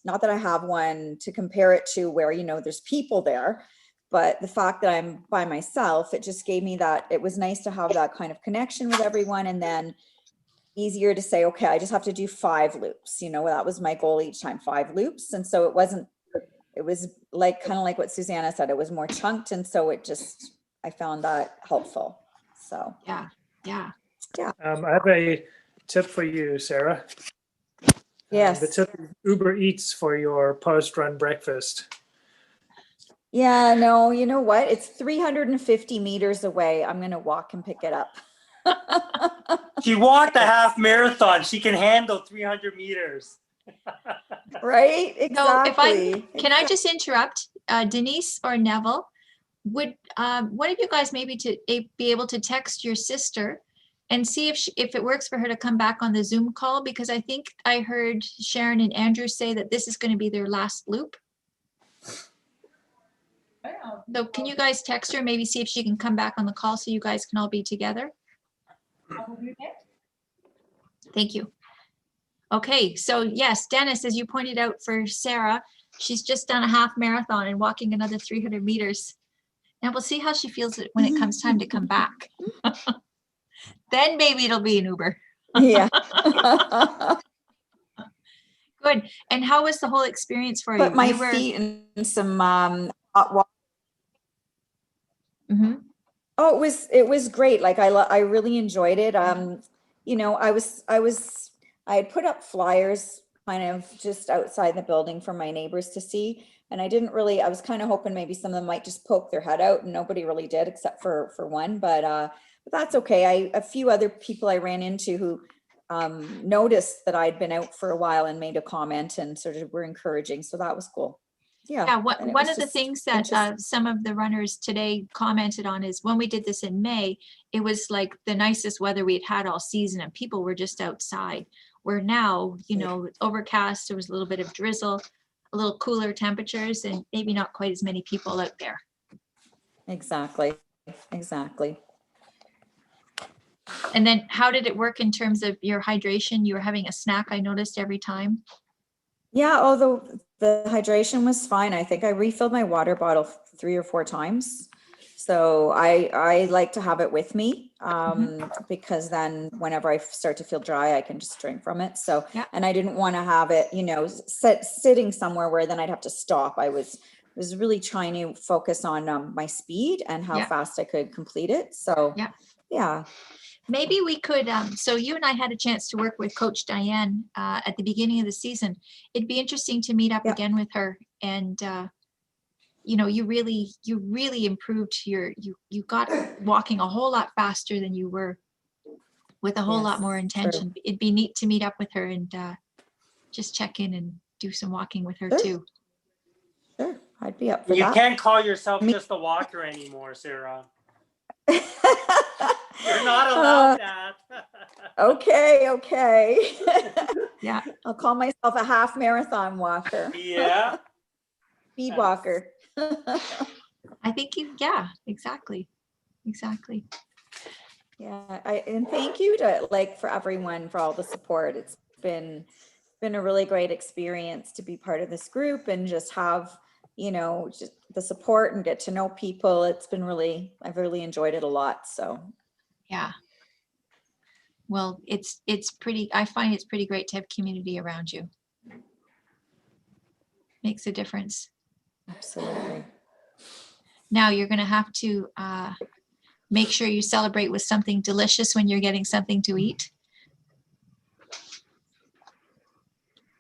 not that I have one to compare it to where, you know, there's people there, but the fact that I'm by myself, it just gave me that, it was nice to have that kind of connection with everyone. And then easier to say, okay, I just have to do 5 loops, you know, that was my goal each time, 5 loops. And so it was like, kind of like what Susanna said, it was more chunked. And so it just, I found that helpful. So, yeah. I have tip for you, Sarah. Yes. The tip is Uber Eats for your post-run breakfast. Yeah, no, you know what? It's 350 meters away. I'm going to walk and pick it up. She walked a half marathon. She can handle 300 meters. Right? No, Exactly. can I just interrupt, Denise or Neville? Would one of you guys maybe be able to text your sister and see if it works for her to come back on the Zoom call? Because I think I heard Sharon and Andrew say that this is going to be their last loop. So can you guys text her, maybe see if she can come back on the call so you guys can all be together? Thank you. Okay, so yes, Dennis, as you pointed out for Sarah, she's just done a half marathon and walking another 300 meters. Now we'll see how she feels it when it comes time to come back. Then maybe it'll be an Uber. Yeah. Good. And how was the whole experience for you? Put my You were- feet in some hot water. Mhm. Oh, it was great. Like I really enjoyed it. You know, I had put up flyers kind of just outside the building for my neighbors to see. And I was kind of hoping maybe some of them might just poke their head out, and nobody really did except for one, but that's okay. A few other people I ran into who noticed that I'd been out for a while and made a comment and sort of were encouraging. So that was cool. Yeah. Yeah, and it one was of the just things that interesting. some of the runners today commented on is when we did this in May, it was like the nicest weather we'd had all season and people were just outside. Where now, you know, it's overcast, there was a little bit of drizzle, a little cooler temperatures, and maybe not quite as many people out there. Exactly. And then how did it work in terms of your hydration? You were having a snack, I noticed, every time. Yeah, although the hydration was fine. I think I refilled my water bottle 3 or 4 times. So I like to have it with me because then whenever I start to feel dry, I can just drink from it. So, and I didn't want to have it, you know, sitting somewhere where then I'd have to stop. I was really trying to focus on my speed and how fast I could complete it. So yeah. Maybe we could, so you and I had a chance to work with Coach Diane at the beginning of the season. It'd be interesting to meet up again with her. And, you know, you really improved you got walking a whole lot faster than you were with a whole lot more intention. It'd be neat to meet up with her and just check in and do some walking with her too. Sure, I'd be up for You that. can't call yourself just a walker anymore, Sarah. You're not allowed that. Okay. Yeah. I'll call myself a half marathon walker. Yeah. Speed walker. I think exactly. Yeah, and thank you for everyone for all the support. It's been a really great experience to be part of this group and just have, you know, just the support and get to know people. I've really enjoyed it a lot. So yeah. Well, I find it's pretty great to have community around you. Makes a difference. Absolutely. Now you're going to have to make sure you celebrate with something delicious when you're getting something to eat.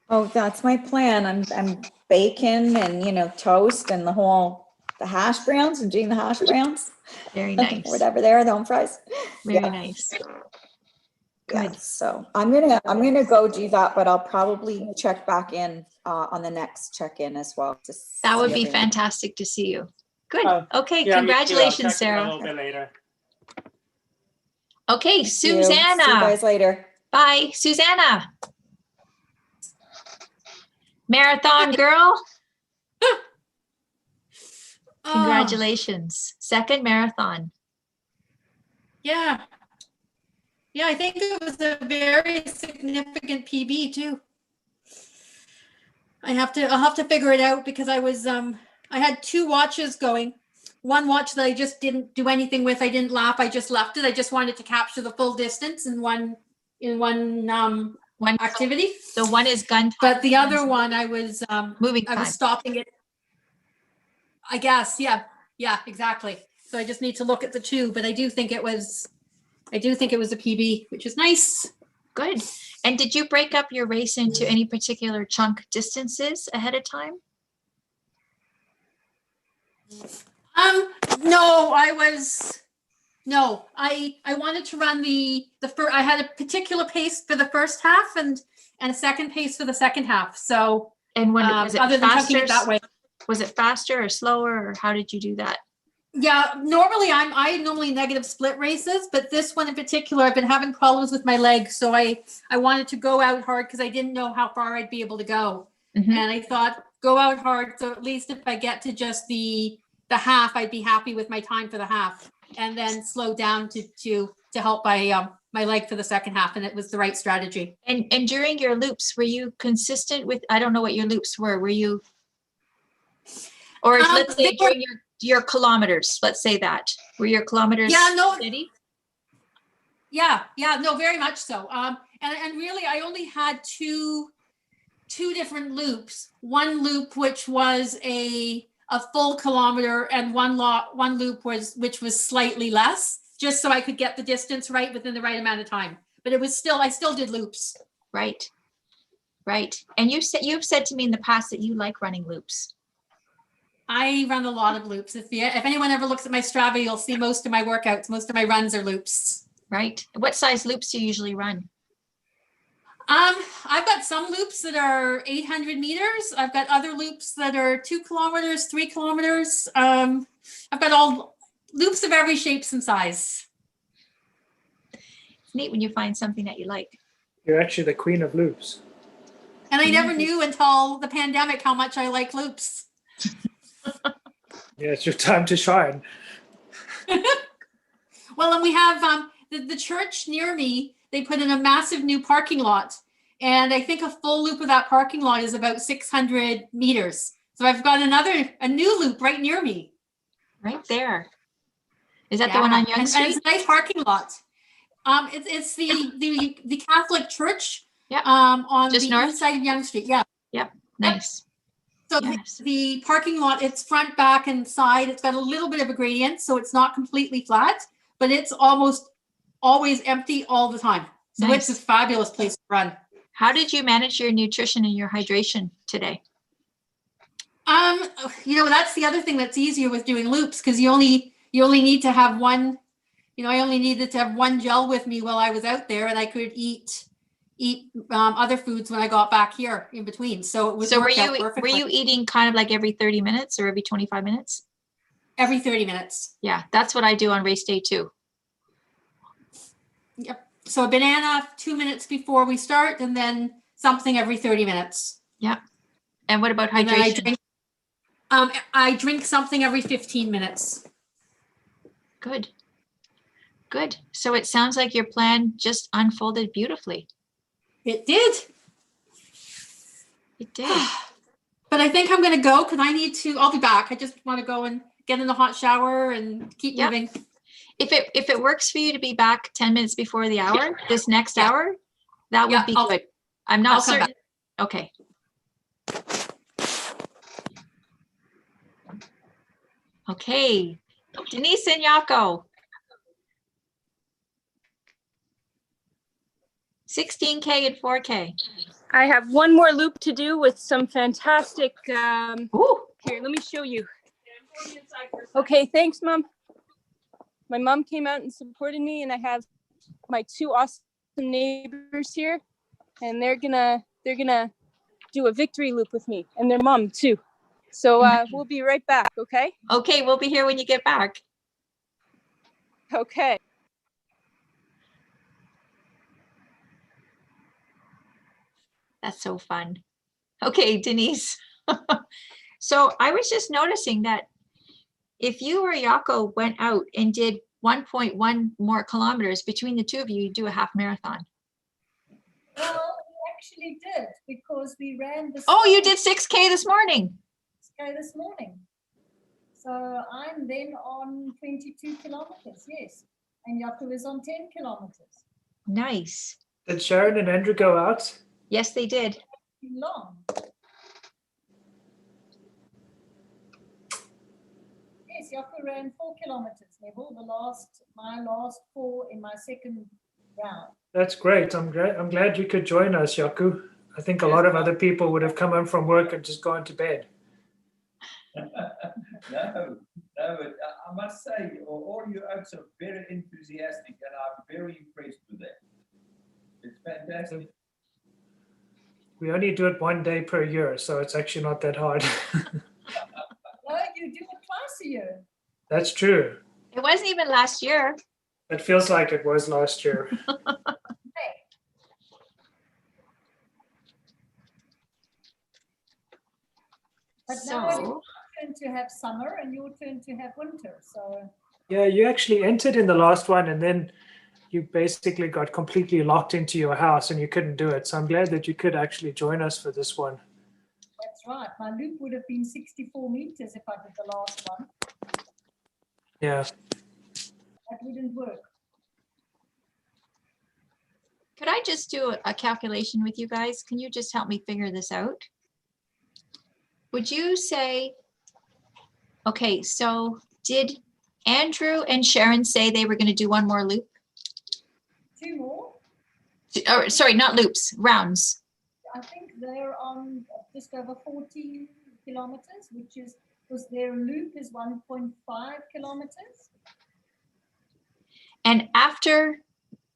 Oh, that's my plan. I'm baking and, you know, toast and the hash browns and doing the hash browns. Very nice. Whatever they are, the home fries. Very nice. Good. Yeah, so I'm gonna go do that, but I'll probably check back in on the next check-in as well. That would be fantastic to see you. Good. Okay. Yeah, Congratulations, Sarah. A Sarah. little bit later. Okay, Thank you. Susanna. See you guys later. Bye, Susanna. Marathon girl. Congratulations. Second marathon. Yeah. Yeah, I think it was a very significant PB too. I'll have to figure it out because I had 2 watches going. One watch that I just didn't do anything with. I didn't lap. I just left it. I just wanted to capture the full distance in one activity. So one is gun time. But the other one I was moving. I was stopping it. I guess, yeah, exactly. So I just need to look at the 2, but I do think it was a PB, which is nice. Good. And did you break up your race into any particular chunk distances ahead of time? No, I wanted to run the first, I had a particular pace for the first half and a second pace for the second half. So, and when was it other than chunking faster, it that way. Was it faster or slower, or how did you do that? Yeah, normally I normally negative split races, but this one in particular, I've been having problems with my legs. So I wanted to go out hard because I didn't know how far I'd be able to go. Mm-hmm. And I thought, go out hard. So at least if I get to just the half, I'd be happy with my time for the half, and then slow down to help my leg for the second half. And it was the right strategy. And during your loops, were you consistent with, I don't know what your loops were you, or let's say during your kilometers, let's say that, were your kilometers steady? Yeah, no, very much so. And really I only had two different loops. One loop which was a full kilometer, and one loop which was slightly less, just so I could get the distance right within the right amount of time. But it was I still did loops. Right. And you've said to me in the past that you like running loops. I run a lot of loops. If anyone ever looks at my Strava, you'll see most of my workouts, most of my runs are loops. Right. What size loops do you usually run? I've got some loops that are 800 meters. I've got other loops that are 2 kilometers, 3 kilometers. I've got all loops of every shapes and size. It's neat when you find something that you like. You're actually the queen of loops. And I never knew until the pandemic how much I like loops. Yeah, it's your time to shine. Well, and we have the church near me, they put in a massive new parking lot. And I think a full loop of that parking lot is about 600 meters. So I've got a new loop right near me. Right there. Is that the one on Yonge Street? And it's a nice parking lot. It's the Catholic church. Yeah. On just the north east side of Yonge Street. Yeah. Yep. Nice. So yes. the parking lot, it's front, back, and side. It's got a little bit of a gradient, so it's not completely flat, but it's almost always empty all the time. So nice. It's a fabulous place to run. How did you manage your nutrition and your hydration today? That's the other thing that's easier with doing loops, because you only need to have one. I only needed to have one gel with me while I was out there, and I could eat other foods when I got back here in between. So it was were you eating kind of like every 30 minutes or every 25 minutes? Every 30 minutes. Yeah, that's what I do on race day too. Yep. So a banana 2 minutes before we start, and then something every 30 minutes. Yeah. And what about hydration? I drink something every 15 minutes. Good. So it sounds like your plan just unfolded beautifully. It did. But I think I'm going to go because I'll be back. I just want to go and get in the hot shower and keep moving. If it works for you to be back 10 minutes before the hour, this next hour, that would be good. I'm not certain. Okay. Okay. Denise and Jaco. 16K and 4K. I have one more loop to do with some fantastic, here, let me show you. Okay, thanks, Mom. My mom came out and supported me, and I have my two awesome neighbors here, and they're gonna do a victory loop with me, and their mom too. So we'll be right back, okay? Okay, we'll be here when you get back. Okay. That's so fun. Okay, Denise. So I was just noticing that if you or Jaco went out and did 1.1 more kilometers between the two of you, you'd do a half marathon. Well, we actually did, because we ran this. Oh, you did 6K this morning. 6K this morning. So I'm then on 22 kilometers, yes. And Jaco is on 10 kilometers. Nice. Did Sharon and Andrew go out? Yes, they did. Long. Yes, Jaco ran 4 kilometers, Neville. My last 4 in my second round. That's great. I'm glad you could join us, Yaku. I think a lot of other people would have come home from work and just gone to bed. No, I must say, all you oaks are very enthusiastic, and I'm very impressed with that. It's fantastic. We only do it 1 day per year, so it's actually not that hard. No, you do it twice a year. That's true. It wasn't even last year. It feels like it was last year. But now it's your turn to have summer and your turn to have winter. So Yeah, you actually entered in the last one, and then you basically got completely locked into your house and you couldn't do it. So I'm glad that you could actually join us for this one. that's right. My loop would have been 64 meters if I did the last one. Yeah. That wouldn't work. Could I just do a calculation with you guys? Can you just help me figure this out? Would you say, okay, so did Andrew and Sharon say they were going to do one more loop? 2 more? Or, sorry, not loops, rounds. I think they're on just over 40 kilometers, which is, because their loop is 1.5 kilometers. And after,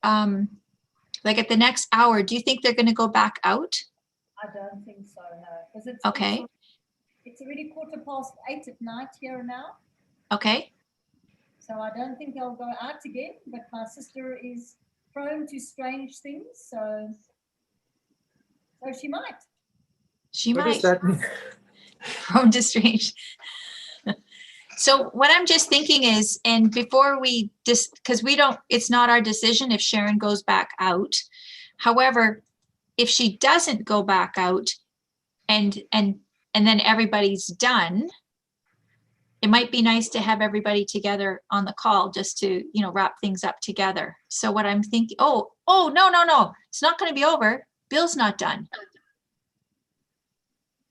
like at the next hour, do you think they're going to go back out? I don't think so, no. Because it's Okay. It's already 8:15 at night here now. Okay. So I don't think they'll go out again, but my sister is prone to strange things, so she might. She What might. does that mean? Prone to strange. So what I'm just thinking is, and before we just, because we don't, it's not our decision if Sharon goes back out. However, if she doesn't go back out and then everybody's done, it might be nice to have everybody together on the call just to, you know, wrap things up together. So what I'm thinking, no, it's not going to be over. Bill's not done.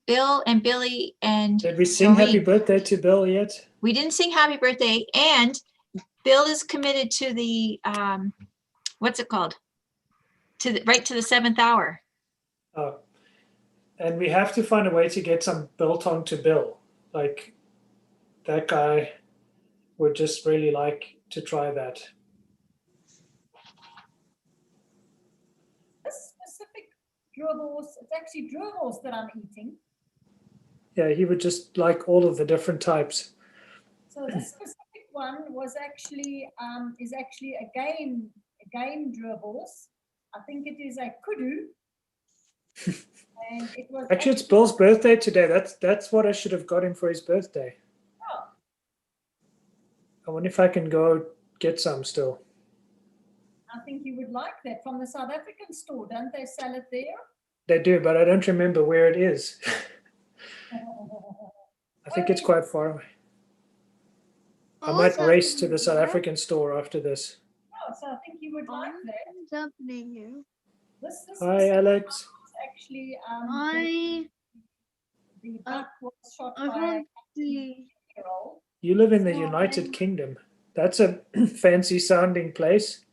Bill and Billy and Did we sing Doreen. happy birthday to Bill yet? We didn't sing happy birthday, and Bill is committed to the, what's it called? Right to the 7th hour. Oh, and we have to find a way to get some biltong to Bill. Like, that guy would just really like to try that. This specific dribbles, it's actually dribbles that I'm eating. Yeah, he would just like all of the different types. So this specific one was actually is actually a game dribbles. I think it is a kudu. And it was Actually, it's Bill's birthday today. That's what I should have got him for his birthday. Oh. I wonder if I can go get some still. I think you would like that from the South African store. Don't they sell it there? They do, but I don't remember where it is. I think it's quite far away. I might race to the South African store after this. Oh, so I think you would like that. What's happening here? This Hi, Alex. actually the buck was shot I by a can't see. 15-year-old. You live in the United Kingdom. That's a fancy sounding place.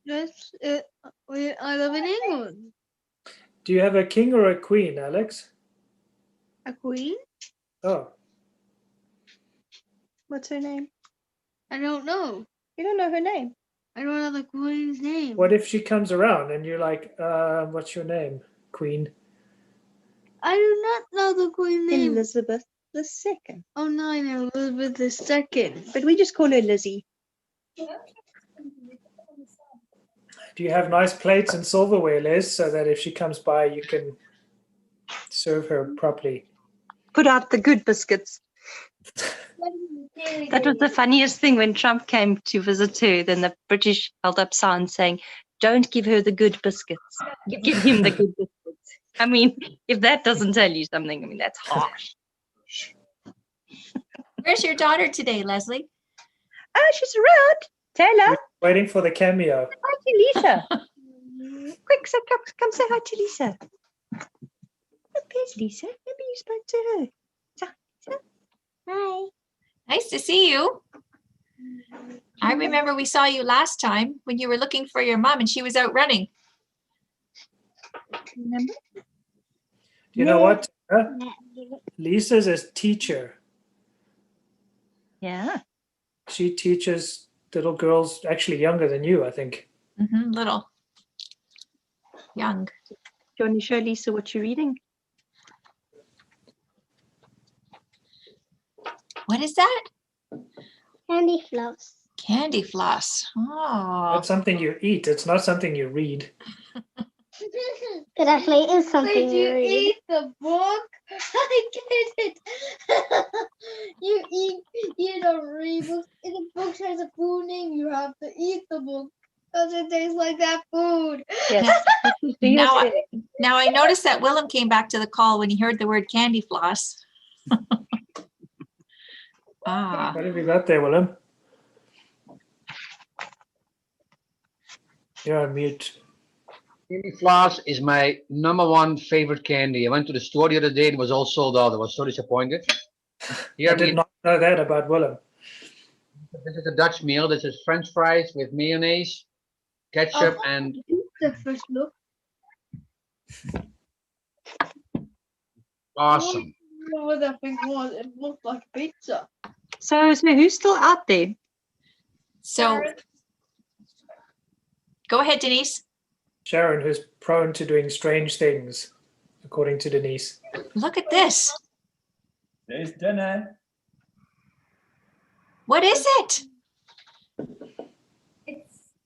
Yes, I live in England. Do you have a king or a queen, Alex? A queen? Oh, What's her name? I don't know. You don't know her name? I don't know the queen's name. what if she comes around and you're like, what's your name, queen? I do not know the queen's name. Elizabeth II. Oh no, I know Elizabeth II. But we just call her Lizzie. Do you have nice plates and silverware, Liz, so that if she comes by, you can serve her properly? Put out the good biscuits. That was the funniest thing when Trump came to visit her. Then the British held up signs saying, "Don't give her the good biscuits. Give him the good biscuits." I mean, if that doesn't tell you something, I mean, that's harsh. Where's your daughter today, Leslie? Oh, she's around. Tell her. Waiting for the cameo. Hi to Lisa. Quick, so come say hi to Lisa. Look, there's Lisa. Maybe you spoke to her. Hi. Nice to see you. I remember we saw you last time when you were looking for your mom and she was out running. Remember? You know what? Lisa's a teacher. Yeah. She teaches little girls, actually younger than you, I think. Little. Young. Do you want to show Lisa what you're reading? What is that? Candy floss. Candy floss. Oh. That's something you eat. It's not something you read. It actually is something Wait, you read. eat the book? I get it. you don't read books. If the book has a food name, you have to eat the book because it tastes like that food. Yes. Now I noticed that Willem came back to the call when he heard the word candy floss. Ah. What have you got there, Willem? You're on mute. Candy floss is my #1 favorite candy. I went to the store the other day. It was all sold out. I was so disappointed. Here I did not know that about Willem. This is a Dutch meal. This is French fries with mayonnaise, ketchup, and The first look. awesome. I don't know what that thing was. It looked like pizza. So who's still out there? So go ahead, Denise. Sharon, who's prone to doing strange things, according to Denise. Look at this. There's dinner. What is it?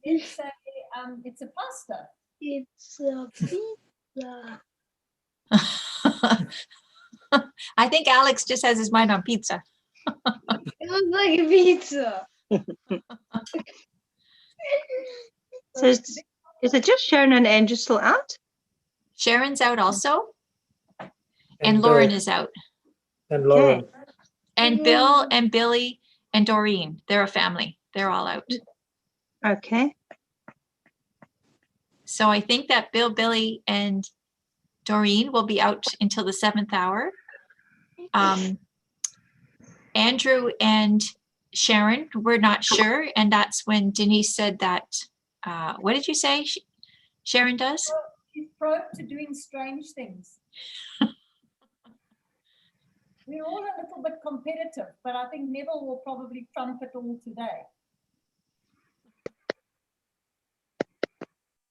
It's a pasta. It's a pizza. I think Alex just has his mind on pizza. It looks like a pizza. So is it just Sharon and Andrew still out? Sharon's out also. And Lauren is out. And Lauren. And Bill and Billy and Doreen. They're a family. They're all out. Okay. So I think that Bill, Billy, and Doreen will be out until the 7th hour. Andrew and Sharon, we're not sure. And that's when Denise said that, what did you say Sharon does? She's prone to doing strange things. We're all a little bit competitive, but I think Neville will probably trump it all today.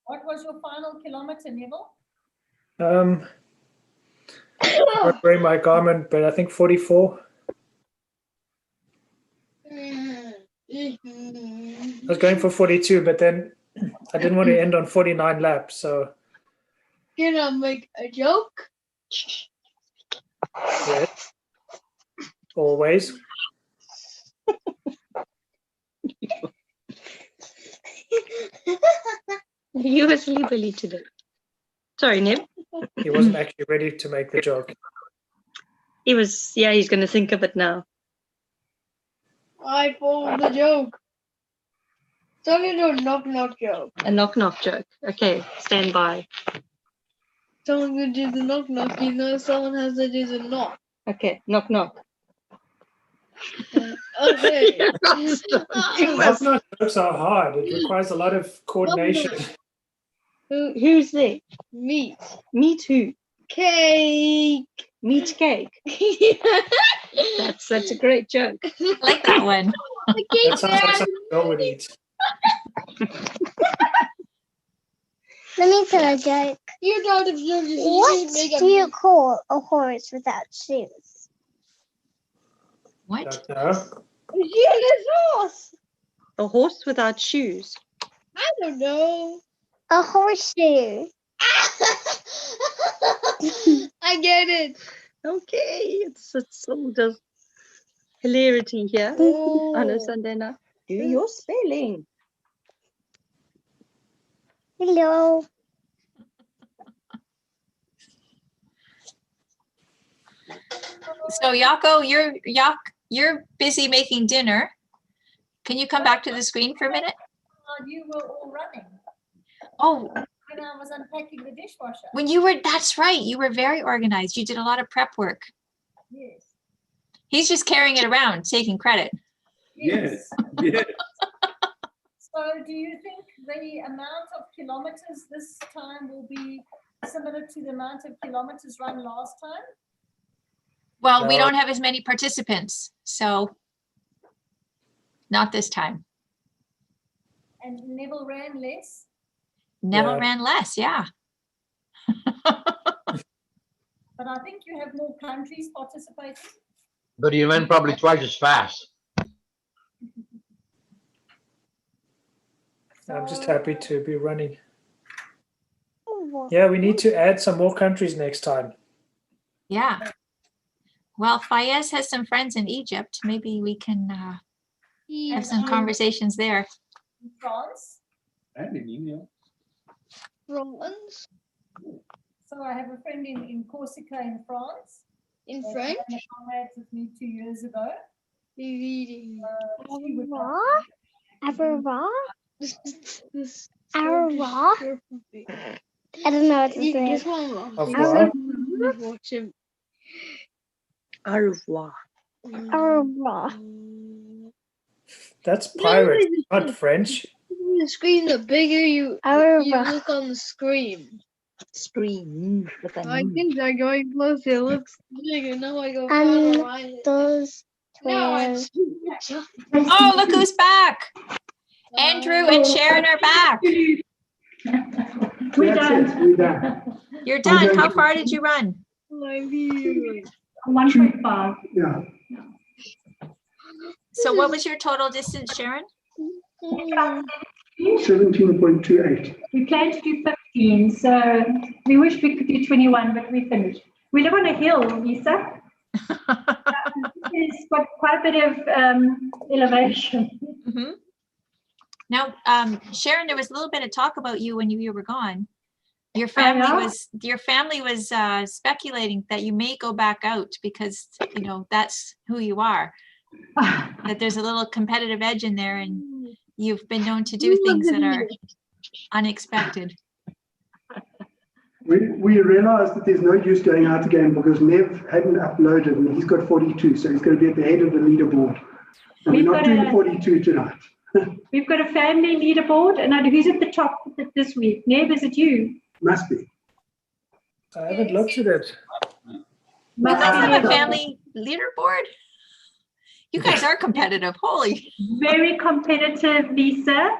What was your final kilometer, Neville? I'm not wearing my garment, but I think 44. I was going for 42, but then I didn't want to end on 49 laps, so. Can I make a joke? Yes. Always. You were sleepily today. Sorry, Nib. He wasn't actually ready to make the joke. He was, yeah, he's going to think of it now. I followed the joke. Someone do a knock-knock joke. A knock-knock joke. Okay, stand by. Someone could do the knock-knock, you know, someone has to do the knock. Okay, knock-knock. Okay. Knock-knock jokes are hard. It requires a lot of coordination. Who's there? Meat. Meat who? Cake. Meat cake. That's such a great joke. I like that one. That sounds like something Bill would eat. Let me tell a joke. You know the joke. What do you call a horse without shoes? What? Horse. A horse without shoes. I don't know. A horseshoe. I get it. Okay, it's all just hilarity here on a Sunday night. Do your spelling. Hello. So Yako, you're busy making dinner. Can you come back to the screen for a minute? You were all running. Oh, When I was unpacking the dishwasher. when you were, that's right. You were very organized. You did a lot of prep work. Yes. He's just carrying it around, taking credit. Yes. Yes. So do you think the amount of kilometers this time will be similar to the amount of kilometers run last time? Well, we No. don't have as many participants, so not this time. And Neville ran less? Neville Yeah. ran less, yeah. But I think you have more countries participating. But you ran probably twice as fast. I'm just happy to be running. Yeah, we need to add some more countries next time. Yeah. Well, Fayez has some friends in Egypt. Maybe we can have some conversations there. In France? And in India. France? So I have a friend in Corsica in France. In that French? ran a comrades with me 2 years ago. Reading. She would know. Aurora? Aurora? I don't know what to say. This one. Au revoir. Watch him. Au revoir. Aurora. That's pirate, not French. The screen, the bigger you look on the screen. Screen. I think they're going closer. It looks bigger. Now I go And around. those Now I 12. Oh, look who's back. Andrew and Sharon are back. We're done. We're done. You're done. How far did you run? 1.5. Yeah. So what was your total distance, Sharon? 17.28. We planned to do 15, so we wish we could do 21, but we finished. We live on a hill, Lisa. It's got quite a bit of elevation. Mm-hmm. Now, Sharon, there was a little bit of talk about you when you were gone. Your family was speculating that you may go back out because that's who you are. That there's a little competitive edge in there, and you've been known to do things that are unexpected. We realized that there's no use going out again because Nev hadn't uploaded and he's got 42, so he's going to be at the head of the leaderboard. And we're not doing 42 tonight. We've got a family leaderboard, and who's at the top this week? Nev, is it you? Must be. I haven't looked at it. You guys have a family leaderboard? You guys are competitive. Holy. Very competitive, Lisa.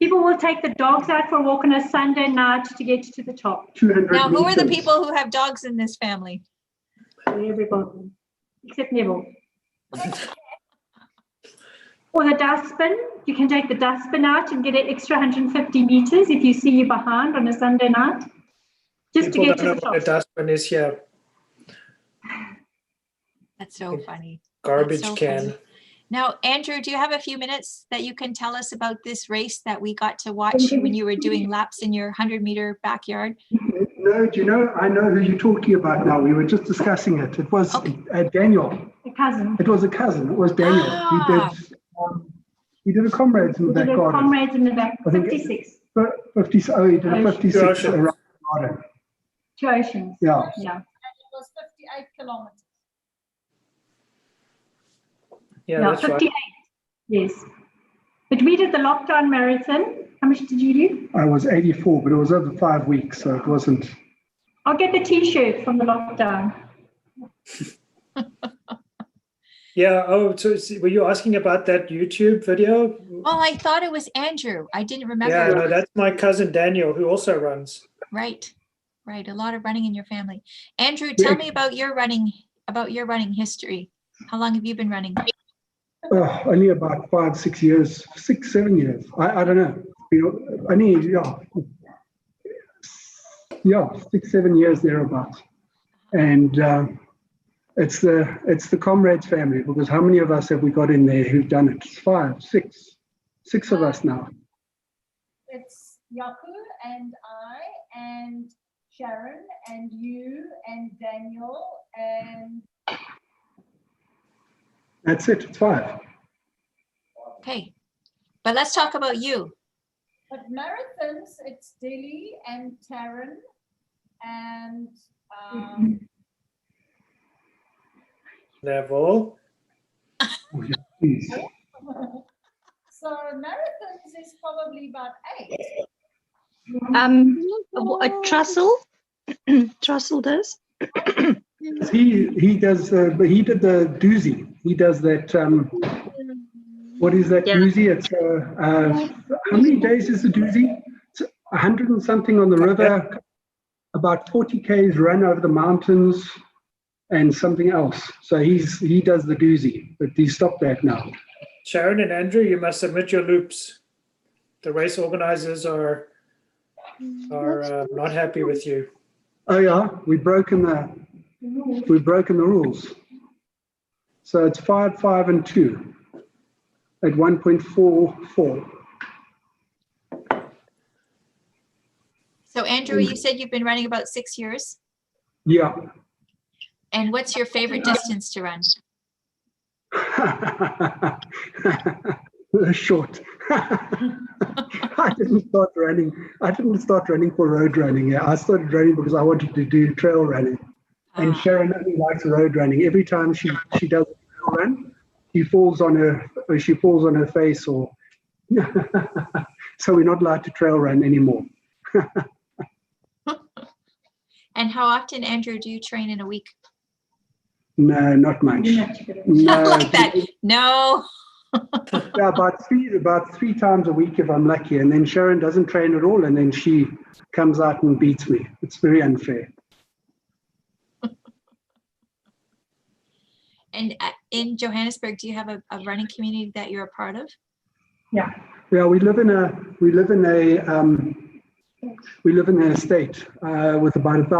People will take the dogs out for a walk on a Sunday night to get to the top. 200 Now, who are the meters. people who have dogs in this family? Everybody, except Neville. Or the dustbin. You can take the dustbin out and get an extra 150 meters if you see you behind on a Sunday night. Just People to get don't know to the what top. a dustbin is here. That's so funny. Garbage so can. funny. Now, Andrew, do you have a few minutes that you can tell us about this race that we got to watch when you were doing laps in your 100-meter backyard? No, do you know, I know who you're talking about now. We were just discussing it. It was Daniel. A cousin. It was a cousin. It was Daniel. Ah. He did a comrades in the back garden. Comrades in the back. I think 56. 50, oh, he did a 56 Oceans. around the garden. 2 Oceans. Yeah. Yeah. And it was 58 kilometers. Yeah, Yeah, that's right. 58. Yes. But we did the lockdown marathon. How much did you do? I was 84, but it was over 5 weeks, so it wasn't. I'll get the T-shirt from the lockdown. Yeah. Oh, so were you asking about that YouTube video? Oh, I thought it was Andrew. I didn't remember. Yeah, no, that's my cousin Daniel, who also runs. Right. Right. A lot of running in your family. Andrew, tell me about your running history. How long have you been running? Only about 5, 6 years, 6, 7 years. I don't know. Only, yeah, 6, 7 years thereabouts. And it's the comrades family, because how many of us have we got in there who've done it? 5, 6 of us now. It's Yaku and I and Sharon and you and Daniel and... That's it. It's 5. Okay. But let's talk about you. But marathons, it's Dilly and Taryn and Neville. Oh, yeah, please. So marathons is probably about 8. A trussel. Trussel does. He does. But he did the doozy. He does that. What is that doozy? It's how many days is the doozy? It's 100 and something on the river. About 40 k's run over the mountains, and something else. So he does the doozy, but he stopped that now. Sharon and Andrew, you must submit your loops. The race organizers are not happy with you. Oh yeah, we've broken the rules. So it's 5, 5, and 2 at 1.44. So Andrew, you said you've been running about 6 years. Yeah. And what's your favorite distance to run? Short. I didn't start running for road running. Yeah, I started running because I wanted to do trail running. And Sharon only likes road running. Every time she does a trail run, she falls on her face, or so we're not allowed to trail run anymore. And how often, Andrew, do you train in a week? No, not much. No, like that. No. Yeah, about three times a week if I'm lucky, and then Sharon doesn't train at all, and then she comes out and beats me. It's very unfair. And in Johannesburg, do you have a running community that you're a part of? Yeah. Yeah, we live in an estate with about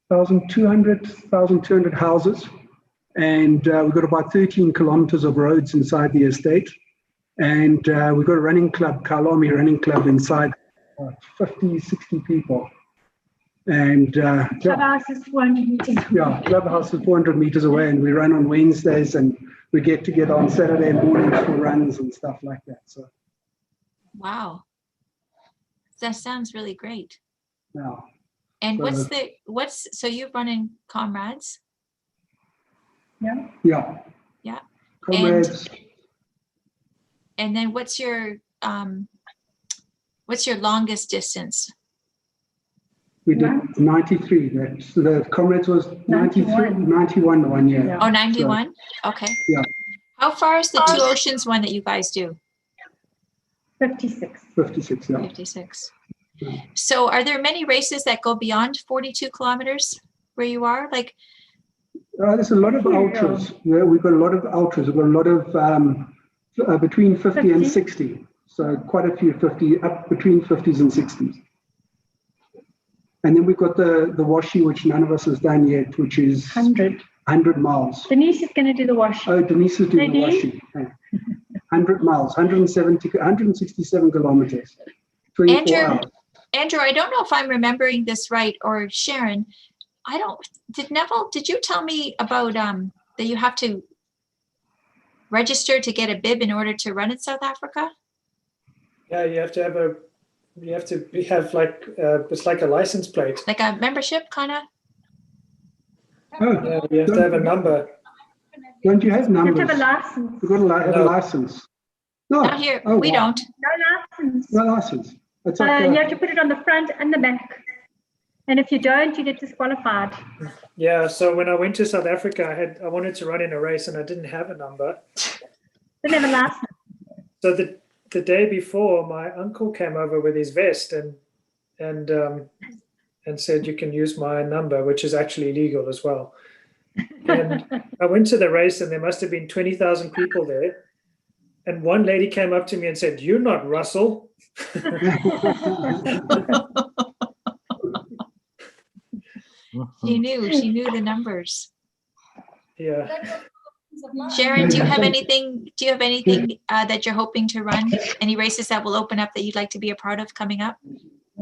1,200 houses, and we've got about 13 kilometers of roads inside the estate, and we've got a running club, Kalami Running Club, inside, 50, 60 people. And Clubhouse is 400 meters. Yeah, clubhouse is 400 meters away, and we run on Wednesdays, and we get together on Saturday mornings for runs and stuff like that. So. Wow, that sounds really great. Yeah. And so you've run in Comrades? Yeah. Yeah. Yeah. Comrades. And then what's your longest distance? We did 93. The Comrades was 91 the 1 year. Yeah. Oh, 91? So, okay. Yeah. How far is the Two Oceans one that you guys do? 56. 56, yeah. 56. Yeah. So are there many races that go beyond 42 kilometers where you are? Like, there's a lot of ultras. Yeah, we've got a lot of ultras. We've got a lot of between 50 and 60. So quite a few 50, up between 50s and 60s. And then we've got the Washi, which none of us has done yet, which is 100 miles. Denise is going to do the Washi. Oh, Denise is doing the Washi. Yeah. 100 miles, 167 kilometers, 24 hours. Andrew, I don't know if I'm remembering this right, or Sharon. Neville, did you tell me about that you have to register to get a bib in order to run in South Africa? Yeah, you have to have like it's like a license plate, like a membership kind of. Oh, yeah, you have to have a number. Don't you have numbers? You have to have a license. You've got to have a license. No, not here. We don't. No license. No license. It's you have to put it on the front and the back. And if you don't, you get disqualified. Yeah, so when I went to South Africa, I wanted to run in a race and I didn't have a number. Didn't have a license. So the day before, my uncle came over with his vest and said, you can use my number, which is actually legal as well. And I went to the race and there must have been 20,000 people there. And one lady came up to me and said, "You're not Russell." She knew the numbers. Yeah. Sharon, do you have anything that you're hoping to run? Any races that will open up that you'd like to be a part of coming up?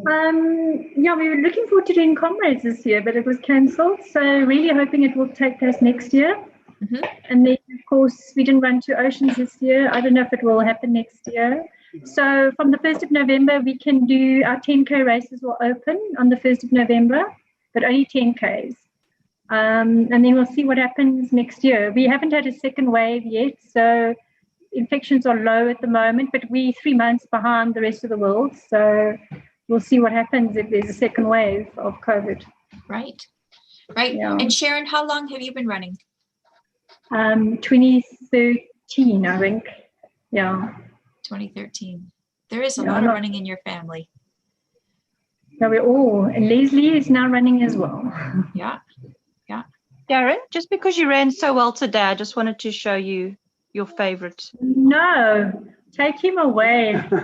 Yeah, we were looking forward to doing Comrades this year, but it was cancelled. So really hoping it will take place next year. Mm-hmm. And then, of course, we didn't run Two Oceans this year. I don't know if it will happen next year. So from the 1st of November, we can do our 10K races will open on the 1st of November, but only 10Ks. And then we'll see what happens next year. We haven't had a second wave yet, so infections are low at the moment, but we're 3 months behind the rest of the world. So we'll see what happens if there's a second wave of COVID. Right. Right. Yeah. And Sharon, how long have you been running? 2013, I think. Yeah. 2013. There is a Yeah, lot of not- running in your family. So we're all, and Leslie is now running as well. Yeah. Yeah. Darren, just because you ran so well today, I just wanted to show you your favorite. No, take him away. Can't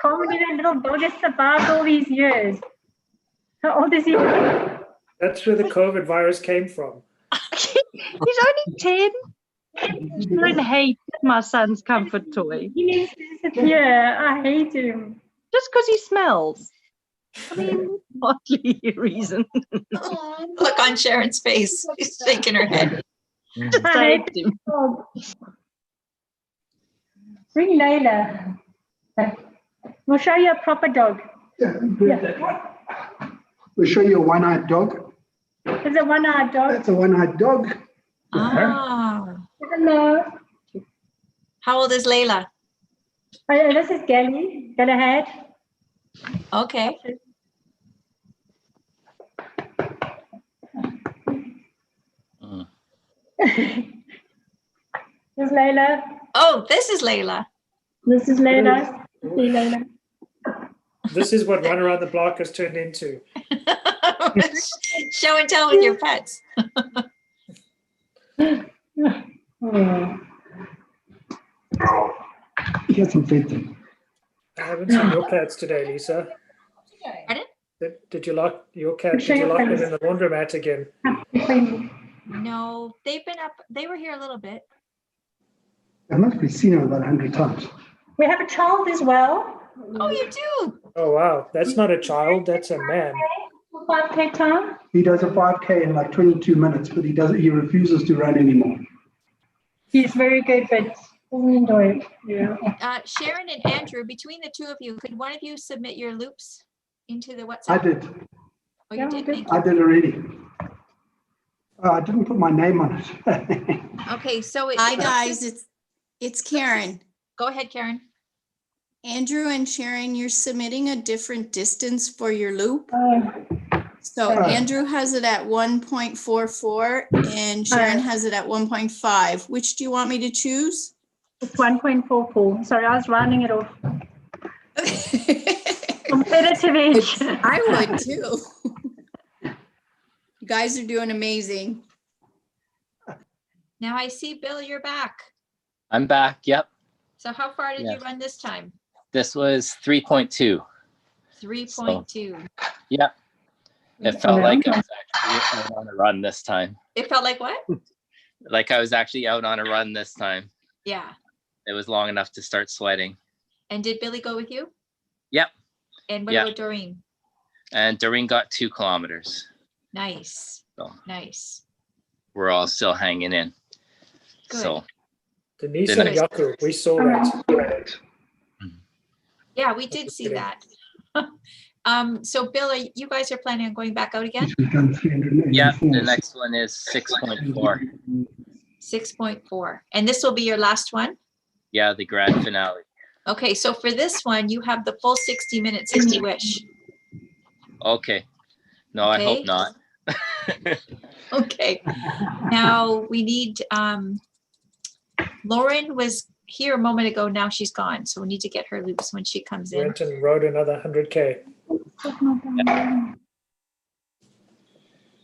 believe that little dog has survived all these years. How old is he? That's where the COVID virus came from. He's only 10. Sharon hates my son's comfort toy. He needs to disappear. I hate him. Just because he smells. I mean, hardly a reason. Look on Sharon's face. She's shaking her head. Just hate him. Bring Layla. We'll show you a proper dog. Yeah. We'll show you a one-eyed dog. It's a one-eyed dog. That's a one-eyed dog. Ah. Hello. How old is Layla? Oh, this is Gally. Galahad. Okay. This is Layla. Oh, this is Layla. This is Layla. See Layla. This is what Run Around the Block has turned into. Show and tell with your pets. Get some feed. I haven't seen your cats today, Lisa. Pardon? Did you lock your cat? Did you lock them in the laundromat again? No, they've been up. They were here a little bit. I must be seen him about 100 times. We have a child as well. Oh, you do? Oh, wow. That's not a child. That's a man. 5K time. He does a 5K in like 22 minutes, but he refuses to run anymore. He's very good, but doesn't enjoy it. Yeah. Sharon and Andrew, between the two of you, could one of you submit your loops into the WhatsApp? I did. Oh, you did? Thank you. I did already. I didn't put my name on it. Okay, so Hi guys, it's Karen. Go ahead, Karen. Andrew and Sharon, you're submitting a different distance for your loop. So Andrew has it at 1.44 and Sharon has it at 1.5. Which do you want me to choose? It's 1.44. Sorry, I was rounding it off. Competitive edge. I would too. You guys are doing amazing. Now I see, Bill, you're back. I'm back. Yep. So how far did Yeah. you run this time? This was 3.2. 3.2. Yep. It felt like I was actually out on a run this time. It felt like what? Like I was actually out on a run this time. Yeah. It was long enough to start sweating. And did Billy go with you? Yep. And what Yeah. about Doreen? And Doreen got 2 kilometers. Nice. So Nice. we're all still hanging in. Good. So Denise Didn't and I- Yaku, we saw that. Yeah, we did see that. So Bill, you guys are planning on going back out again? We've done 384. yeah, the next one is 6.4. 6.4. And this will be your last one? Yeah, the grand finale. Okay, so for this one, you have the full 60 minutes if you wish. Okay. No, I Okay. hope not. Okay. Now we need, Lauren was here a moment ago. Now she's gone. So we need to get her loops when she comes in. Went and rode another 100K.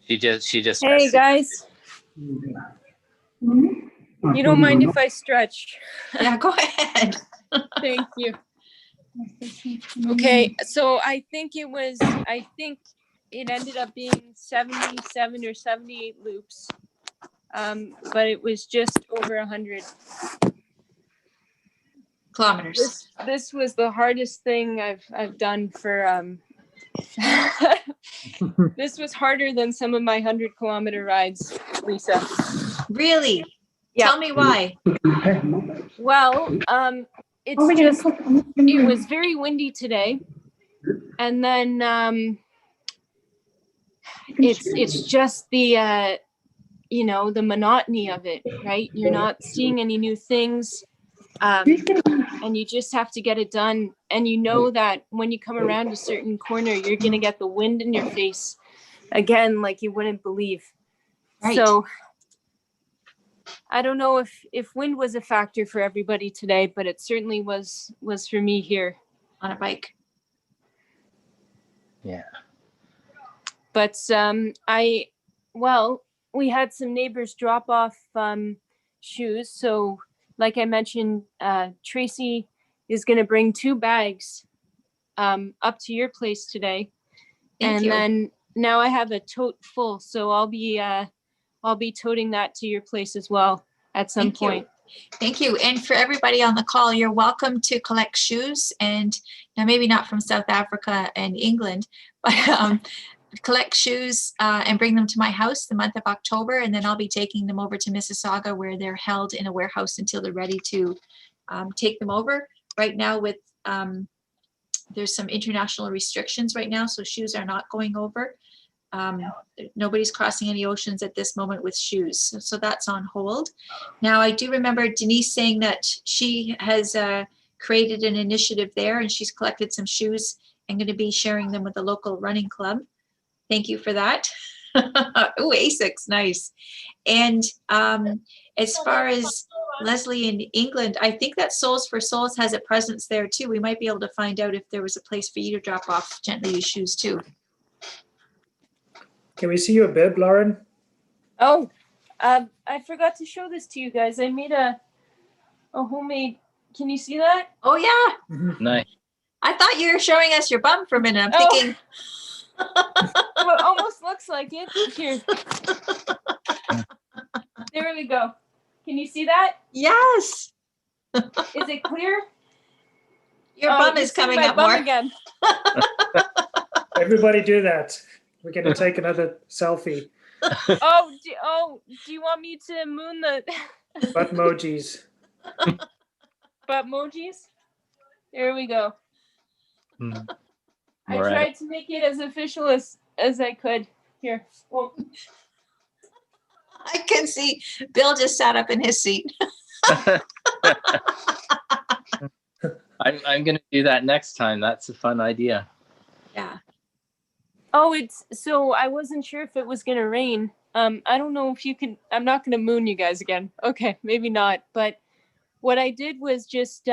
She just Hey guys, you don't mind if I stretch? Yeah, go ahead. Thank you. Okay, so I think it ended up being 77 or 78 loops. But it was just over 100 kilometers. This was the hardest thing I've done for this was harder than some of my 100-kilometer rides, Lisa. Really? Yeah. Tell me why. Well, it was very windy today, and then it's just the you know, the monotony of it, right? You're not seeing any new things. And you just have to get it done. And you know that when you come around a certain corner, you're going to get the wind in your face again, like you wouldn't believe. Right. So I don't know if wind was a factor for everybody today, but it certainly was for me here on a bike. Yeah. But we had some neighbors drop off shoes. So like I mentioned, Tracy is going to bring 2 bags up to your place today. Thank you. Then now I have a tote full, so I'll be toting that to your place as well at some point. Thank you. And for everybody on the call, you're welcome to collect shoes. And now maybe not from South Africa and England, but collect shoes and bring them to my house the month of October. And then I'll be taking them over to Mississauga, where they're held in a warehouse until they're ready to take them over. Right now with, there's some international restrictions right now, so shoes are not going over. Nobody's crossing any oceans at this moment with shoes. So that's on hold. Now, I do remember Denise saying that she has created an initiative there, and she's collected some shoes and going to be sharing them with the local running club. Thank you for that. Oh, ASICS, nice. And as far as Leslie in England, I think that Souls for Souls has a presence there too. We might be able to find out if there was a place for you to drop off gently used shoes too. Can we see your bib, Lauren? Oh, I forgot to show this to you guys. I made a homemade. Can you see that? Oh yeah. Nice. I thought you were showing us your bum for a minute. I'm thinking. Well, it almost looks like it. Here. There we go. Can you see that? Yes. Is it clear? Your bum is coming up more. Again. Everybody do that. We're going to take another selfie. Do you want me to moon the Butt emojis. butt emojis? There we go. I Right. tried to make it as official as I could. Here. Well, I can see Bill just sat up in his seat. I'm gonna do that next time. That's a fun idea. Yeah. Oh, so I wasn't sure if it was gonna rain. I don't know if you can. I'm not gonna moon you guys again. Okay, maybe not. But what I did was just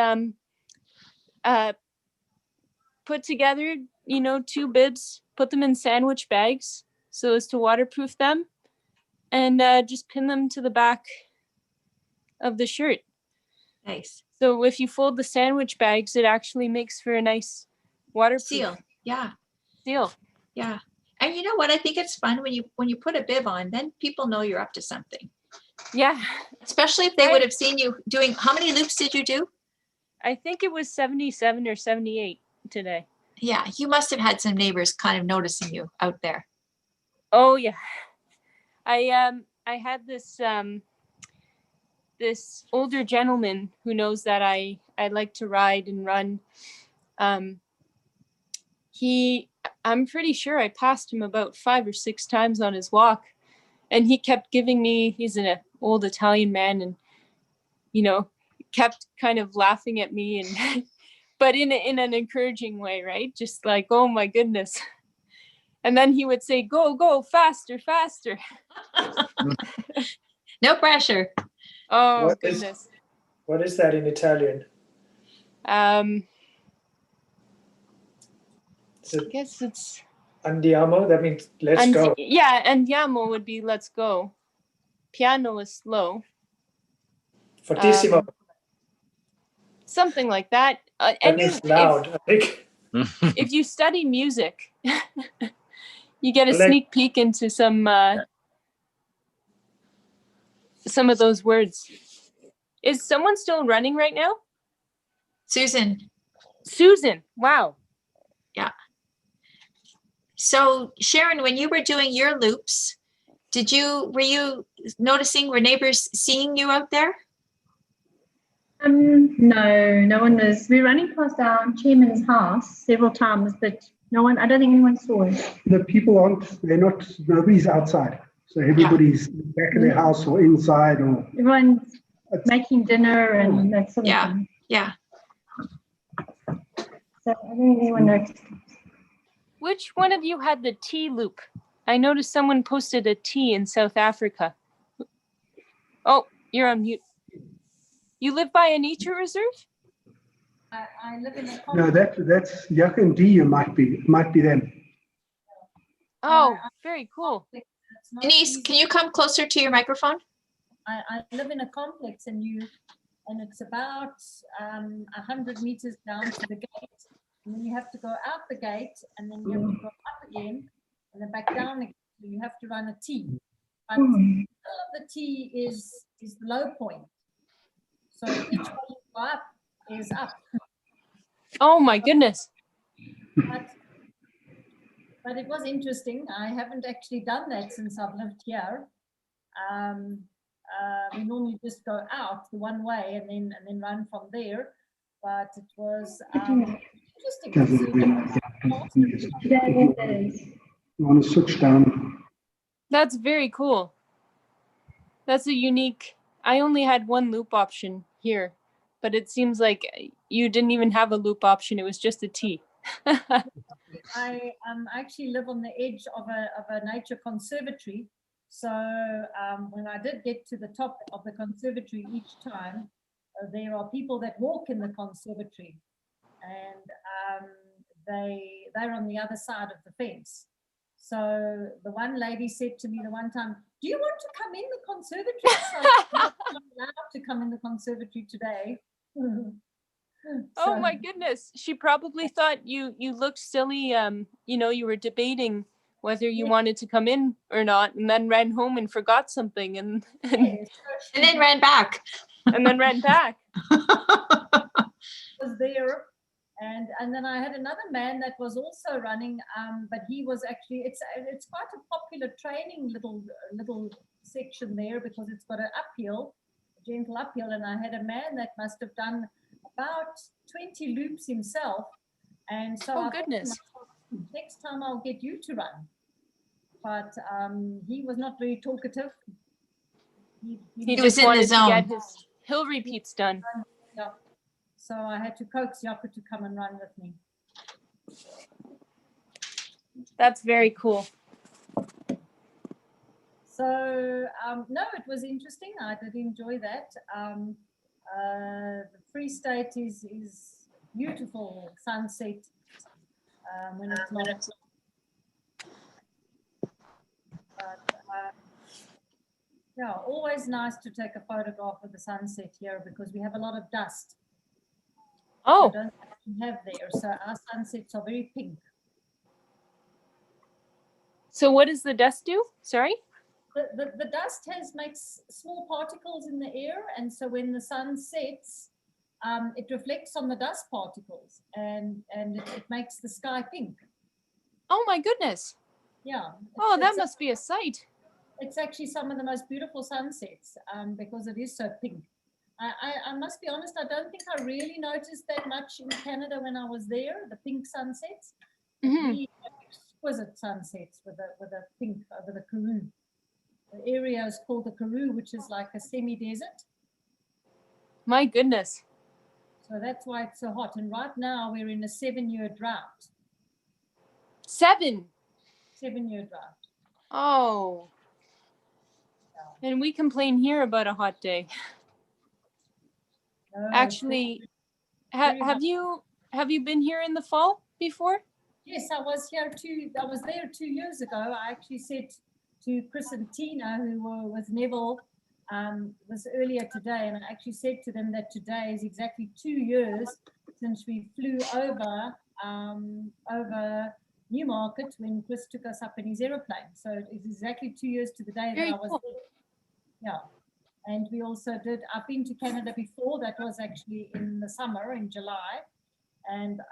put together, 2 bibs, put them in sandwich bags so as to waterproof them, and just pin them to the back of the shirt. Nice. So if you fold the sandwich bags, it actually makes for a nice waterproof Seal. Yeah. seal. Yeah. And you know what? I think it's fun when you put a bib on, then people know you're up to something. Yeah. Especially if they would have seen you doing, how many loops did you do? I think it was 77 or 78 today. Yeah. You must have had some neighbors kind of noticing you out there. Oh yeah. I had this this older gentleman who knows that I like to ride and run. I'm pretty sure I passed him about 5 or 6 times on his walk, and he kept giving me, he's an old Italian man, and kept kind of laughing at me, and but in an encouraging way, right? Just like, oh my goodness. And then he would say, go faster, faster. No pressure. Oh, goodness. What is that in Italian? I guess it's Andiamo. That means let's go. Yeah, andiamo would be let's go. Piano is slow. Fortissimo. Something like that. That means loud, I think. If you study music, you get a sneak peek into some of those words. Is someone still running right now? Susan. Wow. Yeah. So Sharon, when you were doing your loops, were you noticing, were neighbors seeing you out there? No one was. We're running past our chairman's house several times, but I don't think anyone saw it. The people nobody's outside. So everybody's back in their house or inside, or Everyone's making dinner and that sort of Yeah. thing. Yeah. So I don't anyone noticed. Which one of you had the tea loop? I noticed someone posted a tea in South Africa. Oh, you're on mute. You live by a nature reserve? I live in a no, that's Yak and D. Might be them. Oh, very cool. Denise, can you come closer to your microphone? I live in a complex and it's about 100 meters down to the gate. And then you have to go out the gate and then you have to go up again and then back down again. So you have to run a T. But all of the T is the low point. So each way you go up is up. Oh my goodness. But it was interesting. I haven't actually done that since I've lived here. We normally just go out the one way and then run from there. But it was interesting to see. You want to switch down? That's very cool. That's a unique. I only had one loop option here, but it seems like you didn't even have a loop option. It was just a T. I actually live on the edge of a nature conservatory. So when I did get to the top of the conservatory each time, there are people that walk in the conservatory, and they're on the other side of the fence. So the one lady said to me the one time, "Do you want to come in the conservatory?" So I'm not allowed to come in the conservatory today. Oh my goodness. She probably thought you looked silly. You were debating whether you wanted to come in or not, and then ran home and forgot something and then ran back. And then ran back. Was there, and then I had another man that was also running, but he was actually, it's quite a popular training little section there because it's got an uphill, a gentle uphill, and I had a man that must have done about 20 loops himself, and so I goodness, thought, next time I'll get you to run. But he was not very talkative. He just wanted to get his hill repeats done. Yeah. So I had to coax Jaco to come and run with me. That's very cool. So no, it was interesting. I did enjoy that. The Free State is beautiful sunset when it's not. But yeah, always nice to take a photograph of the sunset here because we have a lot of dust. Oh. We don't have there, so our sunsets are very pink. So what does the dust do? Sorry? The dust makes small particles in the air, and so when the sun sets, it reflects on the dust particles, and it makes the sky pink. Oh my goodness. Yeah. Oh, that must be a sight. It's actually some of the most beautiful sunsets because it is so pink. I must be honest, I don't think I really noticed that much in Canada when I was there, the pink sunsets. Mm-hmm. We have exquisite sunsets with a pink over the Karoo. The area is called the Karoo, which is like a semi-desert. My goodness. So that's why it's so hot. And right now we're in a 7-year drought. 7-year drought. Oh. Yeah. And we complain here about a hot day. No, actually, have you been here in the fall before? Yes, I was here I was there 2 years ago. I actually said to Chris and Tina, who were with Neville, this earlier today, and I actually said to them that today is exactly 2 years since we flew over Newmarket when Chris took us up in his aeroplane. So it's exactly 2 years to the day that I was there. Yeah. And we also I've been to Canada before, that was actually in the summer, in July. And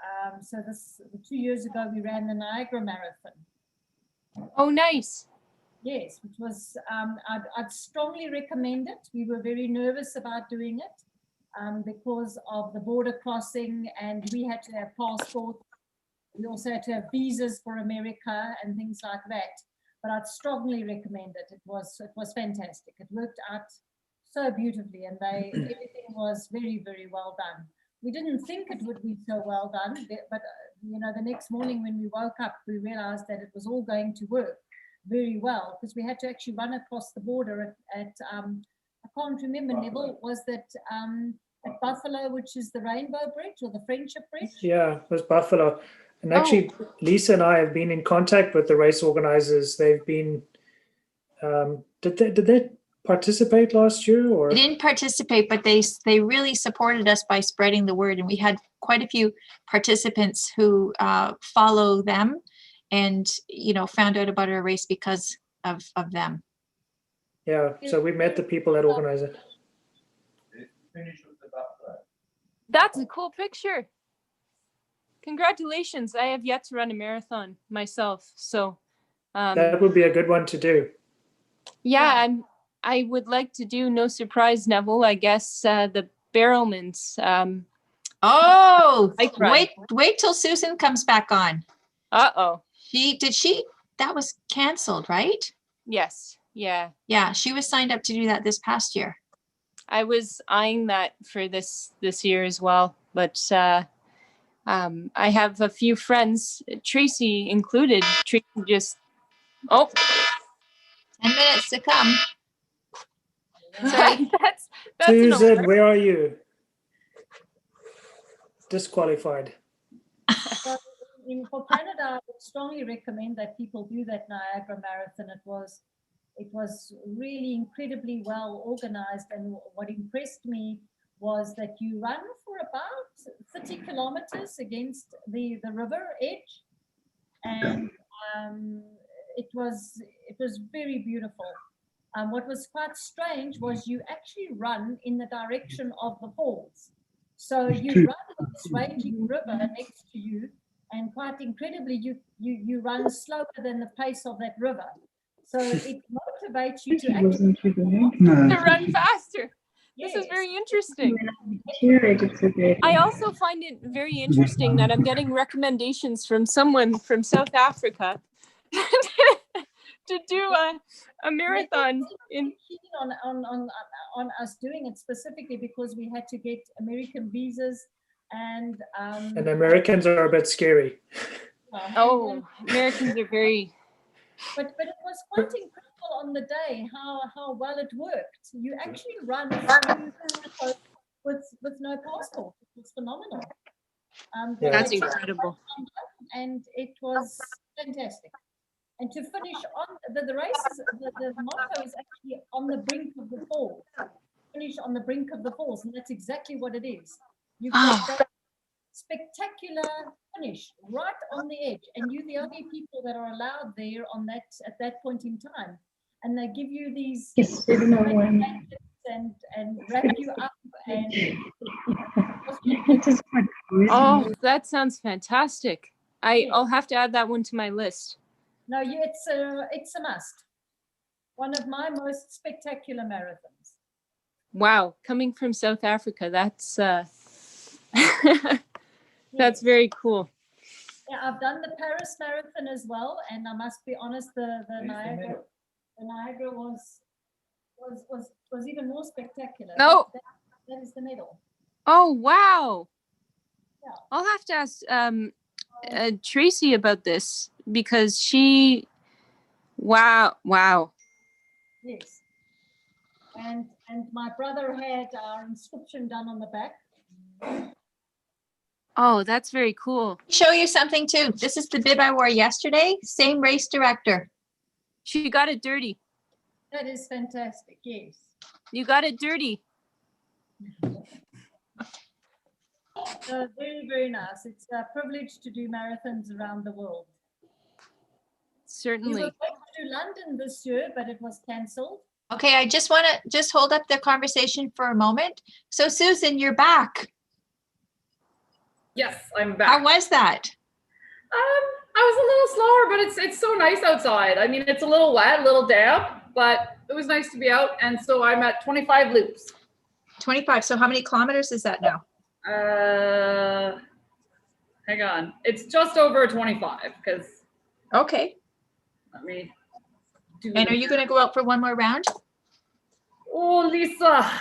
so 2 years ago, we ran the Niagara Marathon. Oh, nice. Yes, which was, I'd strongly recommend it. We were very nervous about doing it because of the border crossing, and we had to have passports. We also had to have visas for America and things like that. but I'd strongly recommend it. It was fantastic. It worked out so beautifully, and everything was very, very well done. We didn't think it would be so well done, but you know, the next morning when we woke up, we realized that it was all going to work very well, because we had to actually run across the border at I can't remember, Neville, was that at Buffalo, which is the Rainbow Bridge or the Friendship Bridge? Yeah, it was Buffalo. And actually, Lisa and I have been in contact with the race organizers. They've been, did they participate last year? Or They didn't participate, but they really supported us by spreading the word. And we had quite a few participants who follow them and, you know, found out about our race because of them. Yeah, so we met the people that organize it. That's a cool picture. Congratulations. I have yet to run a marathon myself. So that would be a good one to do. Yeah, I would like to do, no surprise, Neville, I guess the Barrelmans. Wait till Susan comes back on. Uh-oh. That was canceled, right? Yes. Yeah. Yeah, she was signed up to do that this past year. I was eyeing that for this year as well, but I have a few friends, Tracy included. Tracy just 10 minutes to come. Sorry, that's Susan, where are you? Disqualified. So for Canada, I would strongly recommend that people do that Niagara Marathon. It was really incredibly well organized, and what impressed me was that you run for about 30 kilometers against the river edge, and it was very beautiful. What was quite strange was you actually run in the direction of the falls. So you run this raging river next to you, and quite incredibly, you run slower than the pace of that river. So it motivates you to actually to run faster. Yes. This is very interesting. I also find it very interesting that I'm getting recommendations from someone from South Africa to do a marathon in on us doing it specifically because we had to get American visas and Americans are a bit scary. Americans are very. But it was quite incredible on the day how well it worked. You actually run with no passport. It was phenomenal. That's incredible. And it was fantastic. And to finish on the races, the motto is actually on the brink of the falls. Finish on the brink of the falls, and that's exactly what it is. You've got that spectacular finish right on the edge, and you're the only people that are allowed there at that point in time. And they give you these and wrap you up and that sounds fantastic. I'll have to add that one to my list. No, it's a must. One of my most spectacular marathons. Wow, coming from South Africa, that's that's very cool. Yeah, I've done the Paris Marathon as well, and I must be honest, the Niagara was even more spectacular. No, that is the medal. Oh wow! Yeah. I'll have to ask Tracy about this because she. Wow! Yes, and my brother had our inscription done on the back. Oh, that's very cool. Show you something too. This is the bib I wore yesterday. Same race director. She got it dirty. That is fantastic. Yes. You got it dirty. Very, very nice. It's a privilege to do marathons around the world. Certainly. We were going to do London this year, but it was cancelled. Okay, I just want to hold up the conversation for a moment. So Susan, you're back. Yes, I'm back. How was that? I was a little slower, but it's so nice outside. I mean, it's a little wet, a little damp, but it was nice to be out. And so I'm at 25 loops. 25. So how many kilometers is that now? Hang on. It's just over 25 because. Okay. Let me And are you going to go out for one more round? Oh, Lisa.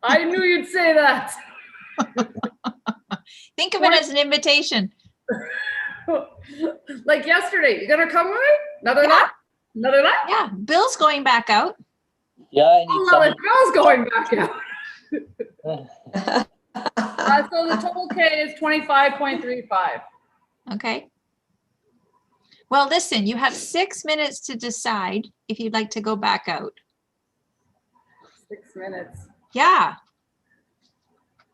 I knew you'd say that. Think of it as an invitation. Like yesterday, you gonna come with me? Another night? Another night? Yeah, Bill's going back out. Yeah, I need Oh, some. well, Bill's going back out. So the total K is 25.35. Okay. Well, listen, you have 6 minutes to decide if you'd like to go back out. 6 minutes. Yeah.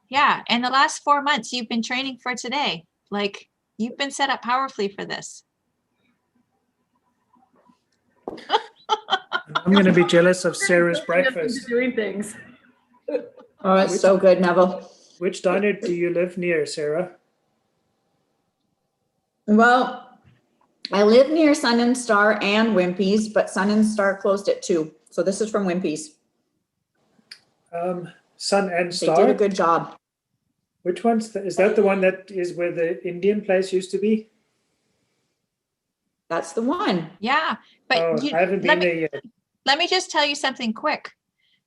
Yeah. And the last 4 months you've been training for today. Like, you've been set up powerfully for this. I'm going to be jealous of Sarah's breakfast. Doing things. Oh, it's so good, Neville. Which diner do you live near, Sarah? Well, I live near Sun and Star and Wimpy's, but Sun and Star closed at 2. So this is from Wimpy's. Sun and Star? They did a good job. Which one's is that the one that is where the Indian place used to be? That's the one. Yeah. But I haven't been there yet. Let me just tell you something quick.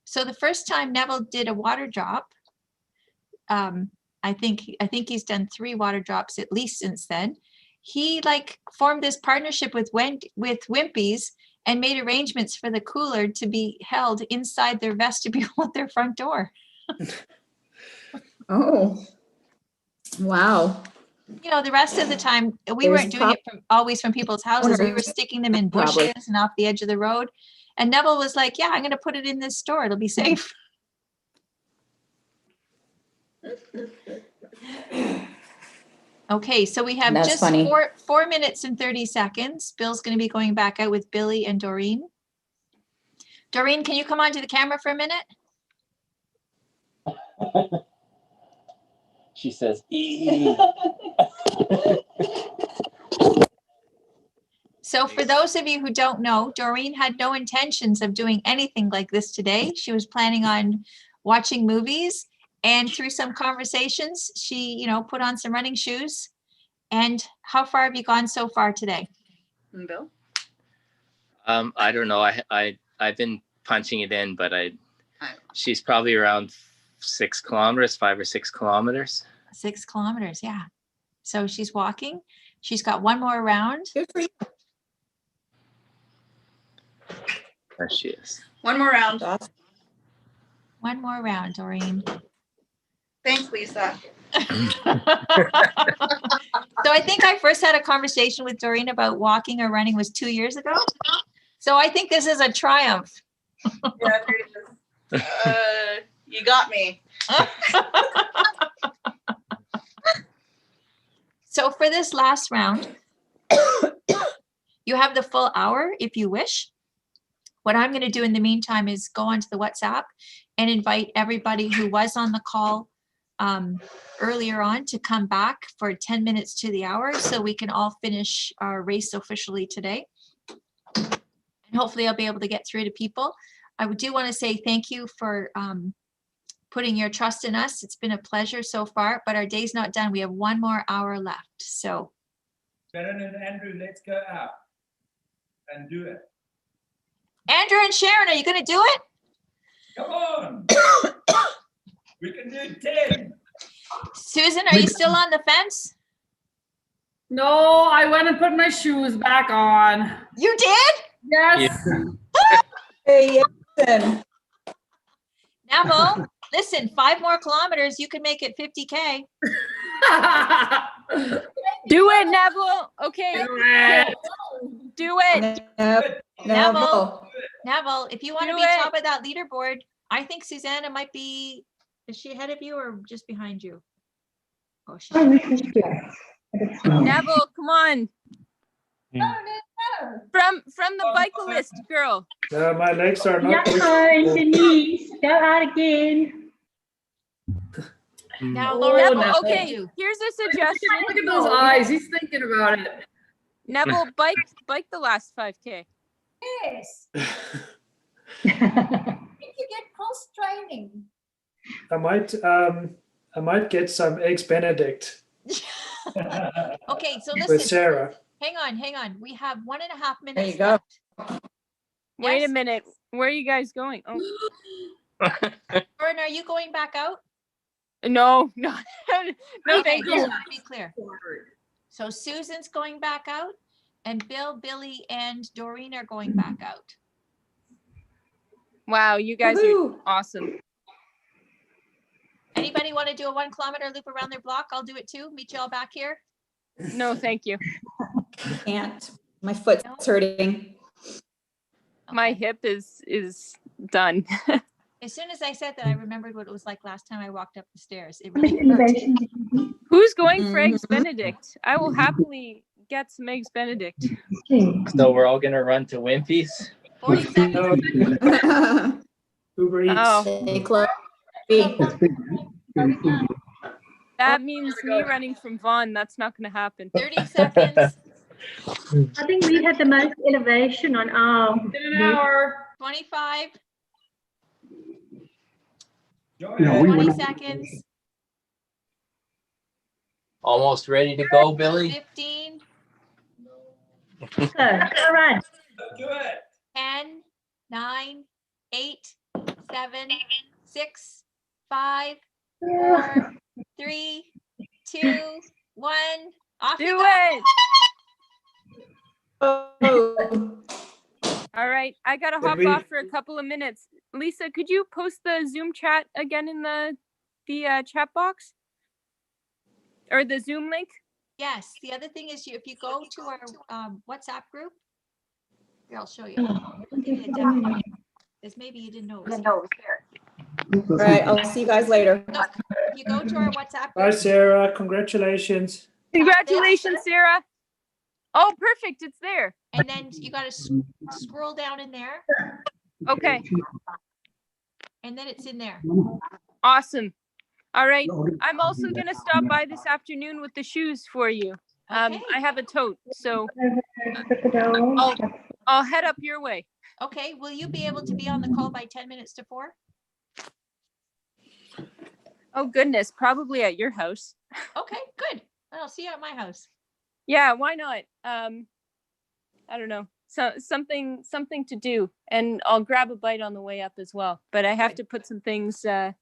So the first time Neville did a water drop, I think he's done 3 water drops at least since then. He like formed this partnership with Wimpy's and made arrangements for the cooler to be held inside their vestibule at their front door. Oh, wow. You know, the rest of the time we weren't doing it always from people's houses. We were sticking them in bushes and off the edge of the road. And Neville was like, yeah, I'm going to put it in this store. It'll be safe. Okay, so we have That's just funny. 4 minutes and 30 seconds. Bill's going to be going back out with Billy and Doreen. Doreen, can you come onto the camera for a minute? She says, "Ee." So for those of you who don't know, Doreen had no intentions of doing anything like this today. She was planning on watching movies, and through some conversations, she, you know, put on some running shoes. And how far have you gone so far today? Bill? I don't know. I've been punching it in, but she's probably around 6 kilometers, 5 or 6 kilometers. 6 kilometers, yeah. So she's walking. She's got one more round. Good for you. There she is. One more round. One more round, Doreen. Thanks, Lisa. So I think I first had a conversation with Doreen about walking or running was 2 years ago. So I think this is a triumph. Yeah, you got me. So for this last round, you have the full hour if you wish. What I'm going to do in the meantime is go onto the WhatsApp and invite everybody who was on the call earlier on to come back for 10 minutes to the hour so we can all finish our race officially today. And hopefully I'll be able to get through to people. I do want to say thank you for putting your trust in us. It's been a pleasure so far, but our day's not done. We have 1 more hour left. So Sharon and Andrew, let's go out and do it. Andrew and Sharon, are you going to do it? Come on. We can do 10. Susan, are you still on the fence? No, I went and put my shoes back on. You did? Yes. Hey, listen. Neville, listen, 5 more kilometers, you can make it 50K. Do it, Neville. Okay. Do it. Neville, if you want to Do be it. top of that leaderboard, I think Susanna might be, is she ahead of you or just behind you? Oh, she's Neville, come on. From the bicyclist girl. My legs are not. Yeah, Denise, go out again. Now, Neville, Laura, okay, here's a suggestion. Look at those eyes. He's thinking about it. Neville, bike the last 5K. Yes. I think you get cross training. I might get some eggs Benedict Okay, so with listen. Sarah. hang on. We have 1.5 minutes. There you go. left. Wait Yes? a minute. Where are you guys going? Oh, Lauren, are you going back out? no, no, no, Okay, thank just you. want to be clear. So Susan's going back out, and Bill, Billy, and Doreen are going back out. Wow, you guys Woohoo. are awesome. Anybody want to do a 1 kilometer loop around their block? I'll do it too. Meet you all back here. No, thank you. Can't. My foot's hurting. My hip is done. As soon as I said that, I remembered what it was like last time I walked up the stairs. It really hurt. Who's going for Mm-hmm. eggs Benedict? I will happily get some eggs Benedict. So we're all gonna run to Wimpy's. 40 seconds. Uber Eats. Oh, It's big. that means me running from Vaughan. That's not going to happen. 30 seconds. I think we had the most elevation on our. In an hour. 25. Yeah, we 20 went. seconds. Almost ready to go, Billy. 15. So, all right. Do it. 10, 9, 8, 7, 6, 5, 4, 3, 2, 1. Off Do you go. it. Oh. All right. I got to hop off for a couple of minutes. Lisa, could you post the Zoom chat again in the chat box? Or the Zoom link? Yes. The other thing is, if you go to our WhatsApp group, here, I'll show you. Because maybe you didn't know it was here. All right, I'll see you guys later. Look, if you go to our WhatsApp Bye, group, Sarah. Congratulations. Congratulations, Sarah. Oh, perfect. It's there. and then you got to scroll down in there, Okay. and then it's in there. Awesome. All right. I'm also going to stop by this afternoon with the shoes for you. Okay. I have a tote, so I'll head up your way. Okay. Will you be able to be on the call by 10 minutes to 4? Oh, goodness. Probably at your house. Okay, good. I'll see you at my house. Yeah, why not? I don't know. So something to do, and I'll grab a bite on the way up as well. But I have to put some things 10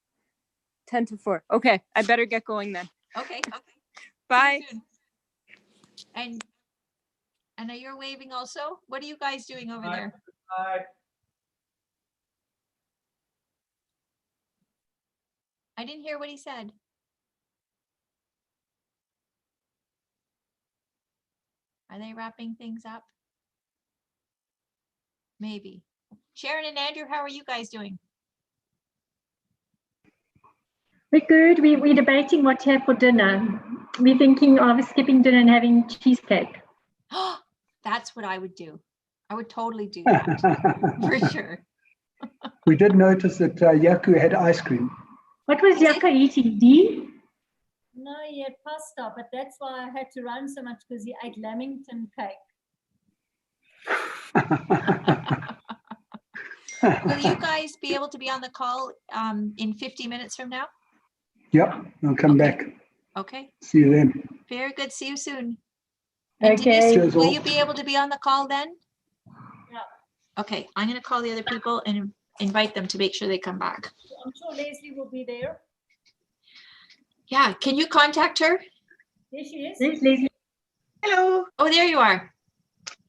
to 4. Okay, I better get going then. Okay. Bye. And Anna, you're waving also. What are you guys doing over there? Bye. I didn't hear what he said. Are they wrapping things up? Maybe. Sharon and Andrew, how are you guys doing? We're good. We're debating what to have for dinner. We're thinking of skipping dinner and having cheesecake. That's what I would do. I would totally do that for sure. We did notice that Yaku had ice cream. What was Yaka eating? D? No, he had pasta, but that's why I had to run so much because he ate Lamington cake. Will you guys be able to be on the call in 50 minutes from now? Yep, I'll come back. Okay. See you then. Very good. See you soon. And Okay. Denise, Cheers, will all. you be able to be on the call then? Yeah. Okay, I'm going to call the other people and invite them to make sure they come back. I'm sure Leslie will be there. Yeah, can you contact her? There she is. There's Leslie. Hello. Oh, there you are.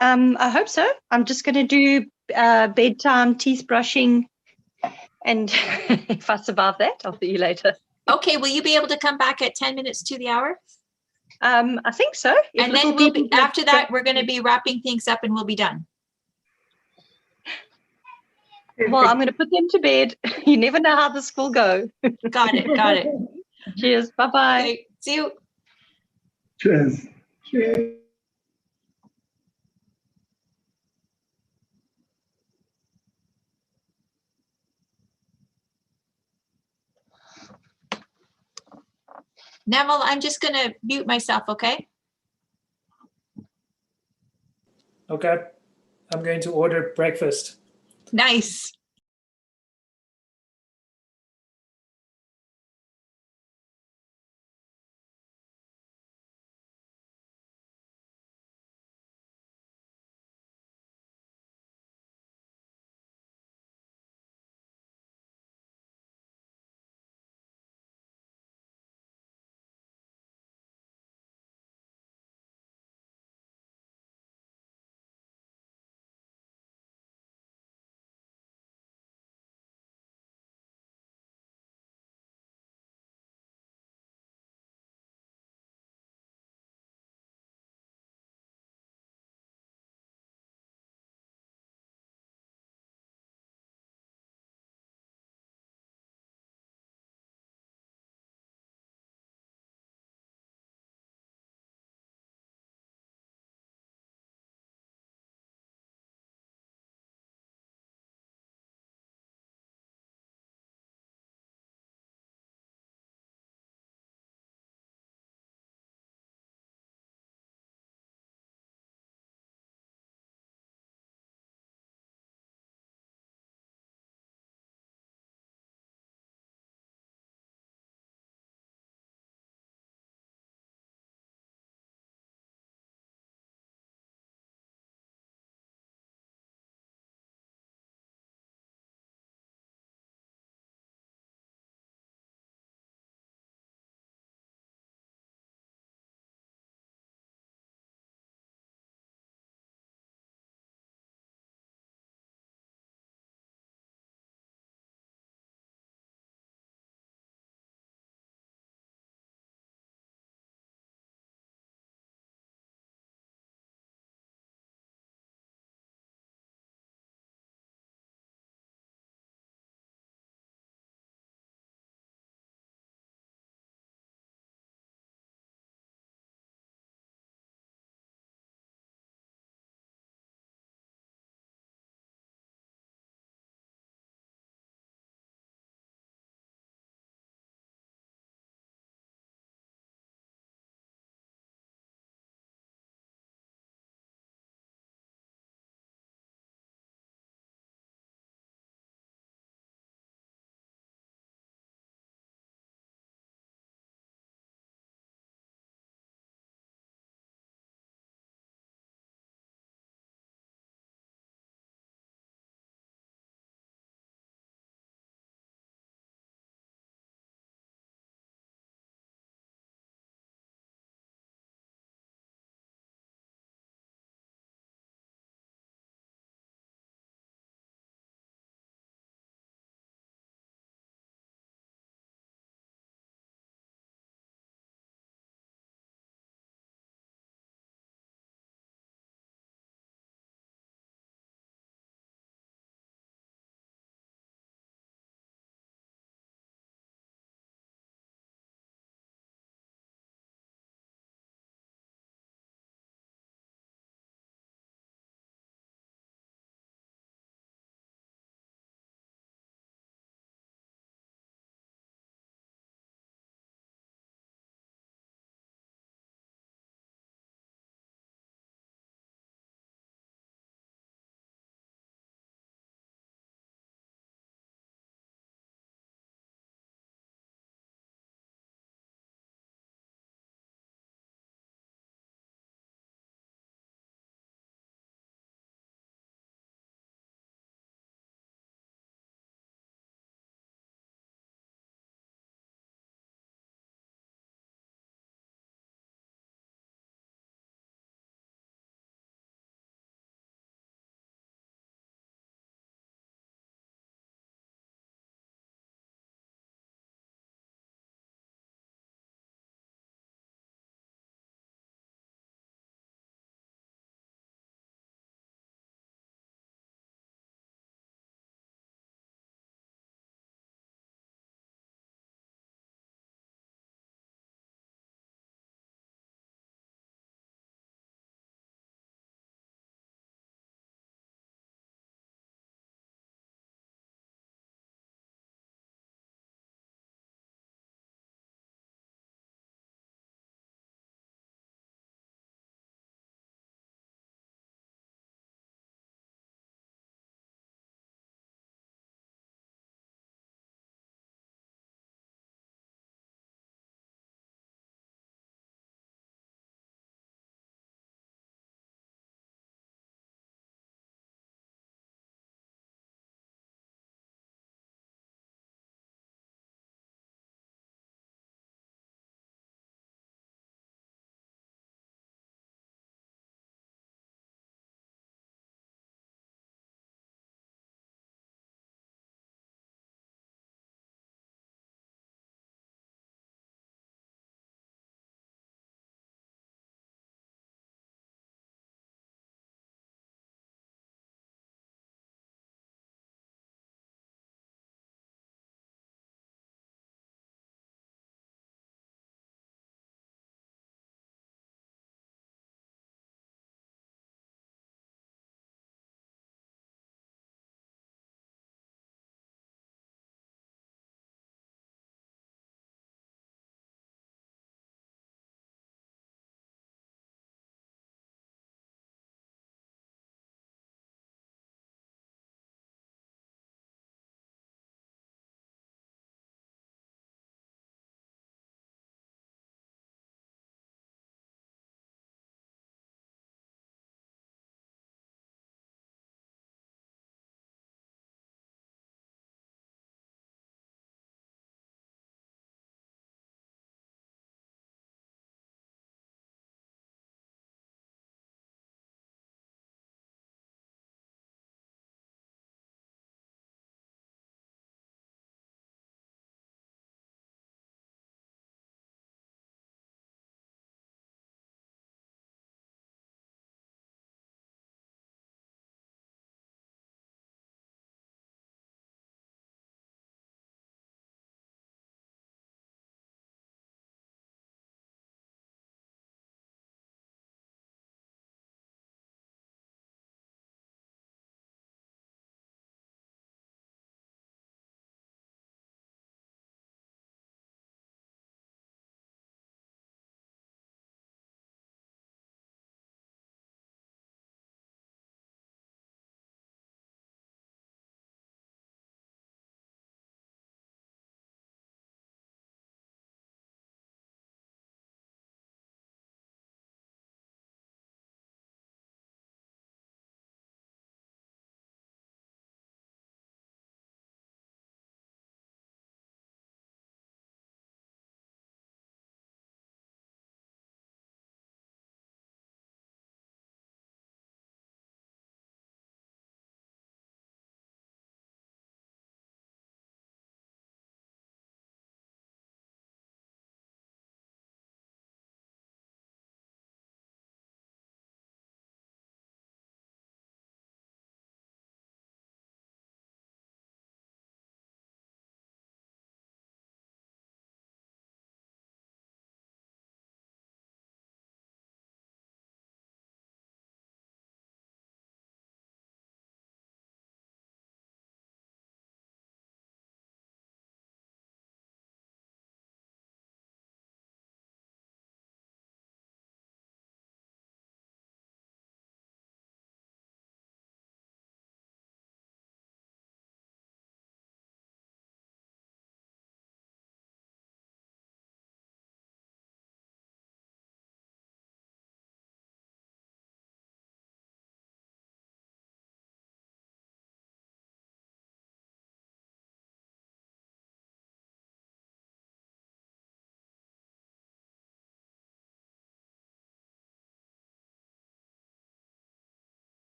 I hope so. I'm just going to do bedtime, teeth brushing, and if I survive that, I'll see you later. Okay, will you be able to come back at 10 minutes to the hour? I think so. If And little then we'll people be, after get- that, we're going to be wrapping things up and we'll be done. Well, I'm going to put them to bed. You never know how this will go. Got it. Got it. Cheers. Bye-bye. Okay, see you. Cheers. Cheers. Neville, I'm just going to mute myself, okay? Okay. I'm going to order breakfast. Nice.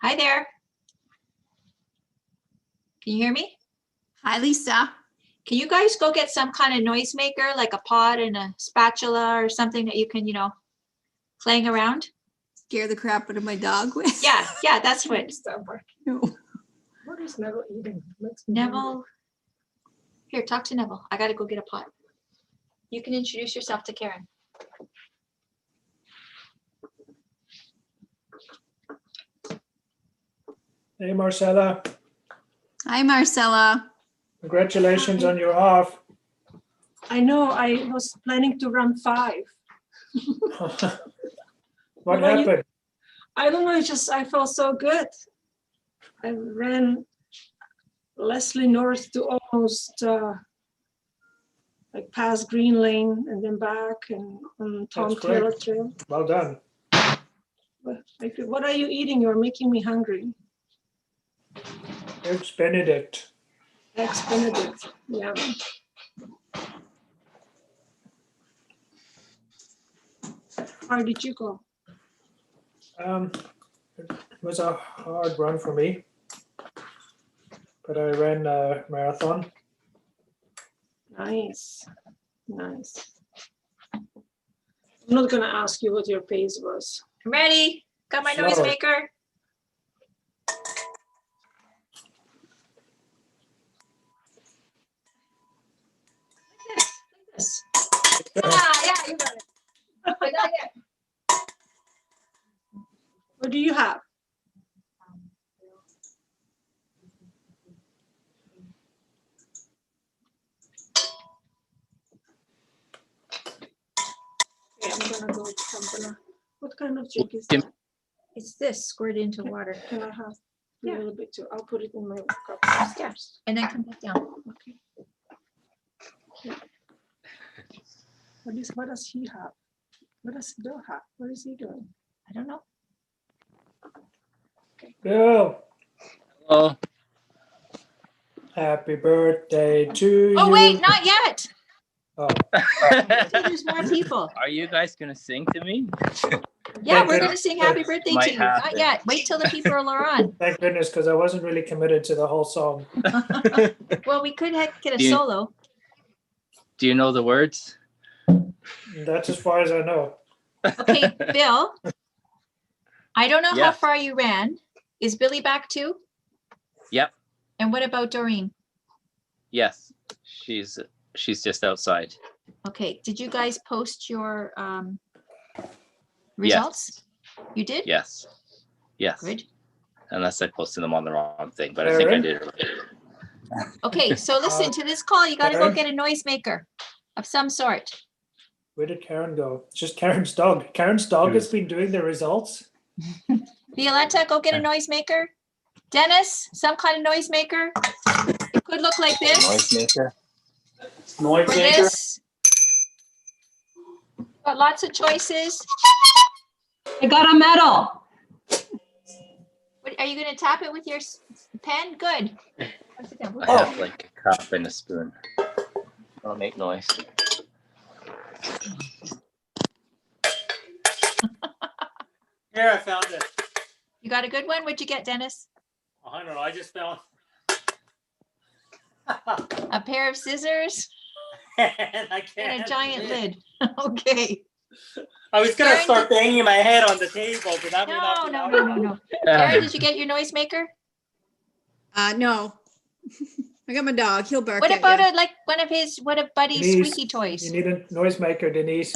Hi there. Can you hear me? Hi, Lisa. Can you guys go get some kind of noisemaker, like a pot and a spatula or something that you can, playing around? Scare the crap out of my dog with? Yeah, that's what. No. What is Neville eating? Neville. Here, talk to Neville. I gotta go get a pot. You can introduce yourself to Karen. Hey, Marcella. Hi, Marcella. Congratulations on your half. I know, I was planning to run 5. What Well, happened? I don't know, I felt so good. I ran Leslie North to almost like past Green Lane and then back and on Tom That's Taylor great. Trail. Well done. What are you eating? You're making me hungry. Eggs Benedict. Eggs Benedict, yeah. How did you go? It was a hard run for me, but I ran a marathon. Nice. I'm not gonna ask you what your pace was. I'm ready. Got my Slow. noisemaker. Yes. Yeah, you got it. I got it. What do you have? Okay, what kind of drink is that? It's this squirt into water. Can I have a little bit too? I'll put it in my cup. Yeah, and then come back down. Okay. What does he have? What does Bill have? What is he doing? I don't know. Bill, Hello. happy birthday to you. Oh wait, not yet. Oh. There's more people. Are you guys gonna sing to me? Yeah, Thank we're goodness. gonna sing happy birthday Might to you. Not happen. yet. Wait till the people are on. Thank goodness, because I wasn't really committed to the whole song. Well, we could get a Do you- solo. Do you know the words? That's as far as I know. Okay, Bill. I don't know how Yes. far you ran. Is Billy back too? Yep. And what about Doreen? Yes. She's just outside. Okay, did you guys post your results? You did? Yes. Yes. Good. Unless I posted them on the wrong thing, but I think I did. Okay, so listen to this call. You gotta go Karen? get a noisemaker of some sort. Where did Karen go? It's just Karen's dog. Karen's dog has been doing the results. Violetta, go get a noisemaker. Dennis, some kind of noisemaker. It could look like this. Noisemaker. Or this. Got lots of choices. I got a medal. What, are you gonna tap it with your pen? Good. I have like a cup and a spoon. I'll make noise. Here, I found it. You got a good one? What'd you get, Dennis? I don't know. I just found. A pair of scissors and I can't. and a giant lid. Okay. I was gonna Karen, start banging my head on the table, but that may No, not no, no. Karen, did you get your noisemaker? No. I got my dog. He'll bark. What at about ya. one of Buddy's Denise, squeaky toys? You need a noisemaker, Denise.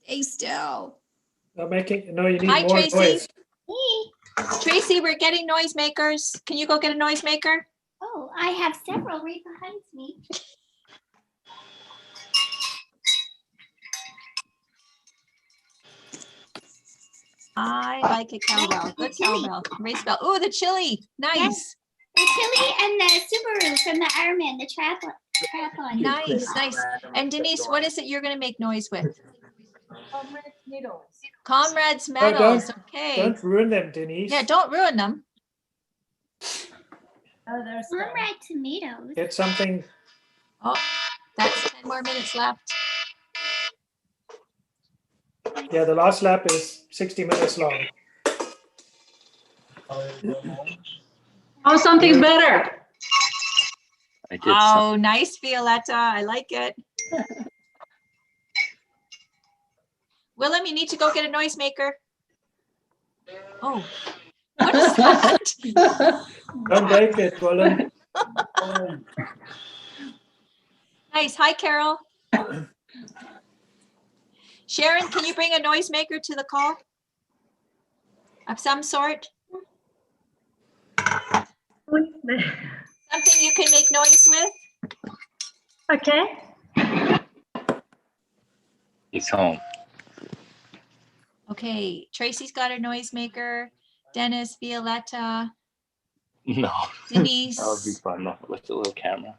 Stay still. No, you need Hi, more Tracy. noise. Tracy, we're getting noisemakers. Can you go get a noisemaker? Oh, I have several right behind me. I like a cowbell. Good cowbell. Race bell. Oh, the chili. Nice. Yes. The chili and the Subaru from the Ironman, the triathlon. Nice, nice. And Denise, what is it you're going to make noise with? Comrades medals. Comrades Oh, medals. Okay. Don't ruin them, Denise. Yeah, don't ruin them. Oh, there's Comrade tomatoes. Get something. Oh, that's 10 more minutes left. Yeah, the last lap is 60 minutes long. Oh, something's better. I did Oh, nice, Violetta. I like it. Willem, you need to go get a noisemaker. Oh, what is that? Don't break it, Willem. Nice. Hi, Carol. Sharon, can you bring a noisemaker to the call of some sort? Something you can make noise with? Okay. He's home. Okay, Tracy's got a noisemaker. Dennis, Violetta, No. Denise. That would be fun though, with the little camera.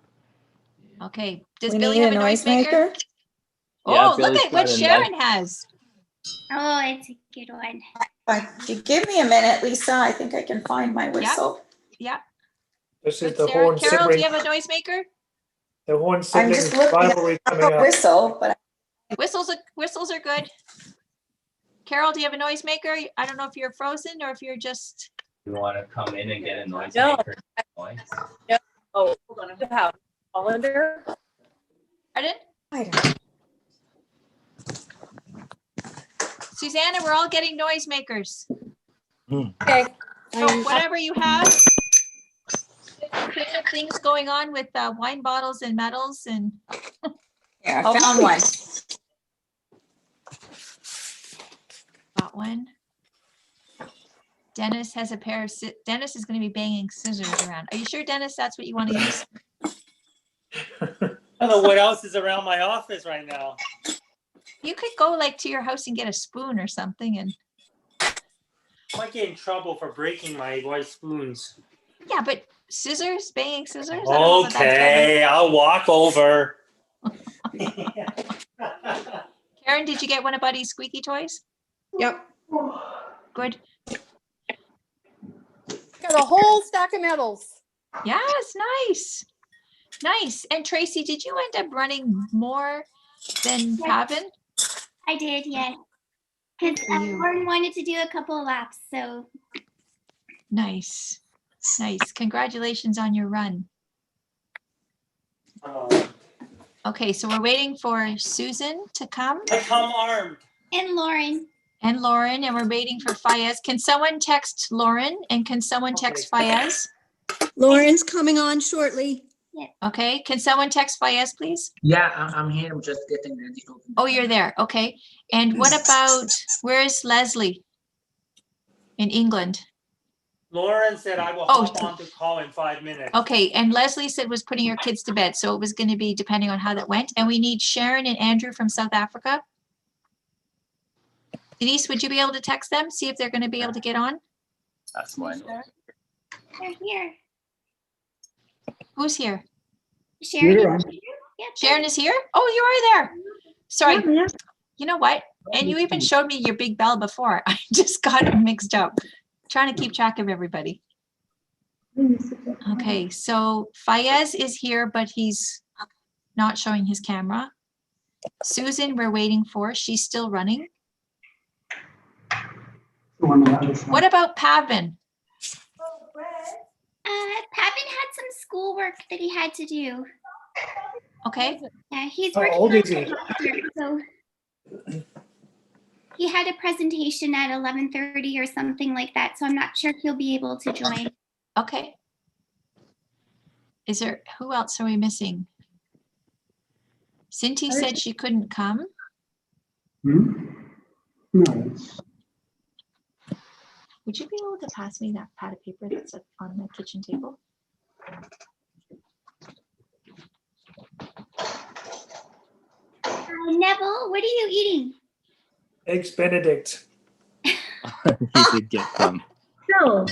Okay, does We Billy need have a a noisemaker? noisemaker? Yeah, Oh, look Billy's at what got a Sharon has. Oh, it's a good one. If you give me a minute, Lisa, I think I can find my whistle. Yeah. This is Good, the Sarah. horn Carol, do you sibling, have a noisemaker? the horn I'm sibling just looking rivalry at coming a up. whistle, but Whistles are good. Carol, do you have a noisemaker? I don't know if you're frozen or if you're just. You want to come in and get a noise No. maker? Noise? Oh, hold on. I have Hollander. Pardon? I don't. Susanna, we're all getting noisemakers. Okay. So whatever you have. Things going on with wine bottles and medals and. Yeah, I found one. Got one. Dennis has a pair of, Dennis is going to be banging scissors around. Are you sure, Dennis, that's what you want to use? I don't know what else is around my office right now. You could go like to your house and get a spoon or something and. I might get in trouble for breaking my white spoons. Yeah, but scissors, banging scissors? I don't know if that's Okay, I'll walk over. Karen, did you get one of Buddy's squeaky toys? Yep. Good. Got a whole stack of medals. Yes, nice. Nice. And Tracy, did you end up running more than Pavin? I did, yes. Because Lauren wanted to do a couple of laps, so. Nice. Nice. Congratulations on your run. Okay, so we're waiting for Susan to come. I come armed. And Lauren. And Lauren, and we're waiting for Fayez. Can someone text Lauren and can someone text Fayez? Lauren's coming on shortly. Okay, can someone text Fayez, please? Yeah, I'm here. I'm just getting ready to. Oh, you're there. Okay. And what about, where's Leslie? In England. Lauren said I will hop on to call in 5 minutes. Okay, and Leslie said was putting her kids to bed, so it was going to be depending on how that went. And we need Sharon and Andrew from South Africa. Denise, would you be able to text them, see if they're going to be able to get on? That's mine. They're here. Who's here? Sharon. Sharon is here? Oh, you are there. Sorry. You know what? And you even showed me your big bell before. I just got mixed up. Trying to keep track of everybody. Okay, so Fayez is here, but he's not showing his camera. Susan, we're waiting for. She's still running. What about Pavin? Pavin had some schoolwork that he had to do. Okay. Yeah, he's How working old on is he? it, so he had a presentation at 11:30 or something like that, so I'm not sure if he'll be able to join. Okay. Is there, who else are we missing? Cindy said she couldn't come. No. Would you be able to pass me that pad of paper that's on the kitchen table? Neville, what are you eating? Eggs Benedict. He did get some. No.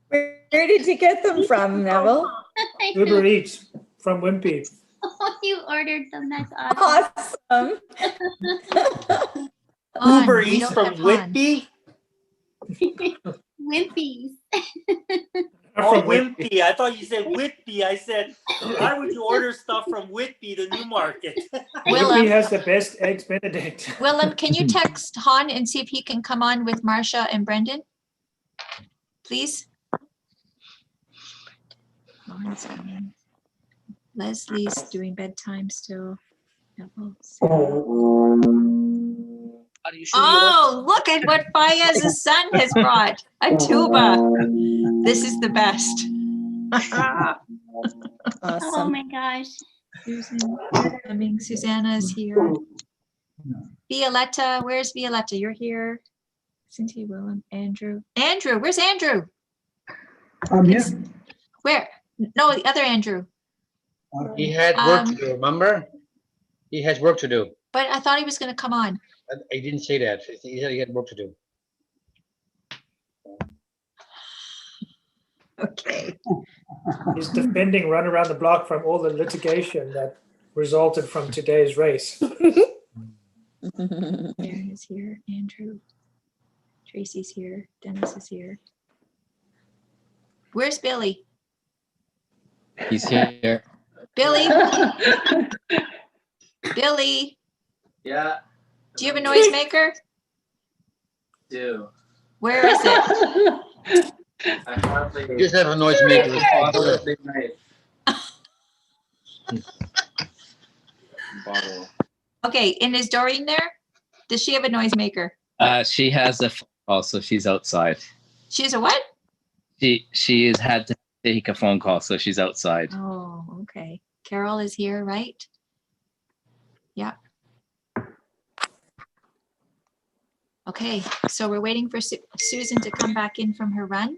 Where did you get them from, Neville? Uber Eats from Wimpy. Oh, you ordered them. That's awesome. Uber Eats from Whitby? Wimpy's. Oh, Wimpy. I thought you said Whitby. I said, why would you order stuff from Whitby to Newmarket? Wimpy has the best Eggs Benedict. Willem, can you text Han and see if he can come on with Marcia and Brendan? please. Lauren's coming. Leslie's doing bedtime still. Oh, look at what Faya's son has brought. A tuba. This is the best. Oh my gosh. Susan coming. Susanna's here. Violetta, where's Violetta? You're here. Cynthia, Willem, Andrew. Andrew, where's Andrew? Yes. Where? No, the other Andrew. He had work to do, remember? He has work to do. But I thought he was going to come on. I didn't say that. He said he had work to do. Okay. He's defending Run Around the Block from all the litigation that resulted from today's race. Aaron is here. Andrew. Tracy's here. Dennis is here. Where's Billy? He's here. Billy? Billy? Yeah. Do you have a noisemaker? Do. Where is it? I hardly. Just have a noisemaker. Bottle. Okay, and is Doreen there? Does she have a noisemaker? She has a phone call, so she's outside. She has a what? She has had to take a phone call, so she's outside. Oh, okay. Carol is here, right? Yeah. Okay, so we're waiting for Susan to come back in from her run.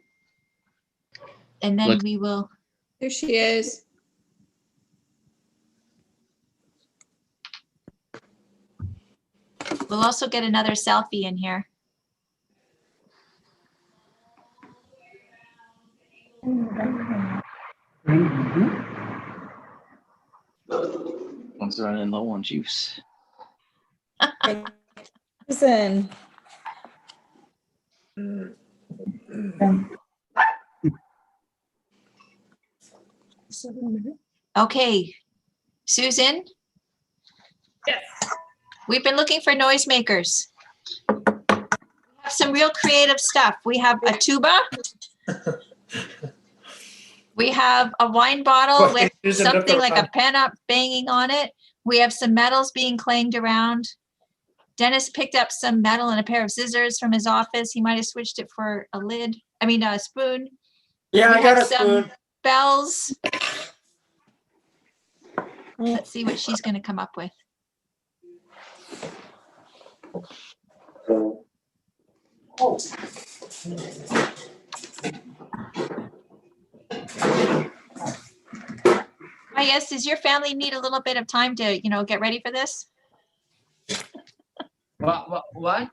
And then we will. There she is. We'll also get another selfie in here. One's running low on juice. Susan. Okay, Susan? Yes. We've been looking for noisemakers. We have some real creative stuff. We have a tuba. We have a wine bottle with something like a pen up banging on it. We have some metals being clanged around. Dennis picked up some metal and a pair of scissors from his office. He might have switched it for a spoon. Yeah, I got a some spoon. Bells. Let's see what she's going to come up with. Yes, does your family need a little bit of time to, get ready for this? What?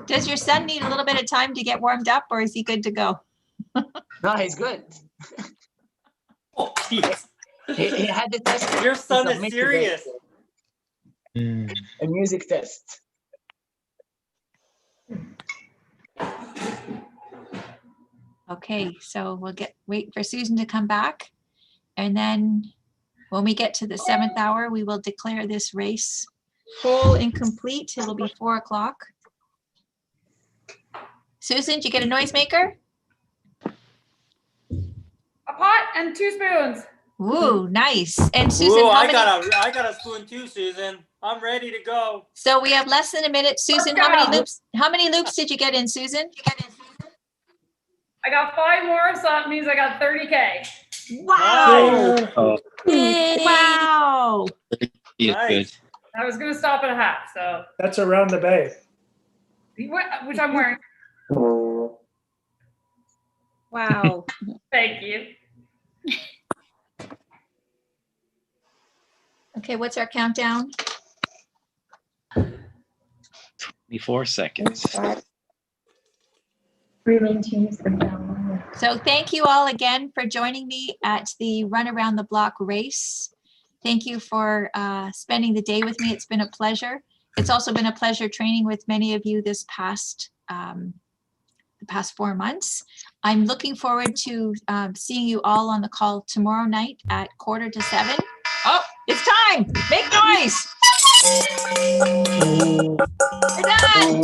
Does your son need a little bit of time to get warmed up, or is he good to go? No, he's good. Oh, geez. He had the test. Your son to is submit serious. today. A music test. Okay, so we'll wait for Susan to come back. And then when we get to the 7th hour, we will declare this race full and complete. It'll be 4 o'clock. Susan, did you get a noisemaker? A pot and 2 spoons. Ooh, nice. And Susan, Ooh, how I many? got a spoon too, Susan. I'm ready to go. So we have less than a minute. Susan, how many loops? How many loops did you get in, Susan? I got 5 more, so that means I got 30K. Wow. Oh, Wow. he is Nice. good. I was gonna stop at a half, so That's around the bay. which I'm wearing. Wow. Thank you. Okay, what's our countdown? 24 seconds. So thank you all again for joining me at the Run Around the Block race. Thank you for spending the day with me. It's been a pleasure. It's also been a pleasure training with many of you this past the past 4 months. I'm looking forward to seeing you all on the call tomorrow night at 6:45. Oh, it's time. Make noise. We're done.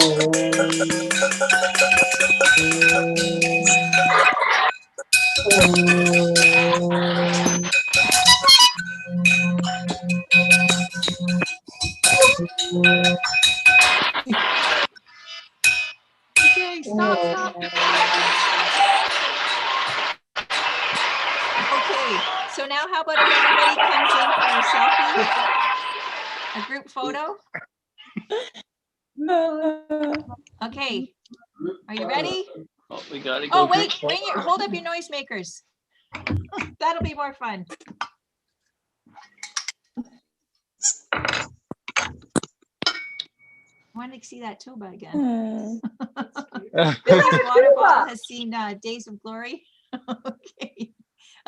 Okay, stop. Okay, so now how about if everybody comes in for a selfie? A group photo? Okay, are you ready? Oh, we gotta go. Oh, wait, hold up your noisemakers. That'll be more fun. I want to see that tuba again. Billy's waterfall has seen Days of Glory. Okay.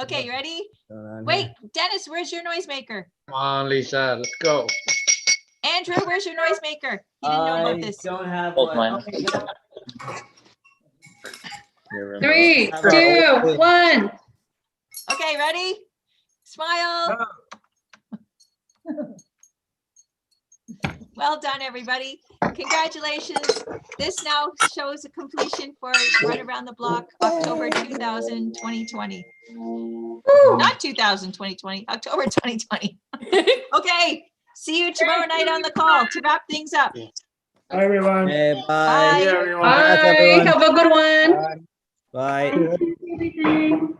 Okay, you ready? Wait, Dennis, where's your noisemaker? Come on, Lisa, let's go. Andrew, where's your noisemaker? He didn't know about this. Don't have Hold one. mine. Your remote. 3, 2, 1. Okay, ready? Smile. Well done, everybody. Congratulations. This now shows a completion for Run Around the Block, October 2020. Not 2020, October 2020. Okay, see you tomorrow night on the call to wrap things up. Bye, everyone. Okay, bye. Bye. everyone. Bye. everyone. Have a good one. Bye. Everything.